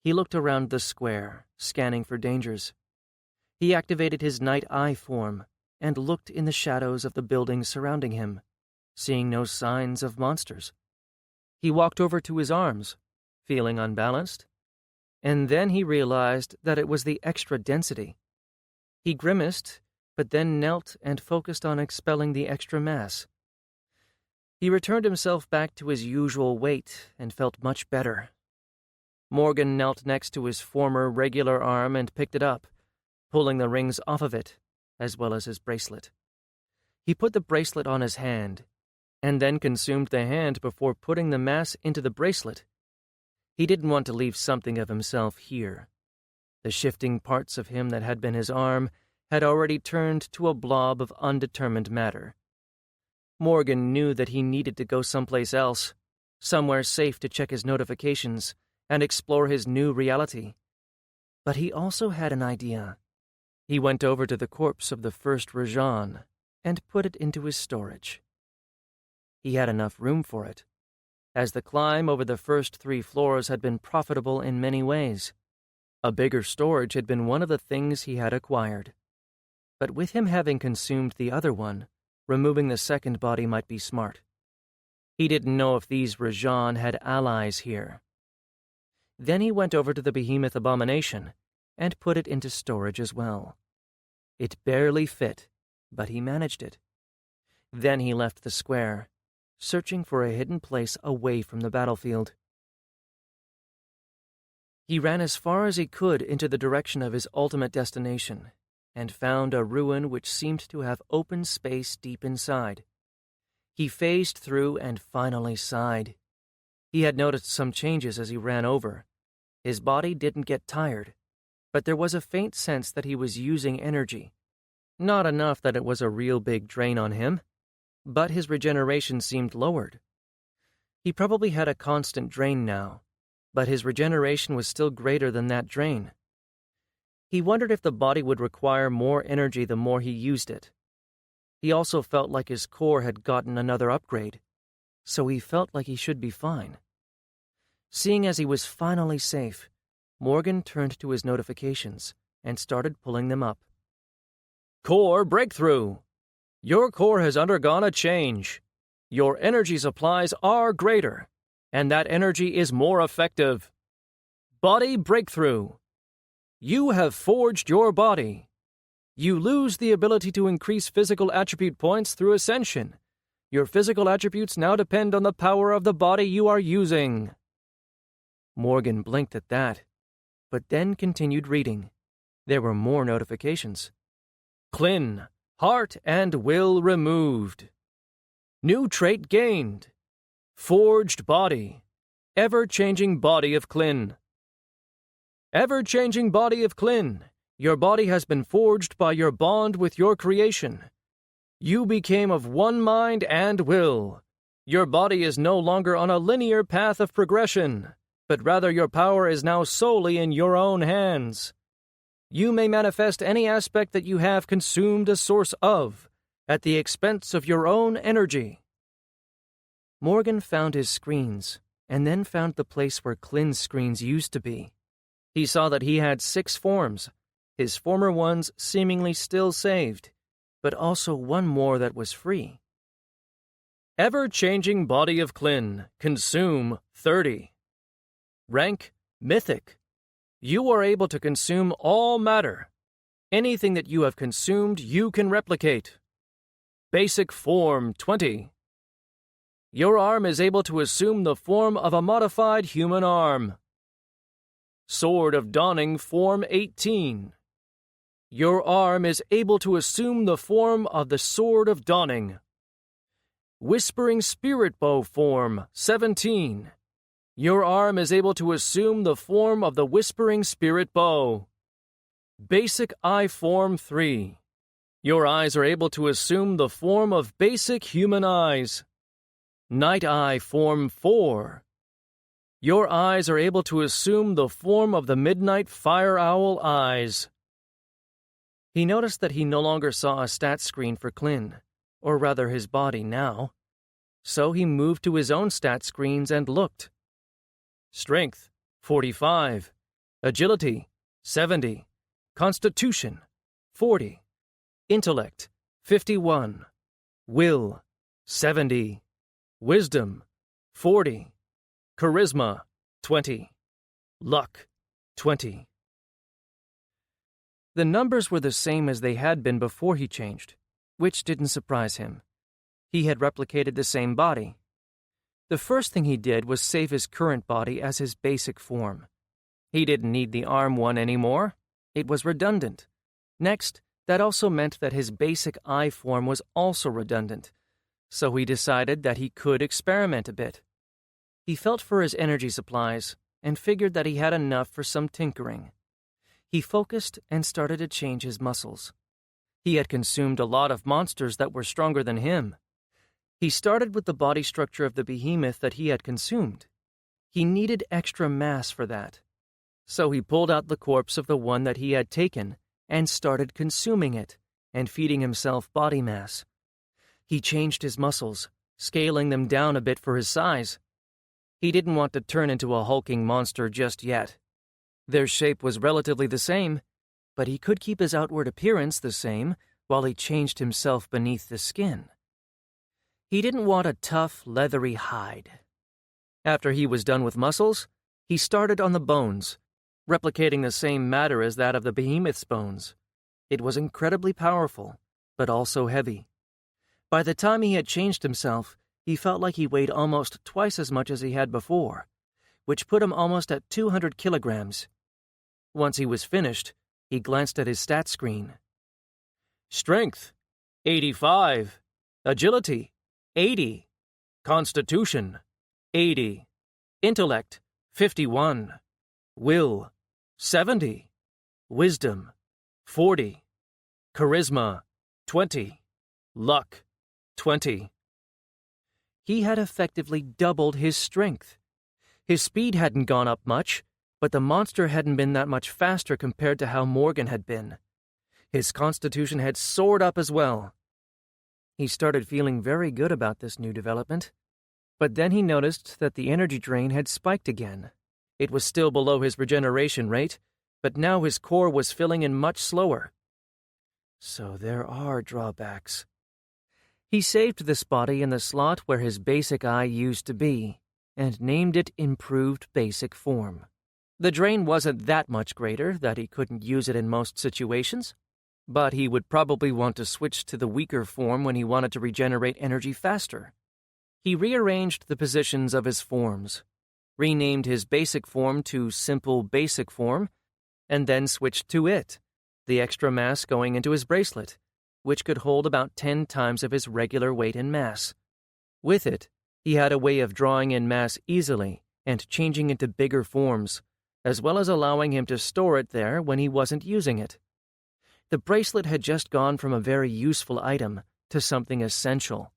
He looked around the square, scanning for dangers. He activated his night eye form and looked in the shadows of the buildings surrounding him, seeing no signs of monsters. He walked over to his arms, feeling unbalanced, and then he realized that it was the extra density. He grimaced, but then knelt and focused on expelling the extra mass. He returned himself back to his usual weight and felt much better. Morgan knelt next to his former regular arm and picked it up, pulling the rings off of it, as well as his bracelet. He put the bracelet on his hand, and then consumed the hand before putting the mass into the bracelet. He didn't want to leave something of himself here. The shifting parts of him that had been his arm had already turned to a blob of undetermined matter. Morgan knew that he needed to go someplace else, somewhere safe to check his notifications and explore his new reality. But he also had an idea. He went over to the corpse of the first Rajan and put it into his storage. He had enough room for it, as the climb over the first 3 floors had been profitable in many ways. A bigger storage had been one of the things he had acquired. But with him having consumed the other one, removing the second body might be smart. He didn't know if these Rajan had allies here. Then he went over to the behemoth abomination and put it into storage as well. It barely fit, but he managed it. Then he left the square, searching for a hidden place away from the battlefield. He ran as far as he could into the direction of his ultimate destination, and found a ruin which seemed to have open space deep inside. He phased through and finally sighed. He had noticed some changes as he ran over. His body didn't get tired, but there was a faint sense that he was using energy. Not enough that it was a real big drain on him, but his regeneration seemed lowered. He probably had a constant drain now, but his regeneration was still greater than that drain. He wondered if the body would require more energy the more he used it. He also felt like his core had gotten another upgrade, so he felt like he should be fine. Seeing as he was finally safe, Morgan turned to his notifications and started pulling them up. Core breakthrough! Your core has undergone a change. Your energy supplies are greater, and that energy is more effective. Body breakthrough! You have forged your body. You lose the ability to increase physical attribute points through ascension. Your physical attributes now depend on the power of the body you are using. Morgan blinked at that, but then continued reading. There were more notifications. Clin, heart and will removed. New trait gained. Forged body. Ever-changing body of Clin. Ever-changing body of Clin. Your body has been forged by your bond with your creation. You became of one mind and will. Your body is no longer on a linear path of progression, but rather your power is now solely in your own hands. You may manifest any aspect that you have consumed a source of, at the expense of your own energy. Morgan found his screens, and then found the place where Clin's screens used to be. He saw that he had 6 forms, his former ones seemingly still saved, but also one more that was free. Ever-changing body of Clin, consume 30. Rank, Mythic. You are able to consume all matter. Anything that you have consumed, you can replicate. Basic form, 20. Your arm is able to assume the form of a modified human arm. Sword of Dawning, form 18. Your arm is able to assume the form of the Sword of Dawning. Whispering Spirit Bow form, 17. Your arm is able to assume the form of the Whispering Spirit Bow. Basic Eye form, 3. Your eyes are able to assume the form of basic human eyes. Night Eye form, 4. Your eyes are able to assume the form of the Midnight Fire Owl eyes. He noticed that he no longer saw a stat screen for Klin, or rather his body now. So he moved to his own stat screens and looked. Strength, 45. Agility, 70. Constitution, 40. Intellect, 51. Will, 70. Wisdom, 40. Charisma, 20. Luck, 20. The numbers were the same as they had been before he changed, which didn't surprise him. He had replicated the same body. The first thing he did was save his current body as his basic form. He didn't need the arm one anymore. It was redundant. Next, that also meant that his basic eye form was also redundant, so he decided that he could experiment a bit. He felt for his energy supplies and figured that he had enough for some tinkering. He focused and started to change his muscles. He had consumed a lot of monsters that were stronger than him. He started with the body structure of the behemoth that he had consumed. He needed extra mass for that. So he pulled out the corpse of the one that he had taken and started consuming it and feeding himself body mass. He changed his muscles, scaling them down a bit for his size. He didn't want to turn into a hulking monster just yet. Their shape was relatively the same, but he could keep his outward appearance the same while he changed himself beneath the skin. He didn't want a tough, leathery hide. After he was done with muscles, he started on the bones, replicating the same matter as that of the behemoth's bones. It was incredibly powerful, but also heavy. By the time he had changed himself, he felt like he weighed almost twice as much as he had before, which put him almost at 200 kilograms. Once he was finished, he glanced at his stat screen. Strength, 85. Agility, 80. Constitution, 80. Intellect, 51. Will, 70. Wisdom, 40. Charisma, 20. Luck, 20. He had effectively doubled his strength. His speed hadn't gone up much, but the monster hadn't been that much faster compared to how Morgan had been. His constitution had soared up as well. He started feeling very good about this new development, but then he noticed that the energy drain had spiked again. It was still below his regeneration rate, but now his core was filling in much slower. So there are drawbacks. He saved this body in the slot where his basic eye used to be, and named it Improved Basic Form. The drain wasn't that much greater that he couldn't use it in most situations, but he would probably want to switch to the weaker form when he wanted to regenerate energy faster. He rearranged the positions of his forms, renamed his basic form to Simple Basic Form, and then switched to it, the extra mass going into his bracelet, which could hold about 10 times of his regular weight and mass. With it, he had a way of drawing in mass easily and changing into bigger forms, as well as allowing him to store it there when he wasn't using it. The bracelet had just gone from a very useful item to something essential.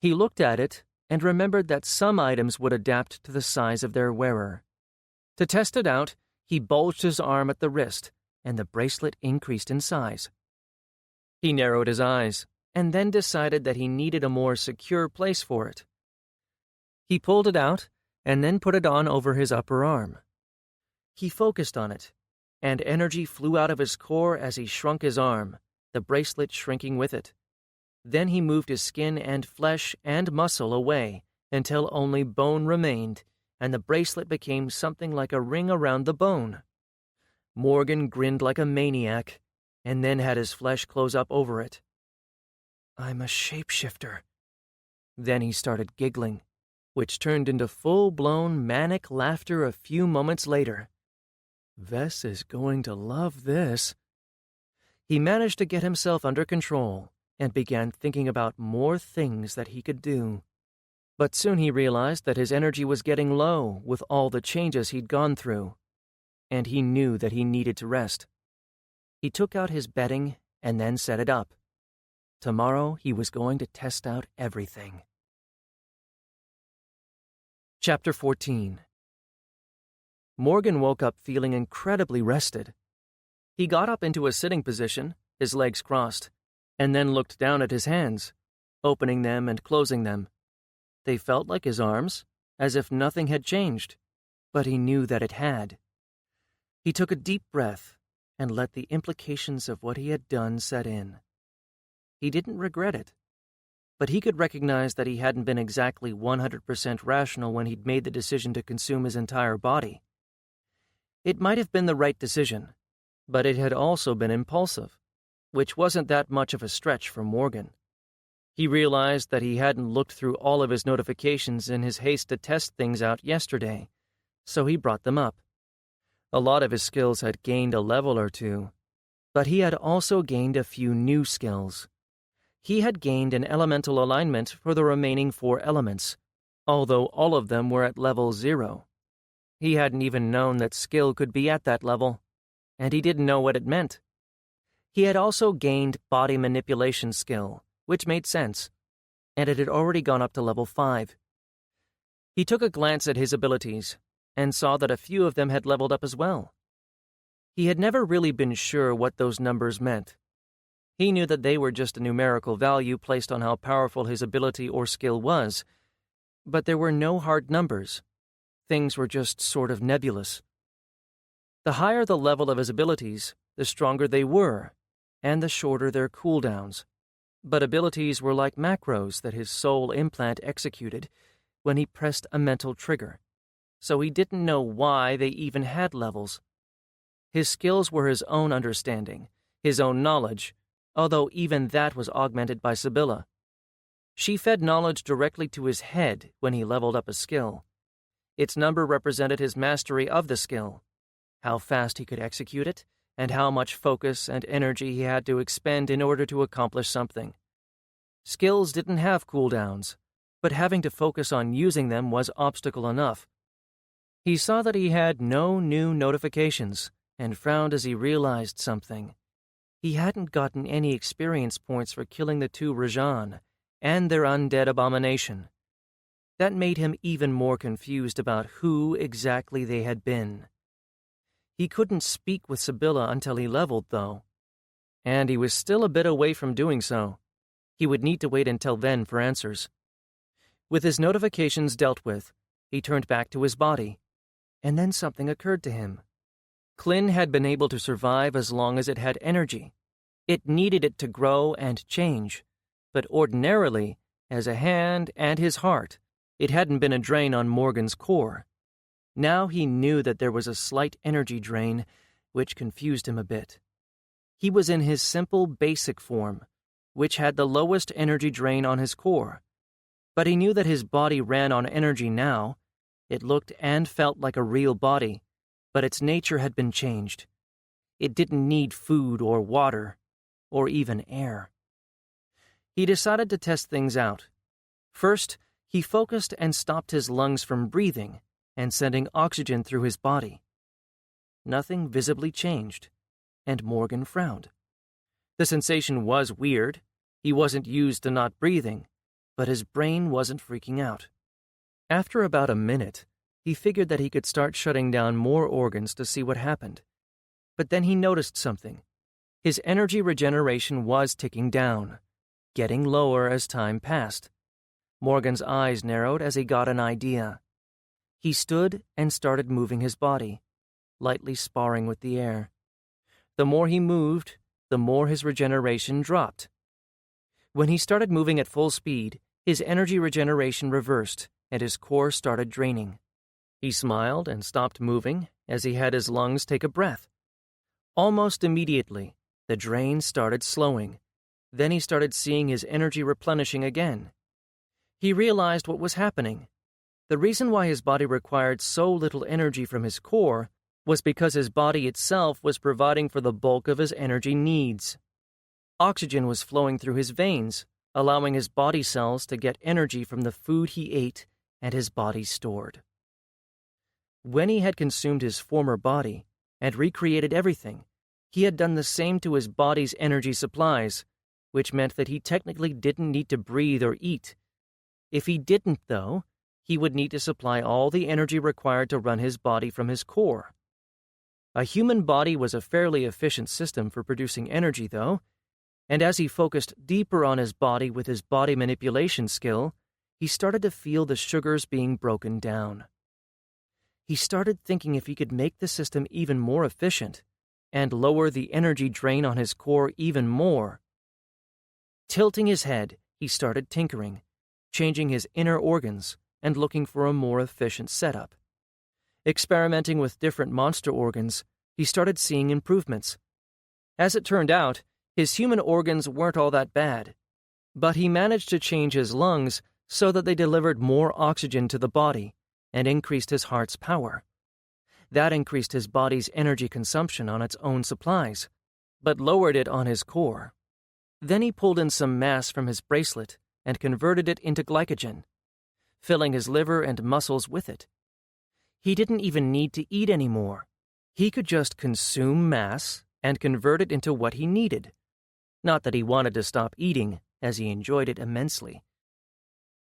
He looked at it and remembered that some items would adapt to the size of their wearer. To test it out, he bulged his arm at the wrist, and the bracelet increased in size. He narrowed his eyes, and then decided that he needed a more secure place for it. He pulled it out, and then put it on over his upper arm. He focused on it, and energy flew out of his core as he shrunk his arm, the bracelet shrinking with it. Then he moved his skin and flesh and muscle away until only bone remained, and the bracelet became something like a ring around the bone. Morgan grinned like a maniac, and then had his flesh close up over it. "I'm a shapeshifter." Then he started giggling, which turned into full-blown manic laughter a few moments later. Vess is going to love this. he managed to get himself under control and began thinking about more things that he could do. But soon he realized that his energy was getting low with all the changes he'd gone through, and he knew that he needed to rest. He took out his bedding and then set it up. Tomorrow he was going to test out everything. Chapter 14. Morgan woke up feeling incredibly rested. He got up into a sitting position, his legs crossed, and then looked down at his hands, opening them and closing them. They felt like his arms, as if nothing had changed, but he knew that it had. He took a deep breath and let the implications of what he had done set in. He didn't regret it, but he could recognize that he hadn't been exactly 100% rational when he'd made the decision to consume his entire body. It might have been the right decision, but it had also been impulsive, which wasn't that much of a stretch for Morgan. He realized that he hadn't looked through all of his notifications in his haste to test things out yesterday, so he brought them up. A lot of his skills had gained a level or two, but he had also gained a few new skills. He had gained an elemental alignment for the remaining 4 elements, although all of them were at level 0. He hadn't even known that skill could be at that level, and he didn't know what it meant. He had also gained body manipulation skill, which made sense, and it had already gone up to level 5. He took a glance at his abilities and saw that a few of them had leveled up as well. He had never really been sure what those numbers meant. He knew that they were just a numerical value placed on how powerful his ability or skill was, but there were no hard numbers. Things were just sort of nebulous. The higher the level of his abilities, the stronger they were, and the shorter their cooldowns. But abilities were like macros that his soul implant executed when he pressed a mental trigger, so he didn't know why they even had levels. His skills were his own understanding, his own knowledge, although even that was augmented by Sibylla. She fed knowledge directly to his head when he leveled up a skill. Its number represented his mastery of the skill, how fast he could execute it, and how much focus and energy he had to expend in order to accomplish something. Skills didn't have cooldowns, but having to focus on using them was obstacle enough. He saw that he had no new notifications, and frowned as he realized something. He hadn't gotten any experience points for killing the 2 Rajan and their undead abomination. That made him even more confused about who exactly they had been. He couldn't speak with Sibylla until he leveled, though, and he was still a bit away from doing so. He would need to wait until then for answers. With his notifications dealt with, he turned back to his body, and then something occurred to him. Klin had been able to survive as long as it had energy. It needed it to grow and change, but ordinarily, as a hand and his heart, it hadn't been a drain on Morgan's core. Now he knew that there was a slight energy drain, which confused him a bit. He was in his simple, basic form, which had the lowest energy drain on his core. But he knew that his body ran on energy now. It looked and felt like a real body, but its nature had been changed. It didn't need food or water, or even air. He decided to test things out. First, he focused and stopped his lungs from breathing and sending oxygen through his body. Nothing visibly changed, and Morgan frowned. The sensation was weird. He wasn't used to not breathing, but his brain wasn't freaking out. After about a minute, he figured that he could start shutting down more organs to see what happened. But then he noticed something. His energy regeneration was ticking down, getting lower as time passed. Morgan's eyes narrowed as he got an idea. He stood and started moving his body, lightly sparring with the air. The more he moved, the more his regeneration dropped. When he started moving at full speed, his energy regeneration reversed, and his core started draining. He smiled and stopped moving as he had his lungs take a breath. Almost immediately, the drain started slowing. Then he started seeing his energy replenishing again. He realized what was happening. The reason why his body required so little energy from his core was because his body itself was providing for the bulk of his energy needs. Oxygen was flowing through his veins, allowing his body cells to get energy from the food he ate and his body stored. When he had consumed his former body and recreated everything, he had done the same to his body's energy supplies, which meant that he technically didn't need to breathe or eat. If he didn't, though, he would need to supply all the energy required to run his body from his core. A human body was a fairly efficient system for producing energy, though, and as he focused deeper on his body with his body manipulation skill, he started to feel the sugars being broken down. He started thinking if he could make the system even more efficient and lower the energy drain on his core even more. Tilting his head, he started tinkering, changing his inner organs and looking for a more efficient setup. Experimenting with different monster organs, he started seeing improvements. As it turned out, his human organs weren't all that bad, but he managed to change his lungs so that they delivered more oxygen to the body and increased his heart's power. That increased his body's energy consumption on its own supplies, but lowered it on his core. Then he pulled in some mass from his bracelet and converted it into glycogen, filling his liver and muscles with it. He didn't even need to eat anymore. He could just consume mass and convert it into what he needed. Not that he wanted to stop eating, as he enjoyed it immensely.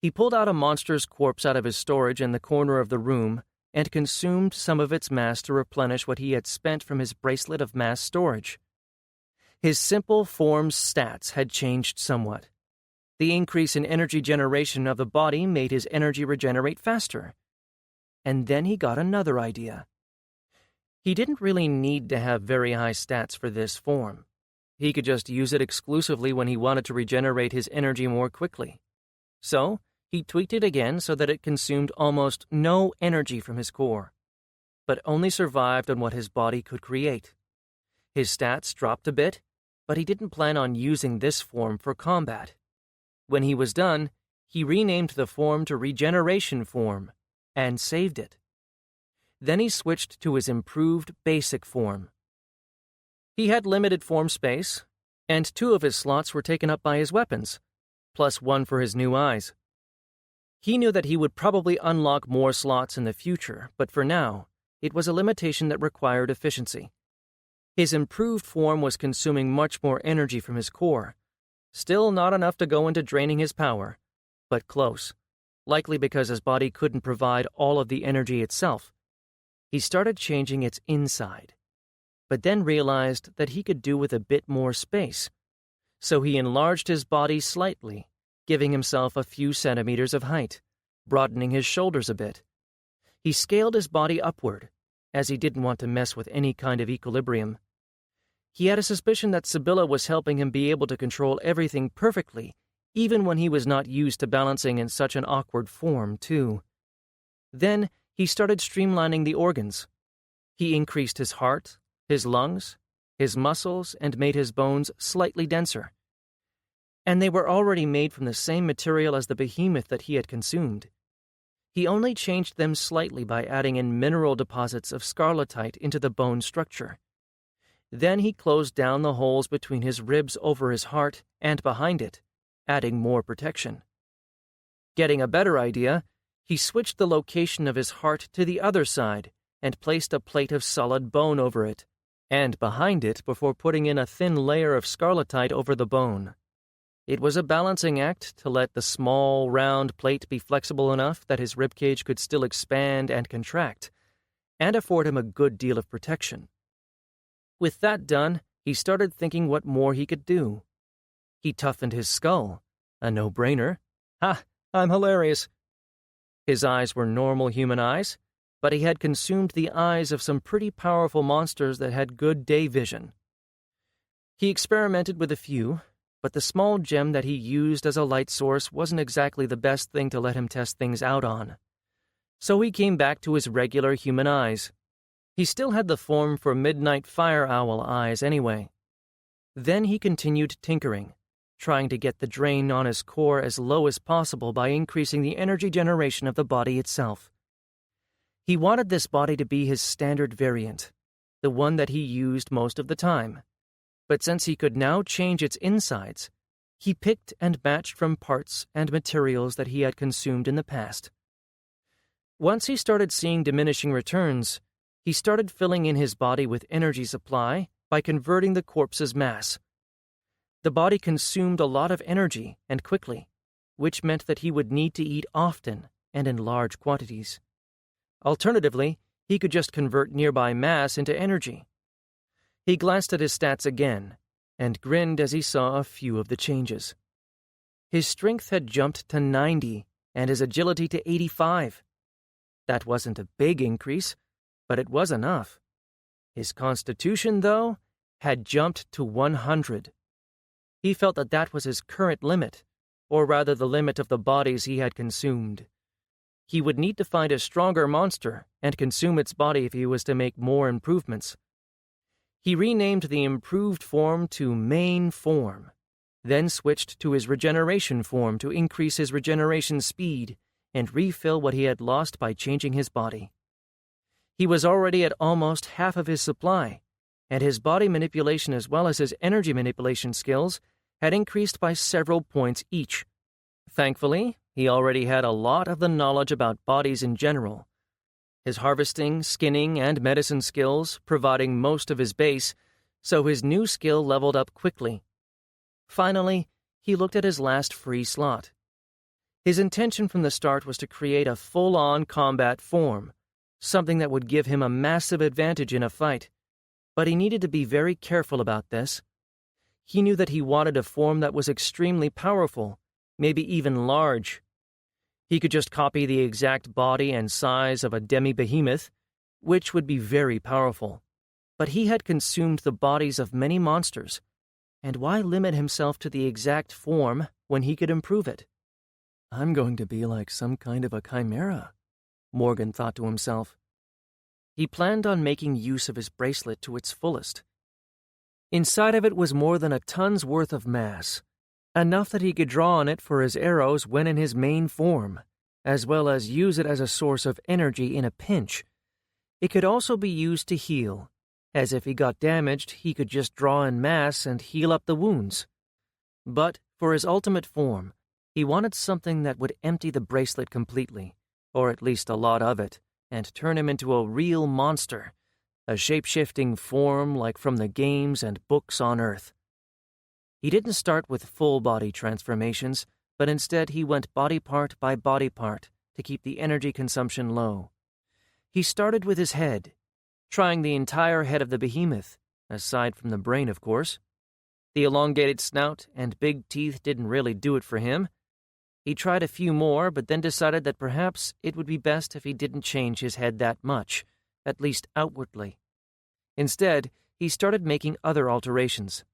He pulled out a monster's corpse out of his storage in the corner of the room and consumed some of its mass to replenish what he had spent from his bracelet of mass storage. His simple form's stats had changed somewhat. The increase in energy generation of the body made his energy regenerate faster. And then he got another idea. He didn't really need to have very high stats for this form. He could just use it exclusively when he wanted to regenerate his energy more quickly. So, he tweaked it again so that it consumed almost no energy from his core, but only survived on what his body could create. His stats dropped a bit, but he didn't plan on using this form for combat. When he was done, he renamed the form to Regeneration Form and saved it. Then he switched to his improved basic form. He had limited form space, and 2 of his slots were taken up by his weapons, plus 1 for his new eyes. He knew that he would probably unlock more slots in the future, but for now, it was a limitation that required efficiency. His improved form was consuming much more energy from his core. Still not enough to go into draining his power, but close, likely because his body couldn't provide all of the energy itself. He started changing its inside, but then realized that he could do with a bit more space. So he enlarged his body slightly, giving himself a few centimeters of height, broadening his shoulders a bit. He scaled his body upward, as he didn't want to mess with any kind of equilibrium. He had a suspicion that Sibylla was helping him be able to control everything perfectly, even when he was not used to balancing in such an awkward form, too. Then he started streamlining the organs. He increased his heart, his lungs, his muscles, and made his bones slightly denser. And they were already made from the same material as the behemoth that he had consumed. He only changed them slightly by adding in mineral deposits of scarletite into the bone structure. Then he closed down the holes between his ribs over his heart and behind it, adding more protection. Getting a better idea, he switched the location of his heart to the other side and placed a plate of solid bone over it, and behind it before putting in a thin layer of scarletite over the bone. It was a balancing act to let the small, round plate be flexible enough that his ribcage could still expand and contract, and afford him a good deal of protection. With that done, he started thinking what more he could do. He toughened his skull, a no-brainer. Ha! I'm hilarious. His eyes were normal human eyes, but he had consumed the eyes of some pretty powerful monsters that had good day vision. He experimented with a few, but the small gem that he used as a light source wasn't exactly the best thing to let him test things out on. So he came back to his regular human eyes. He still had the form for midnight fire owl eyes anyway. Then he continued tinkering, trying to get the drain on his core as low as possible by increasing the energy generation of the body itself. He wanted this body to be his standard variant, the one that he used most of the time. But since he could now change its insides, he picked and matched from parts and materials that he had consumed in the past. Once he started seeing diminishing returns, he started filling in his body with energy supply by converting the corpse's mass. The body consumed a lot of energy and quickly, which meant that he would need to eat often and in large quantities. Alternatively, he could just convert nearby mass into energy. He glanced at his stats again and grinned as he saw a few of the changes. His strength had jumped to 90 and his agility to 85. That wasn't a big increase, but it was enough. His constitution, though, had jumped to 100. He felt that that was his current limit, or rather the limit of the bodies he had consumed. He would need to find a stronger monster and consume its body if he was to make more improvements. He renamed the improved form to Main Form, then switched to his regeneration form to increase his regeneration speed and refill what he had lost by changing his body. He was already at almost half of his supply, and his body manipulation as well as his energy manipulation skills had increased by several points each. Thankfully, he already had a lot of the knowledge about bodies in general. His harvesting, skinning, and medicine skills providing most of his base, so his new skill leveled up quickly. Finally, he looked at his last free slot. His intention from the start was to create a full-on combat form, something that would give him a massive advantage in a fight. But he needed to be very careful about this. He knew that he wanted a form that was extremely powerful, maybe even large. He could just copy the exact body and size of a demi-behemoth, which would be very powerful. But he had consumed the bodies of many monsters, and why limit himself to the exact form when he could improve it? I'm going to be like some kind of a chimera, Morgan thought to himself. He planned on making use of his bracelet to its fullest. Inside of it was more than a ton's worth of mass, enough that he could draw on it for his arrows when in his main form, as well as use it as a source of energy in a pinch. It could also be used to heal, as if he got damaged, he could just draw in mass and heal up the wounds. But for his ultimate form, he wanted something that would empty the bracelet completely, or at least a lot of it, and turn him into a real monster, a shape-shifting form like from the games and books on Earth. He didn't start with full-body transformations, but instead he went body part by body part to keep the energy consumption low. He started with his head, trying the entire head of the behemoth, aside from the brain, of course. The elongated snout and big teeth didn't really do it for him. He tried a few more, but then decided that perhaps it would be best if he didn't change his head that much, at least outwardly. Instead, he started making other alterations.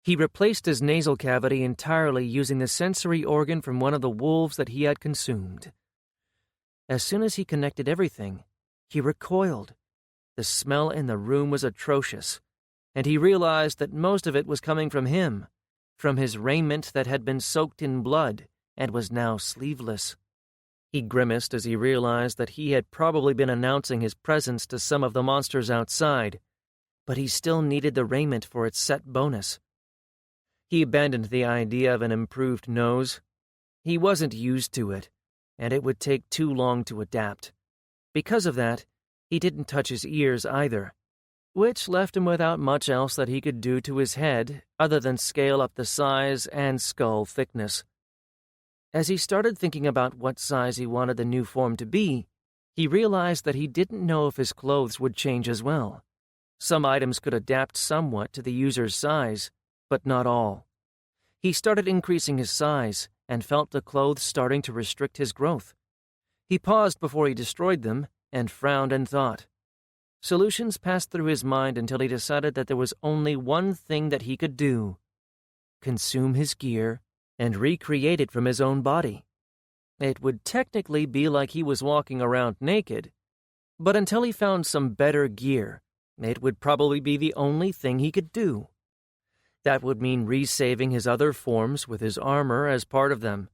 He replaced his nasal cavity entirely using the sensory organ from one of the wolves that he had consumed. As soon as he connected everything, he recoiled. The smell in the room was atrocious, and he realized that most of it was coming from him, from his raiment that had been soaked in blood and was now sleeveless. He grimaced as he realized that he had probably been announcing his presence to some of the monsters outside, but he still needed the raiment for its set bonus. He abandoned the idea of an improved nose. He wasn't used to it, and it would take too long to adapt. Because of that, he didn't touch his ears either, which left him without much else that he could do to his head other than scale up the size and skull thickness. As he started thinking about what size he wanted the new form to be, he realized that he didn't know if his clothes would change as well. Some items could adapt somewhat to the user's size, but not all. He started increasing his size and felt the clothes starting to restrict his growth. He paused before he destroyed them and frowned and thought. Solutions passed through his mind until he decided that there was only one thing that he could do: consume his gear and recreate it from his own body. It would technically be like he was walking around naked, but until he found some better gear, it would probably be the only thing he could do. That would mean resaving his other forms with his armor as part of them,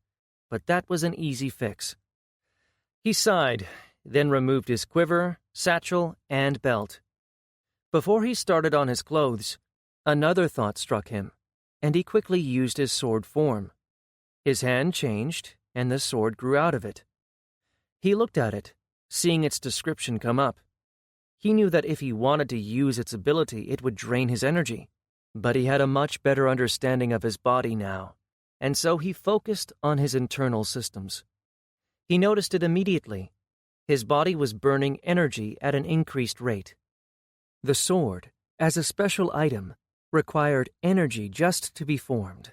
but that was an easy fix. He sighed, then removed his quiver, satchel, and belt. Before he started on his clothes, another thought struck him, and he quickly used his sword form. His hand changed, and the sword grew out of it. He looked at it, seeing its description come up. He knew that if he wanted to use its ability, it would drain his energy, but he had a much better understanding of his body now, and so he focused on his internal systems. He noticed it immediately. His body was burning energy at an increased rate. The sword, as a special item, required energy just to be formed.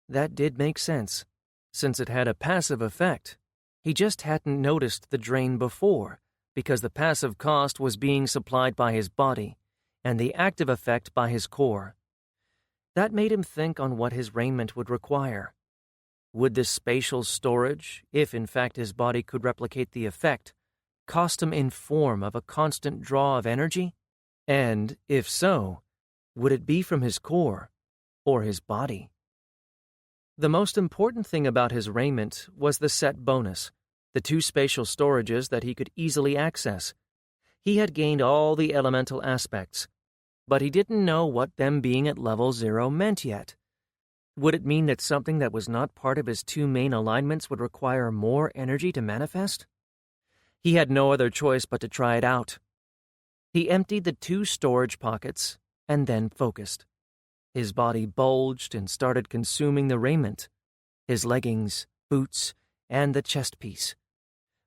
That did make sense, since it had a passive effect. He just hadn't noticed the drain before, because the passive cost was being supplied by his body, and the active effect by his core. That made him think on what his raiment would require. Would this spatial storage, if in fact his body could replicate the effect, cost him in form of a constant draw of energy? And, if so, would it be from his core or his body? The most important thing about his raiment was the set bonus, the 2 spatial storages that he could easily access. He had gained all the elemental aspects, but he didn't know what them being at level 0 meant yet. Would it mean that something that was not part of his 2 main alignments would require more energy to manifest? He had no other choice but to try it out. He emptied the 2 storage pockets and then focused. His body bulged and started consuming the raiment, his leggings, boots, and the chest piece.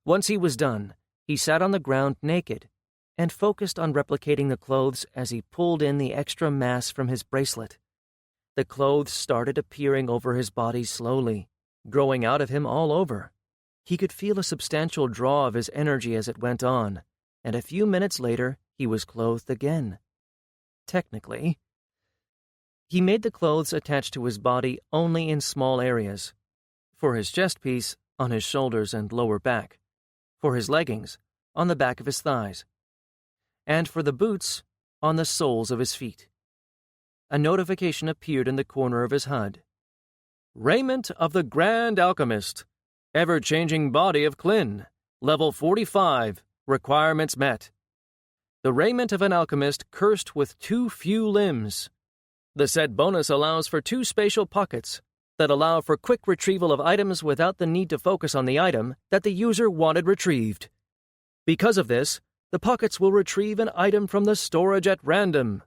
Once he was done, he sat on the ground naked and focused on replicating the clothes as he pulled in the extra mass from his bracelet. The clothes started appearing over his body slowly, growing out of him all over. He could feel a substantial draw of his energy as it went on, and a few minutes later he was clothed again. Technically. He made the clothes attach to his body only in small areas. For his chest piece, on his shoulders and lower back. For his leggings, on the back of his thighs. And for the boots, on the soles of his feet. A notification appeared in the corner of his HUD. Raiment of the Grand Alchemist. Ever-changing body of Klin. Level 45. Requirements met. The raiment of an alchemist cursed with too few limbs. The set bonus allows for 2 spatial pockets that allow for quick retrieval of items without the need to focus on the item that the user wanted retrieved. Because of this, the pockets will retrieve an item from the storage at random.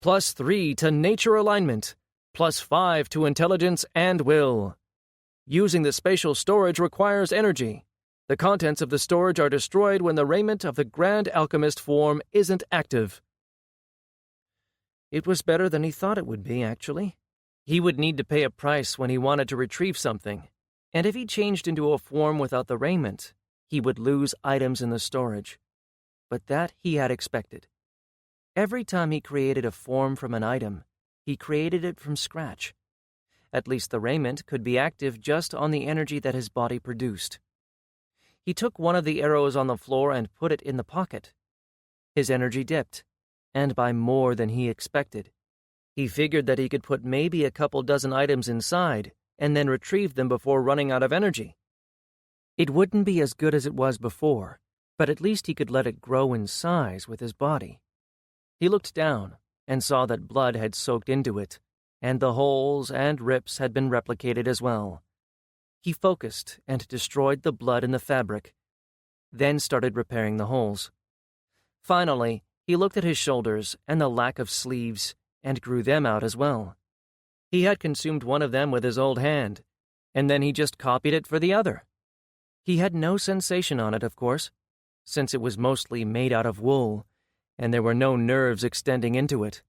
+3 to nature alignment, +5 to intelligence and will. Using the spatial storage requires energy. The contents of the storage are destroyed when the raiment of the Grand Alchemist form isn't active. It was better than he thought it would be, actually. He would need to pay a price when he wanted to retrieve something, and if he changed into a form without the raiment, he would lose items in the storage. But that he had expected. Every time he created a form from an item, he created it from scratch. At least the raiment could be active just on the energy that his body produced. He took one of the arrows on the floor and put it in the pocket. His energy dipped, and by more than he expected. He figured that he could put maybe a couple dozen items inside and then retrieve them before running out of energy. It wouldn't be as good as it was before, but at least he could let it grow in size with his body. He looked down and saw that blood had soaked into it, and the holes and rips had been replicated as well. He focused and destroyed the blood in the fabric, then started repairing the holes. Finally, he looked at his shoulders and the lack of sleeves and grew them out as well. He had consumed one of them with his old hand, and then he just copied it for the other. He had no sensation on it, of course, since it was mostly made out of wool, and there were no nerves extending into it.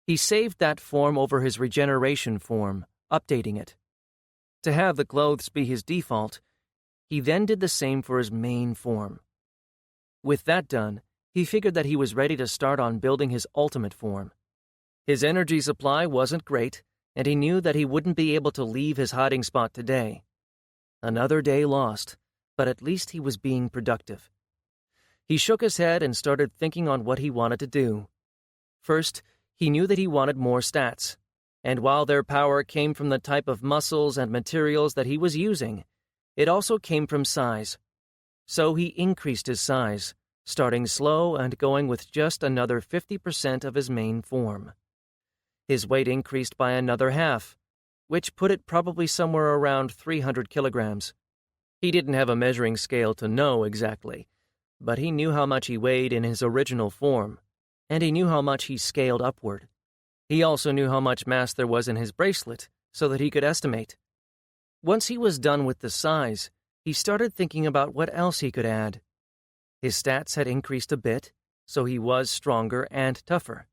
He saved that form over his regeneration form, updating it. To have the clothes be his default, he then did the same for his main form. With that done, he figured that he was ready to start on building his ultimate form. His energy supply wasn't great, and he knew that he wouldn't be able to leave his hiding spot today. Another day lost, but at least he was being productive. He shook his head and started thinking on what he wanted to do. First, he knew that he wanted more stats, and while their power came from the type of muscles and materials that he was using, it also came from size. So he increased his size, starting slow and going with just another 50% of his main form. His weight increased by another half, which put it probably somewhere around 300 kilograms. He didn't have a measuring scale to know exactly, but he knew how much he weighed in his original form, and he knew how much he scaled upward. He also knew how much mass there was in his bracelet, so that he could estimate. Once he was done with the size, he started thinking about what else he could add. His stats had increased a bit, so he was stronger and tougher.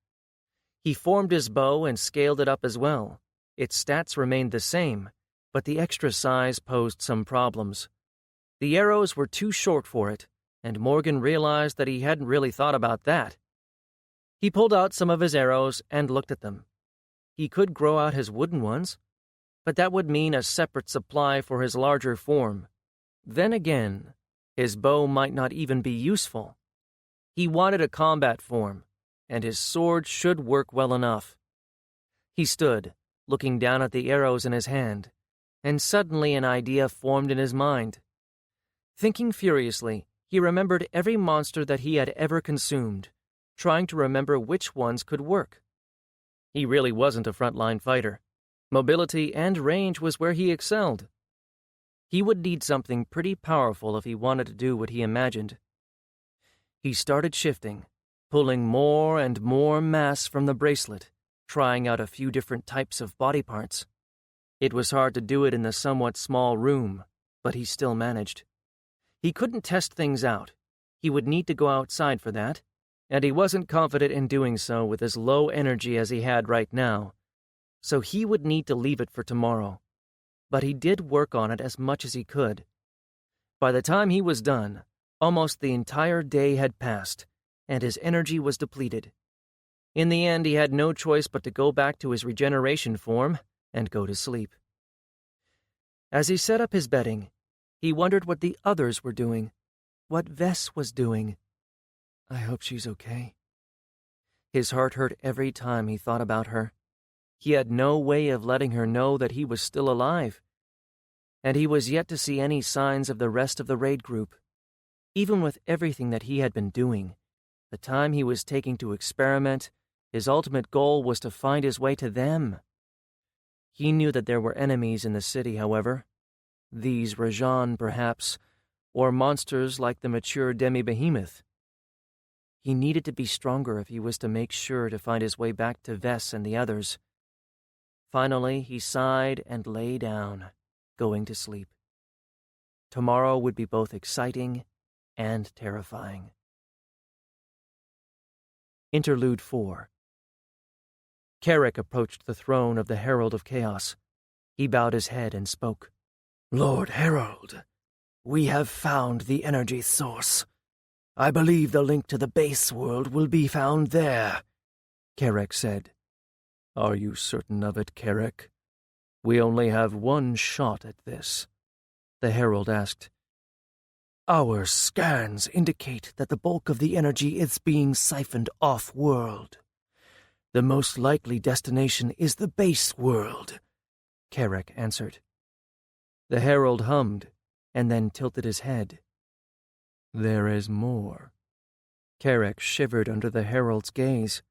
He formed his bow and scaled it up as well. Its stats remained the same, but the extra size posed some problems. The arrows were too short for it, and Morgan realized that he hadn't really thought about that. He pulled out some of his arrows and looked at them. He could grow out his wooden ones, but that would mean a separate supply for his larger form. Then again, his bow might not even be useful. He wanted a combat form, and his sword should work well enough. He stood, looking down at the arrows in his hand, and suddenly an idea formed in his mind. Thinking furiously, he remembered every monster that he had ever consumed, trying to remember which ones could work. He really wasn't a frontline fighter. Mobility and range was where he excelled. He would need something pretty powerful if he wanted to do what he imagined. He started shifting, pulling more and more mass from the bracelet, trying out a few different types of body parts. It was hard to do it in the somewhat small room, but he still managed. He couldn't test things out. He would need to go outside for that, and he wasn't confident in doing so with as low energy as he had right now, so he would need to leave it for tomorrow. But he did work on it as much as he could. By the time he was done, almost the entire day had passed, and his energy was depleted. In the end, he had no choice but to go back to his regeneration form and go to sleep. As he set up his bedding, he wondered what the others were doing, what Vess was doing. I hope she's okay. His heart hurt every time he thought about her. He had no way of letting her know that he was still alive, and he was yet to see any signs of the rest of the raid group. Even with everything that he had been doing, the time he was taking to experiment, his ultimate goal was to find his way to them. He knew that there were enemies in the city, however. These Rajan, perhaps, or monsters like the mature demi-behemoth. He needed to be stronger if he was to make sure to find his way back to Vess and the others. Finally, he sighed and lay down, going to sleep. Tomorrow would be both exciting and terrifying. Interlude 4. Carrick approached the throne of the Herald of Chaos. He bowed his head and spoke. Lord Herald, we have found the energy source. I believe the link to the base world will be found there, Carrick said. Are you certain of it, Carrick? We only have one shot at this, the Herald asked. Our scans indicate that the bulk of the energy is being siphoned off-world. The most likely destination is the base world, Carrick answered. The Herald hummed, and then tilted his head. There is more. Carrick shivered under the Herald's gaze.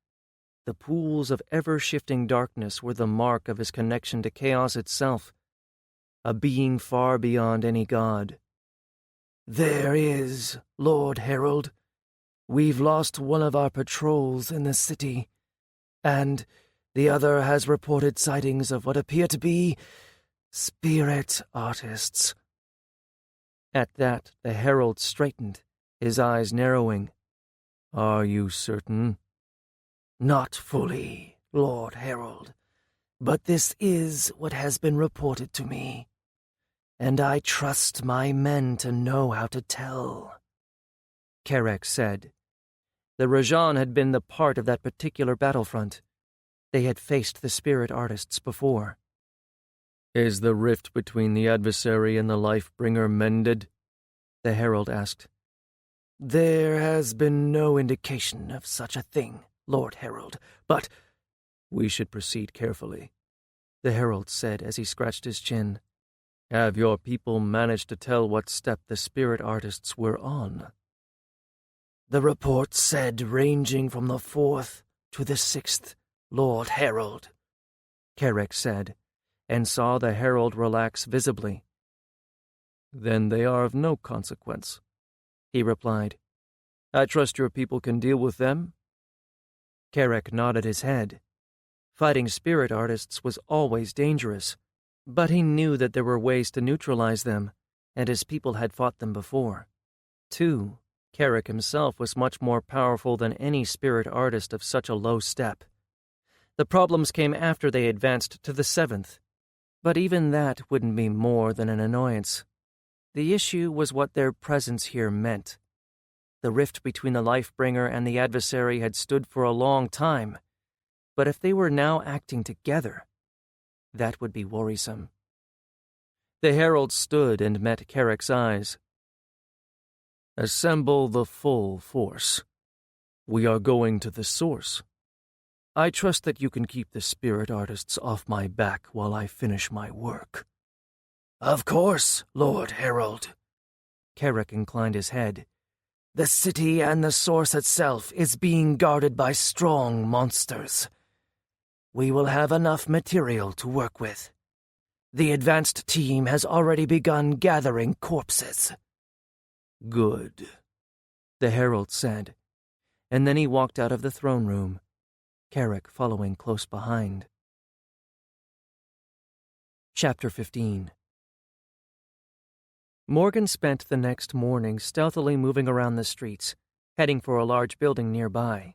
The pools of ever-shifting darkness were the mark of his connection to chaos itself, a being far beyond any god. There is, Lord Herald. We've lost one of our patrols in the city, and the other has reported sightings of what appear to be spirit artists. At that, the Herald straightened, his eyes narrowing. Are you certain? Not fully, Lord Herald, but this is what has been reported to me, and I trust my men to know how to tell, Carrick said. The Rajan had been the part of that particular battlefront. They had faced the spirit artists before. Is the rift between the adversary and the Life-Bringer mended? The Herald asked. There has been no indication of such a thing, Lord Herald, but we should proceed carefully, the Herald said as he scratched his chin. Have your people managed to tell what step the spirit artists were on? The report said ranging from the 4th to the 6th, Lord Herald, Carrick said, and saw the herald relax visibly. Then they are of no consequence, he replied. I trust your people can deal with them? Carrick nodded his head. Fighting spirit artists was always dangerous, but he knew that there were ways to neutralize them, and his people had fought them before. 2. Carrick himself was much more powerful than any spirit artist of such a low step. The problems came after they advanced to the 7th, but even that wouldn't be more than an annoyance. The issue was what their presence here meant. The rift between the Lifebringer and the adversary had stood for a long time, but if they were now acting together, that would be worrisome. The herald stood and met Carrick's eyes. Assemble the full force. We are going to the source. I trust that you can keep the spirit artists off my back while I finish my work. Of course, Lord Herald. Carrick inclined his head. The city and the source itself is being guarded by strong monsters. We will have enough material to work with. The advanced team has already begun gathering corpses. Good, the herald said, and then he walked out of the throne room, Carrick following close behind. Chapter 15. Morgan spent the next morning stealthily moving around the streets, heading for a large building nearby.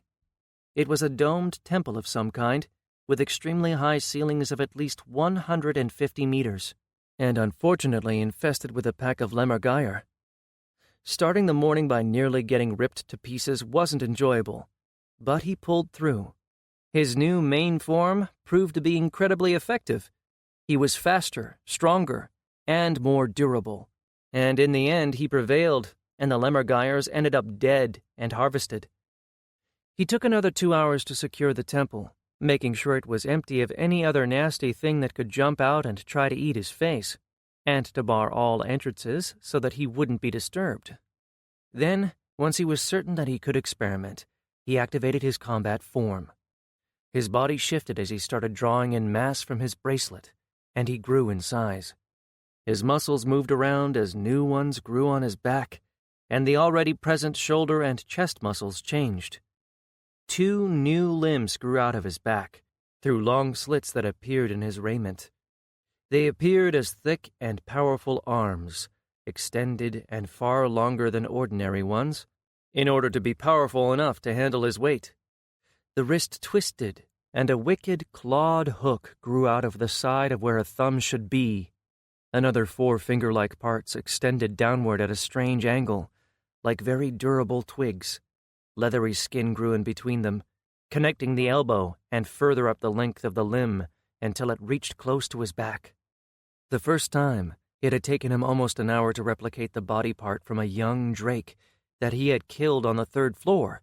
It was a domed temple of some kind, with extremely high ceilings of at least 150 meters, and unfortunately infested with a pack of lemmergeier. Starting the morning by nearly getting ripped to pieces wasn't enjoyable, but he pulled through. His new main form proved to be incredibly effective. He was faster, stronger, and more durable, and in the end he prevailed, and the lemmergeiers ended up dead and harvested. He took another 2 hours to secure the temple, making sure it was empty of any other nasty thing that could jump out and try to eat his face, and to bar all entrances so that he wouldn't be disturbed. Then, once he was certain that he could experiment, he activated his combat form. His body shifted as he started drawing in mass from his bracelet, and he grew in size. His muscles moved around as new ones grew on his back, and the already present shoulder and chest muscles changed. 2 new limbs grew out of his back, through long slits that appeared in his raiment. They appeared as thick and powerful arms, extended and far longer than ordinary ones, in order to be powerful enough to handle his weight. The wrist twisted, and a wicked clawed hook grew out of the side of where a thumb should be. Another 4 finger-like parts extended downward at a strange angle, like very durable twigs. Leathery skin grew in between them, connecting the elbow and further up the length of the limb until it reached close to his back. The first time, it had taken him almost an hour to replicate the body part from a young drake that he had killed on the 3rd floor.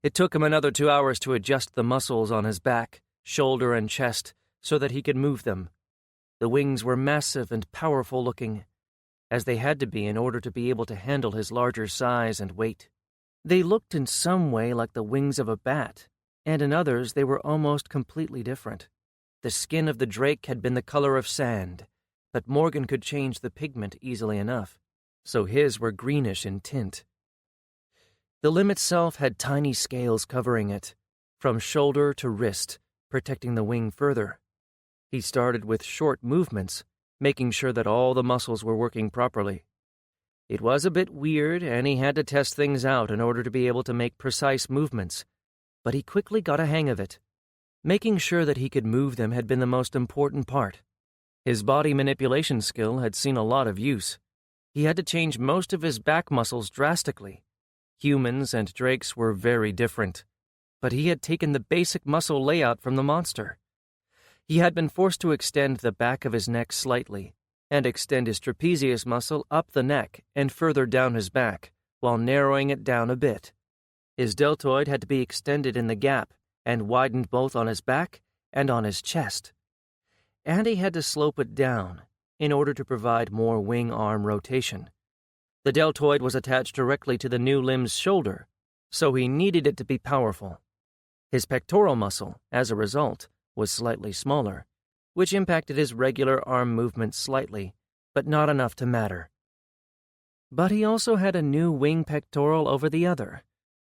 It took him another 2 hours to adjust the muscles on his back, shoulder, and chest so that he could move them. The wings were massive and powerful looking, as they had to be in order to be able to handle his larger size and weight. They looked in some way like the wings of a bat, and in others they were almost completely different. The skin of the drake had been the color of sand, but Morgan could change the pigment easily enough, so his were greenish in tint. The limb itself had tiny scales covering it, from shoulder to wrist, protecting the wing further. He started with short movements, making sure that all the muscles were working properly. It was a bit weird, and he had to test things out in order to be able to make precise movements, but he quickly got a hang of it. Making sure that he could move them had been the most important part. His body manipulation skill had seen a lot of use. He had to change most of his back muscles drastically. Humans and drakes were very different, but he had taken the basic muscle layout from the monster. He had been forced to extend the back of his neck slightly, and extend his trapezius muscle up the neck and further down his back, while narrowing it down a bit. His deltoid had to be extended in the gap and widened both on his back and on his chest. And he had to slope it down, in order to provide more wing arm rotation. The deltoid was attached directly to the new limb's shoulder, so he needed it to be powerful. His pectoral muscle, as a result, was slightly smaller, which impacted his regular arm movements slightly, but not enough to matter. But he also had a new wing pectoral over the other,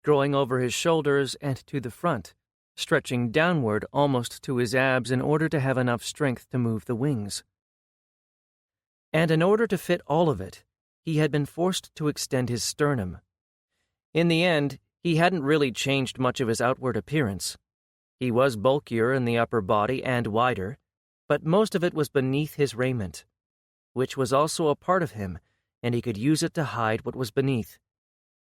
growing over his shoulders and to the front, stretching downward almost to his abs in order to have enough strength to move the wings. And in order to fit all of it, he had been forced to extend his sternum. In the end, he hadn't really changed much of his outward appearance. He was bulkier in the upper body and wider, but most of it was beneath his raiment, which was also a part of him, and he could use it to hide what was beneath.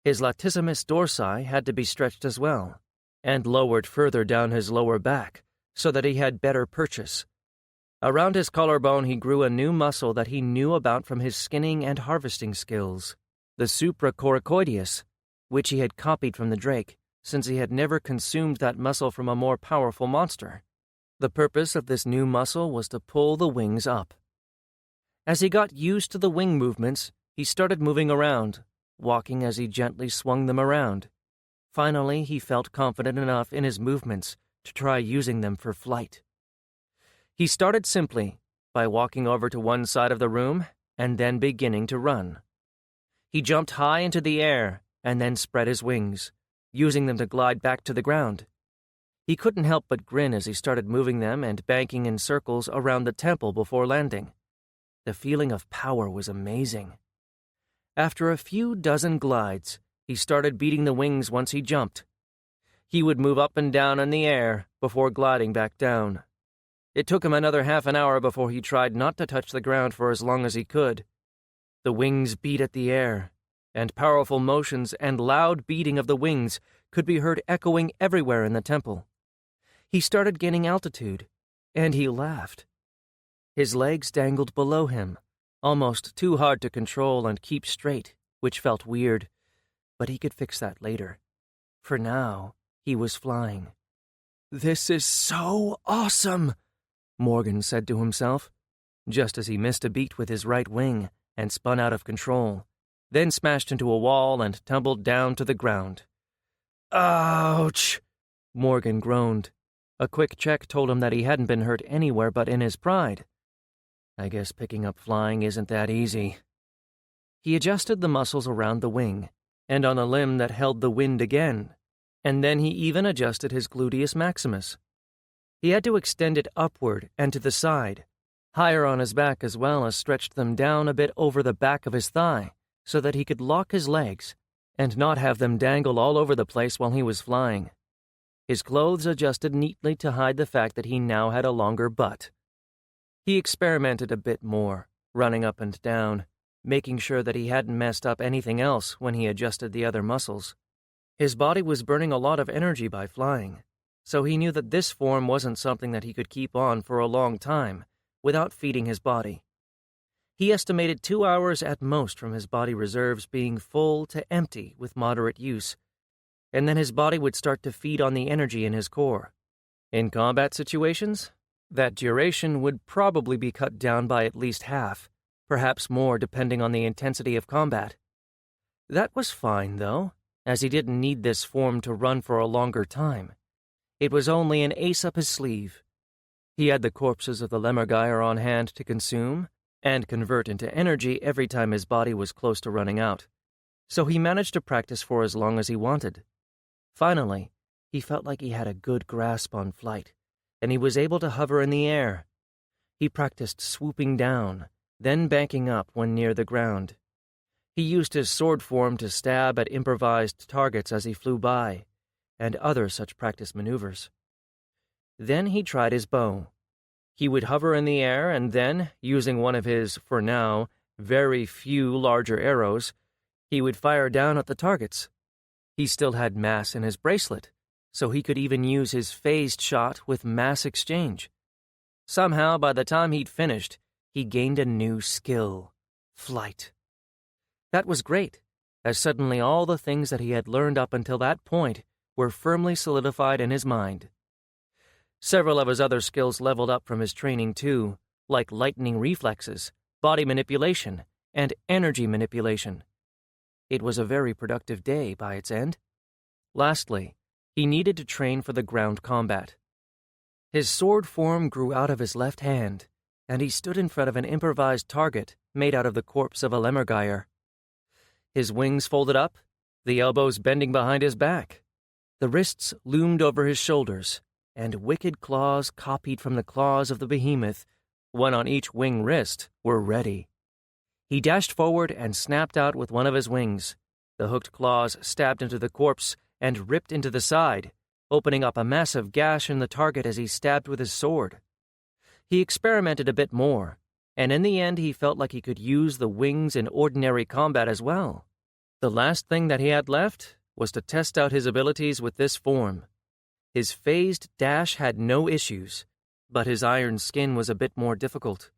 His latissimus dorsi had to be stretched as well, and lowered further down his lower back, so that he had better purchase. Around his collarbone he grew a new muscle that he knew about from his skinning and harvesting skills, the supracoracoideus, which he had copied from the drake, since he had never consumed that muscle from a more powerful monster. The purpose of this new muscle was to pull the wings up. As he got used to the wing movements, he started moving around, walking as he gently swung them around. Finally, he felt confident enough in his movements to try using them for flight. He started simply by walking over to one side of the room and then beginning to run. He jumped high into the air and then spread his wings, using them to glide back to the ground. He couldn't help but grin as he started moving them and banking in circles around the temple before landing. The feeling of power was amazing. After a few dozen glides, he started beating the wings once he jumped. He would move up and down in the air before gliding back down. It took him another half an hour before he tried not to touch the ground for as long as he could. The wings beat at the air, and powerful motions and loud beating of the wings could be heard echoing everywhere in the temple. He started gaining altitude, and he laughed. His legs dangled below him, almost too hard to control and keep straight, which felt weird, but he could fix that later. For now, he was flying. "This is so awesome," Morgan said to himself, just as he missed a beat with his right wing and spun out of control, then smashed into a wall and tumbled down to the ground. "Ouch!" Morgan groaned. A quick check told him that he hadn't been hurt anywhere but in his pride. I guess picking up flying isn't that easy. He adjusted the muscles around the wing, and on a limb that held the wind again, and then he even adjusted his gluteus maximus. He had to extend it upward and to the side, higher on his back as well as stretched them down a bit over the back of his thigh, so that he could lock his legs and not have them dangle all over the place while he was flying. His clothes adjusted neatly to hide the fact that he now had a longer butt. He experimented a bit more, running up and down, making sure that he hadn't messed up anything else when he adjusted the other muscles. His body was burning a lot of energy by flying, so he knew that this form wasn't something that he could keep on for a long time without feeding his body. He estimated 2 hours at most from his body reserves being full to empty with moderate use, and then his body would start to feed on the energy in his core. In combat situations, that duration would probably be cut down by at least half, perhaps more depending on the intensity of combat. That was fine, though, as he didn't need this form to run for a longer time. It was only an ace up his sleeve. He had the corpses of the Lemmergeier on hand to consume and convert into energy every time his body was close to running out, so he managed to practice for as long as he wanted. Finally, he felt like he had a good grasp on flight, and he was able to hover in the air. He practiced swooping down, then banking up when near the ground. He used his sword form to stab at improvised targets as he flew by, and other such practice maneuvers. Then he tried his bow. He would hover in the air and then, using one of his, for now, very few larger arrows, he would fire down at the targets. He still had mass in his bracelet, so he could even use his phased shot with mass exchange. Somehow, by the time he'd finished, he gained a new skill: flight. That was great, as suddenly all the things that he had learned up until that point were firmly solidified in his mind. Several of his other skills leveled up from his training too, like lightning reflexes, body manipulation, and energy manipulation. It was a very productive day by its end. Lastly, he needed to train for the ground combat. His sword form grew out of his left hand, and he stood in front of an improvised target made out of the corpse of a lemurgeyer. His wings folded up, the elbows bending behind his back. The wrists loomed over his shoulders, and wicked claws copied from the claws of the behemoth, one on each wing wrist, were ready. He dashed forward and snapped out with one of his wings. The hooked claws stabbed into the corpse and ripped into the side, opening up a massive gash in the target as he stabbed with his sword. He experimented a bit more, and in the end he felt like he could use the wings in ordinary combat as well. The last thing that he had left was to test out his abilities with this form. His phased dash had no issues, but his iron skin was a bit more difficult.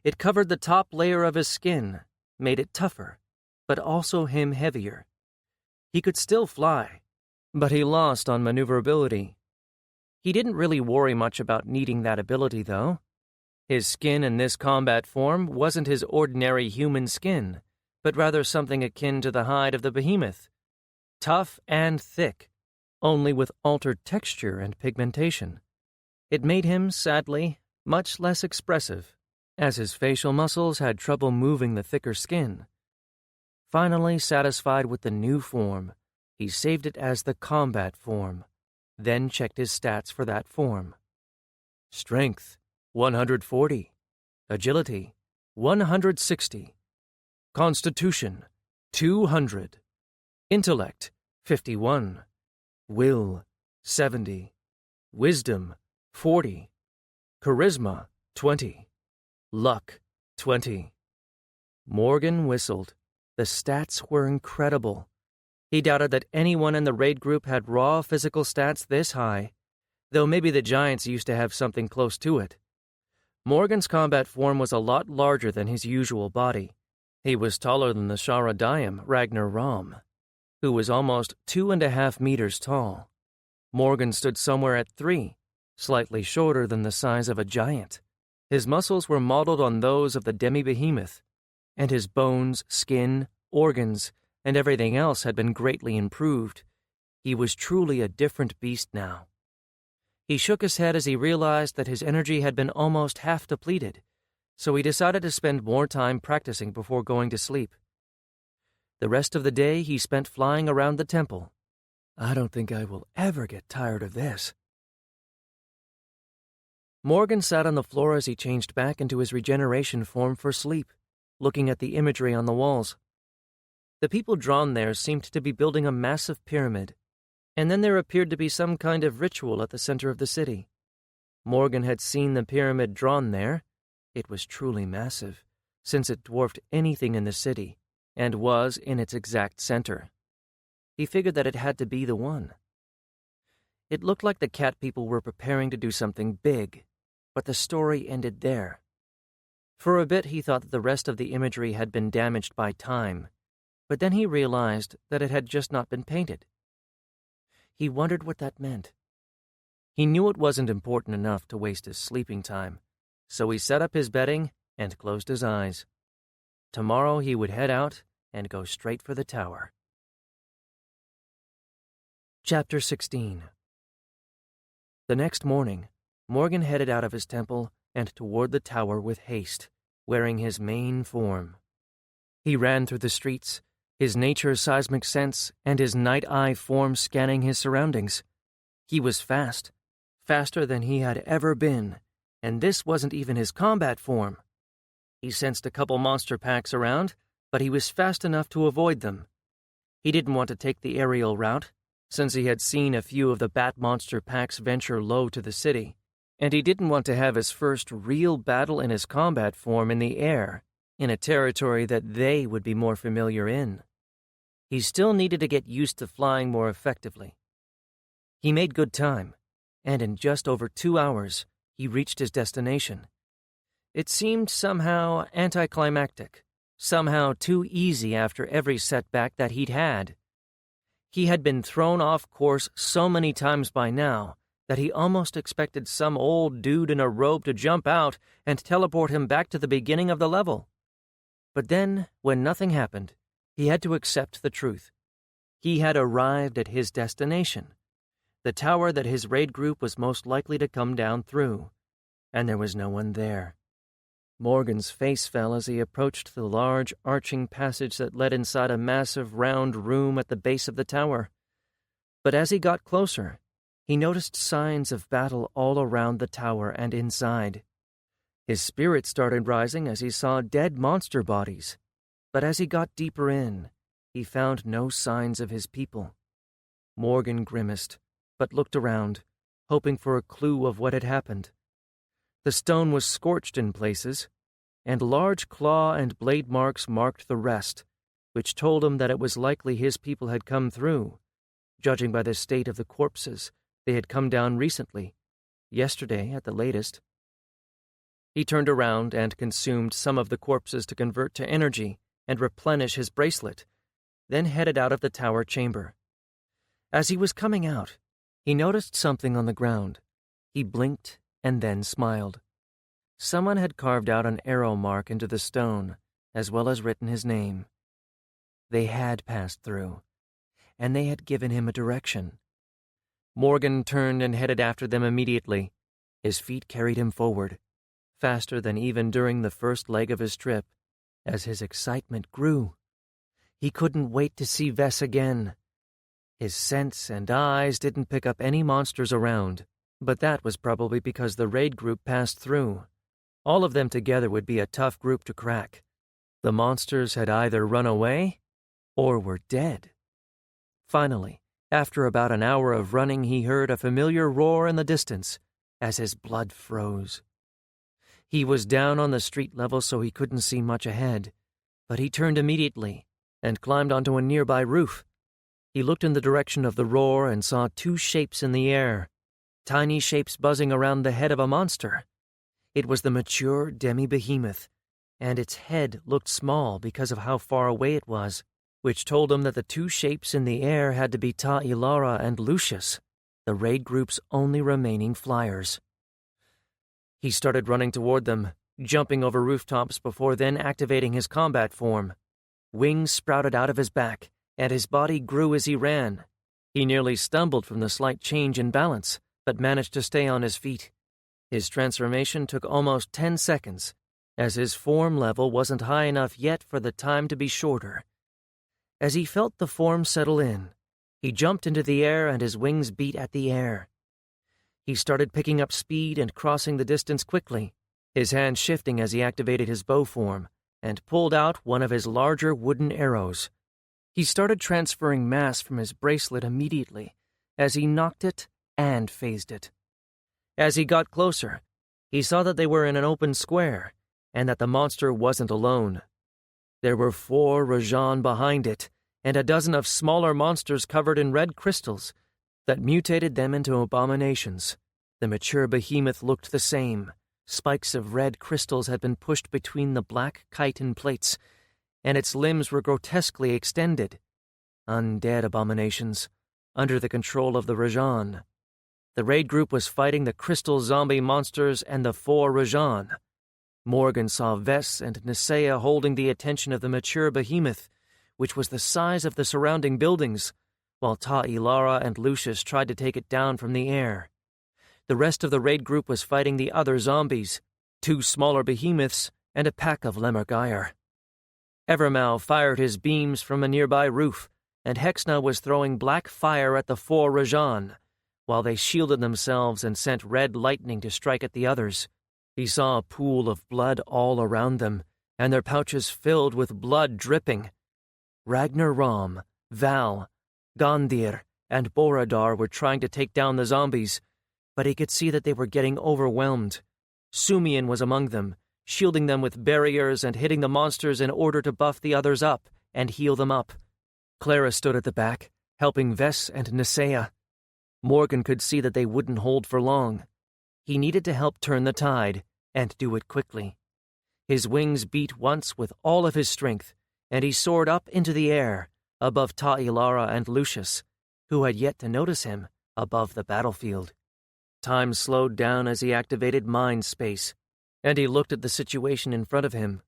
It covered the top layer of his skin, made it tougher, but also him heavier. He could still fly, but he lost on maneuverability. He didn't really worry much about needing that ability, though. His skin in this combat form wasn't his ordinary human skin, but rather something akin to the hide of the behemoth. Tough and thick, only with altered texture and pigmentation. It made him, sadly, much less expressive, as his facial muscles had trouble moving the thicker skin. Finally satisfied with the new form, he saved it as the combat form, then checked his stats for that form. Strength, 140. Agility, 160. Constitution, 200. Intellect, 51. Will, 70. Wisdom, 40. Charisma, 20. Luck, 20. Morgan whistled. The stats were incredible. He doubted that anyone in the raid group had raw physical stats this high, though maybe the giants used to have something close to it. Morgan's combat form was a lot larger than his usual body. He was taller than the Sharadayim Ragnar Rom, who was almost 2.5 meters tall. Morgan stood somewhere at 3, slightly shorter than the size of a giant. His muscles were modeled on those of the demi-behemoth, and his bones, skin, organs, and everything else had been greatly improved. He was truly a different beast now. He shook his head as he realized that his energy had been almost half depleted, so he decided to spend more time practicing before going to sleep. The rest of the day he spent flying around the temple. I don't think I will ever get tired of this. Morgan sat on the floor as he changed back into his regeneration form for sleep, looking at the imagery on the walls. The people drawn there seemed to be building a massive pyramid, and then there appeared to be some kind of ritual at the center of the city. Morgan had seen the pyramid drawn there. It was truly massive, since it dwarfed anything in the city, and was in its exact center. He figured that it had to be the one. It looked like the cat people were preparing to do something big, but the story ended there. For a bit he thought that the rest of the imagery had been damaged by time, but then he realized that it had just not been painted. He wondered what that meant. He knew it wasn't important enough to waste his sleeping time, so he set up his bedding and closed his eyes. Tomorrow he would head out and go straight for the tower. Chapter 16. The next morning, Morgan headed out of his temple and toward the tower with haste, wearing his main form. He ran through the streets, his nature's seismic sense and his night eye form scanning his surroundings. He was fast, faster than he had ever been, and this wasn't even his combat form. He sensed a couple monster packs around, but he was fast enough to avoid them. He didn't want to take the aerial route, since he had seen a few of the bat monster packs venture low to the city, and he didn't want to have his first real battle in his combat form in the air, in a territory that they would be more familiar in. He still needed to get used to flying more effectively. He made good time, and in just over 2 hours, he reached his destination. It seemed somehow anticlimactic, somehow too easy after every setback that he'd had. He had been thrown off course so many times by now that he almost expected some old dude in a robe to jump out and teleport him back to the beginning of the level. But then, when nothing happened, he had to accept the truth. He had arrived at his destination, the tower that his raid group was most likely to come down through, and there was no one there. Morgan's face fell as he approached the large, arching passage that led inside a massive, round room at the base of the tower. But as he got closer, he noticed signs of battle all around the tower and inside. His spirit started rising as he saw dead monster bodies, but as he got deeper in, he found no signs of his people. Morgan grimaced, but looked around, hoping for a clue of what had happened. The stone was scorched in places, and large claw and blade marks marked the rest, which told him that it was likely his people had come through, judging by the state of the corpses. They had come down recently, yesterday at the latest. He turned around and consumed some of the corpses to convert to energy and replenish his bracelet, then headed out of the tower chamber. As he was coming out, he noticed something on the ground. He blinked and then smiled. Someone had carved out an arrow mark into the stone, as well as written his name. They had passed through, and they had given him a direction. Morgan turned and headed after them immediately. His feet carried him forward, faster than even during the first leg of his trip, as his excitement grew. He couldn't wait to see Vess again. His sense and eyes didn't pick up any monsters around, but that was probably because the raid group passed through. All of them together would be a tough group to crack. The monsters had either run away or were dead. Finally, after about an hour of running, he heard a familiar roar in the distance as his blood froze. He was down on the street level, so he couldn't see much ahead, but he turned immediately and climbed onto a nearby roof. He looked in the direction of the roar and saw two shapes in the air, tiny shapes buzzing around the head of a monster. It was the mature demi-behemoth, and its head looked small because of how far away it was, which told him that the two shapes in the air had to be Ta Ilara and Lucius, the raid group's only remaining flyers. He started running toward them, jumping over rooftops before then activating his combat form. Wings sprouted out of his back, and his body grew as he ran. He nearly stumbled from the slight change in balance, but managed to stay on his feet. His transformation took almost 10 seconds, as his form level wasn't high enough yet for the time to be shorter. As he felt the form settle in, he jumped into the air and his wings beat at the air. He started picking up speed and crossing the distance quickly, his hand shifting as he activated his bow form and pulled out one of his larger wooden arrows. He started transferring mass from his bracelet immediately as he knocked it and phased it. As he got closer, he saw that they were in an open square and that the monster wasn't alone. There were 4 Rajan behind it and a dozen of smaller monsters covered in red crystals that mutated them into abominations. The mature behemoth looked the same. Spikes of red crystals had been pushed between the black chitin plates, and its limbs were grotesquely extended. Undead abominations, under the control of the Rajan. The raid group was fighting the crystal zombie monsters and the 4 Rajan. Morgan saw Vess and Nisea holding the attention of the mature behemoth, which was the size of the surrounding buildings, while Ta Ilara and Lucius tried to take it down from the air. The rest of the raid group was fighting the other zombies, 2 smaller behemoths, and a pack of Lemmergeier. Evermau fired his beams from a nearby roof, and Hexna was throwing black fire at the 4 Rajan, while they shielded themselves and sent red lightning to strike at the others. He saw a pool of blood all around them, and their pouches filled with blood dripping. Ragnar Rom, Val, Gondir, and Boradar were trying to take down the zombies, but he could see that they were getting overwhelmed. Sumian was among them, shielding them with barriers and hitting the monsters in order to buff the others up and heal them up. Clara stood at the back, helping Vess and Nisea. Morgan could see that they wouldn't hold for long. He needed to help turn the tide, and do it quickly. His wings beat once with all of his strength, and he soared up into the air, above Ta Ilara and Lucius, who had yet to notice him above the battlefield. Time slowed down as he activated mind space, and he looked at the situation in front of him.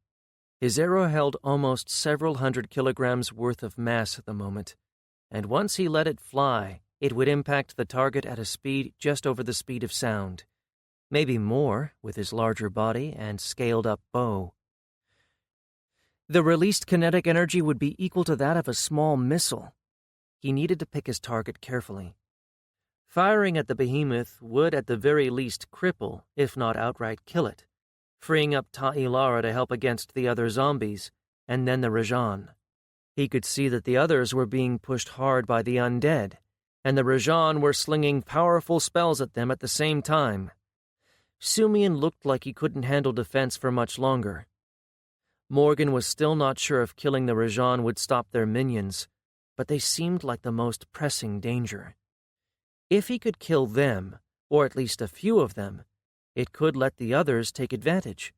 His arrow held almost several hundred kilograms worth of mass at the moment, and once he let it fly, it would impact the target at a speed just over the speed of sound, maybe more with his larger body and scaled-up bow. The released kinetic energy would be equal to that of a small missile. He needed to pick his target carefully. Firing at the behemoth would at the very least cripple, if not outright kill it, freeing up Ta'ilara to help against the other zombies, and then the Rajan. He could see that the others were being pushed hard by the undead, and the Rajan were slinging powerful spells at them at the same time. Sumian looked like he couldn't handle defense for much longer. Morgan was still not sure if killing the Rajan would stop their minions, but they seemed like the most pressing danger. If he could kill them, or at least a few of them, it could let the others take advantage.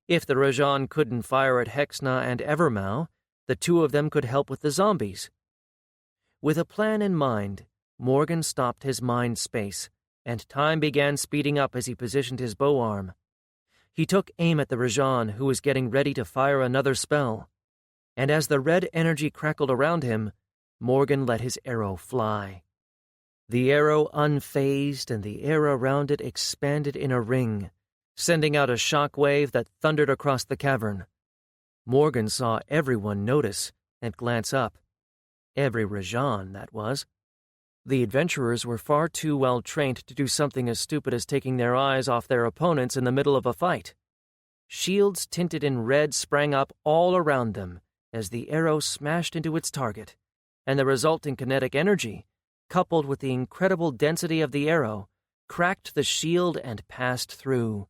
If the Rajan couldn't fire at Hexna and Evermau, the two of them could help with the zombies. With a plan in mind, Morgan stopped his mind space, and time began speeding up as he positioned his bow arm. He took aim at the Rajan, who was getting ready to fire another spell, and as the red energy crackled around him, Morgan let his arrow fly. The arrow unfazed, and the air around it expanded in a ring, sending out a shock wave that thundered across the cavern. Morgan saw everyone notice and glance up. Every Rajan, that was. The adventurers were far too well trained to do something as stupid as taking their eyes off their opponents in the middle of a fight. Shields tinted in red sprang up all around them as the arrow smashed into its target, and the resulting kinetic energy, coupled with the incredible density of the arrow, cracked the shield and passed through,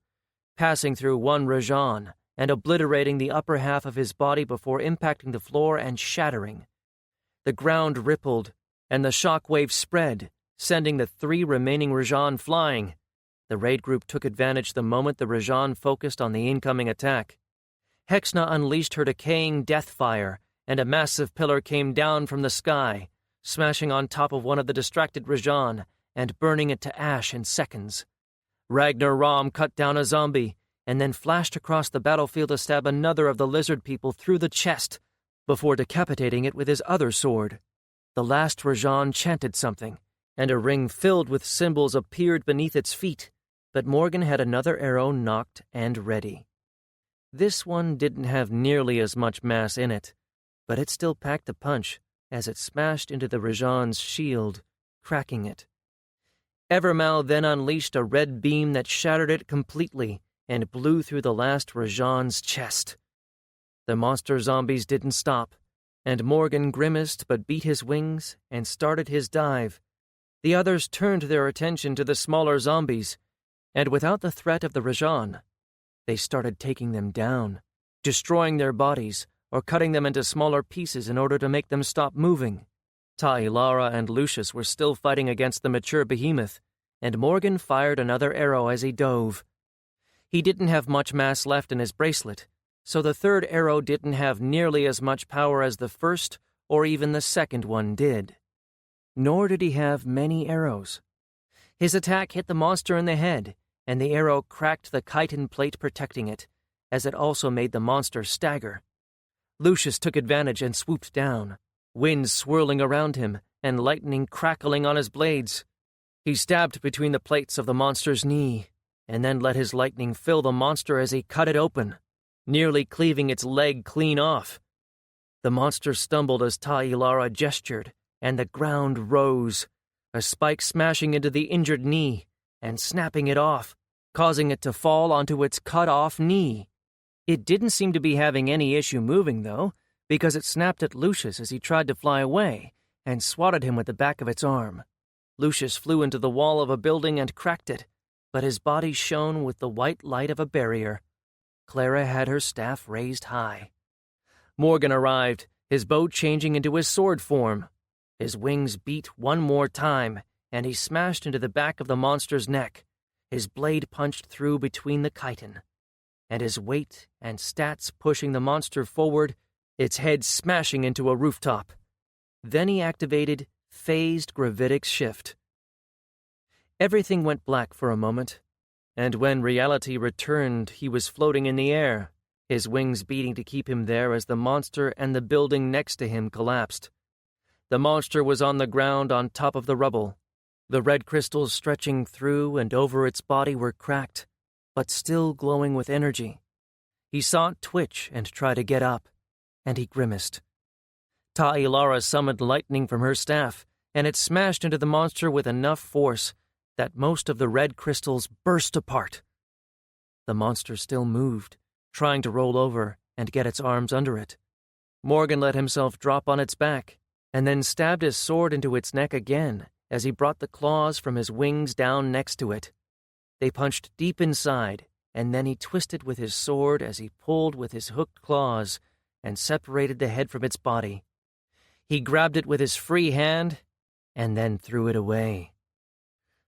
passing through one Rajan and obliterating the upper half of his body before impacting the floor and shattering. The ground rippled, and the shock wave spread, sending the three remaining Rajan flying. The raid group took advantage the moment the Rajan focused on the incoming attack. Hexna unleashed her decaying death fire, and a massive pillar came down from the sky, smashing on top of one of the distracted Rajan and burning it to ash in seconds. Ragnar Rom cut down a zombie, and then flashed across the battlefield to stab another of the lizard people through the chest, before decapitating it with his other sword. The last Rajan chanted something, and a ring filled with symbols appeared beneath its feet, but Morgan had another arrow nocked and ready. This one didn't have nearly as much mass in it, but it still packed a punch as it smashed into the Rajan's shield, cracking it. Evermau then unleashed a red beam that shattered it completely and blew through the last Rajan's chest. The monster zombies didn't stop, and Morgan grimaced but beat his wings and started his dive. The others turned their attention to the smaller zombies, and without the threat of the Rajan, they started taking them down, destroying their bodies or cutting them into smaller pieces in order to make them stop moving. Ta'ilara and Lucius were still fighting against the mature behemoth, and Morgan fired another arrow as he dove. He didn't have much mass left in his bracelet, so the third arrow didn't have nearly as much power as the first or even the second one did. Nor did he have many arrows. His attack hit the monster in the head, and the arrow cracked the chitin plate protecting it, as it also made the monster stagger. Lucius took advantage and swooped down, wind swirling around him and lightning crackling on his blades. He stabbed between the plates of the monster's knee, and then let his lightning fill the monster as he cut it open, nearly cleaving its leg clean off. The monster stumbled as Ta'ilara gestured, and the ground rose, a spike smashing into the injured knee and snapping it off, causing it to fall onto its cut-off knee. It didn't seem to be having any issue moving, though, because it snapped at Lucius as he tried to fly away and swatted him with the back of its arm. Lucius flew into the wall of a building and cracked it, but his body shone with the white light of a barrier. Clara had her staff raised high. Morgan arrived, his bow changing into his sword form. His wings beat one more time, and he smashed into the back of the monster's neck. His blade punched through between the chitin, and his weight and stats pushing the monster forward, its head smashing into a rooftop. Then he activated Phased Gravitic Shift. Everything went black for a moment, and when reality returned, he was floating in the air, his wings beating to keep him there as the monster and the building next to him collapsed. The monster was on the ground on top of the rubble. The red crystals stretching through and over its body were cracked, but still glowing with energy. He saw it twitch and try to get up, and he grimaced. Ta'ilara summoned lightning from her staff, and it smashed into the monster with enough force that most of the red crystals burst apart. The monster still moved, trying to roll over and get its arms under it. Morgan let himself drop on its back, and then stabbed his sword into its neck again as he brought the claws from his wings down next to it. They punched deep inside, and then he twisted with his sword as he pulled with his hooked claws and separated the head from its body. He grabbed it with his free hand and then threw it away.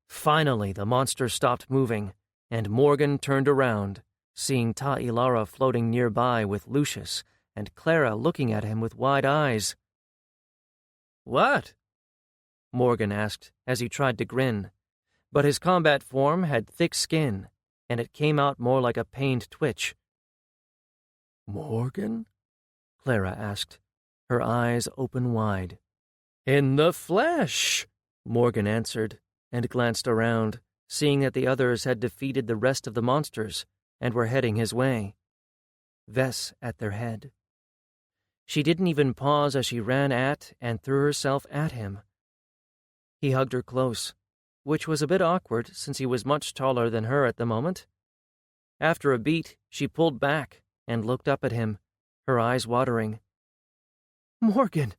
Finally, the monster stopped moving, and Morgan turned around, seeing Ta'ilara floating nearby with Lucius and Clara looking at him with wide eyes. "What?" Morgan asked as he tried to grin, but his combat form had thick skin, and it came out more like a pained twitch. "Morgan?" Clara asked, her eyes open wide. "In the flesh," Morgan answered, and glanced around, seeing that the others had defeated the rest of the monsters and were heading his way. Vess at their head. She didn't even pause as she ran at and threw herself at him. He hugged her close, which was a bit awkward since he was much taller than her at the moment. After a beat, she pulled back and looked up at him, her eyes watering. "Morgan,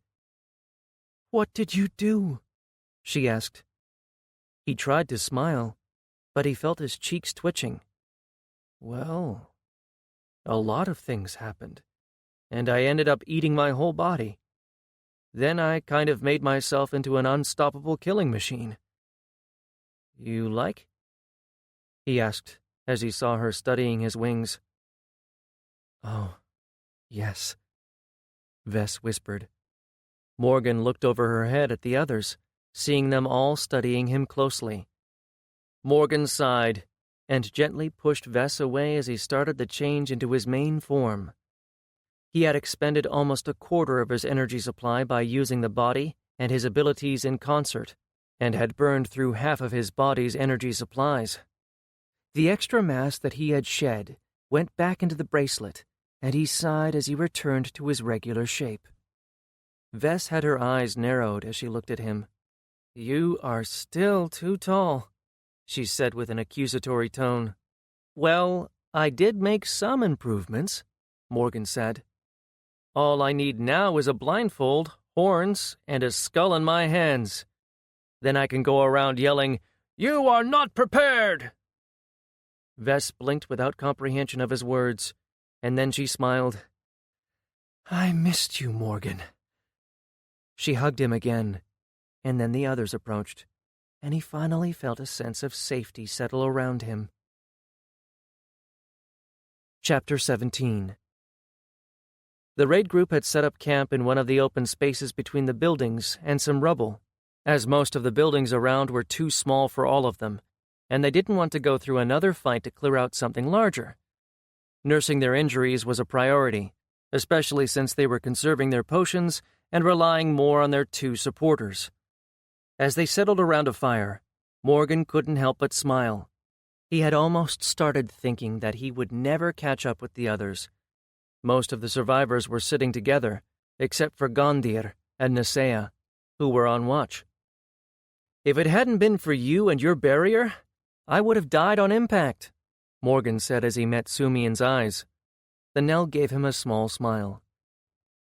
what did you do?" she asked. He tried to smile, but he felt his cheeks twitching. "Well, a lot of things happened, and I ended up eating my whole body. Then I kind of made myself into an unstoppable killing machine." "You like?" he asked as he saw her studying his wings. "Oh, yes," Vess whispered. Morgan looked over her head at the others, seeing them all studying him closely. Morgan sighed and gently pushed Vess away as he started the change into his main form. He had expended almost a quarter of his energy supply by using the body and his abilities in concert, and had burned through half of his body's energy supplies. The extra mass that he had shed went back into the bracelet, and he sighed as he returned to his regular shape. Vess had her eyes narrowed as she looked at him. "You are still too tall," she said with an accusatory tone. "Well, I did make some improvements," Morgan said. "All I need now is a blindfold, horns, and a skull in my hands. Then I can go around yelling, 'You are not prepared!'" Vess blinked without comprehension of his words, and then she smiled. "I missed you, Morgan." She hugged him again, and then the others approached, and he finally felt a sense of safety settle around him. Chapter 17. The raid group had set up camp in one of the open spaces between the buildings and some rubble, as most of the buildings around were too small for all of them, and they didn't want to go through another fight to clear out something larger. Nursing their injuries was a priority, especially since they were conserving their potions and relying more on their two supporters. As they settled around a fire, Morgan couldn't help but smile. He had almost started thinking that he would never catch up with the others. Most of the survivors were sitting together, except for Gondir and Nisea, who were on watch. "If it hadn't been for you and your barrier, I would have died on impact," Morgan said as he met Sumian's eyes. The Nell gave him a small smile.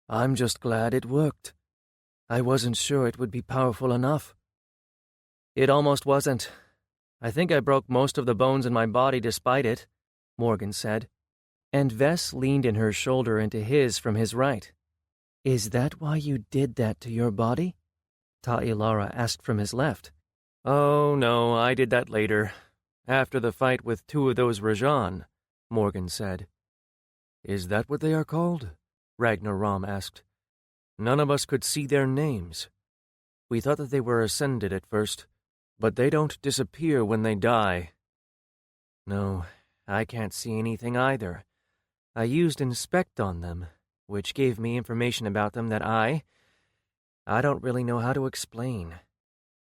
"I'm just glad it worked. I wasn't sure it would be powerful enough." "It almost wasn't. I think I broke most of the bones in my body despite it," Morgan said, and Vess leaned in her shoulder into his from his right. "Is that why you did that to your body?" Ta'ilara asked from his left. "Oh, no, I did that later, after the fight with two of those Rajan," Morgan said. "Is that what they are called?" Ragnar Ram asked. "None of us could see their names. We thought that they were ascended at first, But they don't disappear when they die. No, I can't see anything either. I used Inspect on them, which gave me information about them that I don't really know how to explain.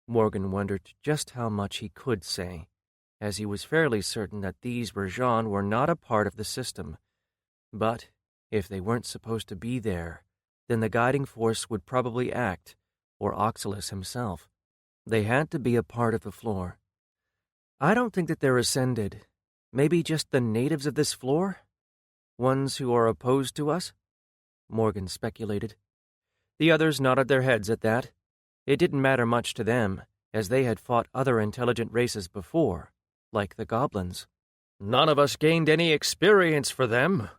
Morgan wondered just how much he could say, as he was fairly certain that these Rajan were not a part of the system. But if they weren't supposed to be there, then the guiding force would probably act, or Oxalis himself. They had to be a part of the floor. I don't think that they're ascended. Maybe just the natives of this floor? Ones who are opposed to us? Morgan speculated. The others nodded their heads at that. It didn't matter much to them, as they had fought other intelligent races before, like the goblins. None of us gained any experience for them,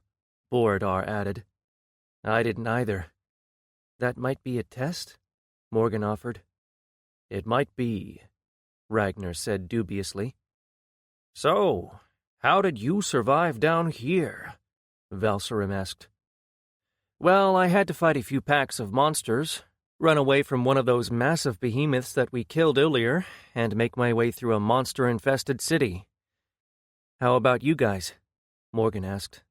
Borodar added. I didn't either. That might be a test? Morgan offered. It might be, Ragnar said dubiously. So, how did you survive down here? Valsarim asked. Well, I had to fight a few packs of monsters, run away from one of those massive behemoths that we killed earlier, and make my way through a monster-infested city. How about you guys? Morgan asked.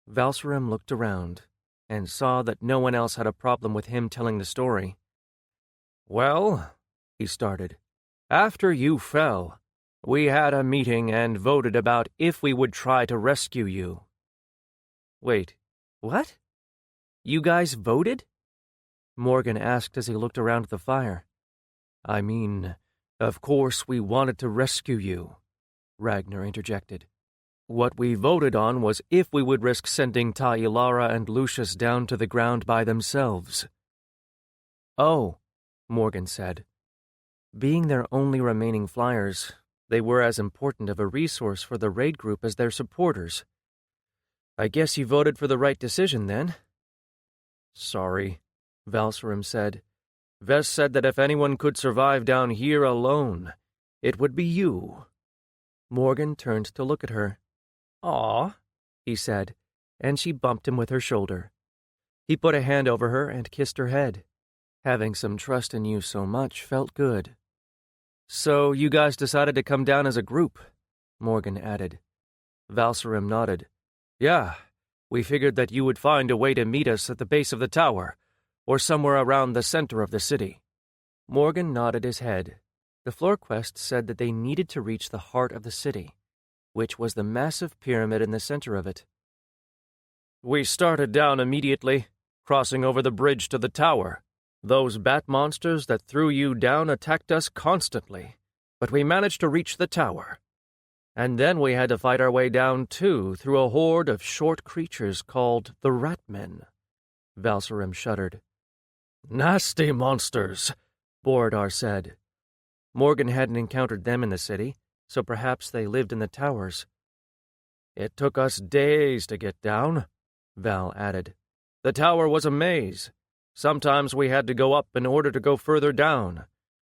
Valsarim looked around and saw that no one else had a problem with him telling the story. Well, he started, after you fell, we had a meeting and voted about if we would try to rescue you. Wait, what? You guys voted? Morgan asked as he looked around the fire. I mean, of course we wanted to rescue you, Ragnar interjected. What we voted on was if we would risk sending Ta Ilara and Lucius down to the ground by themselves. Oh, Morgan said. Being their only remaining flyers, they were as important of a resource for the raid group as their supporters. I guess you voted for the right decision, then? Sorry, Valsarim said. Ves said that if anyone could survive down here alone, it would be you. Morgan turned to look at her. Aw, he said, and she bumped him with her shoulder. He put a hand over her and kissed her head. Having some trust in you so much felt good. So you guys decided to come down as a group, Morgan added. Valsarim nodded. Yeah, we figured that you would find a way to meet us at the base of the tower, or somewhere around the center of the city. Morgan nodded his head. The floor quest said that they needed to reach the heart of the city, which was the massive pyramid in the center of it. We started down immediately, crossing over the bridge to the tower. Those bat monsters that threw you down attacked us constantly, but we managed to reach the tower. And then we had to fight our way down, too, through a horde of short creatures called the Ratmen. Valsarim shuddered. Nasty monsters, Borodar said. Morgan hadn't encountered them in the city, so perhaps they lived in the towers. It took us days to get down, Val added. The tower was a maze. Sometimes we had to go up in order to go further down.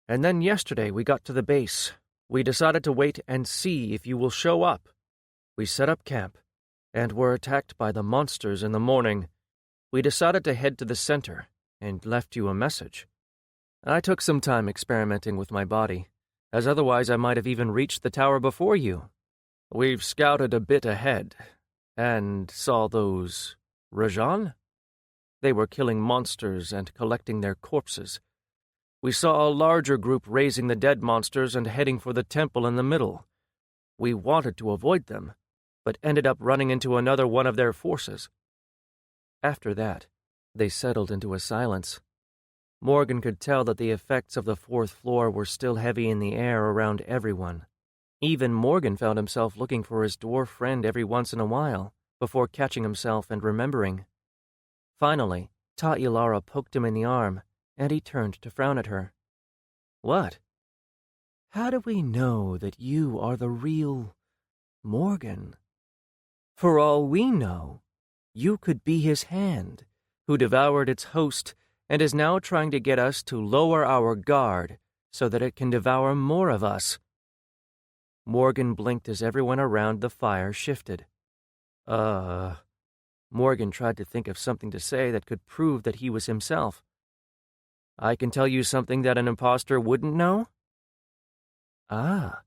And then yesterday we got to the base. We decided to wait and see if you will show up. We set up camp, and were attacked by the monsters in the morning. We decided to head to the center, and left you a message. I took some time experimenting with my body, as otherwise I might have even reached the tower before you. We've scouted a bit ahead, and saw those Rajan? They were killing monsters and collecting their corpses. We saw a larger group raising the dead monsters and heading for the temple in the middle. We wanted to avoid them, but ended up running into another one of their forces. After that, they settled into a silence. Morgan could tell that the effects of the fourth floor were still heavy in the air around everyone. Even Morgan found himself looking for his dwarf friend every once in a while, before catching himself and remembering. Finally, Ta Ilara poked him in the arm, and he turned to frown at her. What? How do we know that you are the real Morgan? For all we know, you could be his hand, who devoured its host and is now trying to get us to lower our guard so that it can devour more of us. Morgan blinked as everyone around the fire shifted. Morgan tried to think of something to say that could prove that he was himself. I can tell you something that an imposter wouldn't know? Ah,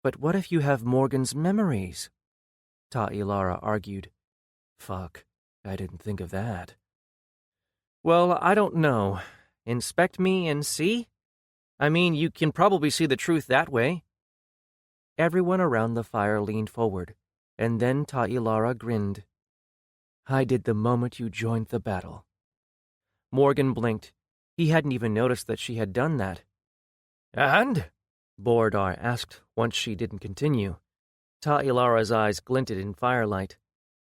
but what if you have Morgan's memories? Ta'ilara argued. Fuck, I didn't think of that. Well, I don't know. Inspect me and see? I mean, you can probably see the truth that way. Everyone around the fire leaned forward, and then Ta'ilara grinned. I did the moment you joined the battle. Morgan blinked. He hadn't even noticed that she had done that. And? Borodar asked once she didn't continue. Ta'ilara's eyes glinted in firelight.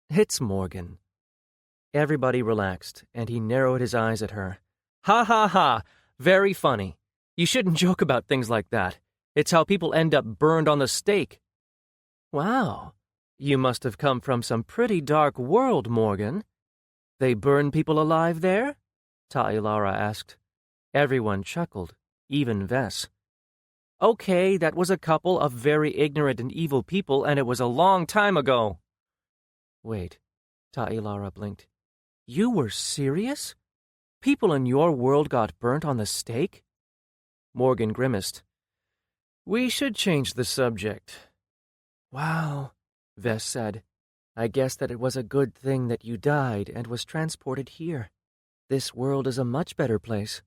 It's Morgan. Everybody relaxed, and he narrowed his eyes at her. Ha ha ha! Very funny. You shouldn't joke about things like that. It's how people end up burned on the stake. Wow, you must have come from some pretty dark world, Morgan. They burn people alive there? Ta'ilara asked. Everyone chuckled, even Vess. Okay, that was a couple of very ignorant and evil people, and it was a long time ago. Wait, Ta'ilara blinked. You were serious? People in your world got burnt on the stake? Morgan grimaced. We should change the subject. Wow, Vess said. I guess that it was a good thing that you died and was transported here. This world is a much better place.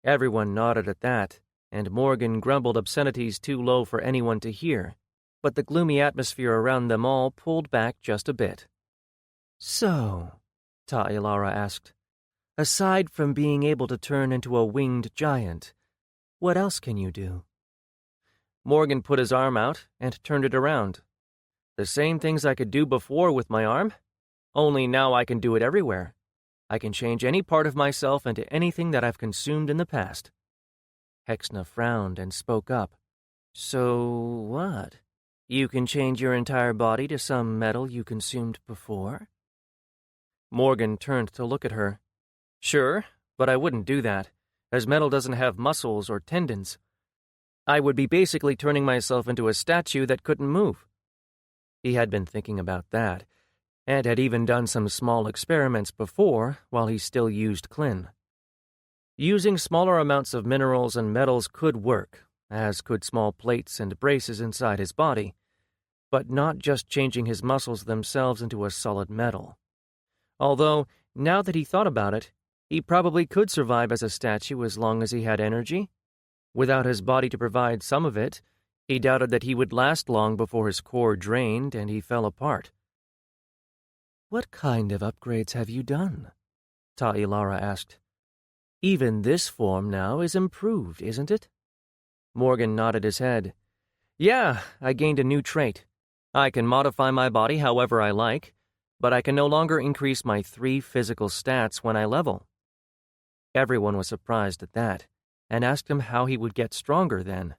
Everyone nodded at that, and Morgan grumbled obscenities too low for anyone to hear, but the gloomy atmosphere around them all pulled back just a bit. So, Ta'ilara asked, aside from being able to turn into a winged giant, what else can you do? Morgan put his arm out and turned it around. The same things I could do before with my arm, only now I can do it everywhere. I can change any part of myself into anything that I've consumed in the past. Hexna frowned and spoke up. So what? You can change your entire body to some metal you consumed before? Morgan turned to look at her. Sure, but I wouldn't do that, as metal doesn't have muscles or tendons. I would be basically turning myself into a statue that couldn't move. He had been thinking about that, and had even done some small experiments before while he still used Klin. Using smaller amounts of minerals and metals could work, as could small plates and braces inside his body, but not just changing his muscles themselves into a solid metal. Although, now that he thought about it, he probably could survive as a statue as long as he had energy. Without his body to provide some of it, he doubted that he would last long before his core drained and he fell apart. What kind of upgrades have you done? Ta'ilara asked. Even this form now is improved, isn't it? Morgan nodded his head. Yeah, I gained a new trait. I can modify my body however I like, but I can no longer increase my 3 physical stats when I level. Everyone was surprised at that, and asked him how he would get stronger then.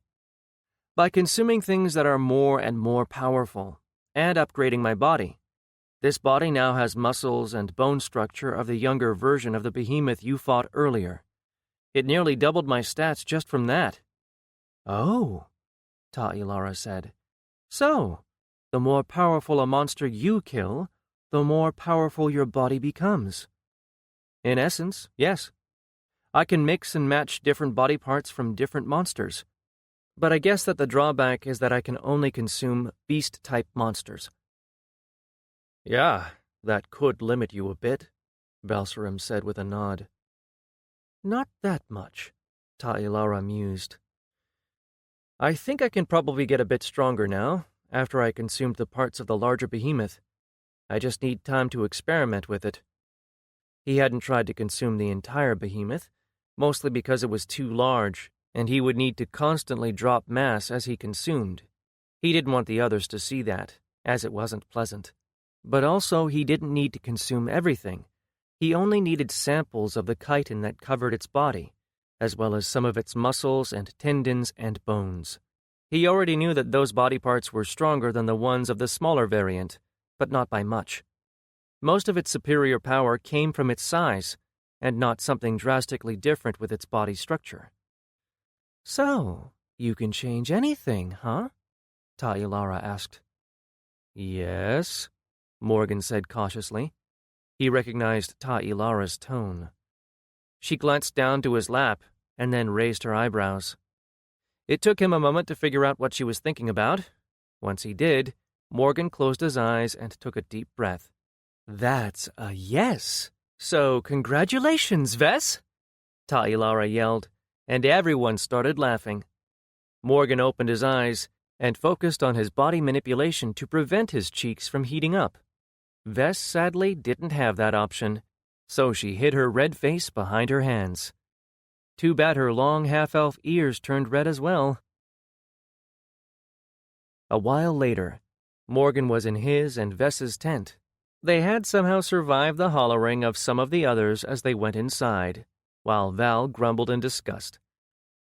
By consuming things that are more and more powerful, and upgrading my body. This body now has muscles and bone structure of the younger version of the behemoth you fought earlier. It nearly doubled my stats just from that. Oh, Ta'ilara said. So, the more powerful a monster you kill, the more powerful your body becomes. In essence, yes. I can mix and match different body parts from different monsters. But I guess that the drawback is that I can only consume beast-type monsters. Yeah, that could limit you a bit, Balsarim said with a nod. Not that much, Ta'ilara mused. I think I can probably get a bit stronger now, after I consumed the parts of the larger behemoth. I just need time to experiment with it. He hadn't tried to consume the entire behemoth, mostly because it was too large, and he would need to constantly drop mass as he consumed. He didn't want the others to see that, as it wasn't pleasant. But also he didn't need to consume everything. He only needed samples of the chitin that covered its body, as well as some of its muscles and tendons and bones. He already knew that those body parts were stronger than the ones of the smaller variant, but not by much. Most of its superior power came from its size, and not something drastically different with its body structure. So, you can change anything, huh? Ta'ilara asked. Yes, Morgan said cautiously. He recognized Ta'ilara's tone. She glanced down to his lap and then raised her eyebrows. It took him a moment to figure out what she was thinking about. Once he did, Morgan closed his eyes and took a deep breath. "That's a yes! So congratulations, Vess!" Ta'ilara yelled, and everyone started laughing. Morgan opened his eyes and focused on his body manipulation to prevent his cheeks from heating up. Vess sadly didn't have that option, so she hid her red face behind her hands. Too bad her long half-elf ears turned red as well. A while later, Morgan was in his and Vess's tent. They had somehow survived the hollering of some of the others as they went inside, while Val grumbled in disgust.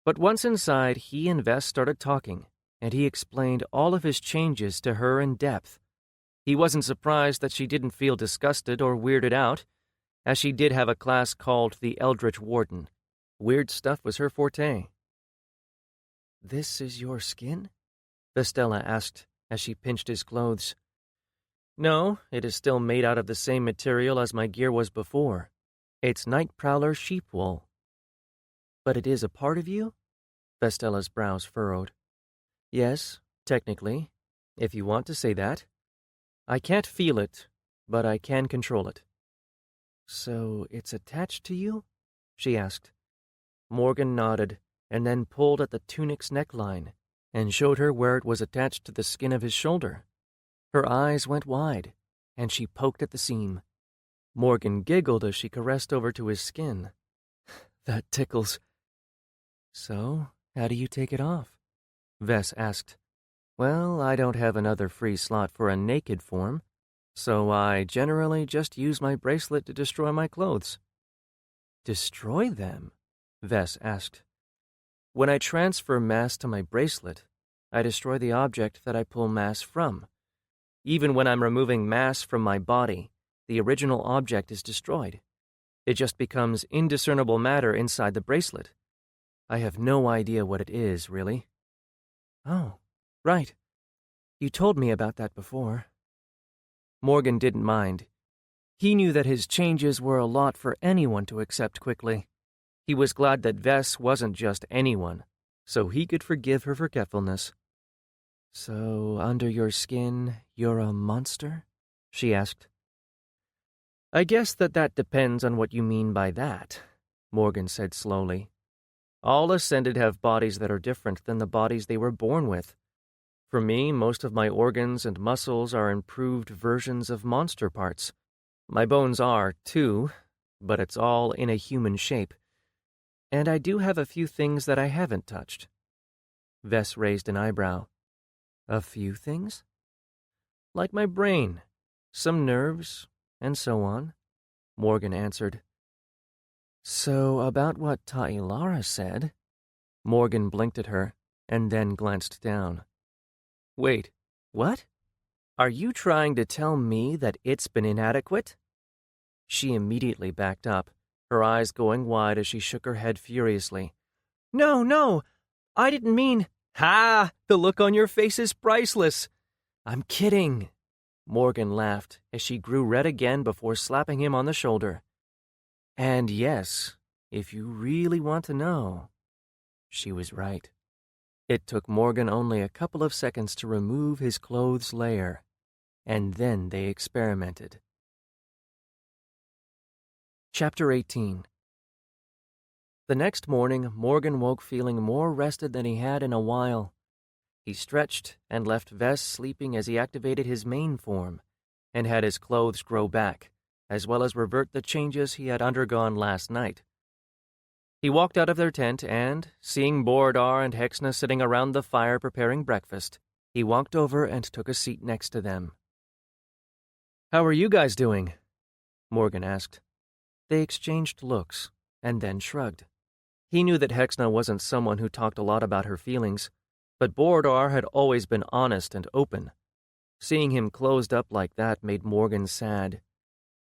But once inside, he and Vess started talking, and he explained all of his changes to her in depth. He wasn't surprised that she didn't feel disgusted or weirded out, as she did have a class called the Eldritch Warden. Weird stuff was her forte. "This is your skin?" Vestella asked as she pinched his clothes. "No, it is still made out of the same material as my gear was before. It's Night Prowler sheep wool." "But it is a part of you?" Vestella's brows furrowed. "Yes, technically, if you want to say that. I can't feel it, but I can control it." "So it's attached to you?" she asked. Morgan nodded and then pulled at the tunic's neckline and showed her where it was attached to the skin of his shoulder. Her eyes went wide, and she poked at the seam. Morgan giggled as she caressed over to his skin. "That tickles." "So, how do you take it off?" Vess asked. "Well, I don't have another free slot for a naked form, so I generally just use my bracelet to destroy my clothes." "Destroy them?" Vess asked. "When I transfer mass to my bracelet, I destroy the object that I pull mass from. Even when I'm removing mass from my body, the original object is destroyed. It just becomes indiscernible matter inside the bracelet. I have no idea what it is, really." "Oh, right. You told me about that before." Morgan didn't mind. He knew that his changes were a lot for anyone to accept quickly. He was glad that Vess wasn't just anyone, so he could forgive her forgetfulness. "So, under your skin, you're a monster?" she asked. "I guess that depends on what you mean by that," Morgan said slowly. "All Ascended have bodies that are different than the bodies they were born with. For me, most of my organs and muscles are improved versions of monster parts. My bones are, too, but it's all in a human shape. And I do have a few things that I haven't touched." Vess raised an eyebrow. "A few things?" "Like my brain, some nerves, and so on," Morgan answered. "So about what Ta'ilara said." Morgan blinked at her, and then glanced down. "Wait, what? Are you trying to tell me that it's been inadequate?" She immediately backed up, her eyes going wide as she shook her head furiously. No, I didn't mean—" "Ha! The look on your face is priceless." "I'm kidding." Morgan laughed as she grew red again before slapping him on the shoulder. "And yes, if you really want to know," she was right. It took Morgan only a couple of seconds to remove his clothes layer, and then they experimented. Chapter 18. The next morning, Morgan woke feeling more rested than he had in a while. He stretched and left Vess sleeping as he activated his main form, and had his clothes grow back, as well as revert the changes he had undergone last night. He walked out of their tent and, seeing Borodar and Hexna sitting around the fire preparing breakfast, he walked over and took a seat next to them. "How are you guys doing?" Morgan asked. They exchanged looks, and then shrugged. He knew that Hexna wasn't someone who talked a lot about her feelings, but Borodar had always been honest and open. Seeing him closed up like that made Morgan sad.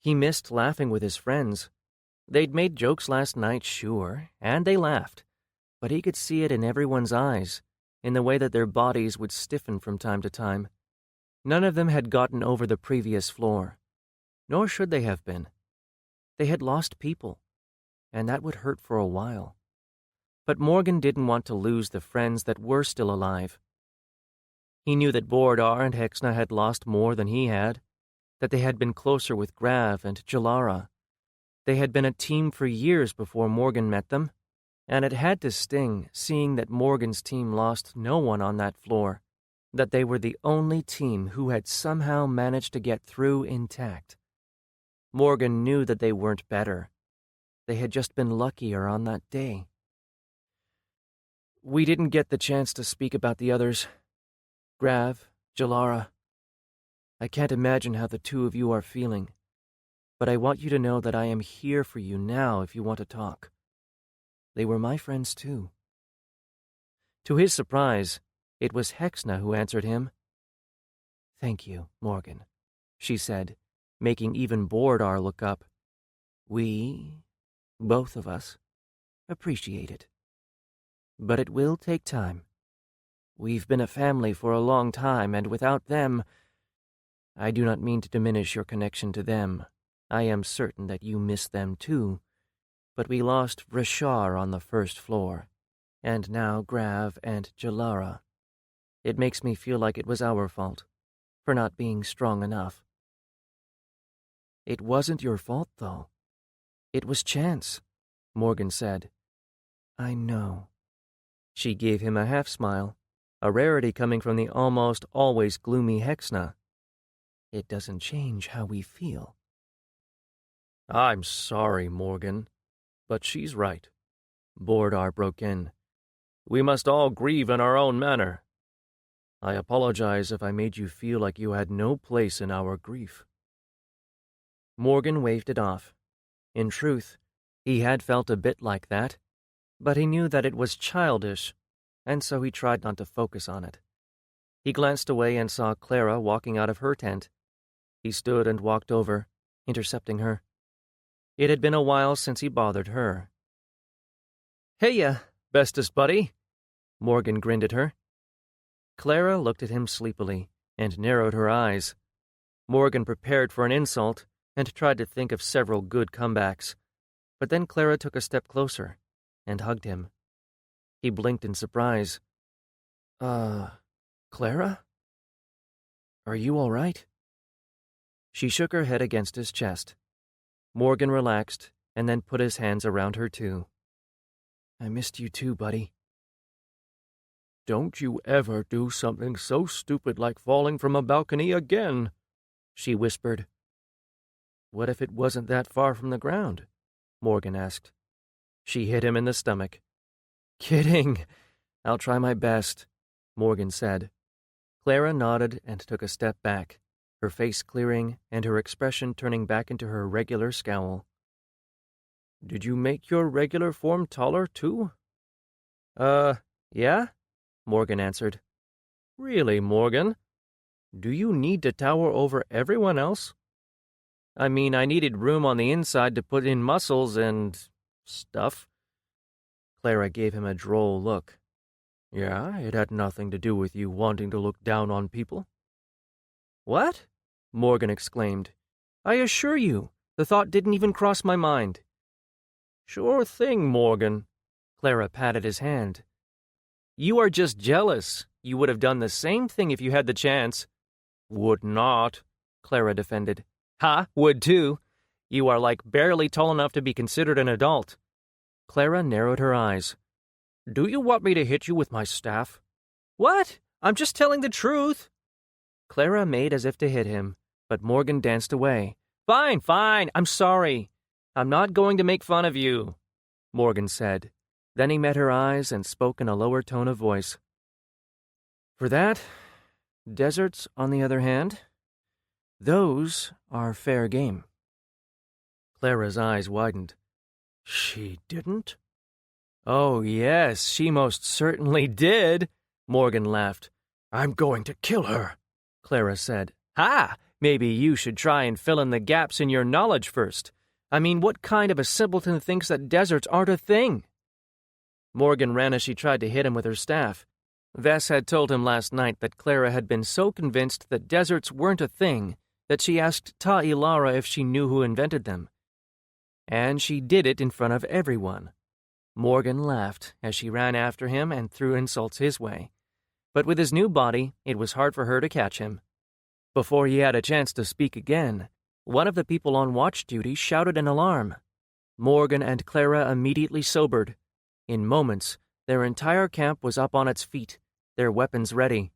He missed laughing with his friends. They'd made jokes last night, sure, and they laughed, but he could see it in everyone's eyes, in the way that their bodies would stiffen from time to time. None of them had gotten over the previous floor, nor should they have been. They had lost people, and that would hurt for a while. but Morgan didn't want to lose the friends that were still alive. He knew that Bordar and Hexna had lost more than he had, that they had been closer with Grav and Jalara. They had been a team for years before Morgan met them, and it had to sting seeing that Morgan's team lost no one on that floor, that they were the only team who had somehow managed to get through intact. Morgan knew that they weren't better. They had just been luckier on that day. We didn't get the chance to speak about the others. Grav, Jalara. I can't imagine how the two of you are feeling, but I want you to know that I am here for you now if you want to talk. They were my friends too. To his surprise, it was Hexna who answered him. Thank you, Morgan, she said, making even Bordar look up. We, both of us, appreciate it. But it will take time. We've been a family for a long time, and without them, I do not mean to diminish your connection to them. I am certain that you miss them too, but we lost Rashar on the first floor, and now Grav and Jalara. It makes me feel like it was our fault, for not being strong enough. It wasn't your fault, though. It was chance, Morgan said. I know. She gave him a half-smile, a rarity coming from the almost always gloomy Hexna. It doesn't change how we feel. I'm sorry, Morgan, but she's right. Bordar broke in. We must all grieve in our own manner. I apologize if I made you feel like you had no place in our grief. Morgan waved it off. In truth, he had felt a bit like that, but he knew that it was childish, and so he tried not to focus on it. He glanced away and saw Clara walking out of her tent. He stood and walked over, intercepting her. It had been a while since he bothered her. Heya, bestest buddy, Morgan grinned at her. Clara looked at him sleepily and narrowed her eyes. Morgan prepared for an insult and tried to think of several good comebacks, but then Clara took a step closer and hugged him. He blinked in surprise. Clara? Are you all right? She shook her head against his chest. Morgan relaxed and then put his hands around her too. I missed you too, buddy. Don't you ever do something so stupid like falling from a balcony again, she whispered. What if it wasn't that far from the ground? Morgan asked. She hit him in the stomach. Kidding. I'll try my best, Morgan said. Clara nodded and took a step back, her face clearing and her expression turning back into her regular scowl. Did you make your regular form taller, too? Yeah, Morgan answered. Really, Morgan? Do you need to tower over everyone else? I mean, I needed room on the inside to put in muscles and stuff. Clara gave him a droll look. Yeah, it had nothing to do with you wanting to look down on people. What? Morgan exclaimed. I assure you, the thought didn't even cross my mind. Sure thing, Morgan. Clara patted his hand. You are just jealous. You would have done the same thing if you had the chance. Would not, Clara defended. Ha, would too. You are like barely tall enough to be considered an adult. Clara narrowed her eyes. Do you want me to hit you with my staff? What? I'm just telling the truth. Clara made as if to hit him, but Morgan danced away. Fine, I'm sorry. I'm not going to make fun of you, Morgan said. Then he met her eyes and spoke in a lower tone of voice. For that, deserts, on the other hand, those are fair game. Clara's eyes widened. She didn't? Oh, yes, she most certainly did, Morgan laughed. I'm going to kill her, Clara said. Ha! Maybe you should try and fill in the gaps in your knowledge first. I mean, what kind of a simpleton thinks that deserts aren't a thing? Morgan ran as she tried to hit him with her staff. Vess had told him last night that Clara had been so convinced that deserts weren't a thing that she asked Ta Ilara if she knew who invented them. And she did it in front of everyone. Morgan laughed as she ran after him and threw insults his way. But with his new body, it was hard for her to catch him. Before he had a chance to speak again, one of the people on watch duty shouted an alarm. Morgan and Clara immediately sobered. In moments, their entire camp was up on its feet, their weapons ready.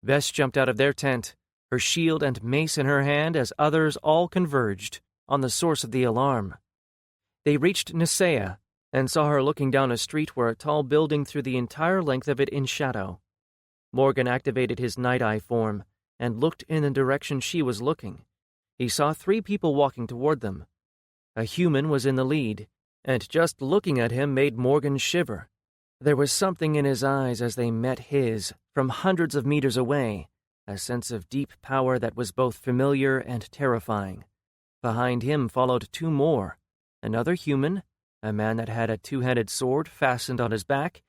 Vess jumped out of their tent, her shield and mace in her hand as others all converged on the source of the alarm. They reached Nisea and saw her looking down a street where a tall building threw the entire length of it in shadow. Morgan activated his night-eye form and looked in the direction she was looking. He saw 3 people walking toward them. A human was in the lead, and just looking at him made Morgan shiver. There was something in his eyes as they met his from hundreds of meters away, a sense of deep power that was both familiar and terrifying. Behind him followed 2 more, another human, a man that had a 2-headed sword fastened on his back,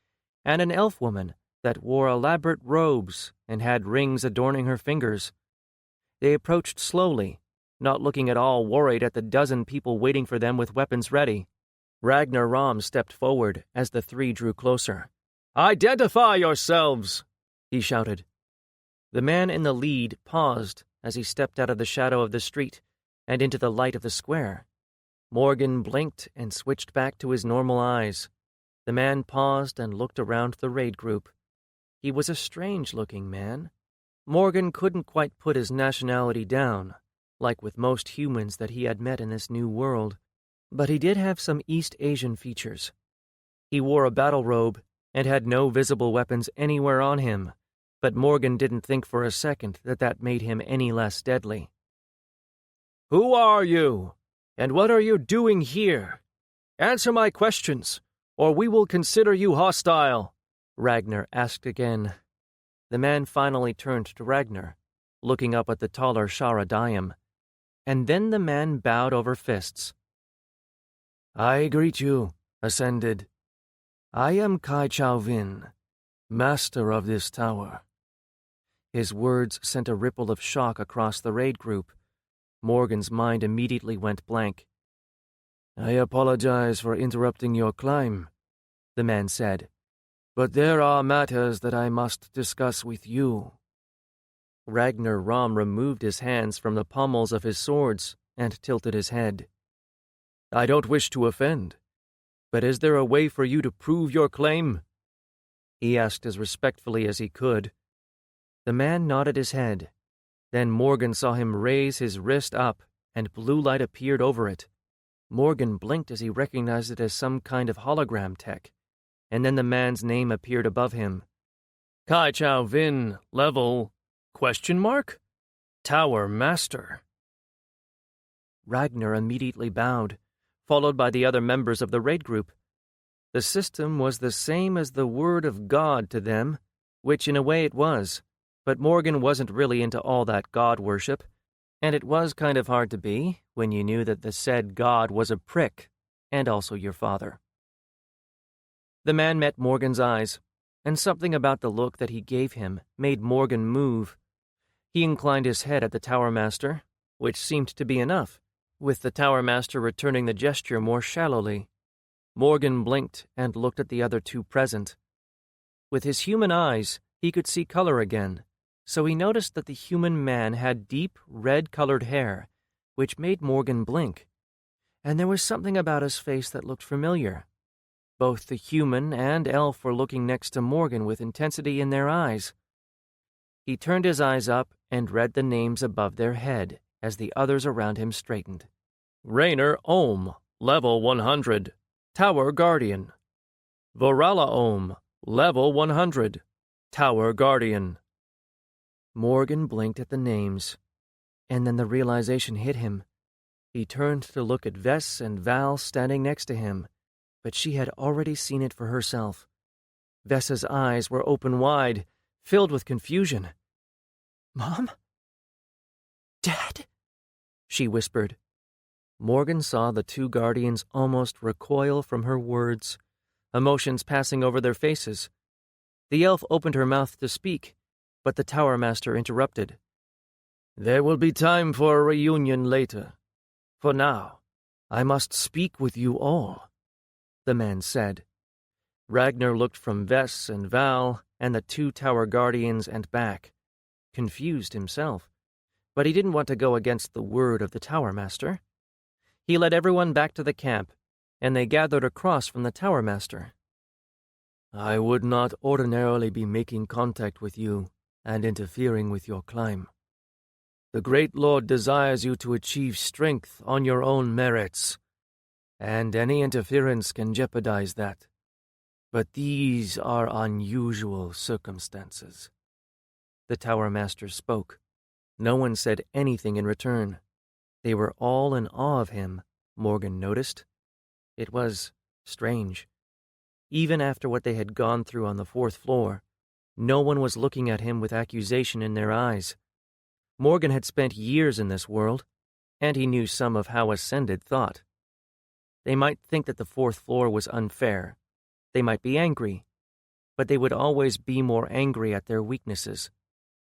and an elf woman that wore elaborate robes and had rings adorning her fingers. They approached slowly, not looking at all worried at the dozen people waiting for them with weapons ready. Ragnar Rom stepped forward as the 3 drew closer. "Identify yourselves!" he shouted. The man in the lead paused as he stepped out of the shadow of the street and into the light of the square. Morgan blinked and switched back to his normal eyes. The man paused and looked around the raid group. He was a strange-looking man. Morgan couldn't quite put his nationality down, like with most humans that he had met in this new world, but he did have some East Asian features. He wore a battle robe and had no visible weapons anywhere on him, but Morgan didn't think for a second that that made him any less deadly. "Who are you? And what are you doing here? Answer my questions, or we will consider you hostile," Ragnar asked again. The man finally turned to Ragnar, looking up at the taller Shara Dayam, and then the man bowed over fists. "I greet you, Ascended. I am Kai Chao Vin, master of this tower." His words sent a ripple of shock across the raid group. Morgan's mind immediately went blank. "I apologize for interrupting your climb," the man said, "but there are matters that I must discuss with you." Ragnar Rom removed his hands from the pommels of his swords and tilted his head. "I don't wish to offend, but is there a way for you to prove your claim?" he asked as respectfully as he could. The man nodded his head. Then Morgan saw him raise his wrist up, and blue light appeared over it. Morgan blinked as he recognized it as some kind of hologram tech, and then the man's name appeared above him. "Kai Chao Vin, level, ? Tower Master." Ragnar immediately bowed, followed by the other members of the raid group. The system was the same as the Word of God to them, which in a way it was, but Morgan wasn't really into all that God worship, and it was kind of hard to be when you knew that the said God was a prick, and also your father. The man met Morgan's eyes, and something about the look that he gave him made Morgan move. He inclined his head at the Tower Master, which seemed to be enough, with the Tower Master returning the gesture more shallowly. Morgan blinked and looked at the other 2 present. With his human eyes, he could see color again, so he noticed that the human man had deep, red-colored hair, which made Morgan blink. And there was something about his face that looked familiar. Both the human and elf were looking next to Morgan with intensity in their eyes. He turned his eyes up and read the names above their head as the others around him straightened. "Rainer Ohm, level 100, Tower Guardian. Vorala Ohm, level 100, Tower Guardian." Morgan blinked at the names, and then the realization hit him. He turned to look at Vess and Val standing next to him, but she had already seen it for herself. Vess's eyes were open wide, filled with confusion. "Mom? Dad?" she whispered. Morgan saw the 2 guardians almost recoil from her words, emotions passing over their faces. The elf opened her mouth to speak, but the Tower Master interrupted. "There will be time for a reunion later. For now, I must speak with you all," the man said. Ragnar looked from Vess and Val and the two tower guardians and back, confused himself, but he didn't want to go against the word of the tower master. He led everyone back to the camp, and they gathered across from the tower master. I would not ordinarily be making contact with you and interfering with your climb. The great Lord desires you to achieve strength on your own merits, and any interference can jeopardize that. But these are unusual circumstances. The tower master spoke. No one said anything in return. They were all in awe of him, Morgan noticed. It was strange. Even after what they had gone through on the 4th floor, no one was looking at him with accusation in their eyes. Morgan had spent years in this world, and he knew some of how Ascended thought. They might think that the 4th floor was unfair. They might be angry, but they would always be more angry at their weaknesses.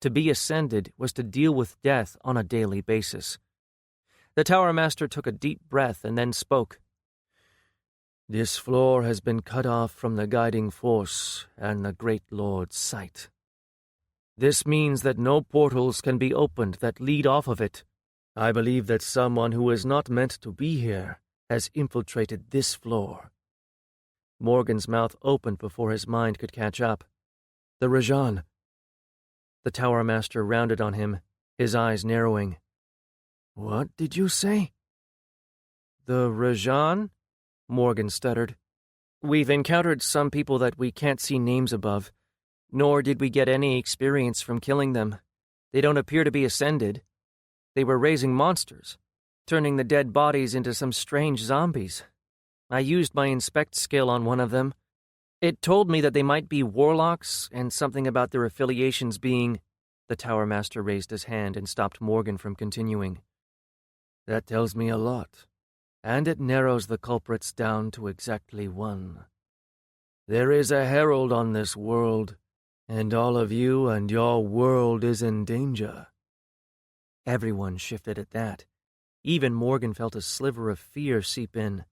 To be Ascended was to deal with death on a daily basis. The tower master took a deep breath and then spoke. This floor has been cut off from the guiding force and the Great Lord's sight. This means that no portals can be opened that lead off of it. I believe that someone who is not meant to be here has infiltrated this floor. Morgan's mouth opened before his mind could catch up. The Rajan. The tower master rounded on him, his eyes narrowing. What did you say? The Rajan? Morgan stuttered. We've encountered some people that we can't see names above, nor did we get any experience from killing them. They don't appear to be Ascended. They were raising monsters, turning the dead bodies into some strange zombies. I used my inspect skill on one of them. It told me that they might be warlocks and something about their affiliations being... The tower master raised his hand and stopped Morgan from continuing. That tells me a lot, and it narrows the culprits down to exactly one. There is a herald on this world, and all of you and your world is in danger. Everyone shifted at that. Even Morgan felt a sliver of fear seep in.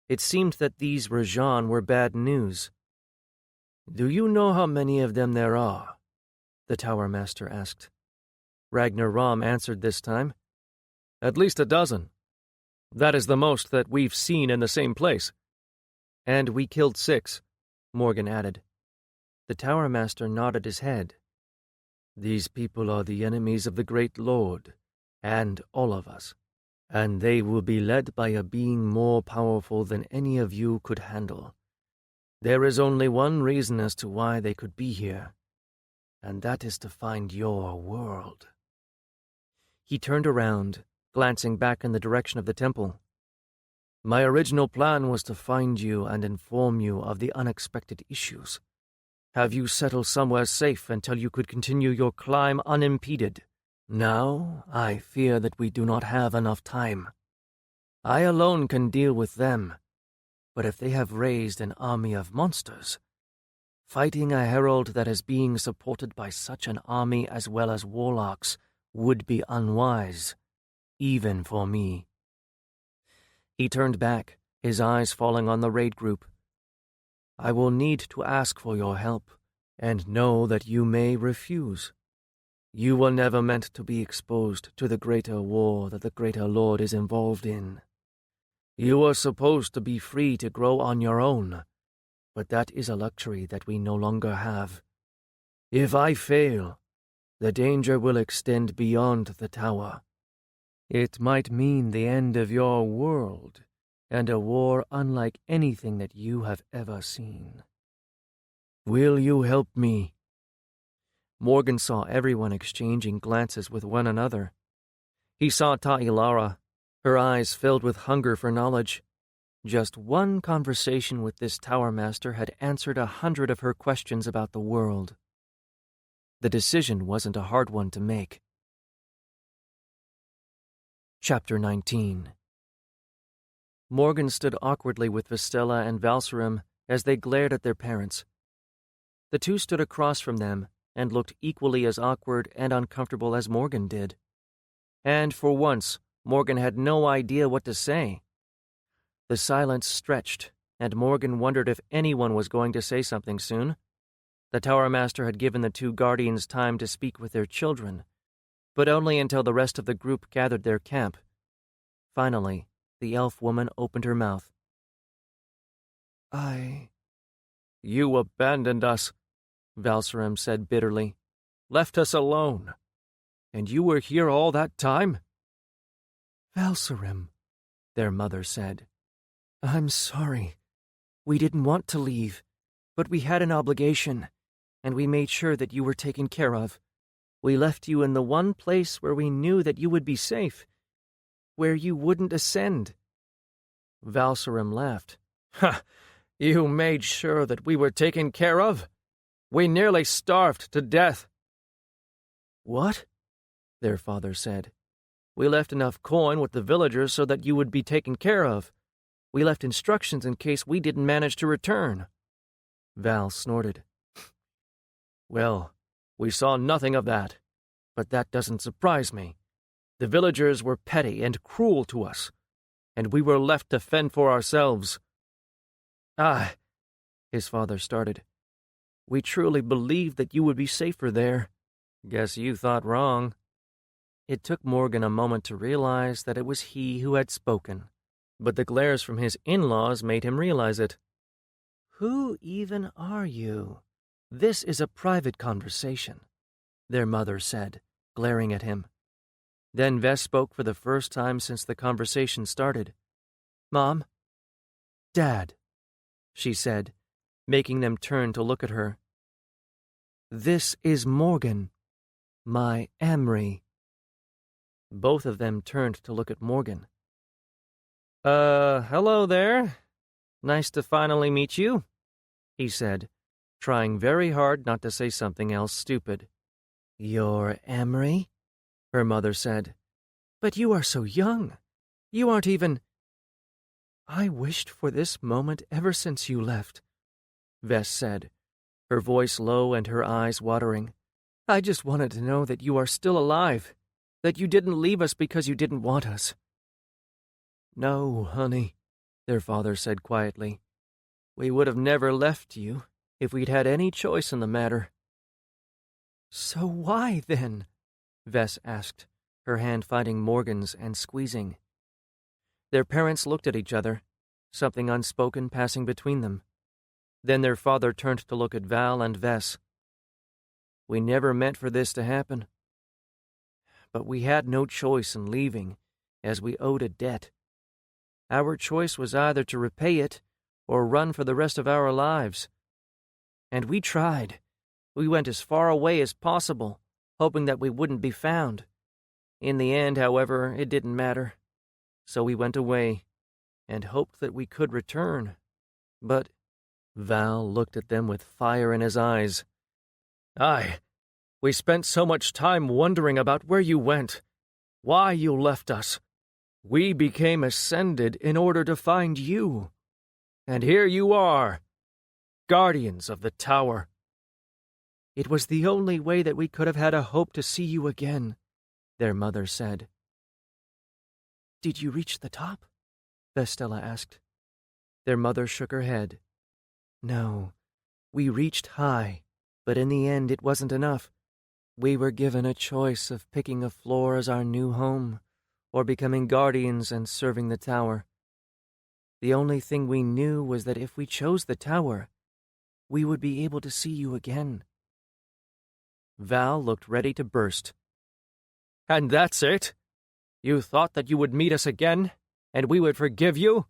It seemed that these Rajan were bad news. Do you know how many of them there are? The tower master asked. Ragnar Rom answered this time. At least a dozen. That is the most that we've seen in the same place. And we killed 6, Morgan added. The tower master nodded his head. These people are the enemies of the Great Lord, and all of us, and they will be led by a being more powerful than any of you could handle. There is only one reason as to why they could be here, and that is to find your world. He turned around, glancing back in the direction of the temple. My original plan was to find you and inform you of the unexpected issues. Have you settled somewhere safe until you could continue your climb unimpeded. Now, I fear that we do not have enough time. I alone can deal with them, but if they have raised an army of monsters, fighting a herald that is being supported by such an army as well as warlocks would be unwise, even for me. He turned back, his eyes falling on the raid group. I will need to ask for your help, and know that you may refuse. You were never meant to be exposed to the greater war that the greater Lord is involved in. You were supposed to be free to grow on your own, but that is a luxury that we no longer have. If I fail, the danger will extend beyond the tower. It might mean the end of your world, and a war unlike anything that you have ever seen. Will you help me? Morgan saw everyone exchanging glances with one another. He saw Ta'ilara, her eyes filled with hunger for knowledge. Just one conversation with this tower master had answered 100 of her questions about the world. The decision wasn't a hard one to make. Chapter 19. Morgan stood awkwardly with Vistella and Valserim as they glared at their parents. The two stood across from them and looked equally as awkward and uncomfortable as Morgan did. And for once, Morgan had no idea what to say. The silence stretched, and Morgan wondered if anyone was going to say something soon. The Tower Master had given the two guardians time to speak with their children, but only until the rest of the group gathered their camp. Finally, the elf woman opened her mouth. You abandoned us, Valserim said bitterly. Left us alone. And you were here all that time? Valserim, their mother said. I'm sorry. We didn't want to leave, but we had an obligation, and we made sure that you were taken care of. We left you in the one place where we knew that you would be safe, where you wouldn't ascend. Valserim laughed. Ha! You made sure that we were taken care of? We nearly starved to death. What? Their father said. We left enough coin with the villagers so that you would be taken care of. We left instructions in case we didn't manage to return. Val snorted. Well, we saw nothing of that, but that doesn't surprise me. The villagers were petty and cruel to us, and we were left to fend for ourselves. His father started. We truly believed that you would be safer there. Guess you thought wrong. It took Morgan a moment to realize that it was he who had spoken, but the glares from his in-laws made him realize it. Who even are you? This is a private conversation, their mother said, glaring at him. Then Vess spoke for the first time since the conversation started. Mom? Dad, she said, making them turn to look at her. This is Morgan, my Amri. Both of them turned to look at Morgan. Hello there. Nice to finally meet you, he said, trying very hard not to say something else stupid. You're Amri? Her mother said. But you are so young. You aren't even... I wished for this moment ever since you left, Vess said, her voice low and her eyes watering. I just wanted to know that you are still alive, that you didn't leave us because you didn't want us. No, honey, their father said quietly. We would have never left you if we'd had any choice in the matter. So why, then? Vess asked, her hand finding Morgan's and squeezing. Their parents looked at each other, something unspoken passing between them. Then their father turned to look at Val and Vess. We never meant for this to happen. But we had no choice in leaving, as we owed a debt. Our choice was either to repay it or run for the rest of our lives. And we tried. We went as far away as possible, hoping that we wouldn't be found. In the end, however, it didn't matter. So we went away, and hoped that we could return. But Val looked at them with fire in his eyes. We spent so much time wondering about where you went, why you left us. We became ascended in order to find you. And here you are, guardians of the tower. It was the only way that we could have had a hope to see you again, their mother said. Did you reach the top? Vestella asked. Their mother shook her head. No, we reached high, but in the end it wasn't enough. We were given a choice of picking a floor as our new home, or becoming guardians and serving the tower. The only thing we knew was that if we chose the tower, we would be able to see you again. Val looked ready to burst. And that's it? You thought that you would meet us again, and we would forgive you?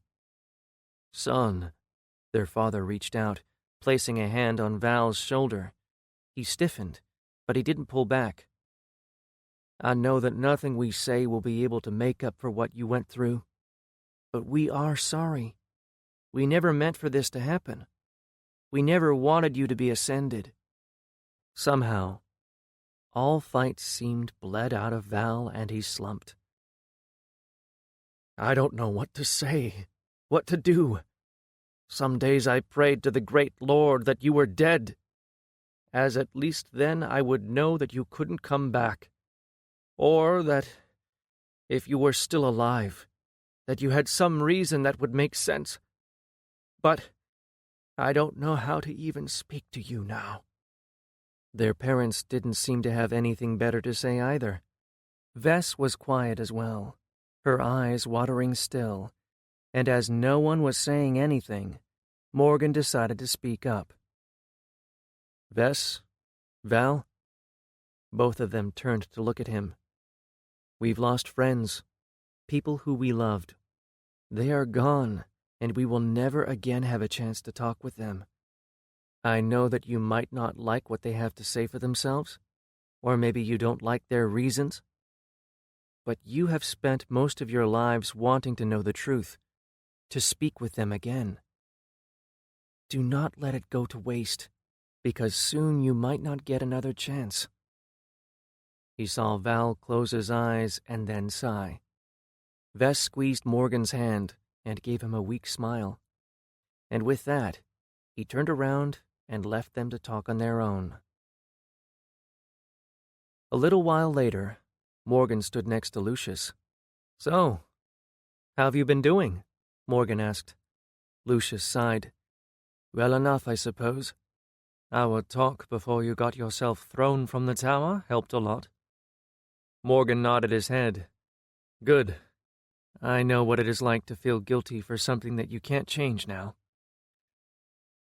Son, their father reached out, placing a hand on Val's shoulder. He stiffened, but he didn't pull back. I know that nothing we say will be able to make up for what you went through, but we are sorry. We never meant for this to happen. We never wanted you to be ascended. Somehow, all fight seemed bled out of Val, and he slumped. I don't know what to say, what to do. Some days I prayed to the great Lord that you were dead, as at least then I would know that you couldn't come back, or that, if you were still alive, that you had some reason that would make sense. But I don't know how to even speak to you now." Their parents didn't seem to have anything better to say either. Vess was quiet as well, her eyes watering still, and as no one was saying anything, Morgan decided to speak up. "Vess? Val?" Both of them turned to look at him. "We've lost friends, people who we loved. They are gone, and we will never again have a chance to talk with them. I know that you might not like what they have to say for themselves, or maybe you don't like their reasons, but you have spent most of your lives wanting to know the truth, to speak with them again. Do not let it go to waste, because soon you might not get another chance." He saw Val close his eyes and then sigh. Vess squeezed Morgan's hand and gave him a weak smile. And with that, he turned around and left them to talk on their own. A little while later, Morgan stood next to Lucius. "So, how have you been doing?" Morgan asked. Lucius sighed. "Well enough, I suppose. Our talk before you got yourself thrown from the tower helped a lot." Morgan nodded his head. "Good. I know what it is like to feel guilty for something that you can't change now.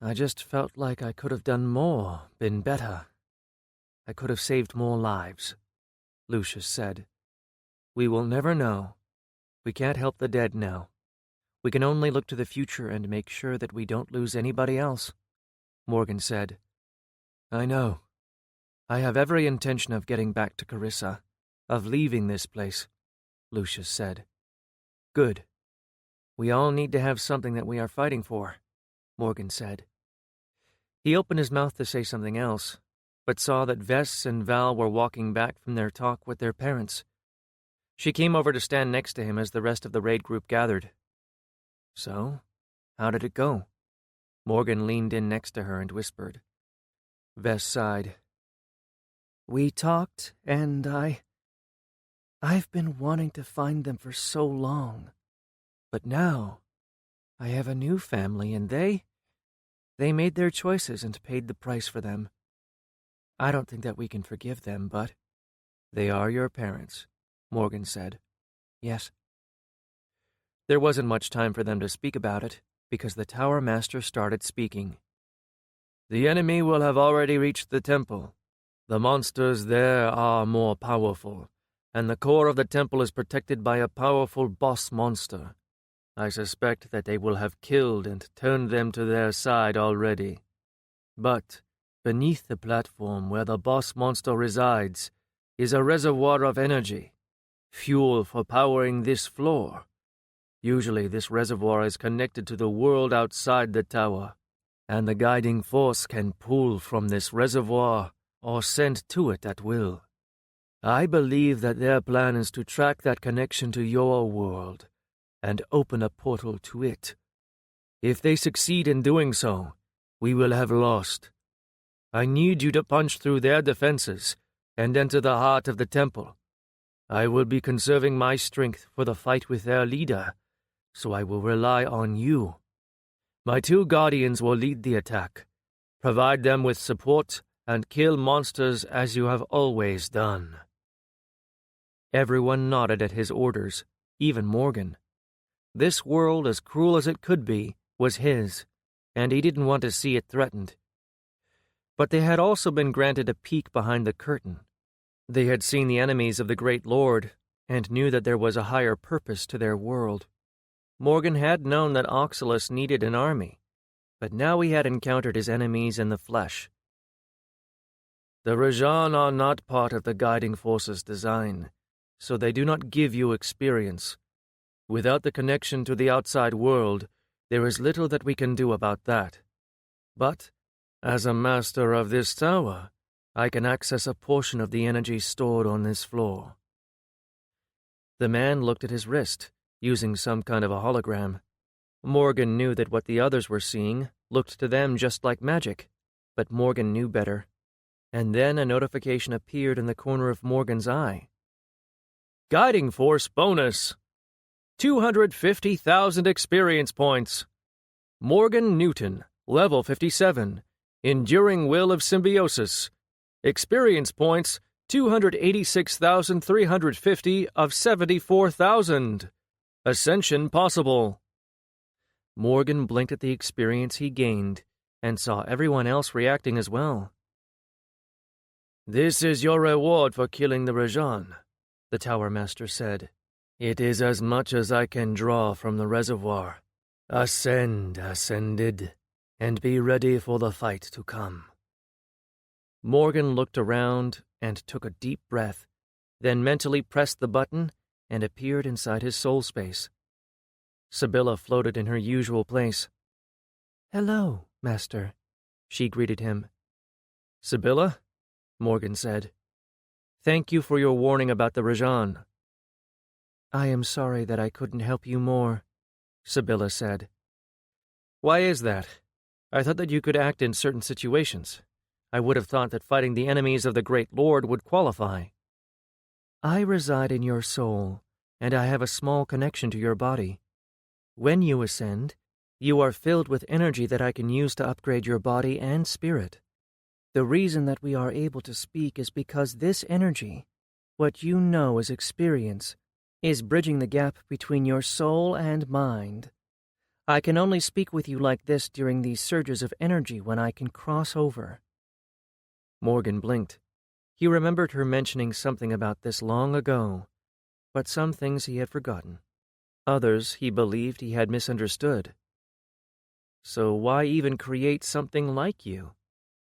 I just felt like I could have done more, been better. I could have saved more lives," Lucius said. "We will never know. We can't help the dead now. We can only look to the future and make sure that we don't lose anybody else," Morgan said. "I know. I have every intention of getting back to Carissa, of leaving this place," Lucius said. "Good. We all need to have something that we are fighting for," Morgan said. He opened his mouth to say something else, but saw that Vess and Val were walking back from their talk with their parents. She came over to stand next to him as the rest of the raid group gathered. "So, how did it go?" Morgan leaned in next to her and whispered. Vess sighed. "We talked, and I've been wanting to find them for so long. But now, I have a new family, and they made their choices and paid the price for them. I don't think that we can forgive them, but they are your parents," Morgan said. "Yes." There wasn't much time for them to speak about it, because the Tower Master started speaking. "The enemy will have already reached the temple. The monsters there are more powerful, and the core of the temple is protected by a powerful boss monster. I suspect that they will have killed and turned them to their side already. But beneath the platform where the boss monster resides is a reservoir of energy, fuel for powering this floor. Usually this reservoir is connected to the world outside the tower, and the guiding force can pull from this reservoir or send to it at will. I believe that their plan is to track that connection to your world and open a portal to it. If they succeed in doing so, we will have lost. I need you to punch through their defenses and enter the heart of the temple. I will be conserving my strength for the fight with their leader, so I will rely on you. My 2 guardians will lead the attack, provide them with support, and kill monsters as you have always done." Everyone nodded at his orders, even Morgan. This world, as cruel as it could be, was his, and he didn't want to see it threatened. But they had also been granted a peek behind the curtain. They had seen the enemies of the Great Lord, and knew that there was a higher purpose to their world. Morgan had known that Oxalis needed an army, but now he had encountered his enemies in the flesh. "The Rajan are not part of the guiding force's design, so they do not give you experience. Without the connection to the outside world, there is little that we can do about that. But, as a master of this tower, I can access a portion of the energy stored on this floor." The man looked at his wrist, using some kind of a hologram. Morgan knew that what the others were seeing looked to them just like magic, but Morgan knew better. And then a notification appeared in the corner of Morgan's eye. "Guiding Force bonus! 250,000 experience points. Morgan Newton, level 57, Enduring Will of Symbiosis. Experience points 286,350 of 74,000. Ascension possible. Morgan blinked at the experience he gained and saw everyone else reacting as well. "This is your reward for killing the Rajan," the Tower Master said. "It is as much as I can draw from the reservoir. Ascend, Ascended, and be ready for the fight to come." Morgan looked around and took a deep breath, then mentally pressed the button and appeared inside his soul space. Sibylla floated in her usual place. "Hello, Master," she greeted him. "Sibylla?" Morgan said. "Thank you for your warning about the Rajan." "I am sorry that I couldn't help you more," Sibylla said. "Why is that? I thought that you could act in certain situations. I would have thought that fighting the enemies of the Great Lord would qualify." "I reside in your soul, and I have a small connection to your body. When you ascend, you are filled with energy that I can use to upgrade your body and spirit. The reason that we are able to speak is because this energy, what you know as experience, is bridging the gap between your soul and mind. I can only speak with you like this during these surges of energy when I can cross over." Morgan blinked. He remembered her mentioning something about this long ago, but some things he had forgotten. Others he believed he had misunderstood. So why even create something like you?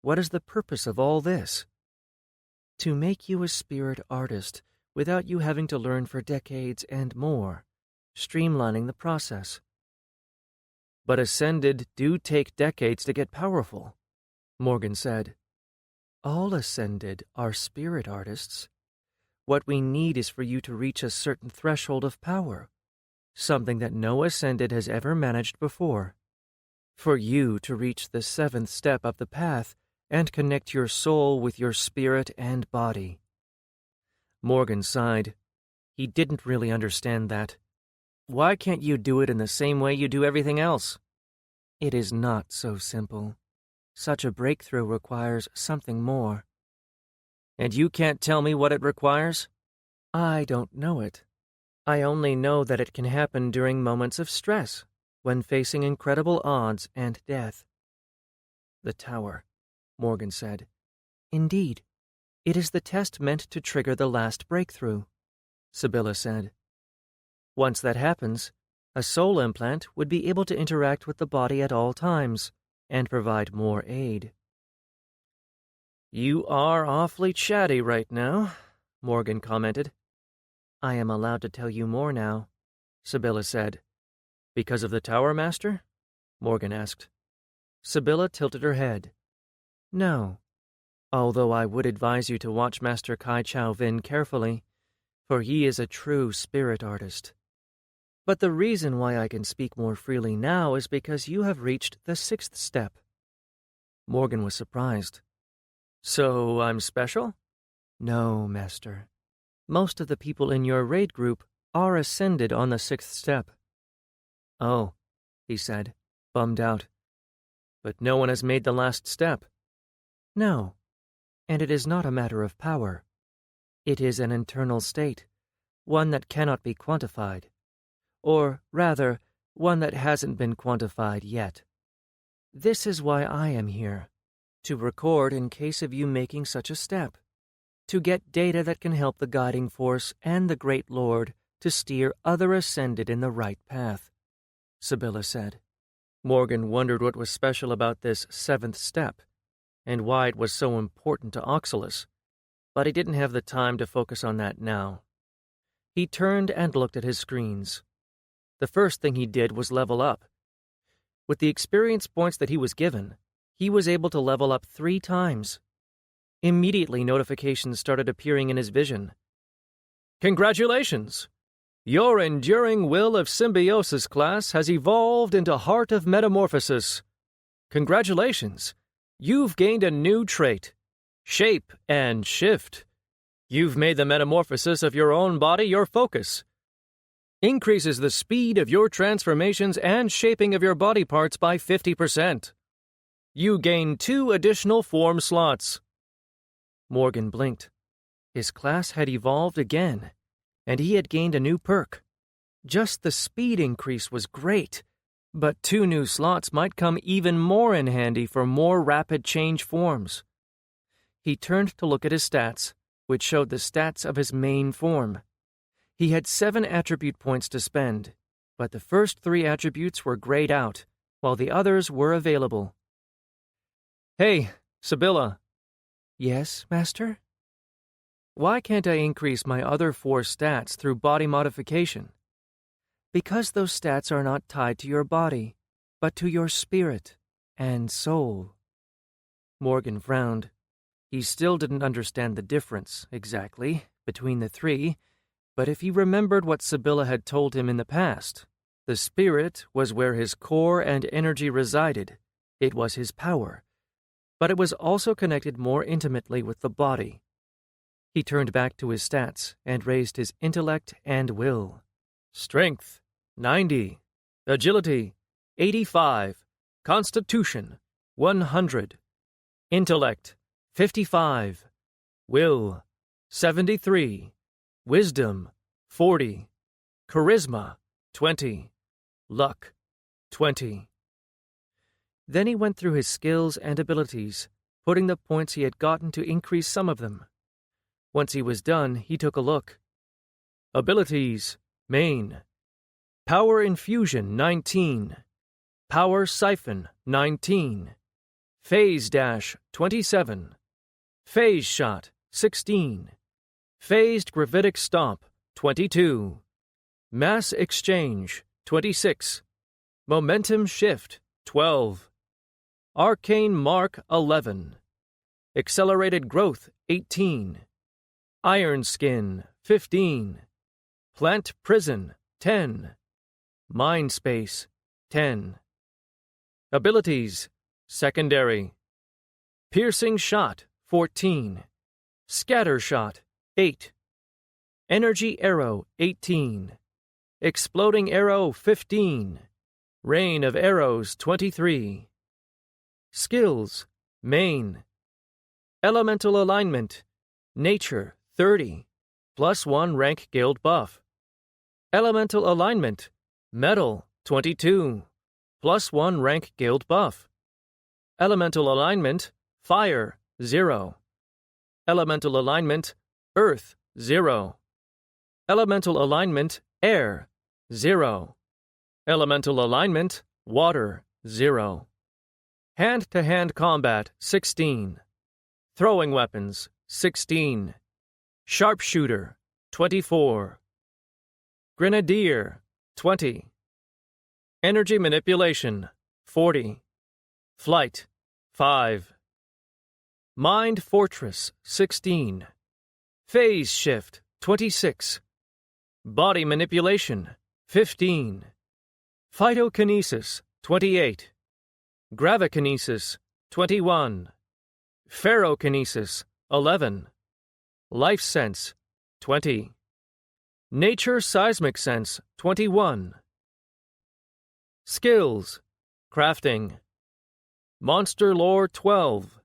What is the purpose of all this? "To make you a spirit artist without you having to learn for decades and more, streamlining the process." "But Ascended do take decades to get powerful," Morgan said. "All Ascended are spirit artists. What we need is for you to reach a certain threshold of power, something that no Ascended has ever managed before. For you to reach the 7th step of the path and connect your soul with your spirit and body." Morgan sighed. He didn't really understand that. Why can't you do it in the same way you do everything else? It is not so simple. Such a breakthrough requires something more. And you can't tell me what it requires? I don't know it. I only know that it can happen during moments of stress, when facing incredible odds and death. "The tower," Morgan said. "Indeed. It is the test meant to trigger the last breakthrough," Sibylla said. "Once that happens, a soul implant would be able to interact with the body at all times and provide more aid." "You are awfully chatty right now," Morgan commented. "I am allowed to tell you more now," Sibylla said. "Because of the Tower Master?" Morgan asked. Sibylla tilted her head. "No, although I would advise you to watch Master Kai Chao Vin carefully, for he is a true spirit artist. But the reason why I can speak more freely now is because you have reached the 6th step." Morgan was surprised. "So I'm special?" "No, Master. Most of the people in your raid group are ascended on the 6th step." "Oh," he said, bummed out. "But no one has made the last step." "No, and it is not a matter of power. It is an internal state, one that cannot be quantified. Or, rather, one that hasn't been quantified yet. This is why I am here, to record in case of you making such a step, to get data that can help the guiding force and the Great Lord to steer other Ascended in the right path," Sibylla said. Morgan wondered what was special about this 7th step, and why it was so important to Oxalis, but he didn't have the time to focus on that now. He turned and looked at his screens. The first thing he did was level up. With the experience points that he was given, he was able to level up 3 times. Immediately, notifications started appearing in his vision. "Congratulations! Your Enduring Will of Symbiosis class has evolved into Heart of Metamorphosis. Congratulations! You've gained a new trait, Shape and Shift. You've made the metamorphosis of your own body your focus. Increases the speed of your transformations and shaping of your body parts by 50%. You gain 2 additional form slots. Morgan blinked. His class had evolved again, and he had gained a new perk. Just the speed increase was great, but 2 new slots might come even more in handy for more rapid change forms. He turned to look at his stats, which showed the stats of his main form. He had 7 attribute points to spend, but the first 3 attributes were grayed out, while the others were available. Hey, Sibylla. Yes, Master? Why can't I increase my other 4 stats through body modification? Because those stats are not tied to your body, but to your spirit and soul. Morgan frowned. He still didn't understand the difference, exactly, between the 3, but if he remembered what Sibylla had told him in the past, the spirit was where his core and energy resided. It was his power. But it was also connected more intimately with the body. He turned back to his stats and raised his intellect and will. Strength, 90. Agility, 85. Constitution, 100. Intellect, 55. Will, 73. Wisdom, 40. Charisma, 20. Luck, 20. Then he went through his skills and abilities, putting the points he had gotten to increase some of them. Once he was done, he took a look. Abilities, main. Power infusion, 19. Power siphon, 19. Phase dash, 27. Phase shot, 16. Phased gravitic stomp, 22. Mass exchange, 26. Momentum shift, 12. Arcane mark, 11. Accelerated growth, 18. Iron skin, 15. Plant prison, 10. Mind space, 10. Abilities, secondary. Piercing shot, 14. Scatter shot, 8. Energy arrow, 18. Exploding arrow, 15. Rain of arrows, 23. Skills, main. Elemental alignment, nature, 30. +1 rank guild buff. Elemental alignment, metal, 22. +1 rank guild buff. Elemental alignment, fire, 0. Elemental alignment, earth, 0. Elemental alignment, air, 0. Elemental alignment, water, 0. Hand-to-hand combat, 16. Throwing weapons, 16. Sharpshooter, 24. Grenadier, 20. Energy manipulation, 40. Flight, 5. Mind Fortress, 16. Phase shift, 26. Body manipulation, 15. Phytokinesis, 28. Gravikinesis, 21. Ferrokinesis, 11. Life Sense, 20. Nature Seismic Sense, 21. Skills, crafting. Monster Lore, 12.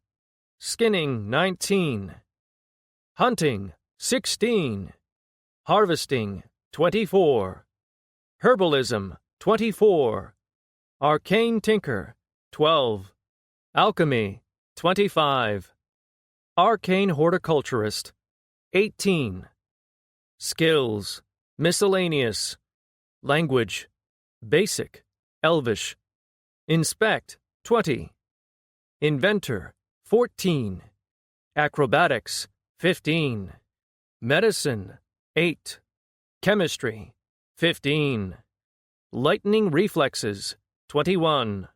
Skinning, 19. Hunting, 16. Harvesting, 24. Herbalism, 24. Arcane Tinker, 12. Alchemy, 25. Arcane Horticulturist, 18. Skills, miscellaneous. Language, basic, Elvish. Inspect, 20. Inventor, 14. Acrobatics, 15. Medicine, 8. Chemistry, 15. Lightning reflexes, 21.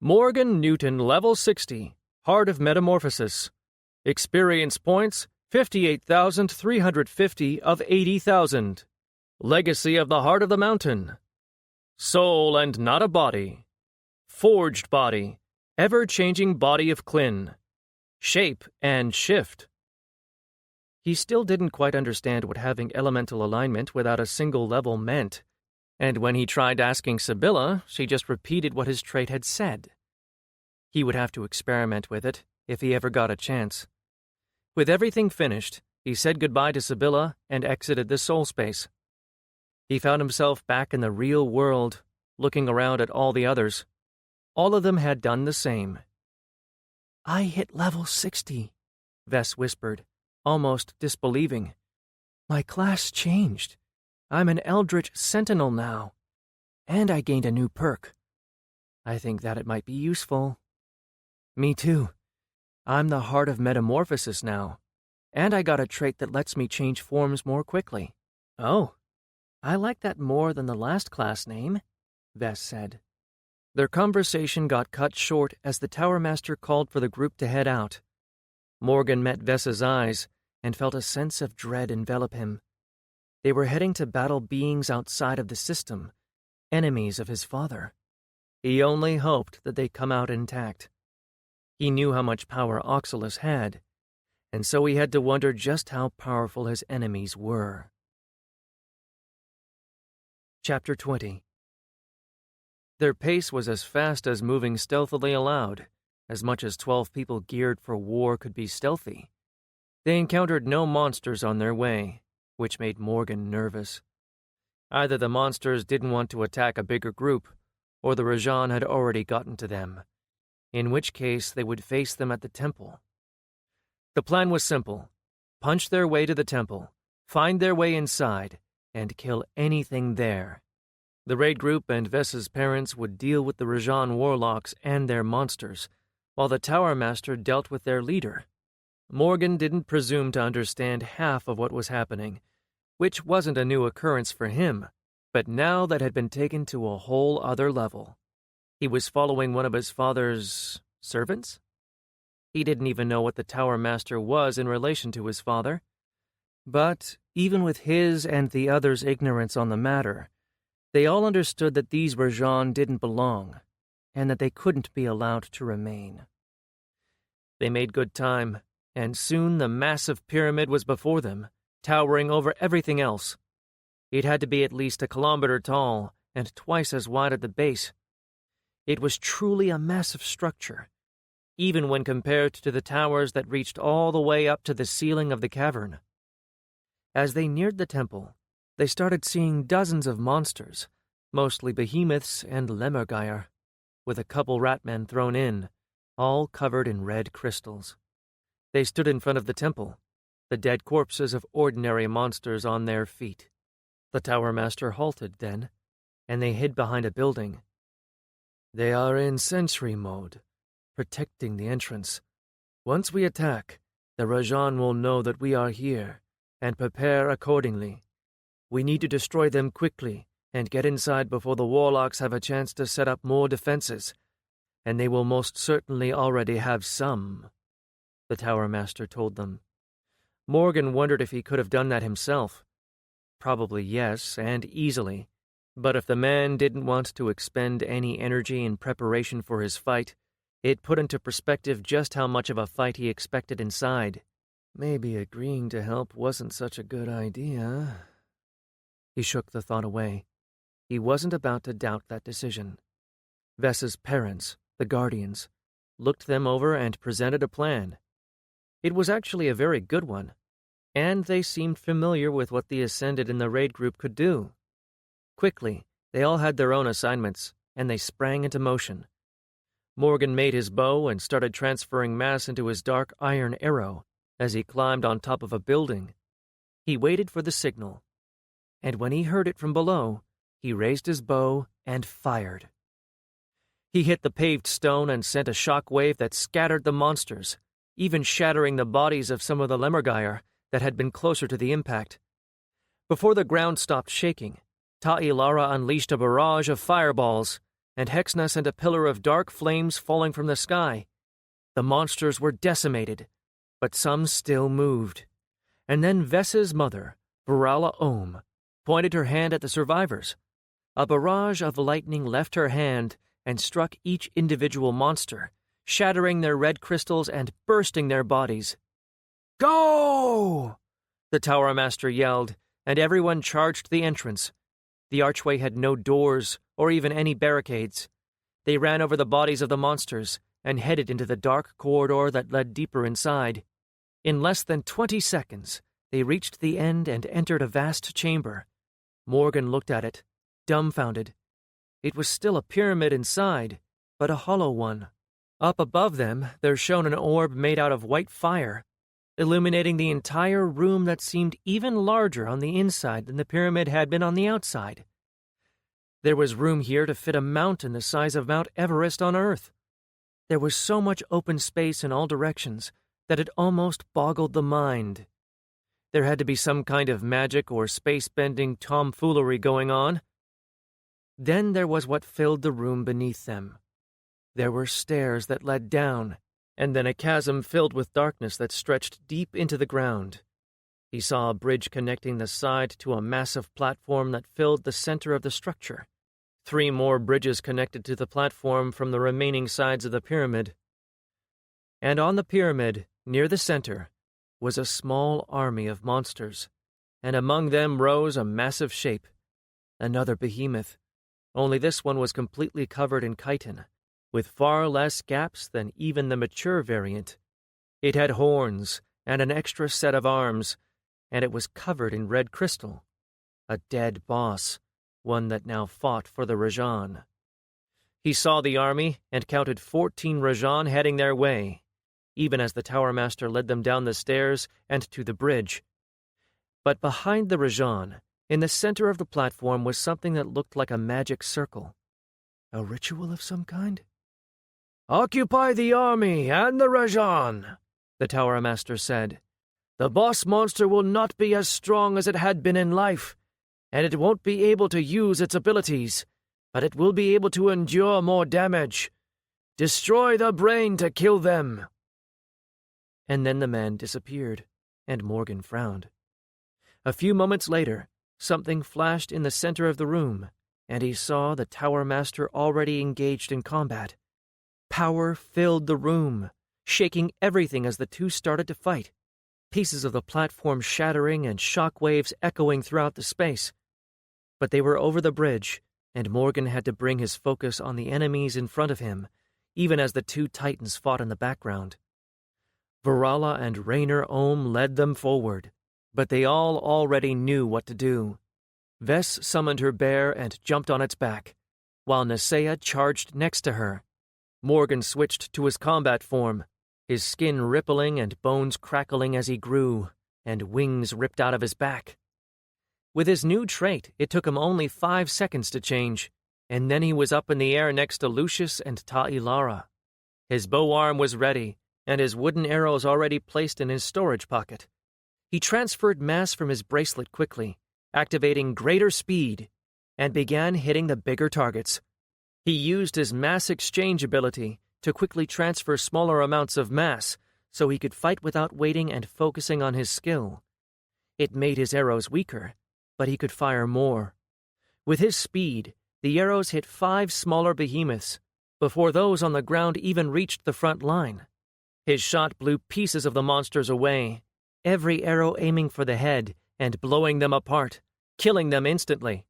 Morgan Newton, level 60, Heart of Metamorphosis. Experience points, 58,350 of 80,000. Legacy of the Heart of the Mountain. Soul and not a body. Forged body, ever-changing body of Klin. Shape and shift. He still didn't quite understand what having elemental alignment without a single level meant, and when he tried asking Sibylla, she just repeated what his trait had said. He would have to experiment with it if he ever got a chance. With everything finished, he said goodbye to Sibylla and exited the soul space. He found himself back in the real world, looking around at all the others. All of them had done the same. I hit level 60, Vess whispered, almost disbelieving. My class changed. I'm an Eldritch Sentinel now. And I gained a new perk. I think that it might be useful. Me too. I'm the Heart of Metamorphosis now, and I got a trait that lets me change forms more quickly. Oh, I like that more than the last class name, Vess said. Their conversation got cut short as the Tower Master called for the group to head out. Morgan met Vess's eyes and felt a sense of dread envelop him. They were heading to battle beings outside of the system, enemies of his father. He only hoped that they'd come out intact. He knew how much power Oxalis had, and so he had to wonder just how powerful his enemies were. Chapter 20. Their pace was as fast as moving stealthily allowed, as much as 12 people geared for war could be stealthy. They encountered no monsters on their way, which made Morgan nervous. Either the monsters didn't want to attack a bigger group, or the Rajan had already gotten to them, in which case they would face them at the temple. The plan was simple: punch their way to the temple, find their way inside, and kill anything there. The raid group and Vess's parents would deal with the Rajan warlocks and their monsters, while the Tower Master dealt with their leader. Morgan didn't presume to understand half of what was happening, which wasn't a new occurrence for him, but now that had been taken to a whole other level. He was following one of his father's servants? He didn't even know what the Tower Master was in relation to his father. But even with his and the others' ignorance on the matter, they all understood that these Rajan didn't belong, and that they couldn't be allowed to remain. They made good time, and soon the massive pyramid was before them, towering over everything else. It had to be at least 1 kilometer tall and twice as wide at the base. It was truly a massive structure, even when compared to the towers that reached all the way up to the ceiling of the cavern. As they neared the temple, they started seeing dozens of monsters, mostly behemoths and lemurgeir, with a couple ratmen thrown in, all covered in red crystals. They stood in front of the temple, the dead corpses of ordinary monsters on their feet. The Tower Master halted then, and they hid behind a building. They are in sentry mode, protecting the entrance. Once we attack, the Rajan will know that we are here, and prepare accordingly. We need to destroy them quickly and get inside before the warlocks have a chance to set up more defenses, and they will most certainly already have some, the Tower Master told them. Morgan wondered if he could have done that himself. Probably yes, and easily, but if the man didn't want to expend any energy in preparation for his fight, it put into perspective just how much of a fight he expected inside. Maybe agreeing to help wasn't such a good idea. He shook the thought away. He wasn't about to doubt that decision. Vess's parents, the Guardians, looked them over and presented a plan. It was actually a very good one, and they seemed familiar with what the Ascended in the raid group could do. Quickly, they all had their own assignments, and they sprang into motion. Morgan made his bow and started transferring mass into his dark iron arrow as he climbed on top of a building. He waited for the signal, and when he heard it from below, he raised his bow and fired. He hit the paved stone and sent a shock wave that scattered the monsters, even shattering the bodies of some of the lemurgeir that had been closer to the impact. Before the ground stopped shaking, Ta'ilara unleashed a barrage of fireballs, and Hexna sent a pillar of dark flames falling from the sky. The monsters were decimated, but some still moved. And then Vess's mother, Varala Ohm, pointed her hand at the survivors. A barrage of lightning left her hand and struck each individual monster, shattering their red crystals and bursting their bodies. "Go!" the Tower Master yelled, and everyone charged the entrance. The archway had no doors or even any barricades. They ran over the bodies of the monsters and headed into the dark corridor that led deeper inside. In less than 20 seconds, they reached the end and entered a vast chamber. Morgan looked at it, dumbfounded. It was still a pyramid inside, but a hollow one. Up above them, there shone an orb made out of white fire, illuminating the entire room that seemed even larger on the inside than the pyramid had been on the outside. There was room here to fit a mountain the size of Mount Everest on Earth. There was so much open space in all directions that it almost boggled the mind. There had to be some kind of magic or space-bending tomfoolery going on. Then there was what filled the room beneath them. There were stairs that led down, and then a chasm filled with darkness that stretched deep into the ground. He saw a bridge connecting the side to a massive platform that filled the center of the structure. 3 more bridges connected to the platform from the remaining sides of the pyramid. And on the pyramid, near the center, was a small army of monsters, and among them rose a massive shape, another behemoth, only this one was completely covered in chitin, with far less gaps than even the mature variant. It had horns and an extra set of arms, and it was covered in red crystal. A dead boss, one that now fought for the Rajan. He saw the army and counted 14 Rajan heading their way, even as the Tower Master led them down the stairs and to the bridge. But behind the Rajan, in the center of the platform, was something that looked like a magic circle. A ritual of some kind? "Occupy the army and the Rajan," the Tower Master said. "The boss monster will not be as strong as it had been in life, and it won't be able to use its abilities, but it will be able to endure more damage. Destroy the brain to kill them." And then the man disappeared, and Morgan frowned. A few moments later, something flashed in the center of the room, and he saw the Tower Master already engaged in combat. Power filled the room, shaking everything as the two started to fight, pieces of the platform shattering and shock waves echoing throughout the space. But they were over the bridge, and Morgan had to bring his focus on the enemies in front of him, even as the 2 titans fought in the background. Varala and Rainer Ohm led them forward, but they all already knew what to do. Vess summoned her bear and jumped on its back, while Naseya charged next to her. Morgan switched to his combat form, his skin rippling and bones crackling as he grew, and wings ripped out of his back. With his new trait, it took him only 5 seconds to change, and then he was up in the air next to Lucius and Ta'ilara. His bow arm was ready, and his wooden arrows already placed in his storage pocket. He transferred mass from his bracelet quickly, activating greater speed, and began hitting the bigger targets. He used his mass exchange ability to quickly transfer smaller amounts of mass so he could fight without waiting and focusing on his skill. It made his arrows weaker, but he could fire more. With his speed, the arrows hit 5 smaller behemoths before those on the ground even reached the front line. His shot blew pieces of the monsters away, every arrow aiming for the head and blowing them apart, killing them instantly.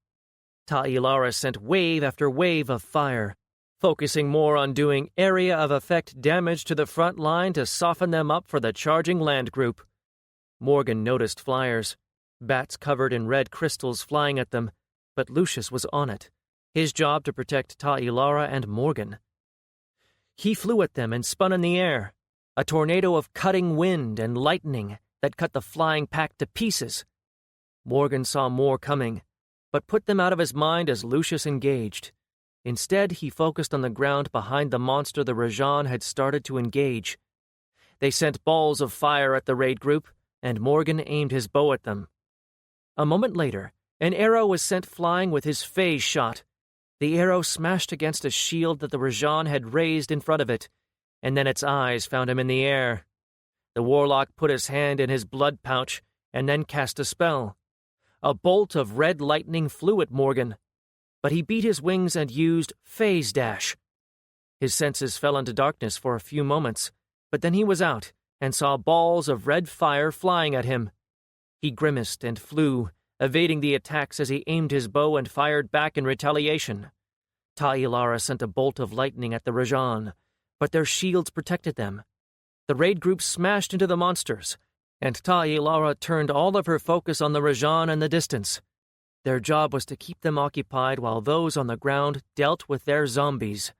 Ta'ilara sent wave after wave of fire, focusing more on doing area of effect damage to the front line to soften them up for the charging land group. Morgan noticed flyers, bats covered in red crystals flying at them, but Lucius was on it, his job to protect Ta'ilara and Morgan. He flew at them and spun in the air, a tornado of cutting wind and lightning that cut the flying pack to pieces. Morgan saw more coming, but put them out of his mind as Lucius engaged. Instead, he focused on the ground behind the monster the Rajan had started to engage. They sent balls of fire at the raid group, and Morgan aimed his bow at them. A moment later, an arrow was sent flying with his phase shot. The arrow smashed against a shield that the Rajan had raised in front of it, and then its eyes found him in the air. The warlock put his hand in his blood pouch and then cast a spell. A bolt of red lightning flew at Morgan, but he beat his wings and used phase dash. His senses fell into darkness for a few moments, but then he was out and saw balls of red fire flying at him. He grimaced and flew, evading the attacks as he aimed his bow and fired back in retaliation. Ta'ilara sent a bolt of lightning at the Rajan, but their shields protected them. The raid group smashed into the monsters, and Ta'ilara turned all of her focus on the Rajan and the distance. Their job was to keep them occupied while those on the ground dealt with their zombies,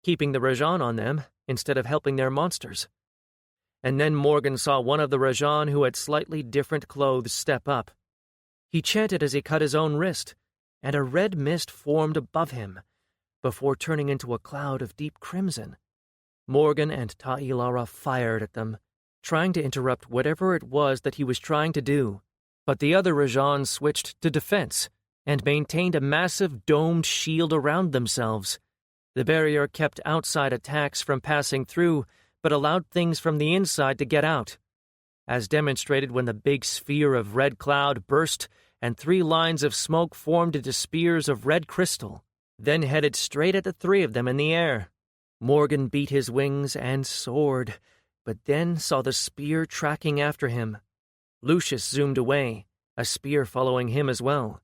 keeping the Rajan on them instead of helping their monsters. And then Morgan saw one of the Rajan who had slightly different clothes step up. He chanted as he cut his own wrist, and a red mist formed above him, before turning into a cloud of deep crimson. Morgan and Ta'ilara fired at them, trying to interrupt whatever it was that he was trying to do, but the other Rajan switched to defense and maintained a massive domed shield around themselves. The barrier kept outside attacks from passing through, but allowed things from the inside to get out, as demonstrated when the big sphere of red cloud burst and 3 lines of smoke formed into spears of red crystal, then headed straight at the 3 of them in the air. Morgan beat his wings and soared, but then saw the spear tracking after him. Lucius zoomed away, a spear following him as well.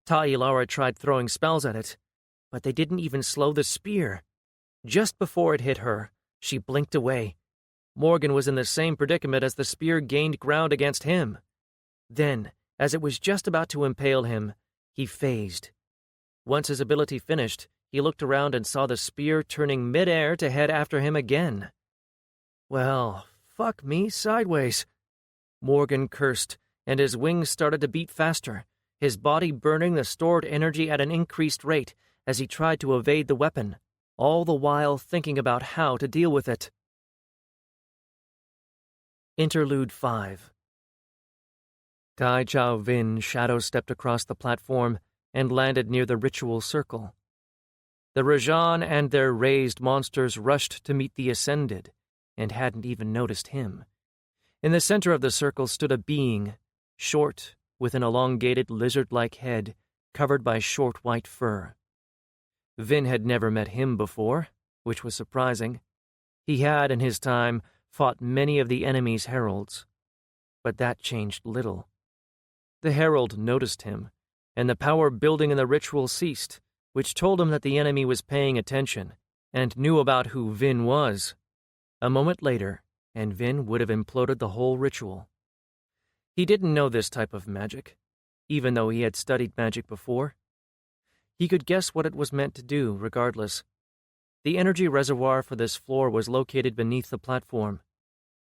Ta'ilara tried throwing spells at it, but they didn't even slow the spear. Just before it hit her, she blinked away. Morgan was in the same predicament as the spear gained ground against him. Then, as it was just about to impale him, he phased. Once his ability finished, he looked around and saw the spear turning mid-air to head after him again. Well, fuck me sideways. Morgan cursed, and his wings started to beat faster, his body burning the stored energy at an increased rate as he tried to evade the weapon, all the while thinking about how to deal with it. Interlude 5. Tai Chao Vin shadow-stepped across the platform and landed near the ritual circle. The Rajan and their raised monsters rushed to meet the Ascended, and hadn't even noticed him. In the center of the circle stood a being, short, with an elongated lizard-like head, covered by short white fur. Vin had never met him before, which was surprising. He had, in his time, fought many of the enemy's heralds. But that changed little. The herald noticed him, and the power building in the ritual ceased, which told him that the enemy was paying attention, and knew about who Vin was. A moment later, and Vin would have imploded the whole ritual. He didn't know this type of magic, even though he had studied magic before. He could guess what it was meant to do, regardless. The energy reservoir for this floor was located beneath the platform,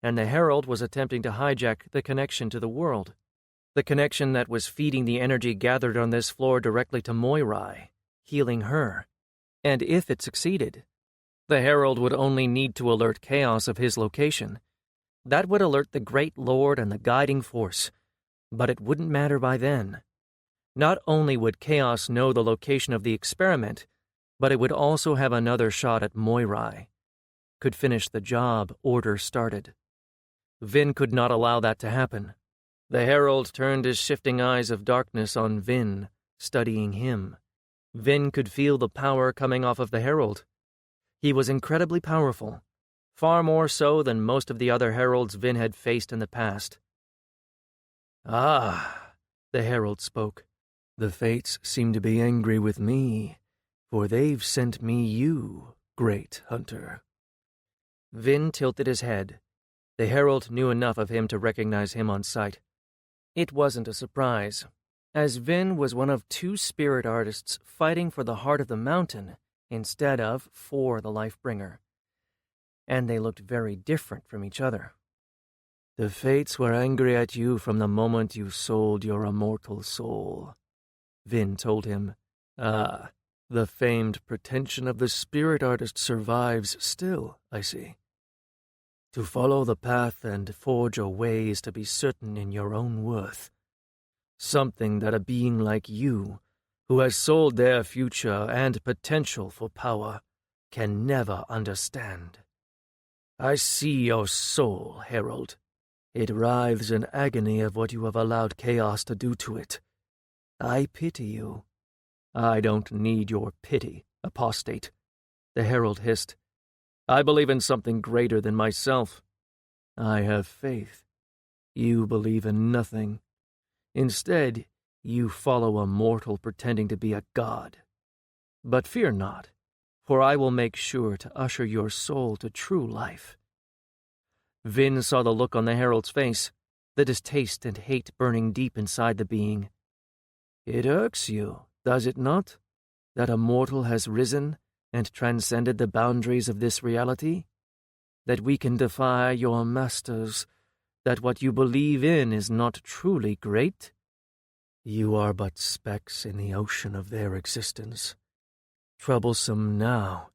and the herald was attempting to hijack the connection to the world, the connection that was feeding the energy gathered on this floor directly to Moirai, healing her. And if it succeeded, the herald would only need to alert Chaos of his location. That would alert the Great Lord and the guiding force, but it wouldn't matter by then. Not only would Chaos know the location of the experiment, but it would also have another shot at Moirai. Could finish the job Order started. Vin could not allow that to happen. The herald turned his shifting eyes of darkness on Vin, studying him. Vin could feel the power coming off of the herald. He was incredibly powerful, far more so than most of the other heralds Vin had faced in the past. "Ah," the herald spoke. "The fates seem to be angry with me, for they've sent me you, great hunter." Vin tilted his head. The herald knew enough of him to recognize him on sight. It wasn't a surprise, as Vin was one of 2 spirit artists fighting for the heart of the mountain instead of for the Lifebringer. And they looked very different from each other. "The fates were angry at you from the moment you sold your immortal soul," Vin told him. "Ah, the famed pretension of the spirit artist survives still, I see. To follow the path and forge a way is to be certain in your own worth. Something that a being like you, who has sold their future and potential for power, can never understand. I see your soul, Herald. It writhes in agony of what you have allowed chaos to do to it. I pity you." "I don't need your pity, apostate," the herald hissed. "I believe in something greater than myself." "I have faith. You believe in nothing. Instead, you follow a mortal pretending to be a god. But fear not, for I will make sure to usher your soul to true life." Vin saw the look on the herald's face, the distaste and hate burning deep inside the being. "It irks you, does it not, that a mortal has risen and transcended the boundaries of this reality? That we can defy your masters, that what you believe in is not truly great? You are but specks in the ocean of their existence. Troublesome now,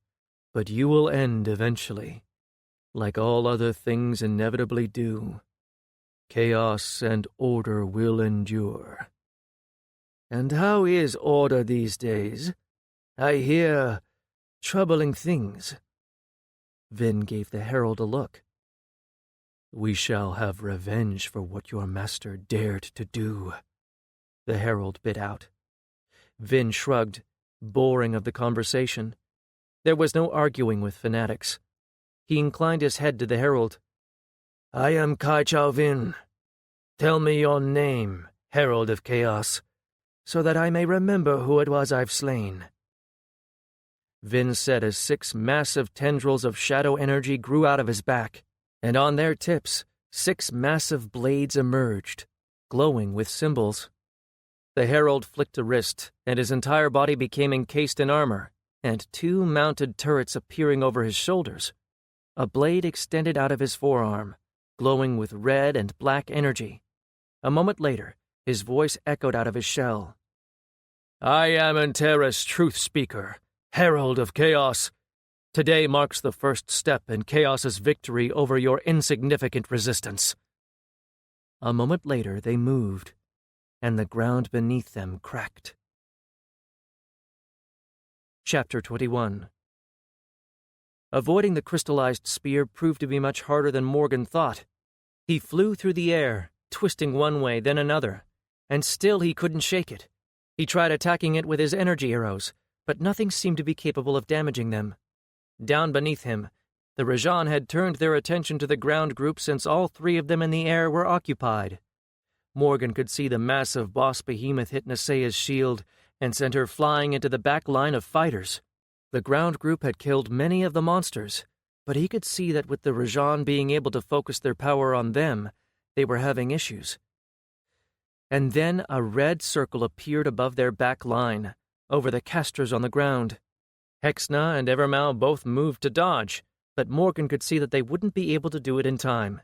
but you will end eventually, like all other things inevitably do. Chaos and order will endure." "And how is order these days? I hear troubling things." Vin gave the herald a look. "We shall have revenge for what your master dared to do," the herald bit out. Vin shrugged, boring of the conversation. There was no arguing with fanatics. He inclined his head to the herald. "I am Kai Chao Vin. Tell me your name, Herald of Chaos, so that I may remember who it was I've slain." Vin said as 6 massive tendrils of shadow energy grew out of his back, and on their tips 6 massive blades emerged, glowing with symbols. The herald flicked a wrist, and his entire body became encased in armor, and 2 mounted turrets appearing over his shoulders. A blade extended out of his forearm, glowing with red and black energy. A moment later, his voice echoed out of his shell. "I am Antares Truth Speaker, Herald of Chaos. Today marks the first step in Chaos's victory over your insignificant resistance." A moment later, they moved, and the ground beneath them cracked. Chapter 21. Avoiding the crystallized spear proved to be much harder than Morgan thought. He flew through the air, twisting one way, then another, and still he couldn't shake it. He tried attacking it with his energy arrows, but nothing seemed to be capable of damaging them. Down beneath him, the Rajan had turned their attention to the ground group since all 3 of them in the air were occupied. Morgan could see the massive boss behemoth hit Nasea's shield and sent her flying into the back line of fighters. The ground group had killed many of the monsters, but he could see that with the Rajan being able to focus their power on them, they were having issues. And then a red circle appeared above their back line, over the casters on the ground. Hexna and Evermau both moved to dodge, but Morgan could see that they wouldn't be able to do it in time.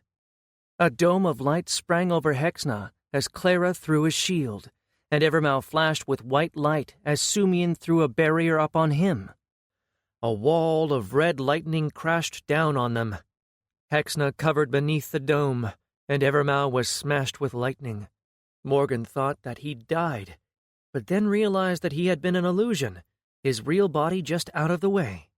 A dome of light sprang over Hexna as Clara threw his shield, and Evermau flashed with white light as Sumian threw a barrier up on him. A wall of red lightning crashed down on them. Hexna covered beneath the dome, and Evermau was smashed with lightning. Morgan thought that he'd died, but then realized that he had been an illusion, his real body just out of the way.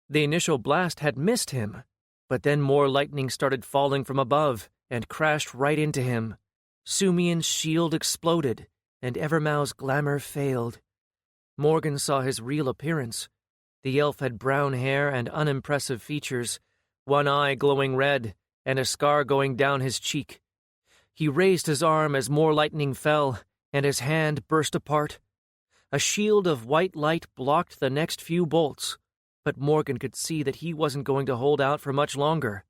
The initial blast had missed him, but then more lightning started falling from above and crashed right into him. Sumian's shield exploded, and Evermau's glamour failed. Morgan saw his real appearance. The elf had brown hair and unimpressive features, one eye glowing red, and a scar going down his cheek. He raised his arm as more lightning fell, and his hand burst apart. A shield of white light blocked the next few bolts, but Morgan could see that he wasn't going to hold out for much longer.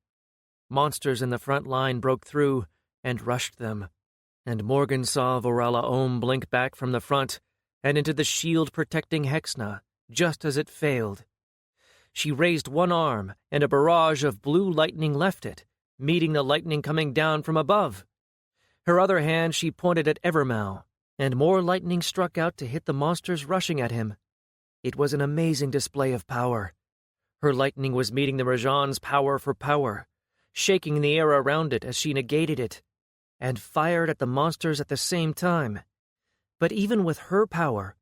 Monsters in the front line broke through and rushed them, and Morgan saw Vorala Ohm blink back from the front and into the shield protecting Hexna, just as it failed. She raised one arm, and a barrage of blue lightning left it, meeting the lightning coming down from above. Her other hand she pointed at Evermau, and more lightning struck out to hit the monsters rushing at him. It was an amazing display of power. Her lightning was meeting the Rajan's power for power, shaking the air around it as she negated it, and fired at the monsters at the same time. But even with her power,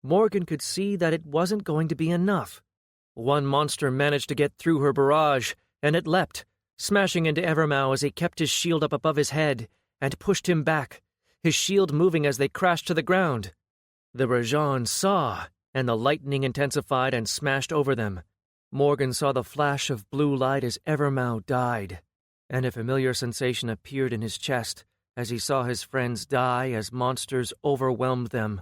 Morgan could see that it wasn't going to be enough. One monster managed to get through her barrage, and it leapt, smashing into Evermau as he kept his shield up above his head, and pushed him back, his shield moving as they crashed to the ground. The Rajan saw, and the lightning intensified and smashed over them. Morgan saw the flash of blue light as Evermau died, and a familiar sensation appeared in his chest as he saw his friends die as monsters overwhelmed them.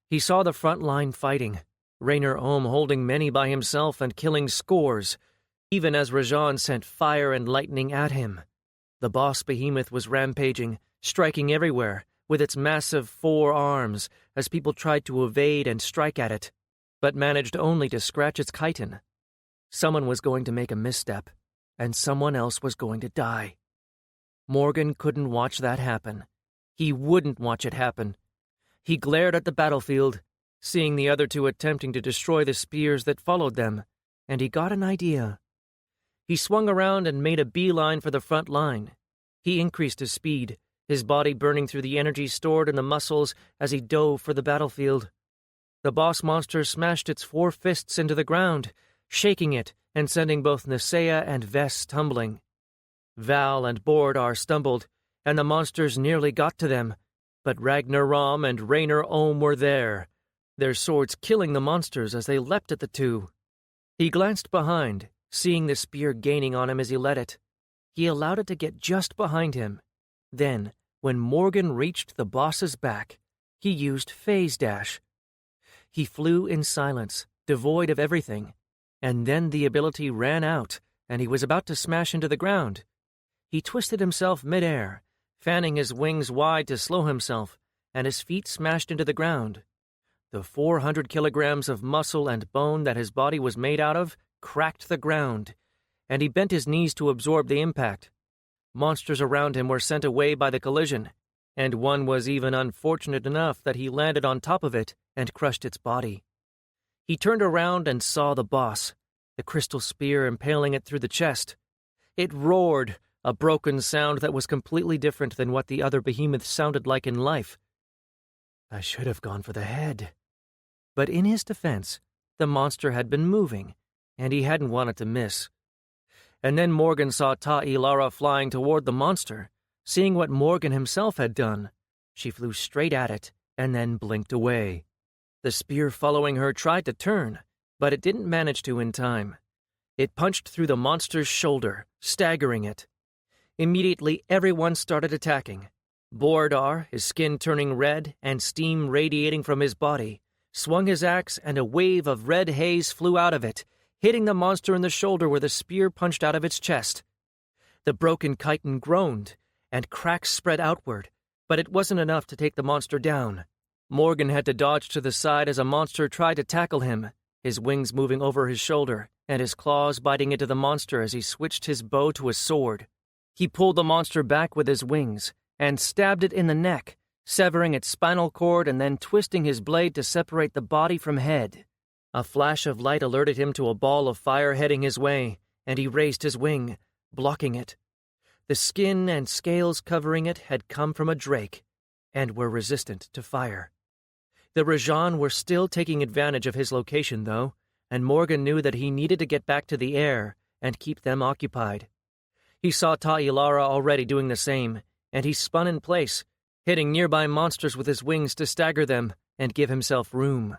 He saw the front line fighting, Raynor Ohm holding many by himself and killing scores, even as Rajan sent fire and lightning at him. The boss behemoth was rampaging, striking everywhere, with its massive 4 arms, as people tried to evade and strike at it, but managed only to scratch its chitin. Someone was going to make a misstep, and someone else was going to die. Morgan couldn't watch that happen. He wouldn't watch it happen. He glared at the battlefield, seeing the other 2 attempting to destroy the spears that followed them, and he got an idea. He swung around and made a beeline for the front line. He increased his speed, his body burning through the energy stored in the muscles as he dove for the battlefield. The boss monster smashed its 4 fists into the ground, shaking it and sending both Nisea and Vess tumbling. Val and Bordar stumbled, and the monsters nearly got to them, but Ragnar Rom and Raynor Ohm were there, their swords killing the monsters as they leapt at the 2. He glanced behind, seeing the spear gaining on him as he let it. He allowed it to get just behind him. Then, when Morgan reached the boss's back, he used Phase Dash. He flew in silence, devoid of everything, and then the ability ran out, and he was about to smash into the ground. He twisted himself mid-air, fanning his wings wide to slow himself, and his feet smashed into the ground. The 400 kilograms of muscle and bone that his body was made out of cracked the ground, and he bent his knees to absorb the impact. Monsters around him were sent away by the collision, and one was even unfortunate enough that he landed on top of it and crushed its body. He turned around and saw the boss, the crystal spear impaling it through the chest. It roared, a broken sound that was completely different than what the other behemoths sounded like in life. I should have gone for the head. But in his defense, the monster had been moving, and he hadn't wanted to miss. And then Morgan saw Ta'ilara flying toward the monster. Seeing what Morgan himself had done, she flew straight at it and then blinked away. The spear following her tried to turn, but it didn't manage to in time. It punched through the monster's shoulder, staggering it. Immediately, everyone started attacking. Bordar, his skin turning red and steam radiating from his body, swung his axe and a wave of red haze flew out of it, hitting the monster in the shoulder where the spear punched out of its chest. The broken chitin groaned, and cracks spread outward, but it wasn't enough to take the monster down. Morgan had to dodge to the side as a monster tried to tackle him, his wings moving over his shoulder, and his claws biting into the monster as he switched his bow to a sword. He pulled the monster back with his wings, and stabbed it in the neck, severing its spinal cord and then twisting his blade to separate the body from head. A flash of light alerted him to a ball of fire heading his way, and he raised his wing, blocking it. The skin and scales covering it had come from a drake, and were resistant to fire. The Rajan were still taking advantage of his location, though, and Morgan knew that he needed to get back to the air and keep them occupied. He saw Ta'ilara already doing the same, and he spun in place, hitting nearby monsters with his wings to stagger them and give himself room.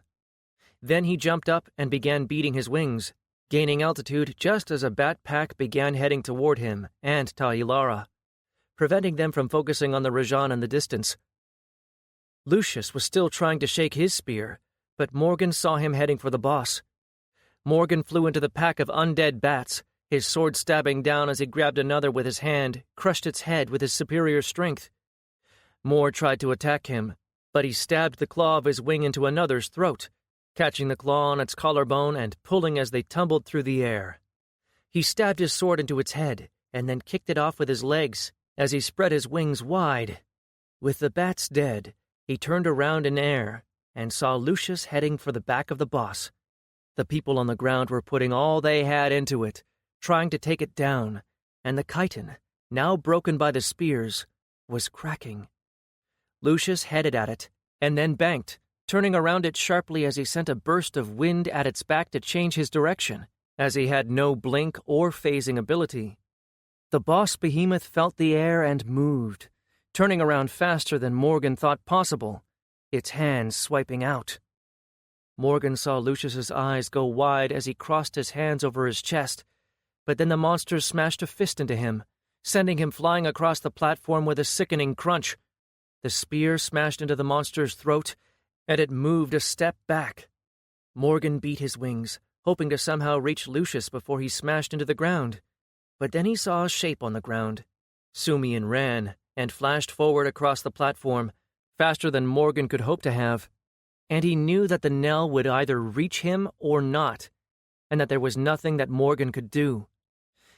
Then he jumped up and began beating his wings, gaining altitude just as a bat pack began heading toward him and Ta'ilara, preventing them from focusing on the Rajan in the distance. Lucius was still trying to shake his spear, but Morgan saw him heading for the boss. Morgan flew into the pack of undead bats, his sword stabbing down as he grabbed another with his hand, crushed its head with his superior strength. More tried to attack him, but he stabbed the claw of his wing into another's throat, catching the claw on its collarbone and pulling as they tumbled through the air. He stabbed his sword into its head, and then kicked it off with his legs as he spread his wings wide. With the bats dead, he turned around in air and saw Lucius heading for the back of the boss. The people on the ground were putting all they had into it, trying to take it down, and the chitin, now broken by the spears, was cracking. Lucius headed at it, and then banked, turning around it sharply as he sent a burst of wind at its back to change his direction, as he had no blink or phasing ability. The boss behemoth felt the air and moved, turning around faster than Morgan thought possible, its hands swiping out. Morgan saw Lucius's eyes go wide as he crossed his hands over his chest, but then the monster smashed a fist into him, sending him flying across the platform with a sickening crunch. The spear smashed into the monster's throat, and it moved a step back. Morgan beat his wings, hoping to somehow reach Lucius before he smashed into the ground. But then he saw a shape on the ground. Sumian ran and flashed forward across the platform, faster than Morgan could hope to have. And he knew that the knell would either reach him or not, and that there was nothing that Morgan could do.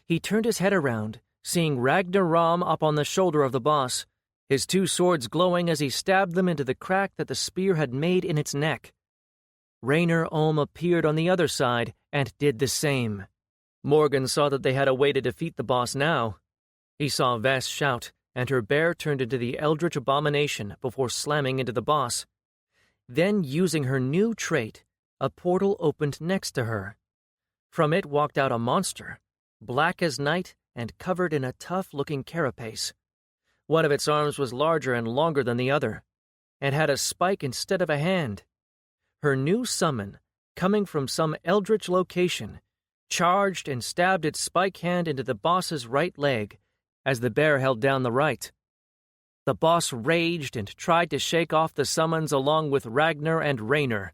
He turned his head around, seeing Ragnar Ram up on the shoulder of the boss, his two swords glowing as he stabbed them into the crack that the spear had made in its neck. Raynor Olm appeared on the other side and did the same. Morgan saw that they had a way to defeat the boss now. He saw Vess shout, and her bear turned into the eldritch abomination before slamming into the boss. Then, using her new trait, a portal opened next to her. From it walked out a monster, black as night and covered in a tough-looking carapace. One of its arms was larger and longer than the other, and had a spike instead of a hand. Her new summon, coming from some eldritch location, charged and stabbed its spike hand into the boss's right leg, as the bear held down the right. The boss raged and tried to shake off the summons along with Ragnar and Raynor.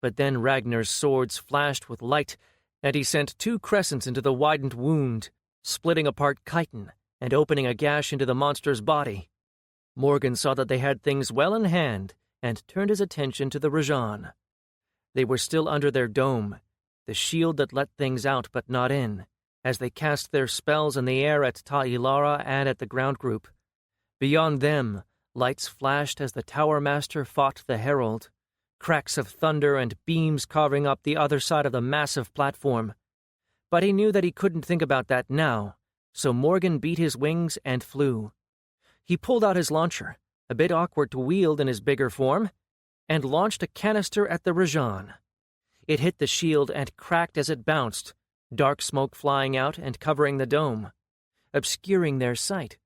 But then Ragnar's swords flashed with light, and he sent two crescents into the widened wound, splitting apart chitin and opening a gash into the monster's body. Morgan saw that they had things well in hand and turned his attention to the Rajan. They were still under their dome, the shield that let things out but not in, as they cast their spells in the air at Ta Ilara and at the ground group. Beyond them, lights flashed as the Tower Master fought the Herald, cracks of thunder and beams carving up the other side of the massive platform. But he knew that he couldn't think about that now, so Morgan beat his wings and flew. He pulled out his launcher, a bit awkward to wield in his bigger form, and launched a canister at the Rajan. It hit the shield and cracked as it bounced, dark smoke flying out and covering the dome, obscuring their sight.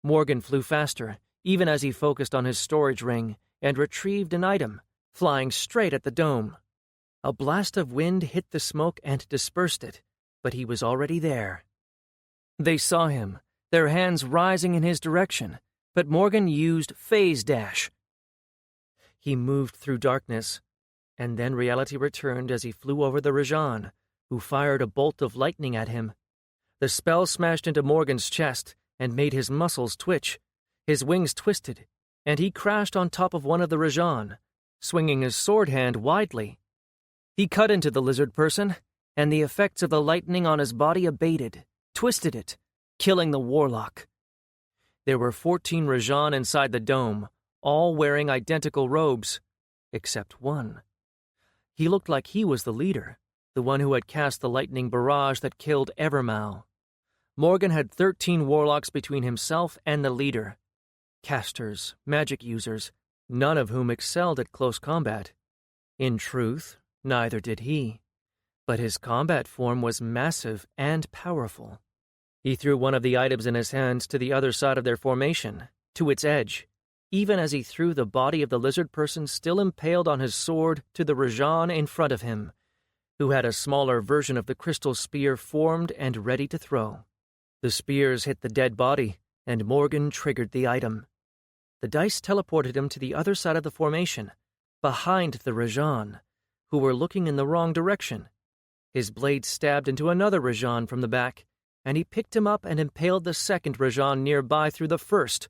Morgan flew faster, even as he focused on his storage ring, and retrieved an item, flying straight at the dome. A blast of wind hit the smoke and dispersed it, but he was already there. They saw him, their hands rising in his direction, but Morgan used phase dash. He moved through darkness, and then reality returned as he flew over the Rajan, who fired a bolt of lightning at him. The spell smashed into Morgan's chest and made his muscles twitch. His wings twisted, and he crashed on top of one of the Rajan, swinging his sword hand widely. He cut into the lizard person, and the effects of the lightning on his body abated, twisted it, killing the warlock. There were 14 Rajan inside the dome, all wearing identical robes, except one. He looked like he was the leader, the one who had cast the lightning barrage that killed Evermal. Morgan had 13 warlocks between himself and the leader. Casters, magic users, none of whom excelled at close combat. In truth, neither did he. But his combat form was massive and powerful. He threw one of the items in his hands to the other side of their formation, to its edge, even as he threw the body of the lizard person still impaled on his sword to the Rajan in front of him, who had a smaller version of the crystal spear formed and ready to throw. The spears hit the dead body, and Morgan triggered the item. The dice teleported him to the other side of the formation, behind the Rajan, who were looking in the wrong direction. His blade stabbed into another Rajan from the back, and he picked him up and impaled the second Rajan nearby through the first.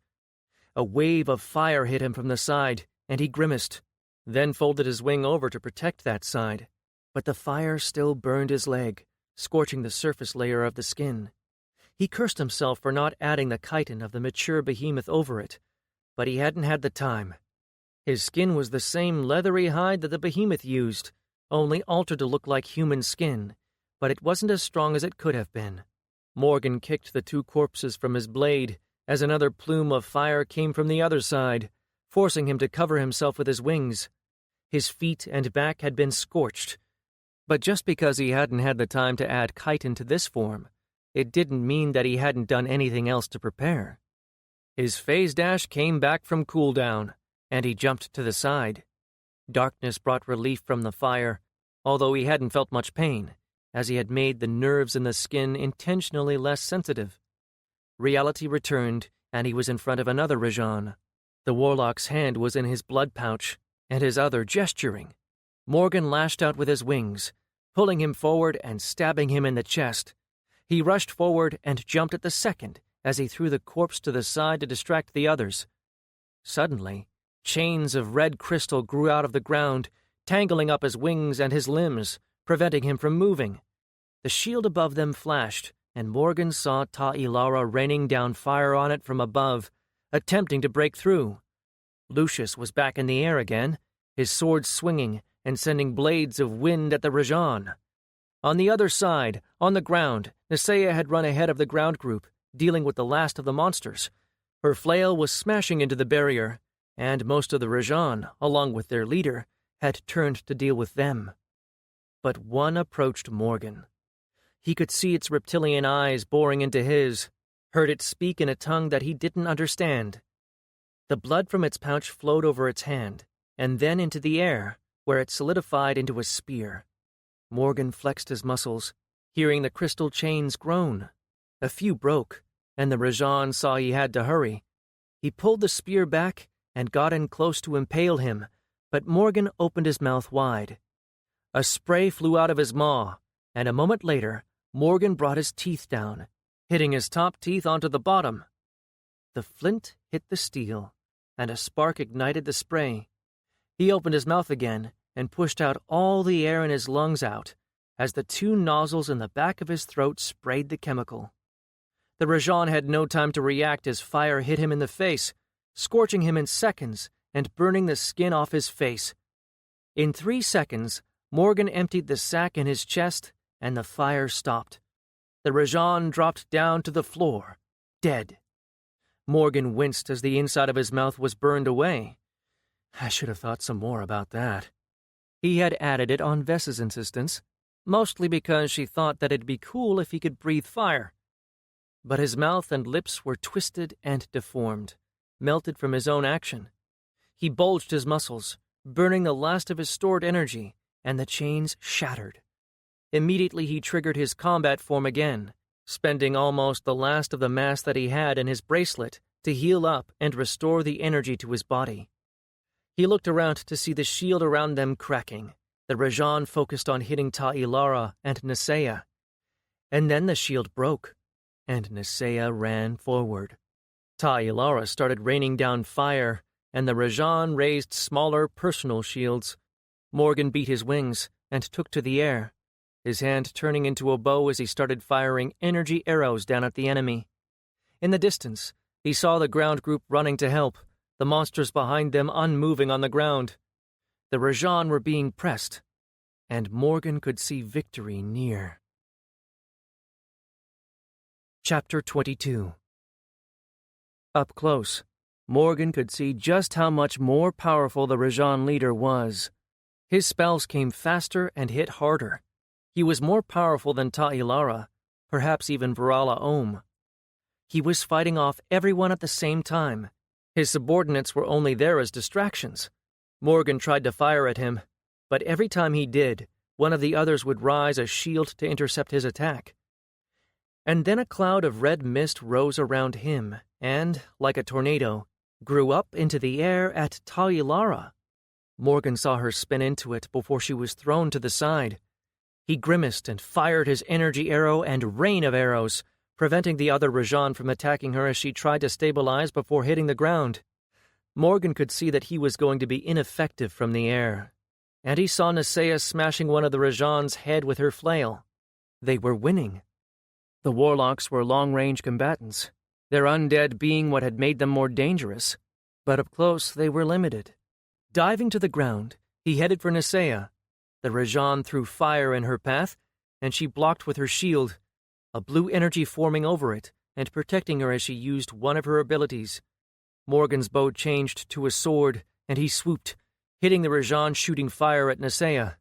A wave of fire hit him from the side, and he grimaced, then folded his wing over to protect that side. But the fire still burned his leg, scorching the surface layer of the skin. He cursed himself for not adding the chitin of the mature behemoth over it, but he hadn't had the time. His skin was the same leathery hide that the behemoth used, only altered to look like human skin, but it wasn't as strong as it could have been. Morgan kicked the two corpses from his blade as another plume of fire came from the other side, forcing him to cover himself with his wings. His feet and back had been scorched, but just because he hadn't had the time to add chitin to this form, it didn't mean that he hadn't done anything else to prepare. His phase dash came back from cooldown, and he jumped to the side. Darkness brought relief from the fire, although he hadn't felt much pain, as he had made the nerves in the skin intentionally less sensitive. Reality returned, and he was in front of another Rajan. The warlock's hand was in his blood pouch, and his other gesturing. Morgan lashed out with his wings, pulling him forward and stabbing him in the chest. He rushed forward and jumped at the second as he threw the corpse to the side to distract the others. Suddenly, chains of red crystal grew out of the ground, tangling up his wings and his limbs, preventing him from moving. The shield above them flashed, and Morgan saw Ta'ilara raining down fire on it from above, attempting to break through. Lucius was back in the air again, his sword swinging and sending blades of wind at the Rajan. On the other side, on the ground, Nisea had run ahead of the ground group, dealing with the last of the monsters. Her flail was smashing into the barrier, and most of the Rajan, along with their leader, had turned to deal with them. But one approached Morgan. He could see its reptilian eyes boring into his, heard it speak in a tongue that he didn't understand. The blood from its pouch flowed over its hand, and then into the air, where it solidified into a spear. Morgan flexed his muscles, hearing the crystal chains groan. A few broke, and the Rajan saw he had to hurry. He pulled the spear back and got in close to impale him, but Morgan opened his mouth wide. A spray flew out of his maw, and a moment later, Morgan brought his teeth down, hitting his top teeth onto the bottom. The flint hit the steel, and a spark ignited the spray. He opened his mouth again and pushed out all the air in his lungs out as the two nozzles in the back of his throat sprayed the chemical. The Rajan had no time to react as fire hit him in the face, scorching him in seconds and burning the skin off his face. In 3 seconds, Morgan emptied the sack in his chest, and the fire stopped. The Rajan dropped down to the floor, dead. Morgan winced as the inside of his mouth was burned away. I should have thought some more about that. He had added it on Vess's insistence, mostly because she thought that it'd be cool if he could breathe fire. But his mouth and lips were twisted and deformed, melted from his own action. He bulged his muscles, burning the last of his stored energy, and the chains shattered. Immediately he triggered his combat form again, spending almost the last of the mass that he had in his bracelet to heal up and restore the energy to his body. He looked around to see the shield around them cracking. The Rajan focused on hitting Ta'ilara and Nisea. And then the shield broke, and Nisea ran forward. Ta'ilara started raining down fire, and the Rajan raised smaller personal shields. Morgan beat his wings and took to the air, his hand turning into a bow as he started firing energy arrows down at the enemy. In the distance, he saw the ground group running to help, the monsters behind them unmoving on the ground. The Rajan were being pressed, and Morgan could see victory near. Chapter 22. Up close, Morgan could see just how much more powerful the Rajan leader was. His spells came faster and hit harder. He was more powerful than Ta'ilara, perhaps even Varala Om. He was fighting off everyone at the same time. His subordinates were only there as distractions. Morgan tried to fire at him, but every time he did, one of the others would rise a shield to intercept his attack. And then a cloud of red mist rose around him and, like a tornado, grew up into the air at Ta'ilara. Morgan saw her spin into it before she was thrown to the side. He grimaced and fired his energy arrow and rain of arrows, preventing the other Rajan from attacking her as she tried to stabilize before hitting the ground. Morgan could see that he was going to be ineffective from the air, and he saw Nisea smashing one of the Rajan's head with her flail. They were winning. The warlocks were long-range combatants, their undead being what had made them more dangerous, but up close they were limited. Diving to the ground, he headed for Nisea. The Rajan threw fire in her path, and she blocked with her shield, a blue energy forming over it and protecting her as she used one of her abilities. Morgan's bow changed to a sword, and he swooped, hitting the Rajan shooting fire at Nisea.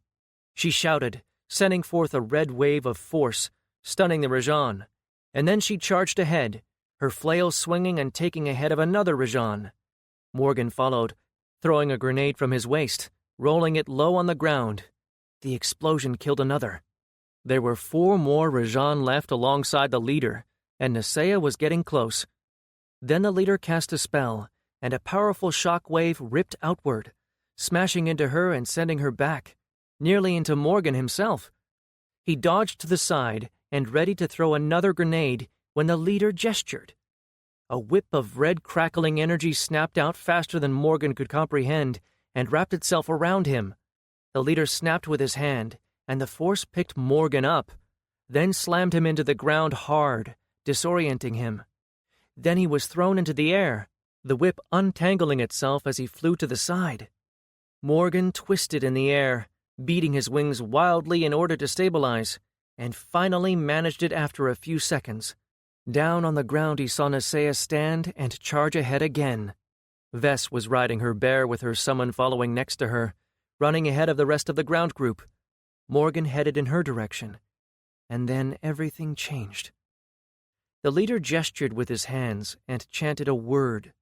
She shouted, sending forth a red wave of force, stunning the Rajan, and then she charged ahead, her flail swinging and taking ahead of another Rajan. Morgan followed, throwing a grenade from his waist, rolling it low on the ground. The explosion killed another. There were 4 more Rajan left alongside the leader, and Naseya was getting close. Then the leader cast a spell, and a powerful shock wave ripped outward, smashing into her and sending her back, nearly into Morgan himself. He dodged to the side and ready to throw another grenade when the leader gestured. A whip of red crackling energy snapped out faster than Morgan could comprehend and wrapped itself around him. The leader snapped with his hand, and the force picked Morgan up, then slammed him into the ground hard, disorienting him. Then he was thrown into the air, the whip untangling itself as he flew to the side. Morgan twisted in the air, beating his wings wildly in order to stabilize, and finally managed it after a few seconds. Down on the ground he saw Naseya stand and charge ahead again. Vess was riding her bear with her summon following next to her, running ahead of the rest of the ground group. Morgan headed in her direction, and then everything changed. The leader gestured with his hands and chanted a word.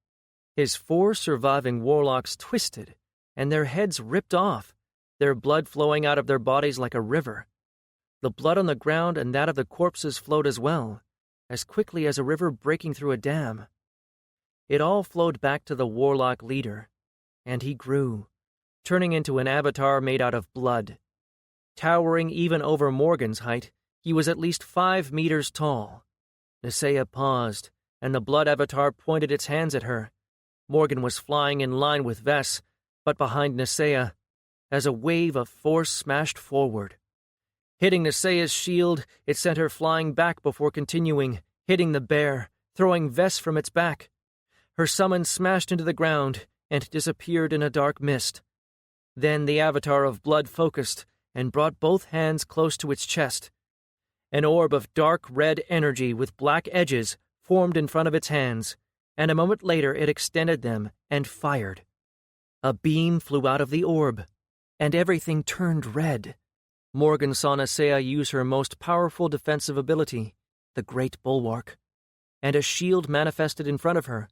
His 4 surviving warlocks twisted, and their heads ripped off, their blood flowing out of their bodies like a river. The blood on the ground and that of the corpses flowed as well, as quickly as a river breaking through a dam. It all flowed back to the warlock leader, and he grew, turning into an avatar made out of blood. Towering even over Morgan's height, he was at least 5 meters tall. Naseya paused, and the blood avatar pointed its hands at her. Morgan was flying in line with Vess, but behind Naseya, as a wave of force smashed forward. Hitting Naseya's shield, it sent her flying back before continuing, hitting the bear, throwing Vess from its back. Her summon smashed into the ground and disappeared in a dark mist. Then the avatar of blood focused and brought both hands close to its chest. An orb of dark red energy with black edges formed in front of its hands, and a moment later it extended them and fired. A beam flew out of the orb, and everything turned red. Morgan saw Naseya use her most powerful defensive ability, the Great Bulwark, and a shield manifested in front of her.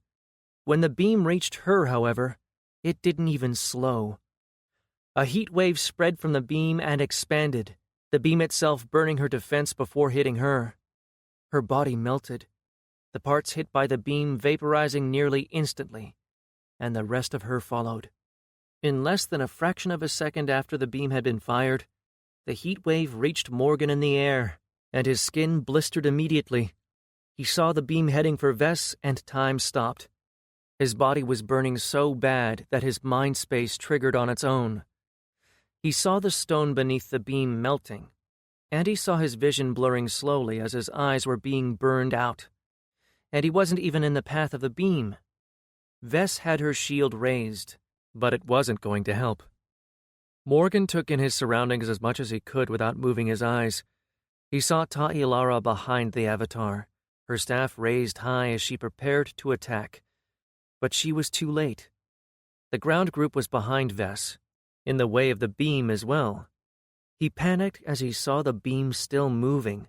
When the beam reached her, however, it didn't even slow. A heat wave spread from the beam and expanded, the beam itself burning her defense before hitting her. Her body melted, the parts hit by the beam vaporizing nearly instantly, and the rest of her followed. In less than a fraction of a second after the beam had been fired, the heat wave reached Morgan in the air, and his skin blistered immediately. He saw the beam heading for Vess, and time stopped. His body was burning so bad that his mind space triggered on its own. He saw the stone beneath the beam melting, and he saw his vision blurring slowly as his eyes were being burned out. And he wasn't even in the path of the beam. Vess had her shield raised, but it wasn't going to help. Morgan took in his surroundings as much as he could without moving his eyes. He saw Ta'ilara behind the avatar, her staff raised high as she prepared to attack. But she was too late. The ground group was behind Vess, in the way of the beam as well. He panicked as he saw the beam still moving,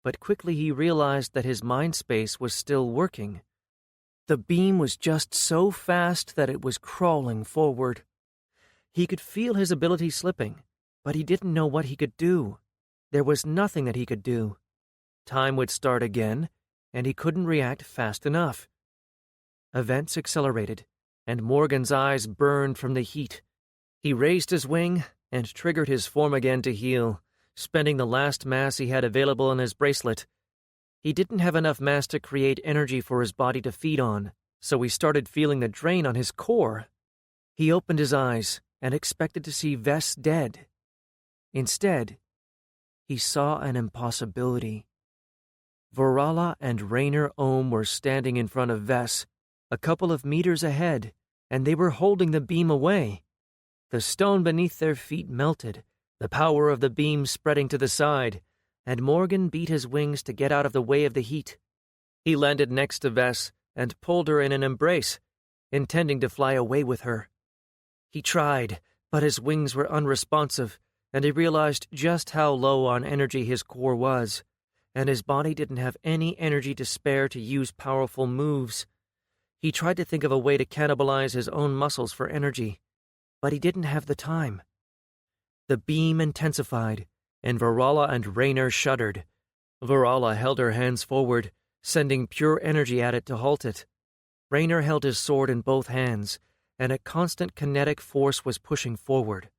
but quickly he realized that his mind space was still working. The beam was just so fast that it was crawling forward. He could feel his ability slipping, but he didn't know what he could do. There was nothing that he could do. Time would start again, and he couldn't react fast enough. Events accelerated, and Morgan's eyes burned from the heat. He raised his wing and triggered his form again to heal, spending the last mass he had available in his bracelet. He didn't have enough mass to create energy for his body to feed on, so he started feeling the drain on his core. He opened his eyes and expected to see Vess dead. Instead, he saw an impossibility. Vorala and Rainer Ohm were standing in front of Vess, a couple of meters ahead, and they were holding the beam away. The stone beneath their feet melted, the power of the beam spreading to the side, and Morgan beat his wings to get out of the way of the heat. He landed next to Vess and pulled her in an embrace, intending to fly away with her. He tried, but his wings were unresponsive, and he realized just how low on energy his core was, and his body didn't have any energy to spare to use powerful moves. He tried to think of a way to cannibalize his own muscles for energy, but he didn't have the time. The beam intensified, and Vorala and Rainer shuddered. Vorala held her hands forward, sending pure energy at it to halt it. Raynor held his sword in both hands, and a constant kinetic force was pushing forward.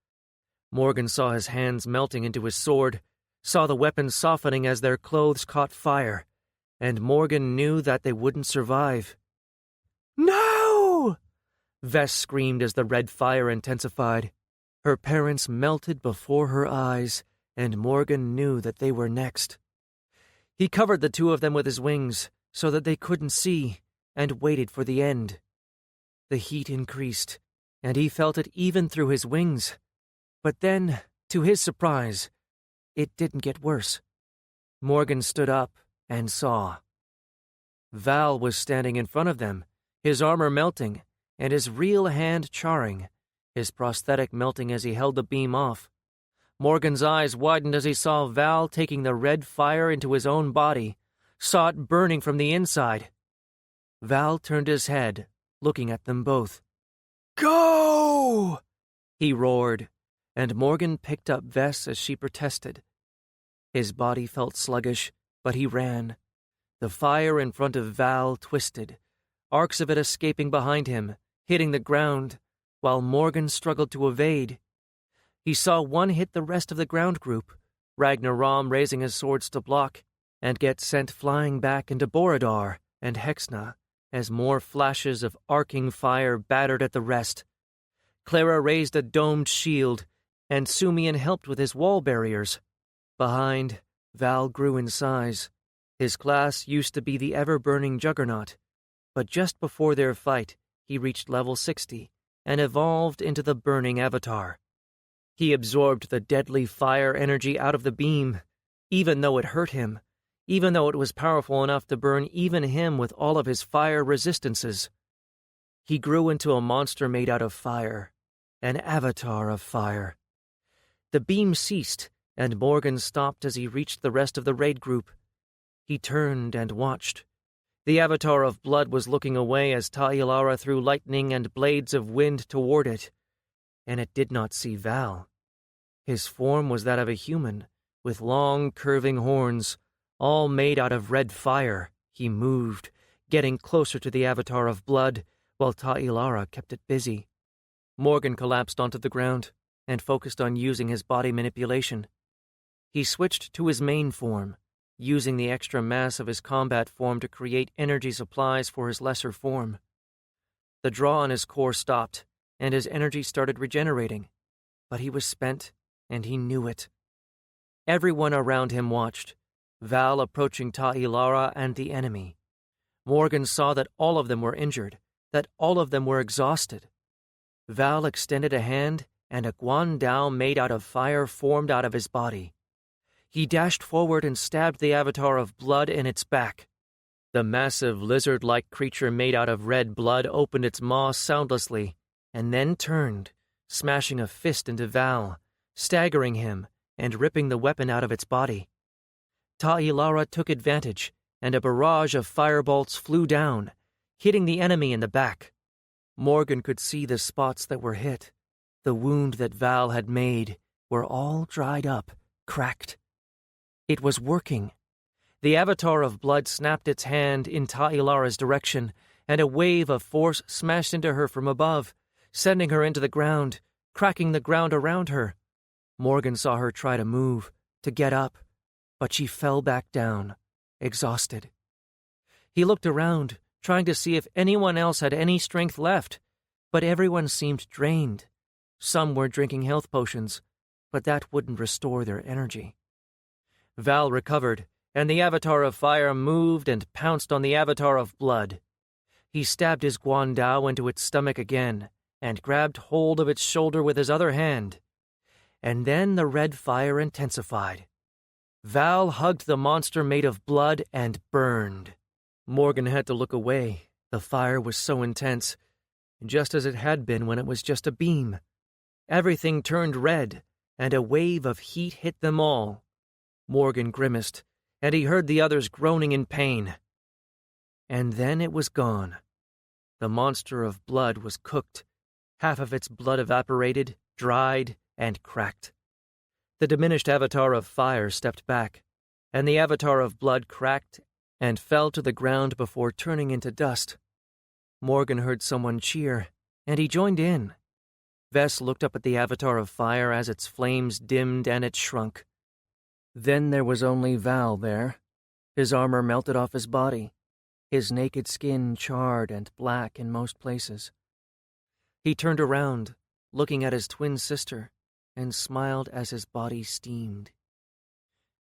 Morgan saw his hands melting into his sword, saw the weapon softening as their clothes caught fire, and Morgan knew that they wouldn't survive. "No!" Vess screamed as the red fire intensified. Her parents melted before her eyes, and Morgan knew that they were next. He covered the two of them with his wings so that they couldn't see, and waited for the end. The heat increased, and he felt it even through his wings. But then, to his surprise, it didn't get worse. Morgan stood up and saw. Val was standing in front of them, his armor melting, and his real hand charring, his prosthetic melting as he held the beam off. Morgan's eyes widened as he saw Val taking the red fire into his own body, saw it burning from the inside. Val turned his head, looking at them both. "Go!" he roared, and Morgan picked up Vess as she protested. His body felt sluggish, but he ran. The fire in front of Val twisted, arcs of it escaping behind him, hitting the ground, while Morgan struggled to evade. He saw one hit the rest of the ground group, Ragnar Rom raising his swords to block, and get sent flying back into Borodar and Hexna as more flashes of arcing fire battered at the rest. Clara raised a domed shield, and Sumian helped with his wall barriers. Behind, Val grew in size. His class used to be the ever-burning Juggernaut, but just before their fight, he reached level 60 and evolved into the Burning Avatar. He absorbed the deadly fire energy out of the beam, even though it hurt him, even though it was powerful enough to burn even him with all of his fire resistances. He grew into a monster made out of fire, an avatar of fire. The beam ceased, and Morgan stopped as he reached the rest of the raid group. He turned and watched. The avatar of blood was looking away as Ta'ilara threw lightning and blades of wind toward it, and it did not see Val. His form was that of a human, with long, curving horns, all made out of red fire. He moved, getting closer to the avatar of blood, while Ta'ilara kept it busy. Morgan collapsed onto the ground and focused on using his body manipulation. He switched to his main form, using the extra mass of his combat form to create energy supplies for his lesser form. The draw on his core stopped, and his energy started regenerating, but he was spent, and he knew it. Everyone around him watched, Val approaching Ta'ilara and the enemy. Morgan saw that all of them were injured, that all of them were exhausted. Val extended a hand, and a Guandao made out of fire formed out of his body. He dashed forward and stabbed the avatar of blood in its back. The massive lizard-like creature made out of red blood opened its maw soundlessly, and then turned, smashing a fist into Val, staggering him, and ripping the weapon out of its body. Ta'ilara took advantage, and a barrage of firebolts flew down, hitting the enemy in the back. Morgan could see the spots that were hit. The wound that Val had made were all dried up, cracked. It was working. The avatar of blood snapped its hand in Ta'ilara's direction, and a wave of force smashed into her from above, sending her into the ground, cracking the ground around her. Morgan saw her try to move, to get up, but she fell back down, exhausted. He looked around, trying to see if anyone else had any strength left, but everyone seemed drained. Some were drinking health potions, but that wouldn't restore their energy. Val recovered, and the avatar of fire moved and pounced on the avatar of blood. He stabbed his Guandao into its stomach again, and grabbed hold of its shoulder with his other hand. And then the red fire intensified. Val hugged the monster made of blood and burned. Morgan had to look away. The fire was so intense, just as it had been when it was just a beam. Everything turned red, and a wave of heat hit them all. Morgan grimaced, and he heard the others groaning in pain. And then it was gone. The monster of blood was cooked. Half of its blood evaporated, dried, and cracked. The diminished avatar of fire stepped back, and the avatar of blood cracked and fell to the ground before turning into dust. Morgan heard someone cheer, and he joined in. Vess looked up at the avatar of fire as its flames dimmed and it shrunk. Then there was only Val there. His armor melted off his body, his naked skin charred and black in most places. He turned around, looking at his twin sister, and smiled as his body steamed.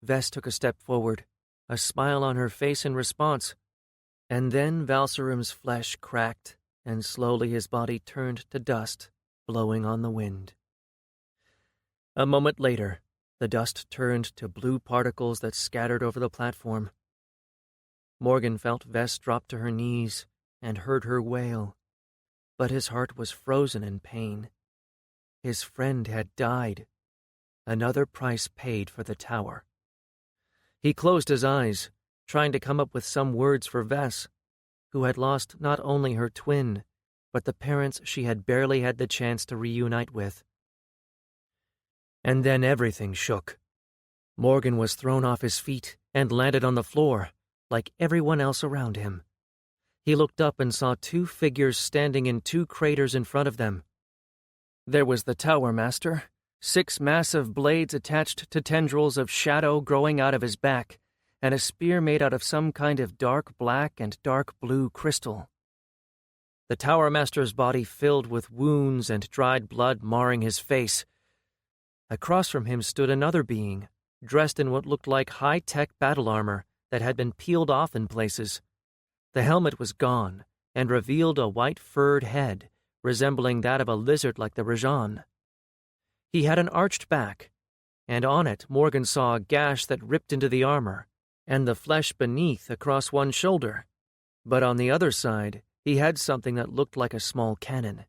Vess took a step forward, a smile on her face in response, and then Valserum's flesh cracked, and slowly his body turned to dust, blowing on the wind. A moment later, the dust turned to blue particles that scattered over the platform. Morgan felt Vess drop to her knees and heard her wail, but his heart was frozen in pain. His friend had died, another price paid for the tower. He closed his eyes, trying to come up with some words for Vess, who had lost not only her twin, but the parents she had barely had the chance to reunite with. And then everything shook. Morgan was thrown off his feet and landed on the floor, like everyone else around him. He looked up and saw two figures standing in two craters in front of them. There was the Tower Master, 6 massive blades attached to tendrils of shadow growing out of his back, and a spear made out of some kind of dark black and dark blue crystal. The Tower Master's body filled with wounds and dried blood marring his face. Across from him stood another being, dressed in what looked like high-tech battle armor that had been peeled off in places. The helmet was gone, and revealed a white furred head, resembling that of a lizard like the Rajan. He had an arched back, and on it Morgan saw a gash that ripped into the armor, and the flesh beneath across one shoulder. But on the other side, he had something that looked like a small cannon.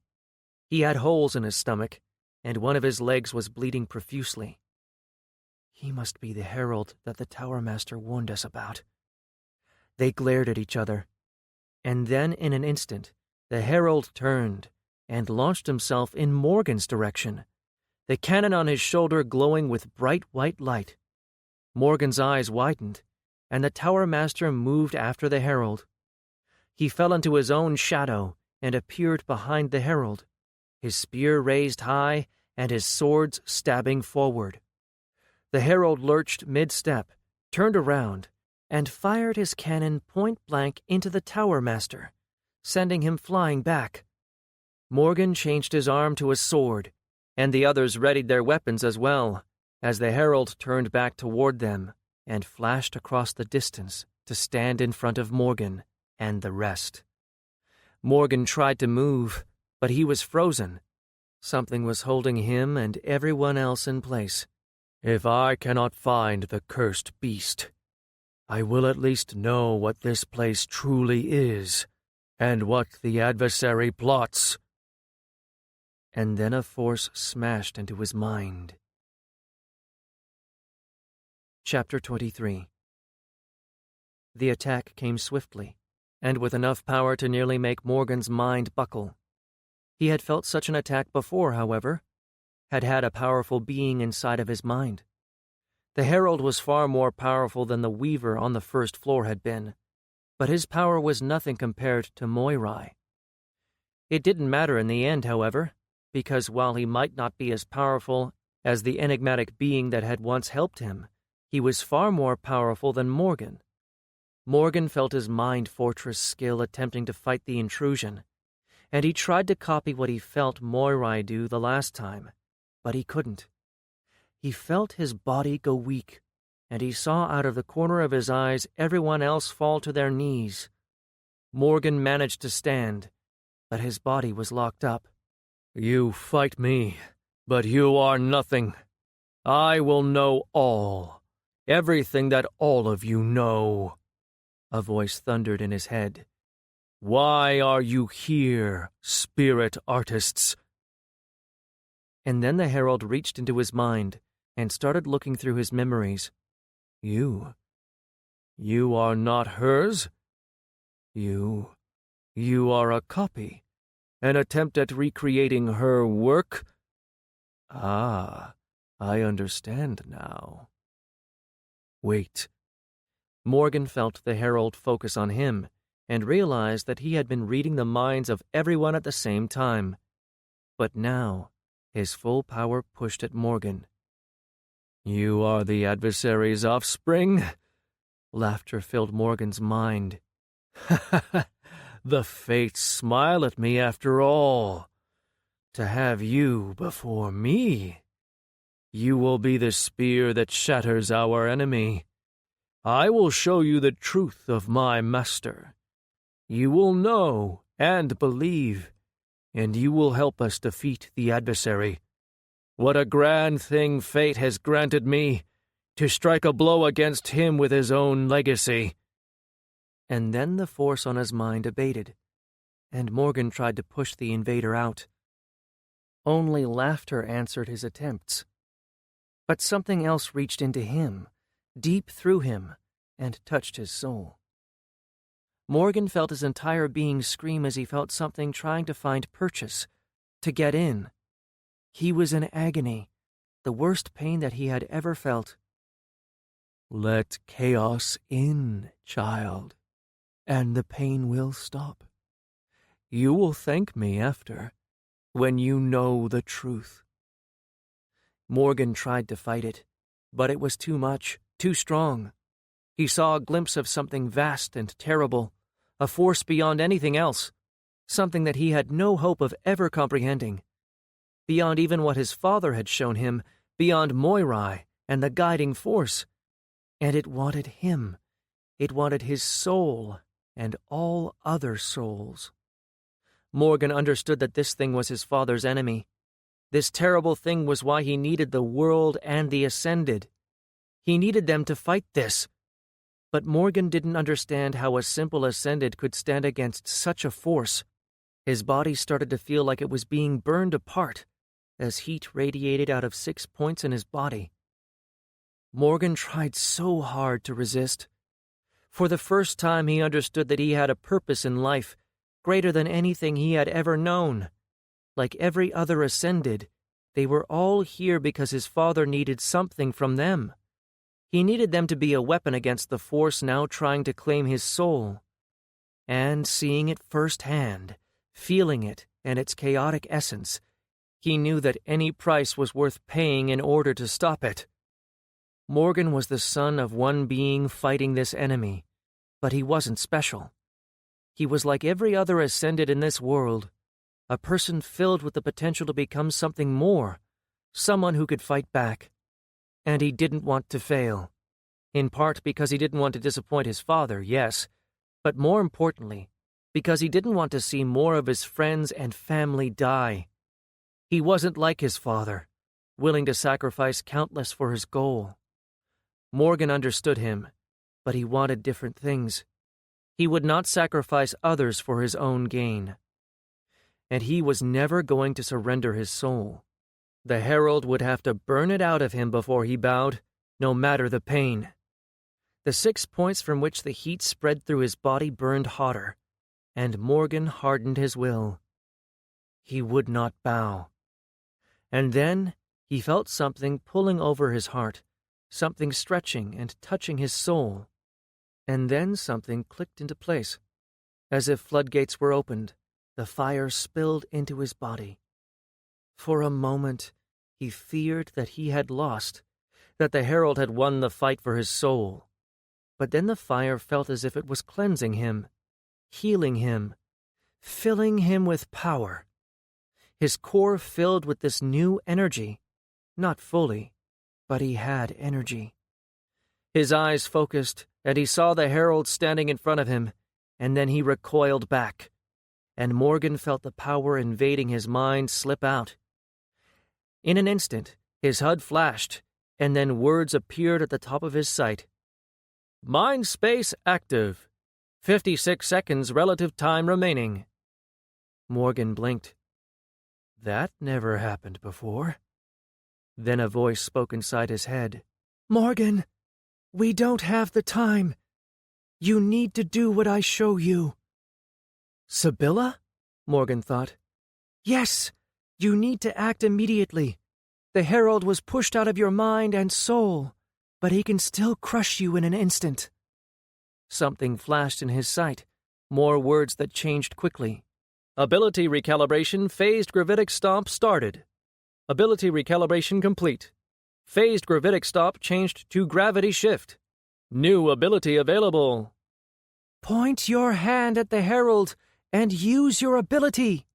He had holes in his stomach, and one of his legs was bleeding profusely. He must be the herald that the Tower Master warned us about. They glared at each other, and then in an instant, the herald turned and launched himself in Morgan's direction, the cannon on his shoulder glowing with bright white light. Morgan's eyes widened, and the Tower Master moved after the herald. He fell into his own shadow and appeared behind the herald, his spear raised high and his swords stabbing forward. The herald lurched mid-step, turned around, and fired his cannon point-blank into the Tower Master, sending him flying back. Morgan changed his arm to a sword, and the others readied their weapons as well, as the herald turned back toward them and flashed across the distance to stand in front of Morgan and the rest. Morgan tried to move, but he was frozen. Something was holding him and everyone else in place. If I cannot find the cursed beast, I will at least know what this place truly is, and what the adversary plots. And then a force smashed into his mind. Chapter 23. The attack came swiftly, and with enough power to nearly make Morgan's mind buckle. He had felt such an attack before, however, had had a powerful being inside of his mind. The herald was far more powerful than the weaver on the first floor had been, but his power was nothing compared to Moirai. It didn't matter in the end, however, because while he might not be as powerful as the enigmatic being that had once helped him, he was far more powerful than Morgan. Morgan felt his mind fortress skill attempting to fight the intrusion, and he tried to copy what he felt Moirai do the last time, but he couldn't. He felt his body go weak, and he saw out of the corner of his eyes everyone else fall to their knees. Morgan managed to stand, but his body was locked up. You fight me, but you are nothing. I will know all, everything that all of you know. A voice thundered in his head. Why are you here, spirit artists? And then the herald reached into his mind and started looking through his memories. You are not hers? You are a copy, an attempt at recreating her work? Ah, I understand now. Wait. Morgan felt the herald focus on him and realized that he had been reading the minds of everyone at the same time. But now, his full power pushed at Morgan. "You are the adversary's offspring?" Laughter filled Morgan's mind. "The fates smile at me after all. To have you before me. You will be the spear that shatters our enemy. I will show you the truth of my master. You will know and believe, and you will help us defeat the adversary. What a grand thing fate has granted me, to strike a blow against him with his own legacy." And then the force on his mind abated, and Morgan tried to push the invader out. Only laughter answered his attempts. But something else reached into him, deep through him, and touched his soul. Morgan felt his entire being scream as he felt something trying to find purchase, to get in. He was in agony, the worst pain that he had ever felt. "Let chaos in, child, and the pain will stop. You will thank me after, when you know the truth." Morgan tried to fight it, but it was too much, too strong. He saw a glimpse of something vast and terrible, a force beyond anything else, something that he had no hope of ever comprehending, beyond even what his father had shown him, beyond Moirai and the guiding force. And it wanted him. It wanted his soul and all other souls. Morgan understood that this thing was his father's enemy. This terrible thing was why he needed the world and the Ascended. He needed them to fight this. But Morgan didn't understand how a simple Ascended could stand against such a force. His body started to feel like it was being burned apart, as heat radiated out of 6 points in his body. Morgan tried so hard to resist. For the first time he understood that he had a purpose in life, greater than anything he had ever known. Like every other Ascended, they were all here because his father needed something from them. He needed them to be a weapon against the force now trying to claim his soul. And seeing it firsthand, feeling it and its chaotic essence, he knew that any price was worth paying in order to stop it. Morgan was the son of one being fighting this enemy, but he wasn't special. He was like every other Ascended in this world, a person filled with the potential to become something more, someone who could fight back. And he didn't want to fail. In part because he didn't want to disappoint his father, yes, but more importantly, because he didn't want to see more of his friends and family die. He wasn't like his father, willing to sacrifice countless for his goal. Morgan understood him, but he wanted different things. He would not sacrifice others for his own gain. And he was never going to surrender his soul. The herald would have to burn it out of him before he bowed, no matter the pain. The 6 points from which the heat spread through his body burned hotter, and Morgan hardened his will. He would not bow. And then he felt something pulling over his heart, something stretching and touching his soul. And then something clicked into place. As if floodgates were opened, the fire spilled into his body. For a moment, he feared that he had lost, that the herald had won the fight for his soul. But then the fire felt as if it was cleansing him, healing him, filling him with power. His core filled with this new energy, not fully, but he had energy. His eyes focused, and he saw the herald standing in front of him, and then he recoiled back, and Morgan felt the power invading his mind slip out. In an instant, his HUD flashed, and then words appeared at the top of his sight. "Mind space active. 56 seconds relative time remaining." Morgan blinked. That never happened before. Then a voice spoke inside his head. "Morgan, we don't have the time. You need to do what I show you." Sibylla? Morgan thought. "Yes, you need to act immediately. The herald was pushed out of your mind and soul, but he can still crush you in an instant." Something flashed in his sight, more words that changed quickly. Ability recalibration phased gravitic stomp started. Ability recalibration complete. Phased gravitic stomp changed to gravity shift. New ability available. Point your hand at the herald and use your ability.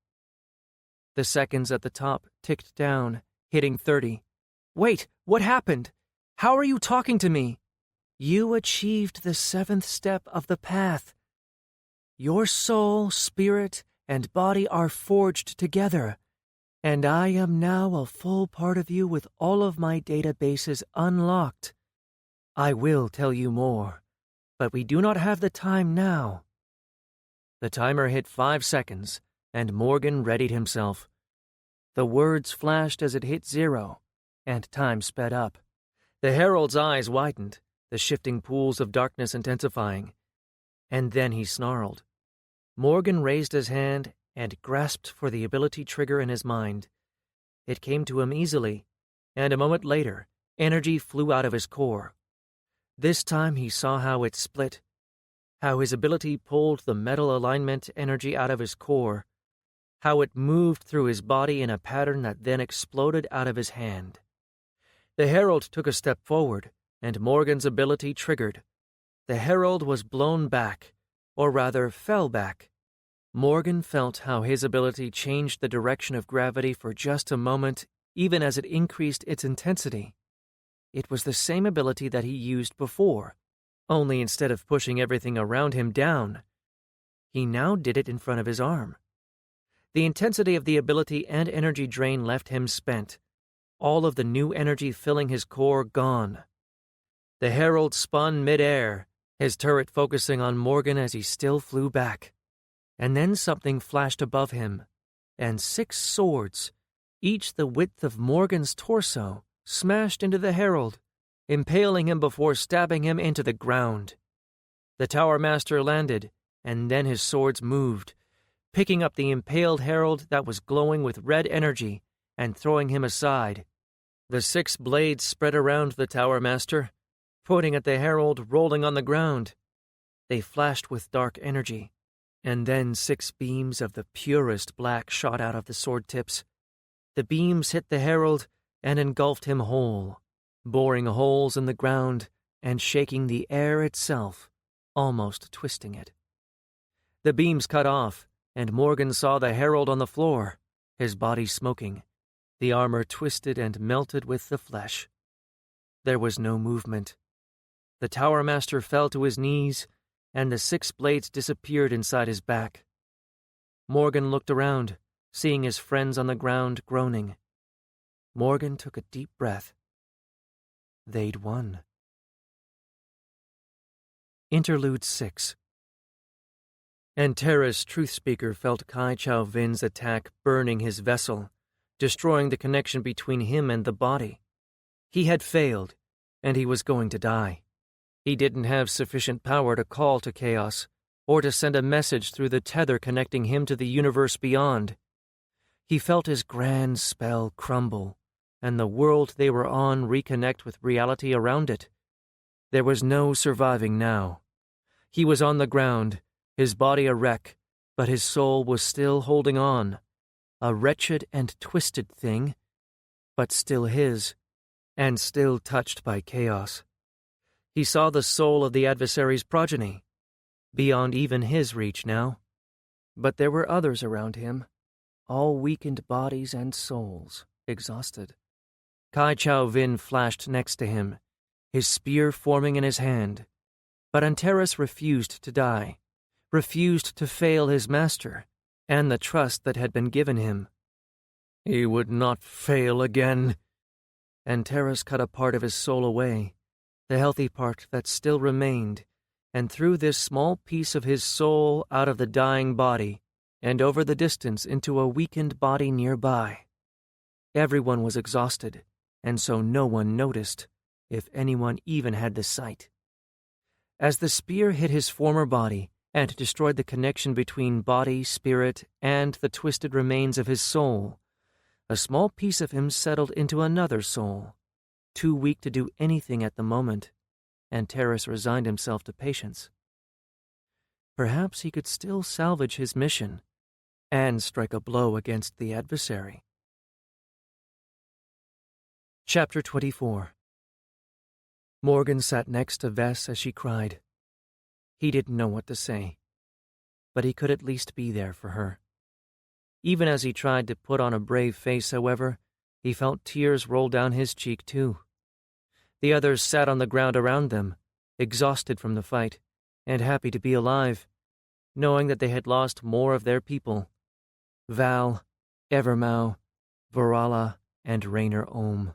The seconds at the top ticked down, hitting 30. Wait, what happened? How are you talking to me? You achieved the 7th step of the path. Your soul, spirit, and body are forged together, and I am now a full part of you with all of my databases unlocked. I will tell you more, but we do not have the time now. The timer hit 5 seconds, and Morgan readied himself. The words flashed as it hit 0, and time sped up. The herald's eyes widened, the shifting pools of darkness intensifying. And then he snarled. Morgan raised his hand and grasped for the ability trigger in his mind. It came to him easily, and a moment later, energy flew out of his core. This time he saw how it split, how his ability pulled the metal alignment energy out of his core, how it moved through his body in a pattern that then exploded out of his hand. The herald took a step forward, and Morgan's ability triggered. The herald was blown back, or rather fell back. Morgan felt how his ability changed the direction of gravity for just a moment, even as it increased its intensity. It was the same ability that he used before, only instead of pushing everything around him down, he now did it in front of his arm. The intensity of the ability and energy drain left him spent, all of the new energy filling his core gone. The herald spun mid-air, his turret focusing on Morgan as he still flew back. And then something flashed above him, and 6 swords, each the width of Morgan's torso, smashed into the herald, impaling him before stabbing him into the ground. The Tower Master landed, and then his swords moved, picking up the impaled herald that was glowing with red energy and throwing him aside. The 6 blades spread around the Tower Master, pointing at the herald rolling on the ground. They flashed with dark energy, and then 6 beams of the purest black shot out of the sword tips. The beams hit the herald and engulfed him whole, boring holes in the ground and shaking the air itself, almost twisting it. The beams cut off, and Morgan saw the herald on the floor, his body smoking, the armor twisted and melted with the flesh. There was no movement. The Tower Master fell to his knees, and the 6 blades disappeared inside his back. Morgan looked around, seeing his friends on the ground groaning. Morgan took a deep breath. They'd won. Interlude 6. Antares Truthspeaker felt Kai Chao Vin's attack burning his vessel, destroying the connection between him and the body. He had failed, and he was going to die. He didn't have sufficient power to call to chaos, or to send a message through the tether connecting him to the universe beyond. He felt his grand spell crumble, and the world they were on reconnect with reality around it. There was no surviving now. He was on the ground, his body a wreck, but his soul was still holding on, a wretched and twisted thing, but still his, and still touched by chaos. He saw the soul of the adversary's progeny, beyond even his reach now. But there were others around him, all weakened bodies and souls, exhausted. Kai Chao Vin flashed next to him, his spear forming in his hand. But Antares refused to die, refused to fail his master, and the trust that had been given him. He would not fail again. Antares cut a part of his soul away, the healthy part that still remained, and threw this small piece of his soul out of the dying body and over the distance into a weakened body nearby. Everyone was exhausted, and so no one noticed, if anyone even had the sight. As the spear hit his former body and destroyed the connection between body, spirit, and the twisted remains of his soul, a small piece of him settled into another soul. Too weak to do anything at the moment, Antares resigned himself to patience. perhaps he could still salvage his mission and strike a blow against the adversary. Chapter 24. Morgan sat next to Vess as she cried. He didn't know what to say, but he could at least be there for her. Even as he tried to put on a brave face, however, he felt tears roll down his cheek too. The others sat on the ground around them, exhausted from the fight, and happy to be alive, knowing that they had lost more of their people. Val, Evermau, Varala, and Raynor Ohm.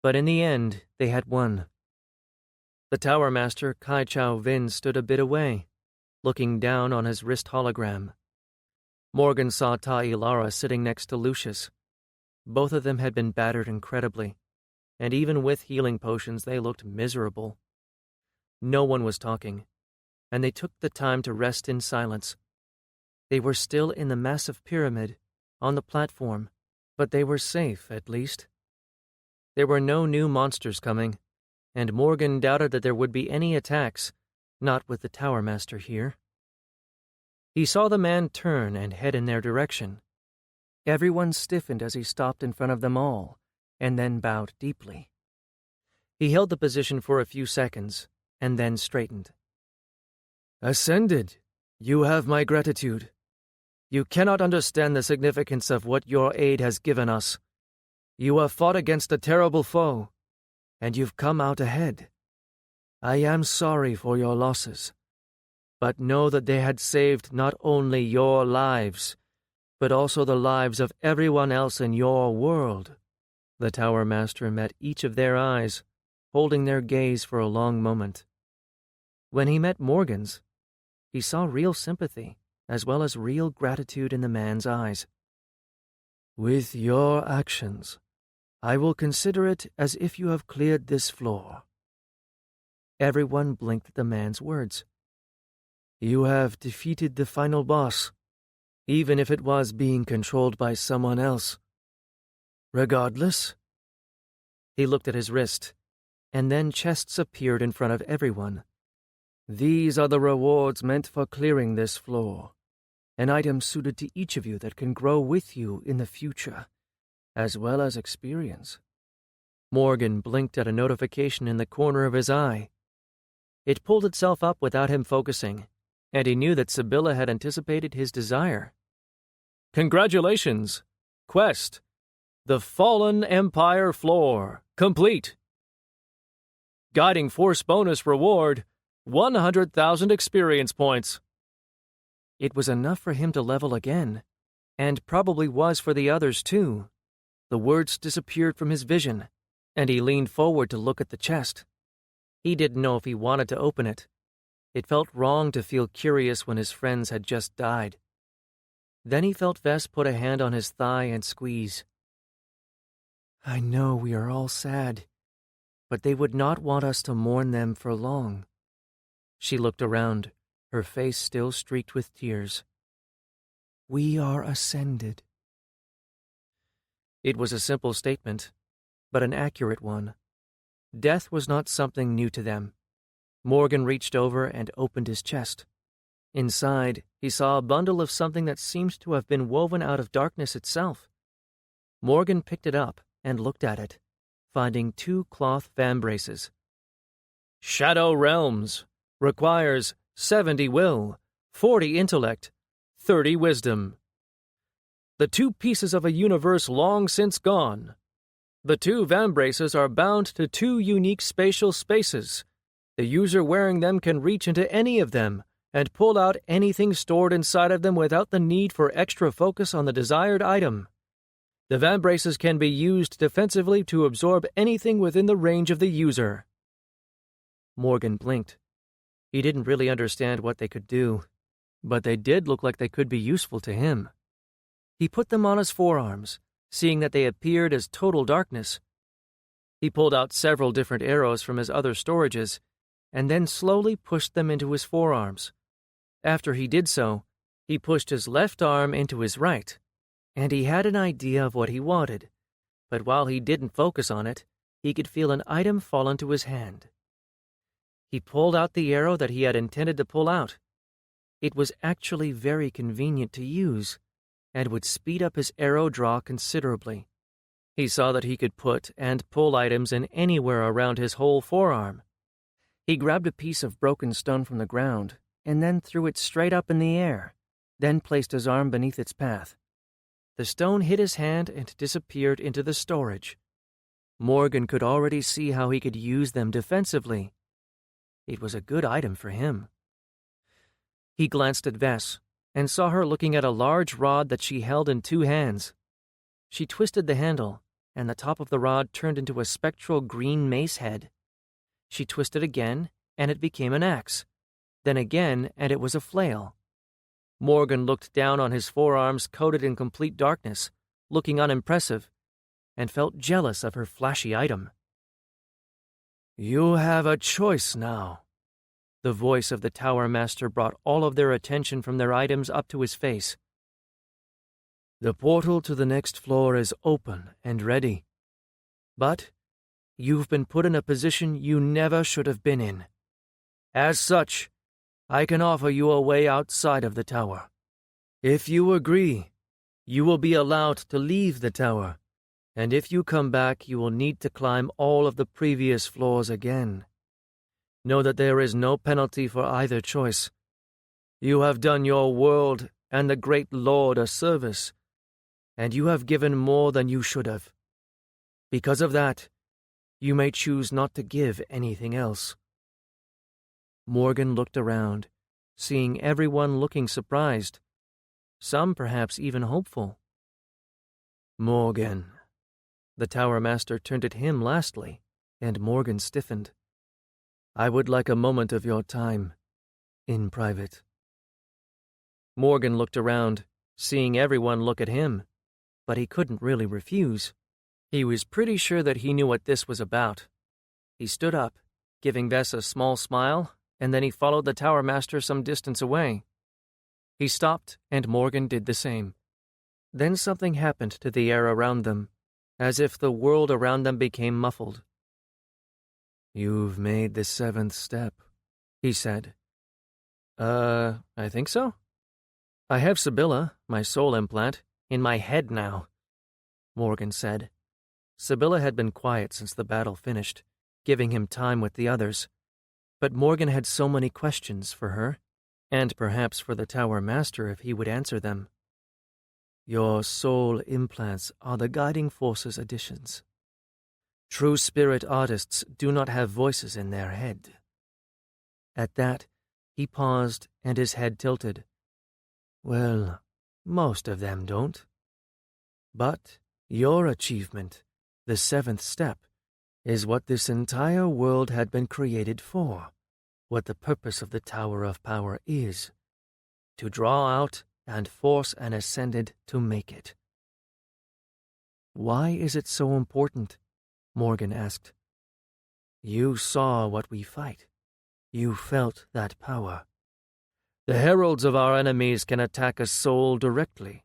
But in the end, they had won. The Tower Master, Kai Chao Vin, stood a bit away, looking down on his wrist hologram. Morgan saw Ta Ilara sitting next to Lucius. Both of them had been battered incredibly, and even with healing potions they looked miserable. No one was talking, and they took the time to rest in silence. They were still in the massive pyramid, on the platform, but they were safe, at least. There were no new monsters coming, and Morgan doubted that there would be any attacks, not with the Tower Master here. He saw the man turn and head in their direction. Everyone stiffened as he stopped in front of them all, and then bowed deeply. He held the position for a few seconds, and then straightened. "Ascended, you have my gratitude. You cannot understand the significance of what your aid has given us. You have fought against a terrible foe, and you've come out ahead. I am sorry for your losses, but know that they had saved not only your lives, but also the lives of everyone else in your world." The Tower Master met each of their eyes, holding their gaze for a long moment. When he met Morgan's, he saw real sympathy, as well as real gratitude in the man's eyes. "With your actions, I will consider it as if you have cleared this floor." Everyone blinked at the man's words. "You have defeated the final boss, even if it was being controlled by someone else. Regardless." He looked at his wrist, and then chests appeared in front of everyone. "These are the rewards meant for clearing this floor, an item suited to each of you that can grow with you in the future, as well as experience." Morgan blinked at a notification in the corner of his eye. It pulled itself up without him focusing, and he knew that Sibylla had anticipated his desire. "Congratulations! Quest: The Fallen Empire Floor, complete. Guiding Force bonus reward, 100,000 experience points." It was enough for him to level again, and probably was for the others too. The words disappeared from his vision, and he leaned forward to look at the chest. He didn't know if he wanted to open it. It felt wrong to feel curious when his friends had just died. Then he felt Vess put a hand on his thigh and squeeze. "I know we are all sad, but they would not want us to mourn them for long." She looked around, her face still streaked with tears. "We are ascended." It was a simple statement, but an accurate one. Death was not something new to them. Morgan reached over and opened his chest. Inside, he saw a bundle of something that seemed to have been woven out of darkness itself. Morgan picked it up and looked at it, finding 2 cloth vambraces. "Shadow Realms. Requires 70 will, 40 intellect, 30 wisdom. The 2 pieces of a universe long since gone. The 2 vambraces are bound to 2 unique spatial spaces. The user wearing them can reach into any of them and pull out anything stored inside of them without the need for extra focus on the desired item. The vambraces can be used defensively to absorb anything within the range of the user." Morgan blinked. He didn't really understand what they could do, but they did look like they could be useful to him. He put them on his forearms, seeing that they appeared as total darkness. He pulled out several different arrows from his other storages, and then slowly pushed them into his forearms. After he did so, he pushed his left arm into his right, and he had an idea of what he wanted, but while he didn't focus on it, he could feel an item fall into his hand. He pulled out the arrow that he had intended to pull out, It was actually very convenient to use, and would speed up his arrow draw considerably. He saw that he could put and pull items in anywhere around his whole forearm. He grabbed a piece of broken stone from the ground, and then threw it straight up in the air, then placed his arm beneath its path. The stone hit his hand and disappeared into the storage. Morgan could already see how he could use them defensively. It was a good item for him. He glanced at Vess and saw her looking at a large rod that she held in 2 hands. She twisted the handle, and the top of the rod turned into a spectral green mace head. She twisted again, and it became an axe. Then again, and it was a flail. Morgan looked down on his forearms coated in complete darkness, looking unimpressive, and felt jealous of her flashy item. "You have a choice now." The voice of the Tower Master brought all of their attention from their items up to his face. "The portal to the next floor is open and ready. But you've been put in a position you never should have been in. As such, I can offer you a way outside of the tower. If you agree, you will be allowed to leave the tower, and if you come back, you will need to climb all of the previous floors again. Know that there is no penalty for either choice. You have done your world and the great Lord a service, and you have given more than you should have. Because of that, you may choose not to give anything else." Morgan looked around, seeing everyone looking surprised, some perhaps even hopeful. "Morgan." The Tower Master turned at him lastly, and Morgan stiffened. "I would like a moment of your time, in private." Morgan looked around, seeing everyone look at him, but he couldn't really refuse. He was pretty sure that he knew what this was about. He stood up, giving Vess a small smile, and then he followed the Tower Master some distance away. He stopped, and Morgan did the same. Then something happened to the air around them, as if the world around them became muffled. "You've made the 7th step," he said. I think so. I have Sibylla, my soul implant, in my head now," Morgan said. Sibylla had been quiet since the battle finished, giving him time with the others. But Morgan had so many questions for her, and perhaps for the Tower Master if he would answer them. "Your soul implants are the guiding force's additions. True spirit artists do not have voices in their head." At that, he paused and his head tilted. "Well, most of them don't. But your achievement, the 7th step, is what this entire world had been created for, what the purpose of the Tower of Power is, to draw out and force an Ascended to make it." "Why is it so important?" Morgan asked. "You saw what we fight. You felt that power. The heralds of our enemies can attack a soul directly.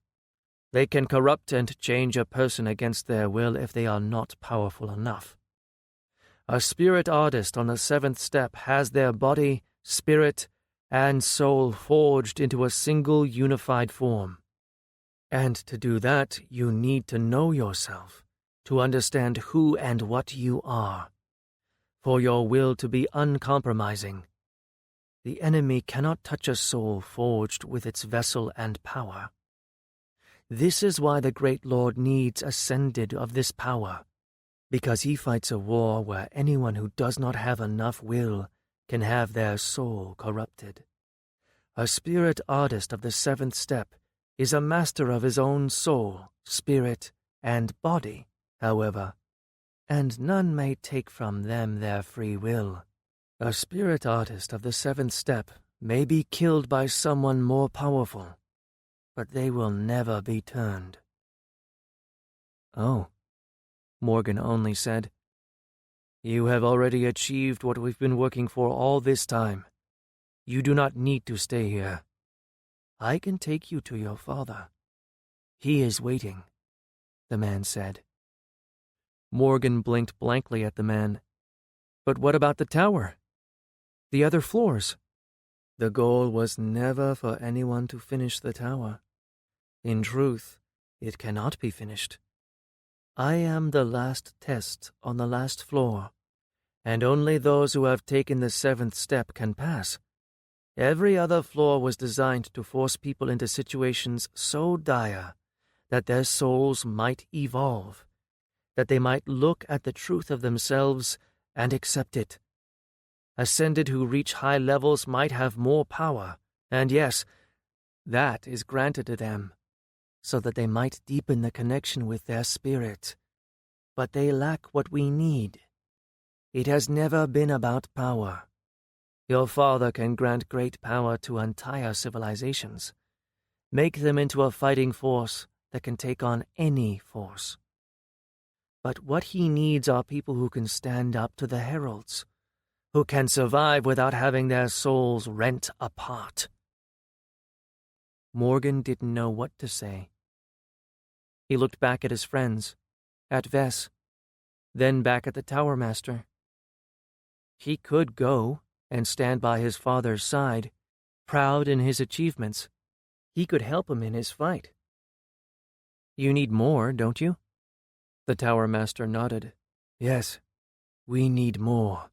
They can corrupt and change a person against their will if they are not powerful enough. A spirit artist on the 7th step has their body, spirit, and soul forged into a single unified form. And to do that, you need to know yourself, to understand who and what you are, for your will to be uncompromising. The enemy cannot touch a soul forged with its vessel and power. This is why the great Lord needs Ascended of this power, because he fights a war where anyone who does not have enough will can have their soul corrupted. A spirit artist of the 7th step is a master of his own soul, spirit, and body, however, and none may take from them their free will. A spirit artist of the 7th step may be killed by someone more powerful, but they will never be turned." "Oh," Morgan only said. "You have already achieved what we've been working for all this time. You do not need to stay here. I can take you to your father. He is waiting," the man said. Morgan blinked blankly at the man. "But what about the tower? The other floors?" The goal was never for anyone to finish the tower. In truth, it cannot be finished. I am the last test on the last floor, and only those who have taken the seventh step can pass. Every other floor was designed to force people into situations so dire that their souls might evolve, that they might look at the truth of themselves and accept it. Ascended who reach high levels might have more power, and yes, that is granted to them, so that they might deepen the connection with their spirit. But they lack what we need. It has never been about power. Your father can grant great power to entire civilizations, make them into a fighting force that can take on any force. But what he needs are people who can stand up to the heralds, who can survive without having their souls rent apart. Morgan didn't know what to say. He looked back at his friends, at Vess, then back at the Tower Master. He could go and stand by his father's side, proud in his achievements. He could help him in his fight. You need more, don't you? The Tower Master nodded. Yes, we need more.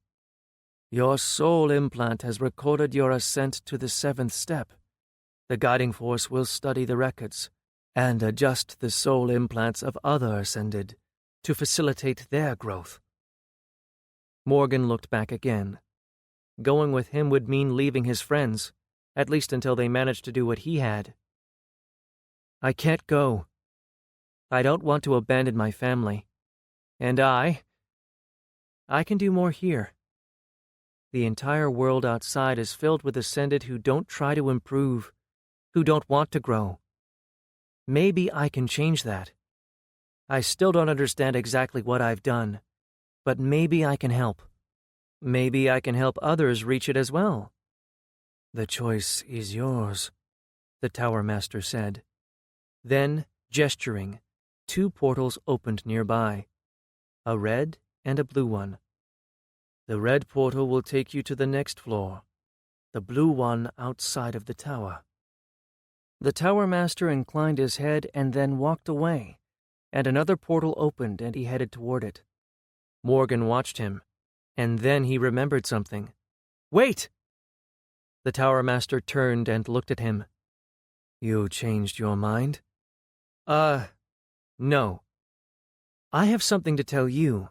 Your soul implant has recorded your ascent to the seventh step. The guiding force will study the records and adjust the soul implants of other ascended to facilitate their growth. Morgan looked back again. Going with him would mean leaving his friends, at least until they managed to do what he had. I can't go. I don't want to abandon my family. And I can do more here. The entire world outside is filled with Ascended who don't try to improve, who don't want to grow. Maybe I can change that. I still don't understand exactly what I've done, but maybe I can help. Maybe I can help others reach it as well. The choice is yours, the Tower Master said. Then, gesturing, 2 portals opened nearby, a red and a blue one. The red portal will take you to the next floor, the blue one outside of the tower. The Tower Master inclined his head and then walked away, and another portal opened and he headed toward it. Morgan watched him, and then he remembered something. Wait! The Tower Master turned and looked at him. You changed your mind? No. I have something to tell you.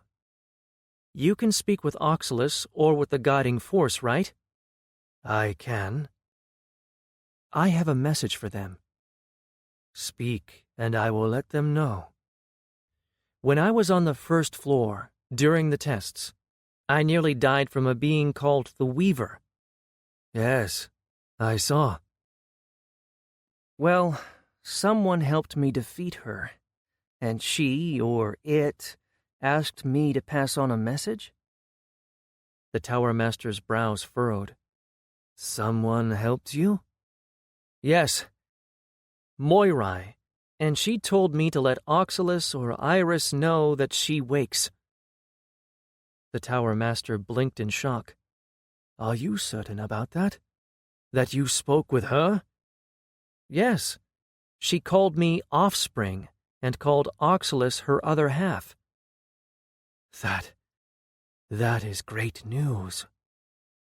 You can speak with Oxalis or with the guiding force, right? I can. I have a message for them. Speak, and I will let them know. When I was on the first floor, during the tests, I nearly died from a being called the Weaver. Yes, I saw. Well, someone helped me defeat her, and she, or it, asked me to pass on a message? The Tower Master's brows furrowed. Someone helped you? Yes. Moirai, and she told me to let Oxalis or Iris know that she wakes. The Tower Master blinked in shock. Are you certain about that? That you spoke with her? Yes. She called me offspring and called Oxalis her other half. That is great news.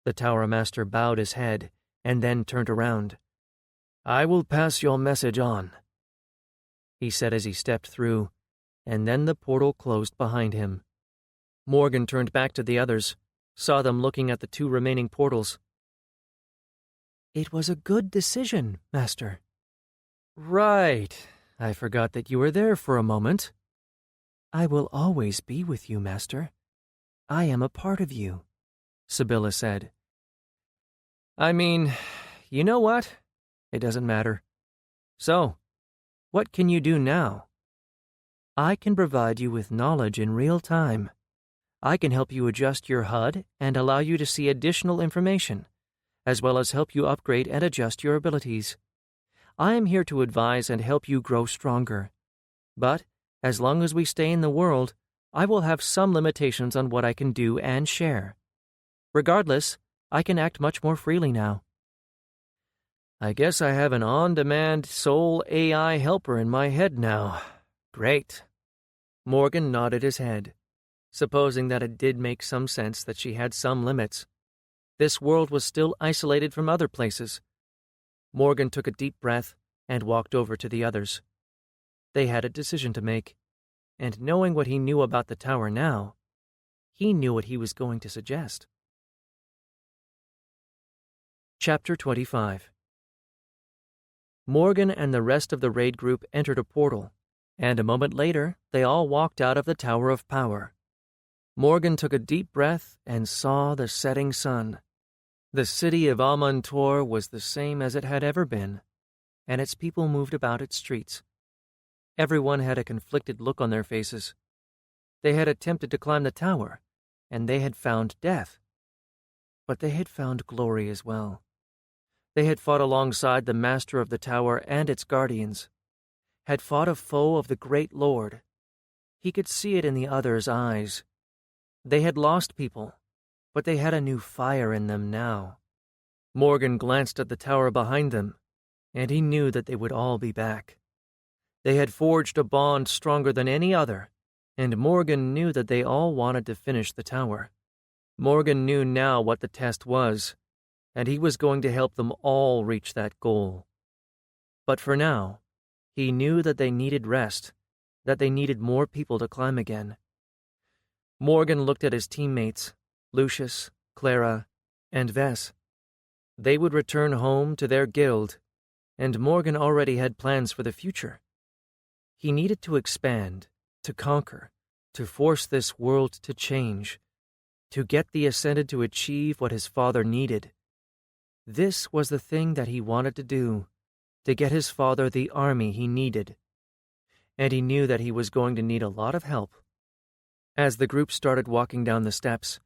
The Tower Master bowed his head and then turned around. I will pass your message on, he said as he stepped through, and then the portal closed behind him. Morgan turned back to the others, saw them looking at the 2 remaining portals. It was a good decision, Master. Right. I forgot that you were there for a moment. I will always be with you, Master. I am a part of you, Sibylla said. I mean, you know what? It doesn't matter. So, what can you do now? I can provide you with knowledge in real time. I can help you adjust your HUD and allow you to see additional information, as well as help you upgrade and adjust your abilities. I am here to advise and help you grow stronger. But, as long as we stay in the world, I will have some limitations on what I can do and share. Regardless, I can act much more freely now. I guess I have an on-demand soul AI helper in my head now. Great. Morgan nodded his head, supposing that it did make some sense that she had some limits. This world was still isolated from other places. Morgan took a deep breath and walked over to the others. They had a decision to make, and knowing what he knew about the tower now, he knew what he was going to suggest. Chapter 25. Morgan and the rest of the raid group entered a portal, and a moment later they all walked out of the Tower of Power. Morgan took a deep breath and saw the setting sun. The city of Amantor was the same as it had ever been, and its people moved about its streets. Everyone had a conflicted look on their faces. They had attempted to climb the tower, and they had found death. But they had found glory as well. They had fought alongside the master of the tower and its guardians, had fought a foe of the great lord. He could see it in the others' eyes. They had lost people, but they had a new fire in them now. Morgan glanced at the tower behind them, and he knew that they would all be back. They had forged a bond stronger than any other, and Morgan knew that they all wanted to finish the tower. Morgan knew now what the test was, and he was going to help them all reach that goal. But for now, he knew that they needed rest, that they needed more people to climb again. Morgan looked at his teammates, Lucius, Clara, and Vess. They would return home to their guild, and Morgan already had plans for the future. He needed to expand, to conquer, to force this world to change, to get the Ascended to achieve what his father needed. This was the thing that he wanted to do, to get his father the army he needed. And he knew that he was going to need a lot of help. As the group started walking down the steps,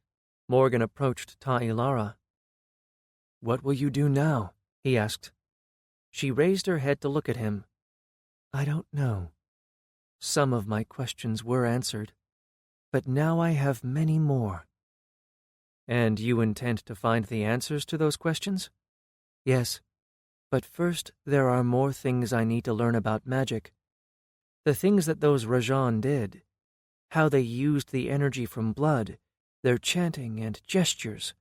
Morgan approached Ta'ilara. "What will you do now?" he asked. She raised her head to look at him. "I don't know. Some of my questions were answered, but now I have many more." "And you intend to find the answers to those questions?" "Yes, but first there are more things I need to learn about magic. The things that those Rajan did, how they used the energy from blood, their chanting and gestures.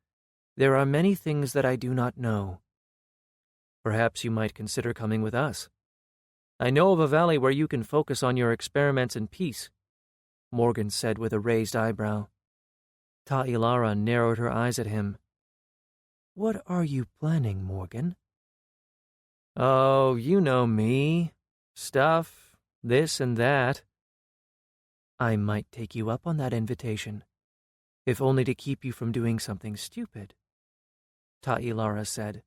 There are many things that I do not know." "Perhaps you might consider coming with us. I know of a valley where you can focus on your experiments in peace," Morgan said with a raised eyebrow. Ta'ilara narrowed her eyes at him. "What are you planning, Morgan?" "Oh, you know me. Stuff, this and that." "I might take you up on that invitation, if only to keep you from doing something stupid," Ta'ilara said.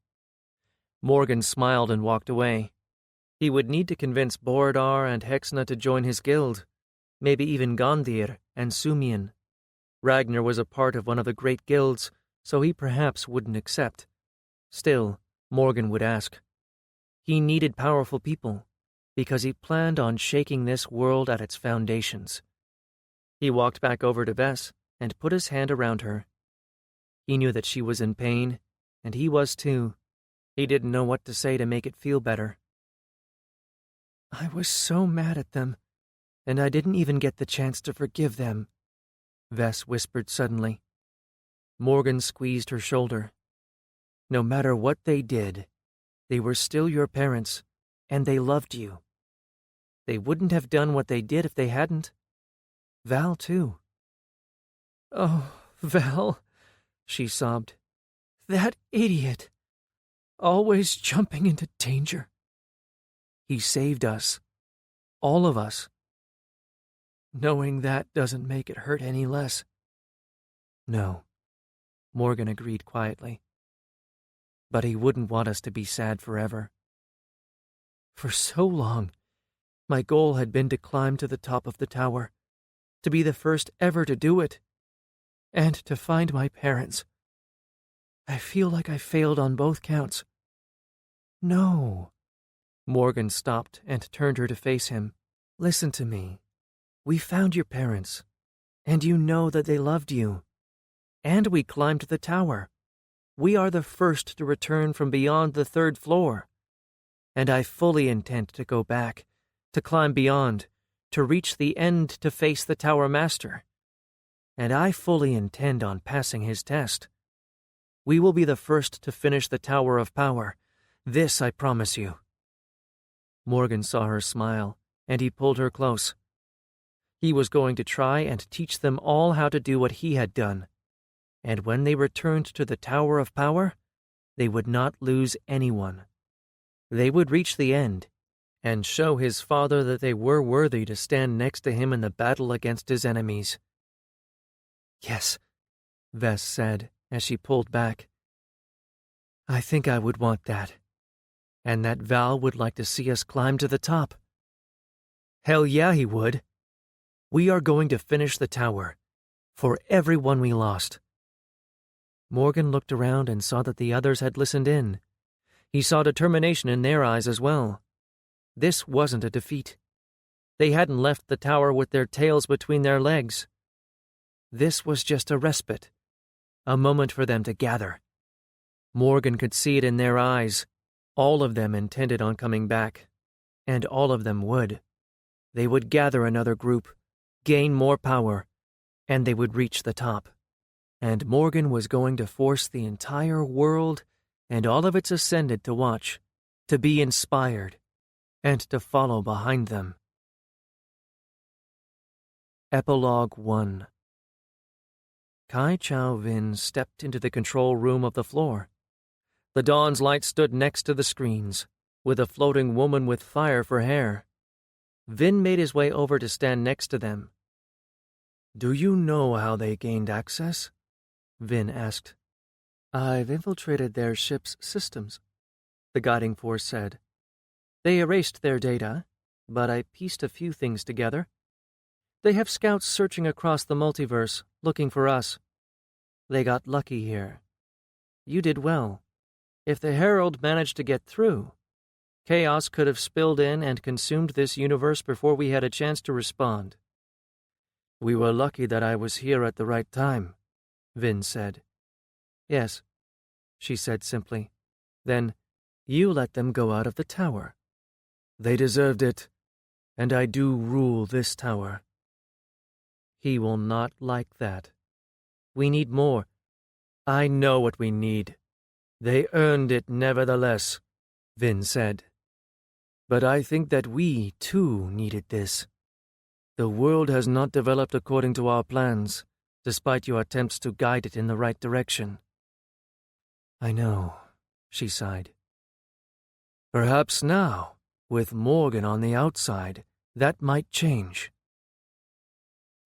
Morgan smiled and walked away. He would need to convince Borodar and Hexna to join his guild, maybe even Gondir and Sumian. Ragnar was a part of one of the great guilds, so he perhaps wouldn't accept. Still, Morgan would ask. He needed powerful people, because he planned on shaking this world at its foundations. He walked back over to Vess and put his hand around her. He knew that she was in pain, and he was too. He didn't know what to say to make it feel better. "I was so mad at them, and I didn't even get the chance to forgive them," Vess whispered suddenly. Morgan squeezed her shoulder. "No matter what they did, they were still your parents, and they loved you. They wouldn't have done what they did if they hadn't. Val, too." "Oh, Val," she sobbed. "That idiot. Always jumping into danger. He saved us. All of us. Knowing that doesn't make it hurt any less." "No," Morgan agreed quietly. "But he wouldn't want us to be sad forever. For so long, my goal had been to climb to the top of the tower, to be the first ever to do it, and to find my parents. I feel like I failed on both counts." "No." Morgan stopped and turned her to face him. "Listen to me. We found your parents, and you know that they loved you. And we climbed the tower. We are the first to return from beyond the 3rd floor. and I fully intend to go back, to climb beyond, to reach the end to face the Tower Master. And I fully intend on passing his test. We will be the first to finish the Tower of Power. This I promise you." Morgan saw her smile, and he pulled her close. He was going to try and teach them all how to do what he had done. And when they returned to the Tower of Power, they would not lose anyone. They would reach the end, and show his father that they were worthy to stand next to him in the battle against his enemies. "Yes," Vess said as she pulled back. "I think I would want that. And that Val would like to see us climb to the top." "Hell yeah, he would. We are going to finish the tower, for everyone we lost." Morgan looked around and saw that the others had listened in. He saw determination in their eyes as well. This wasn't a defeat. They hadn't left the tower with their tails between their legs. This was just a respite, a moment for them to gather. Morgan could see it in their eyes. All of them intended on coming back, and all of them would. They would gather another group, gain more power, and they would reach the top. And Morgan was going to force the entire world and all of its ascended to watch, to be inspired, and to follow behind them. Epilogue 1. Kai Chow Vin stepped into the control room of the floor. The Dawn's light stood next to the screens, with a floating woman with fire for hair. Vin made his way over to stand next to them. "Do you know how they gained access?" Vin asked. "I've infiltrated their ship's systems," the guiding force said. "They erased their data, but I pieced a few things together. They have scouts searching across the multiverse, looking for us. They got lucky here. You did well. If the Herald managed to get through, chaos could have spilled in and consumed this universe before we had a chance to respond." "We were lucky that I was here at the right time," Vin said. "Yes," she said simply. "Then you let them go out of the tower. They deserved it, and I do rule this tower." "He will not like that. We need more." "I know what we need. They earned it nevertheless," Vin said. "But I think that we, too, needed this. The world has not developed according to our plans, despite your attempts to guide it in the right direction." "I know," she sighed. "Perhaps now, with Morgan on the outside, that might change."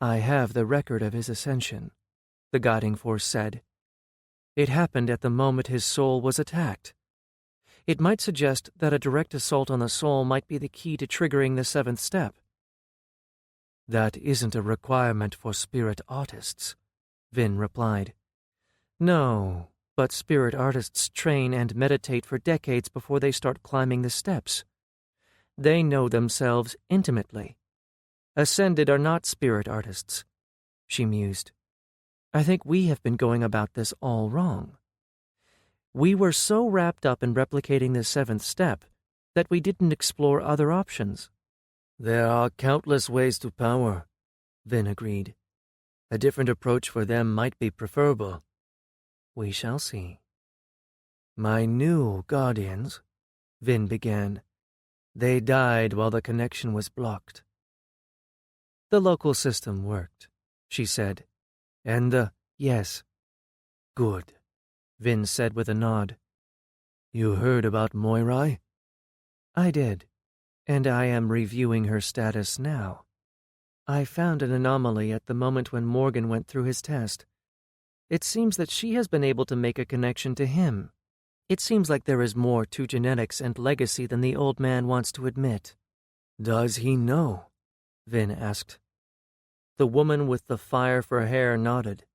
"I have the record of his ascension," the guiding force said. "It happened at the moment his soul was attacked. It might suggest that a direct assault on the soul might be the key to triggering the seventh step." "That isn't a requirement for spirit artists," Vin replied. "No, but spirit artists train and meditate for decades before they start climbing the steps. They know themselves intimately. Ascended are not spirit artists," she mused. "I think we have been going about this all wrong. We were so wrapped up in replicating the seventh step that we didn't explore other options." "There are countless ways to power," Vin agreed. "A different approach for them might be preferable." "We shall see." "My new guardians," Vin began. "They died while the connection was blocked." "The local system worked," she said. "And yes." "Good," Vin said with a nod. "You heard about Moirai?" "I did, and I am reviewing her status now. I found an anomaly at the moment when Morgan went through his test. It seems that she has been able to make a connection to him. It seems like there is more to genetics and legacy than the old man wants to admit." "Does he know?" Vin asked. The woman with the fire for hair nodded.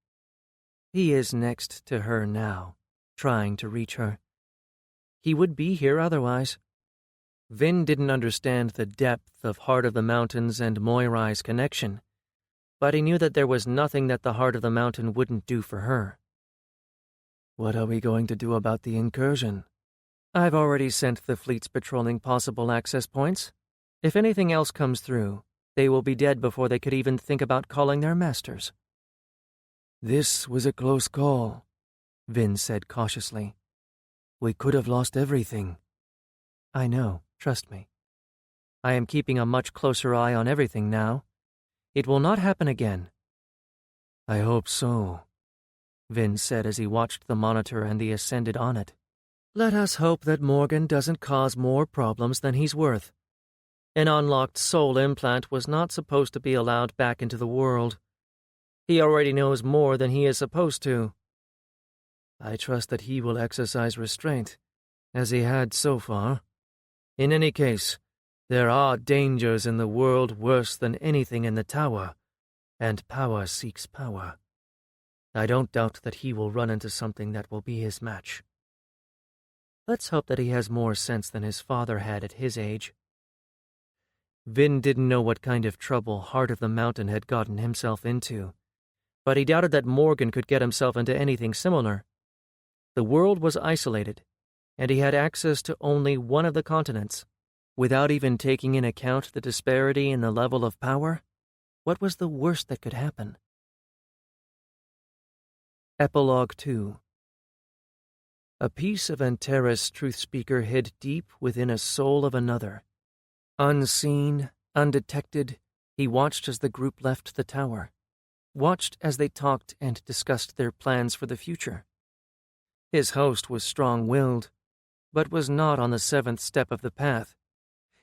"He is next to her now, trying to reach her. He would be here otherwise." Vin didn't understand the depth of Heart of the Mountains and Moirai's connection, but he knew that there was nothing that the Heart of the Mountain wouldn't do for her. "What are we going to do about the incursion?" I've already sent the fleets patrolling possible access points. If anything else comes through, they will be dead before they could even think about calling their masters. This was a close call, Vin said cautiously. We could have lost everything. I know, trust me. I am keeping a much closer eye on everything now. It will not happen again. I hope so, Vin said as he watched the monitor and the Ascended on it. Let us hope that Morgan doesn't cause more problems than he's worth. An unlocked soul implant was not supposed to be allowed back into the world. He already knows more than he is supposed to. I trust that he will exercise restraint, as he had so far. In any case, there are dangers in the world worse than anything in the tower, and power seeks power. I don't doubt that he will run into something that will be his match. Let's hope that he has more sense than his father had at his age. Vin didn't know what kind of trouble Heart of the Mountain had gotten himself into, but he doubted that Morgan could get himself into anything similar. The world was isolated, and he had access to only one of the continents. Without even taking in account the disparity in the level of power, what was the worst that could happen? Epilogue 2. A piece of Antares Truthspeaker hid deep within a soul of another. Unseen, undetected, he watched as the group left the tower, watched as they talked and discussed their plans for the future. His host was strong-willed, but was not on the seventh step of the path,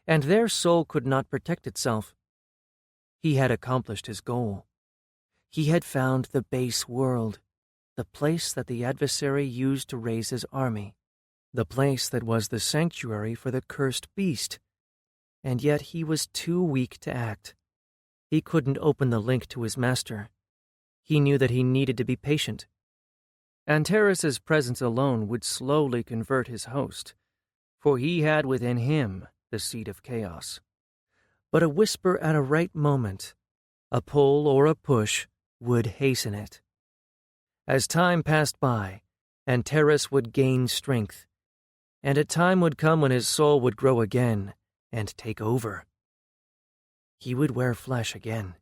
and their soul could not protect itself. He had accomplished his goal. He had found the base world, the place that the adversary used to raise his army, the place that was the sanctuary for the cursed beast. And yet he was too weak to act. He couldn't open the link to his master. He knew that he needed to be patient. Antares' presence alone would slowly convert his host, for he had within him the seed of chaos. But a whisper at a right moment, a pull or a push, would hasten it. As time passed by, Antares would gain strength, and a time would come when his soul would grow again and take over. He would wear flesh again.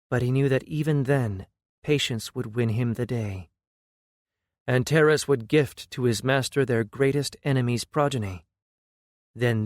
But he knew that even then, patience would win him the day. Antares would gift to his master their greatest enemy's progeny. Then